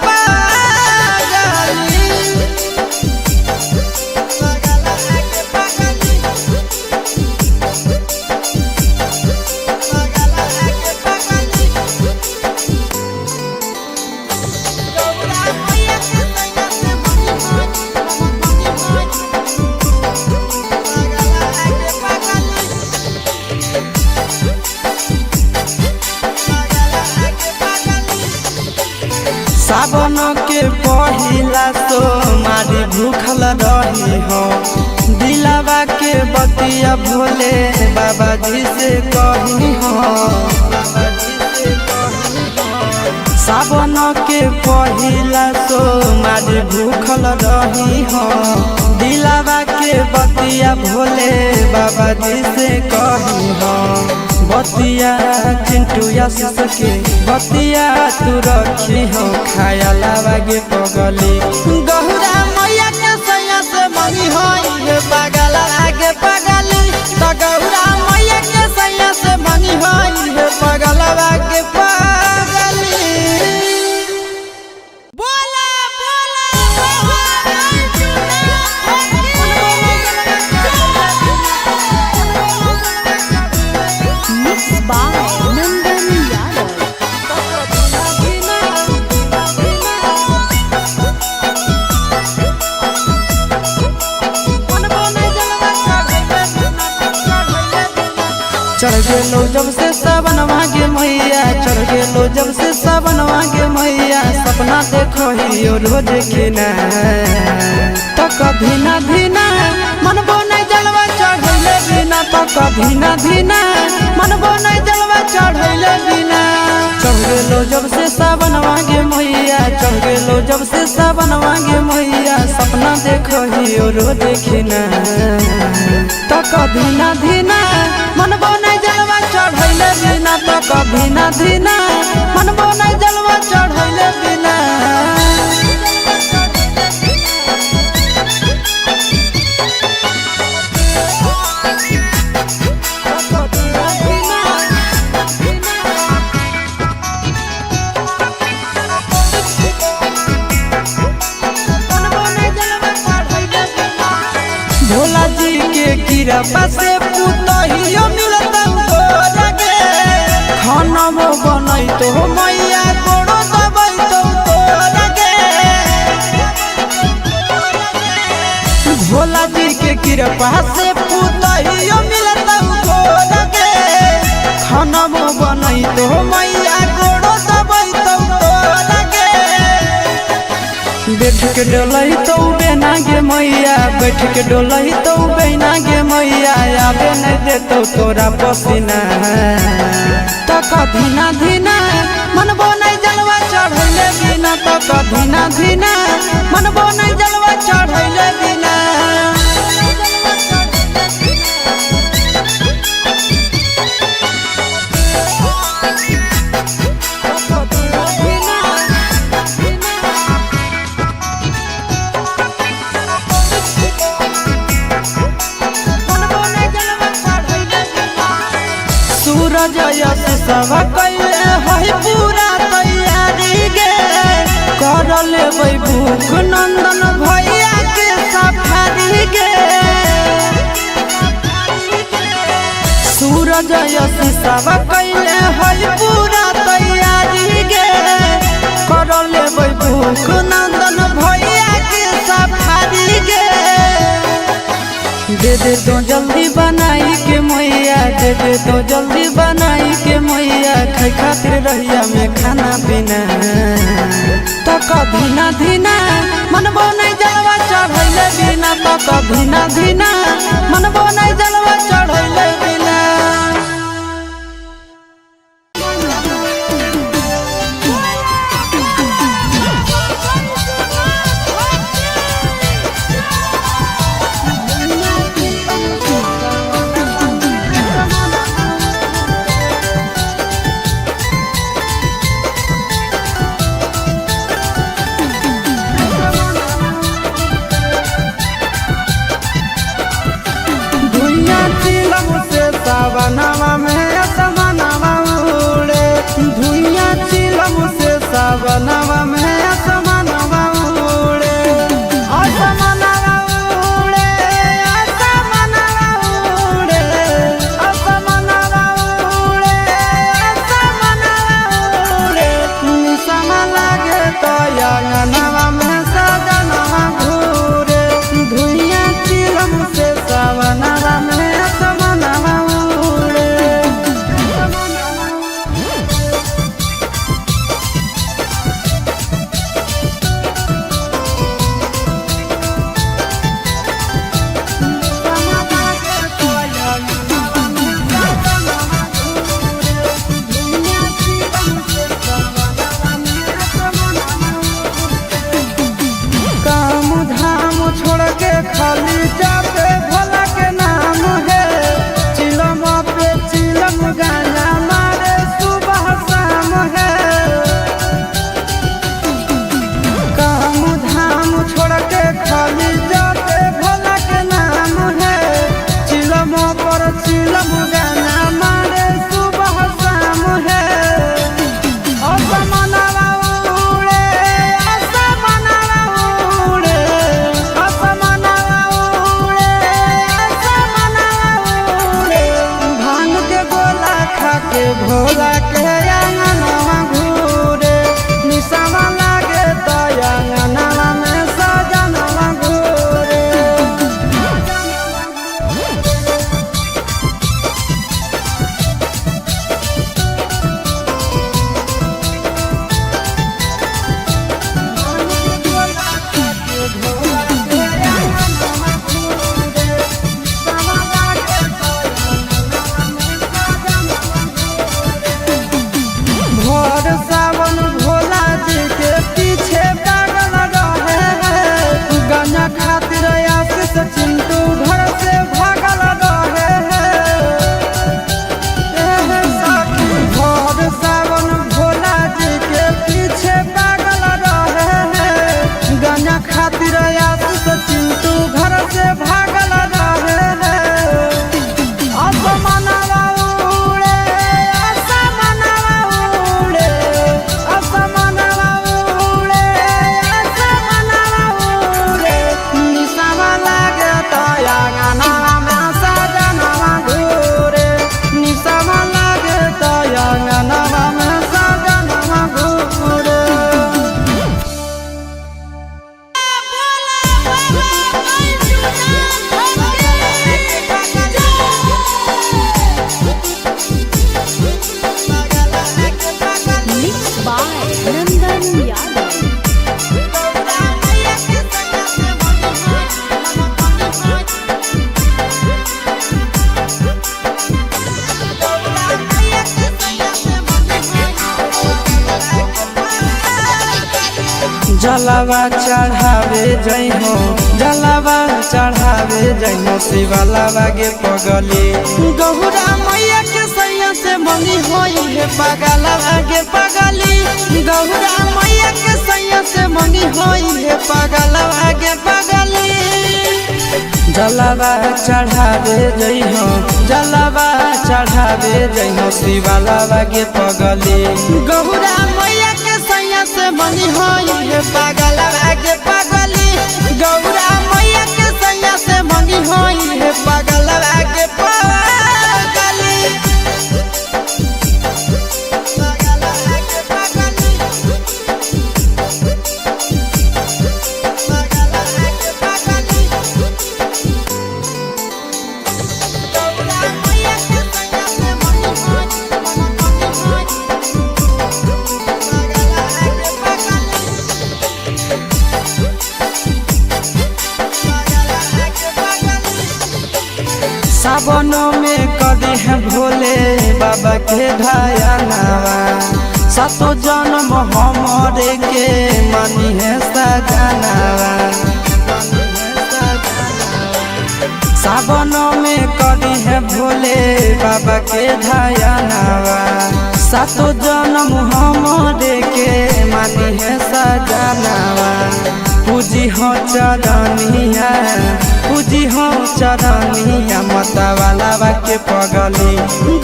सावन के पहिला तो मारी भूखल रही हो दिलावा के बतिया भोले बाबा जी से कही हो सावन के पहिला तो मारी भूखल रही हो दिलावा के बतिया भोले बाबा जी से कही हो बतिया चिंटू यासिस के बतिया तू रखी हो खाया लागे पगली गौरा मैया के सैया से मनी होई हे पगला आगे पगली तो गौरा मैया के सैया से मनी होई हे पगला आगे पगली बोला Mixed by Nandan Yadav. चढ़ गेलो जब से सावन मांगे मैया चढ़ गेलो जब से सावन मांगे मैया सपना देखो ही रोज खिना तो कभी ना धीना मनबो नहीं जलवा चढ़ैले बिना तो कभी ना धीना मनबो नहीं जलवा चढ़ैले बिना चढ़ गेलो जब से सावन मांगे मैया चढ़ गेलो जब से सावन मांगे मैया सपना देखो ही रोज खिना तो कभी ना धीना मनबो नहीं जलवा चढ़ैले बिना तो कभी ना धीना मनबो नहीं जलवा चढ़ैले बिना भोला जी के कृपा से पुतहियो मिलता लगे खाना बनई तो मैया गोड़ो दबाई तो लगे भोला जी के कृपा से पुतहियो मिलता लगे खाना बनई तो मैया गोड़ो दबाई तो लगे बैठ के डोलही तो बेना गे मैया, बैठ के डोलही तो बेना गे मैया, आबे नहीं देतो तोरा पसीना। तो कधीना धीना मनबो नहीं जलवा चढ़ैले बिना, तो कधीना धीना मनबो नहीं जलवा चढ़ैले बिना। सूरज यश सब कैले है पूरा तैयारी गे, कर लेबै भूख नंदन भैया के सफारी गे। सूरज यश सब कैले है पूरा तैयारी गे, कर लेबै भूख नंदन भैया के सफारी गे। दे दे तो जल्दी बनाई के मैया, दे दे तो जल्दी बनाई के मैया, खाई खातिर रहिया में खाना पीना। तो कधीना धीना मनबो नहीं जलवा चढ़ैले बिना, तो कधीना धीना मनबो नहीं जलवा चढ़ैले बिना। सावनवा में असमनवा उड़े, धुइयां चिलम से सावनवा में असमनवा उड़े। असमनवा उड़े, असमनवा उड़े, असमनवा उड़े, असमनवा उड़े। निसम लागे तो अंगनवा में सजनवा घूरे, धुइयां चिलम से सावनवा में असमनवा उड़े। जलावा चढ़ावे जई हो, जलावा चढ़ावे जई हो शिवलावा गे पगली। गौरा मैया के सैया से मंगी होई है पगलावा गे पगली। गौरा मैया के सैया से मंगी होई है पगलावा गे पगली। जलावा चढ़ावे जई हो, जलावा चढ़ावे जई हो शिवलावा गे पगली। गौरा मैया के सैया से मंगी होई है पगलावा गे पगली। गौरा मैया के सैया से मंगी होई है पगलावा गे पगली। सावन में कदी है भोले बाबा के ढायानावा। सातो जन्म हमरे के मानी है सजनावा। सावन में कदी है भोले बाबा के ढायानावा। सातो जन्म हमरे के मानी है सजनावा। पूजी हो चरनिया, पूजी हो चरनिया मतवाला के पगली।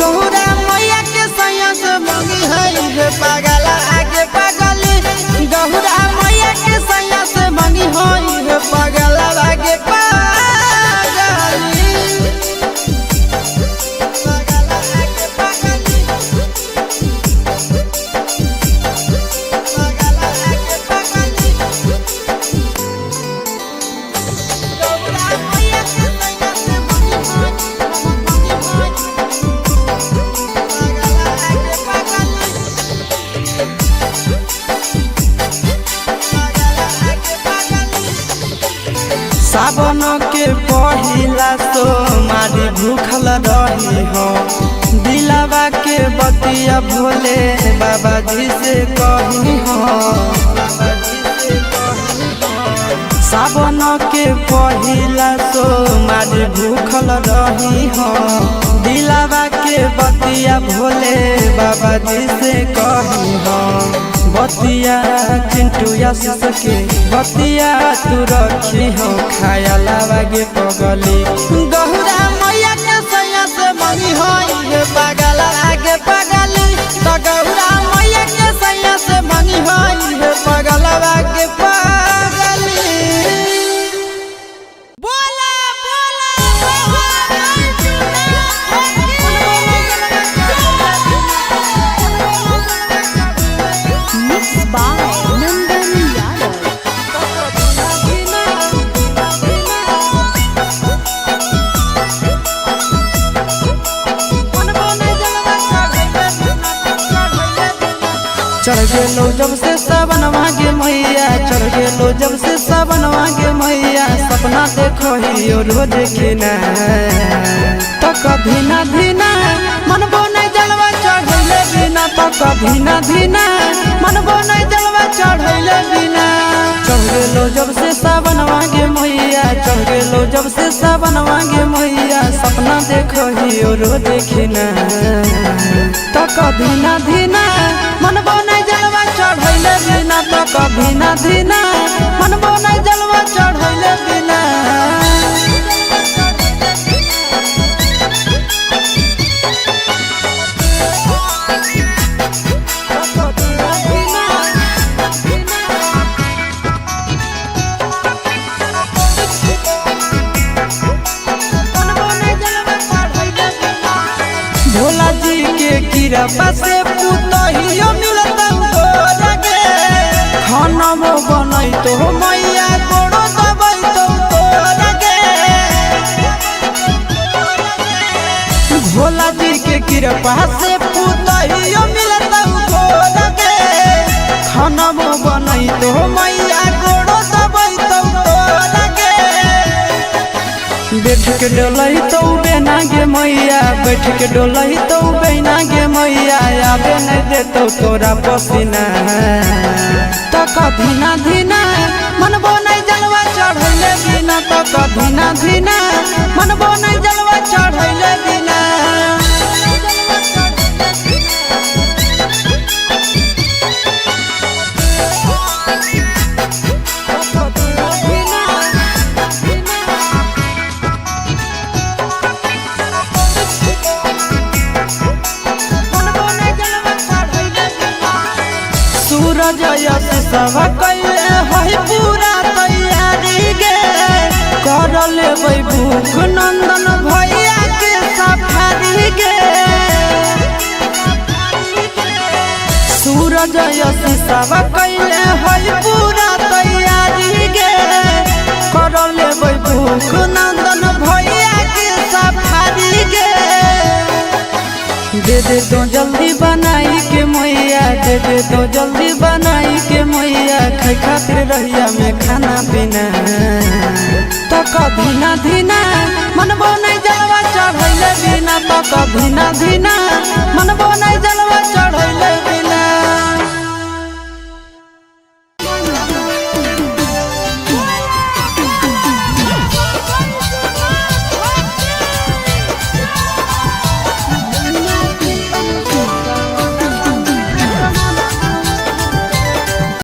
गौरा मैया के सैया से मंगी है पगला आगे पगली। गौरा मैया के सैया से मंगी है पगला आगे पगली। सावन के पहिला सोमारी भूखल रही हो। दिलावा के बतिया भोले बाबा जी से कही हो। सावन के पहिला सोमारी भूखल रही हो। दिलावा के बतिया भोले बाबा जी से कही हो। बतिया चिंटू आशीष के बतिया तू रखी हो खायलावा गे पगली। गौरा मैया के सैया से मंगी होई है पगला आगे पगली। तो गौरा मैया के सैया से मंगी होई है पगला आगे पगली। बोला Mixed by Nandan Yadav. चढ़ गेलो जब से सावनवा गे मैया, चढ़ गेलो जब से सावनवा गे मैया। सपना देखो ही रोज खिना, तो कभी ना धीना मनबो नहीं जलवा चढ़ैले बिना। तो कभी ना धीना मनबो नहीं जलवा चढ़ैले बिना। चढ़ गेलो जब से सावनवा गे मैया, चढ़ गेलो जब से सावनवा गे मैया। सपना देखो ही रोज खिना, तो कभी ना धीना मनबो नहीं जलवा चढ़ैले बिना। तो कभी ना धीना मनबो नहीं जलवा चढ़ैले बिना। भोला जी के कृपा से पुतहियो मिलता तोरा गे। खानमो बनई तो मैया गोड़ो दबई तो तोरा गे। भोला जी के कृपा से पुतहियो मिलता तोरा गे। खानमो बनई तो मैया गोड़ो दबई तो तोरा गे। बैठ के डोलही तो बेना गे मैया, बैठ के डोलही तो बेना गे मैया। आबे नहीं देतो तोरा पसीना, तो कभी ना धीना धीना धीना मनबो नहीं जलवा चढ़ैले बिना सूरज यश सब कैले है पूरा तैयारी गे कर लेबै भूख नंदन भैया के सफारी गे सूरज यश सब कैले है पूरा तैयारी गे कर लेबै भूख नंदन भैया के सफारी गे दे दे तो जल्दी बनाई के मैया दे दे तो जल्दी बनाई के मैया खाई खातिर रहिया में खाना पीना तो धीना धीना मनबो नहीं जलवा चढ़ैले बिना तो धीना धीना मनबो नहीं जलवा चढ़ैले